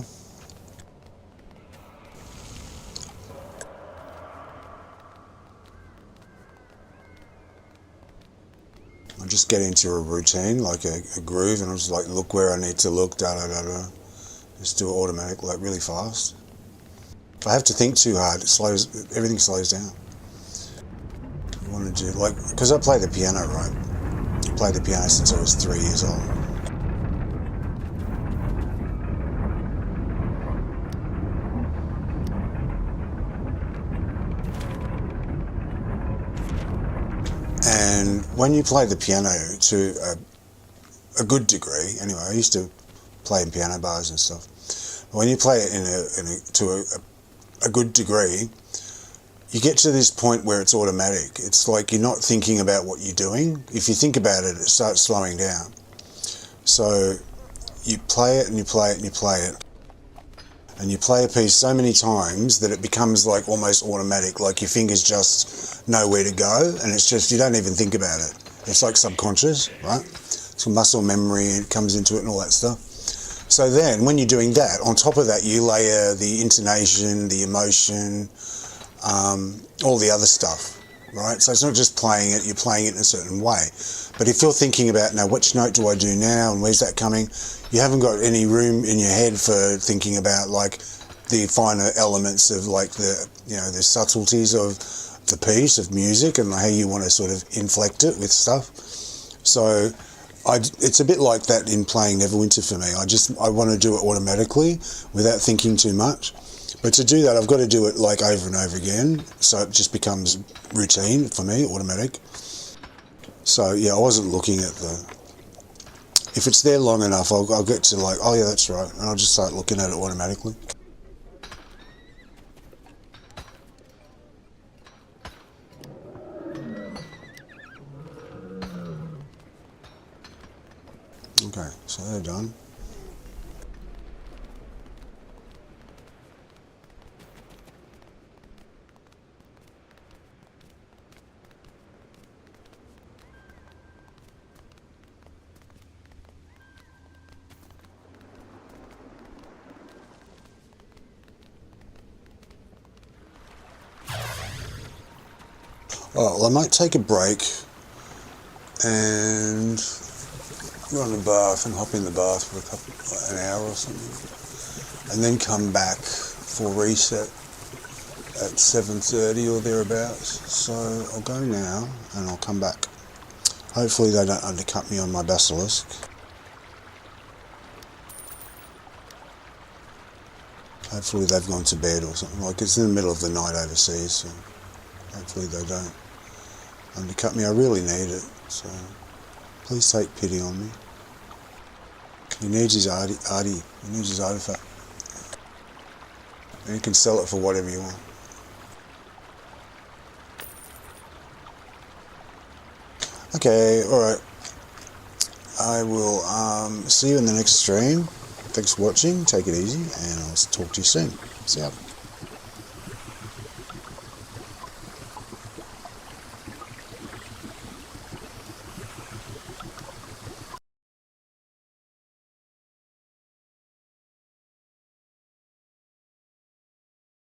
I just get into a routine, like a groove, and I just like look where I need to look, just do it automatic, like really fast. If I have to think too hard, everything slows down. I want to do, like, because I play the piano, right? I played the piano since I was 3 years old. And when you play the piano to a good degree, anyway, I used to play in piano bars and stuff. But when you play it to a good degree, you get to this point where it's automatic. It's like you're not thinking about what you're doing. If you think about it, it starts slowing down. So you play it and you play it and you play it. And you play a piece so many times that it becomes like almost automatic, like your fingers just know where to go, and it's just, you don't even think about it. It's like subconscious, right? It's muscle memory, it comes into it and all that stuff. So then when you're doing that, on top of that you layer the intonation, the emotion, all the other stuff, right? So it's not just playing it, you're playing it in a certain way. But if you're thinking about, now which note do I do now and where's that coming, you haven't got any room in your head for thinking about like the finer elements of like the, you know, the subtleties of the piece of music and how you want to sort of inflect it with stuff. So it's a bit like that in playing Neverwinter for me. I want to do it automatically without thinking too much. But to do that, I've got to do it like over and over again, so it just becomes routine for me, automatic. So yeah, I wasn't looking at if it's there long enough, I'll get to like, oh yeah, that's right, and I'll just start looking at it automatically. Okay, so they're done. Alright, well I might take a break and run a bath and hop in the bath for an hour or something, and then come back for reset at 7:30 or thereabouts. So I'll go now and I'll come back. Hopefully they don't undercut me on my basilisk. Hopefully they've gone to bed or something. Like, it's in the middle of the night overseas, so hopefully they don't undercut me. I really need it, so please take pity on me. He needs his arty. He needs his artifact. And you can sell it for whatever you want. Okay, alright. I will see you in the next stream. Thanks for watching. Take it easy, and I'll talk to you soon. See ya.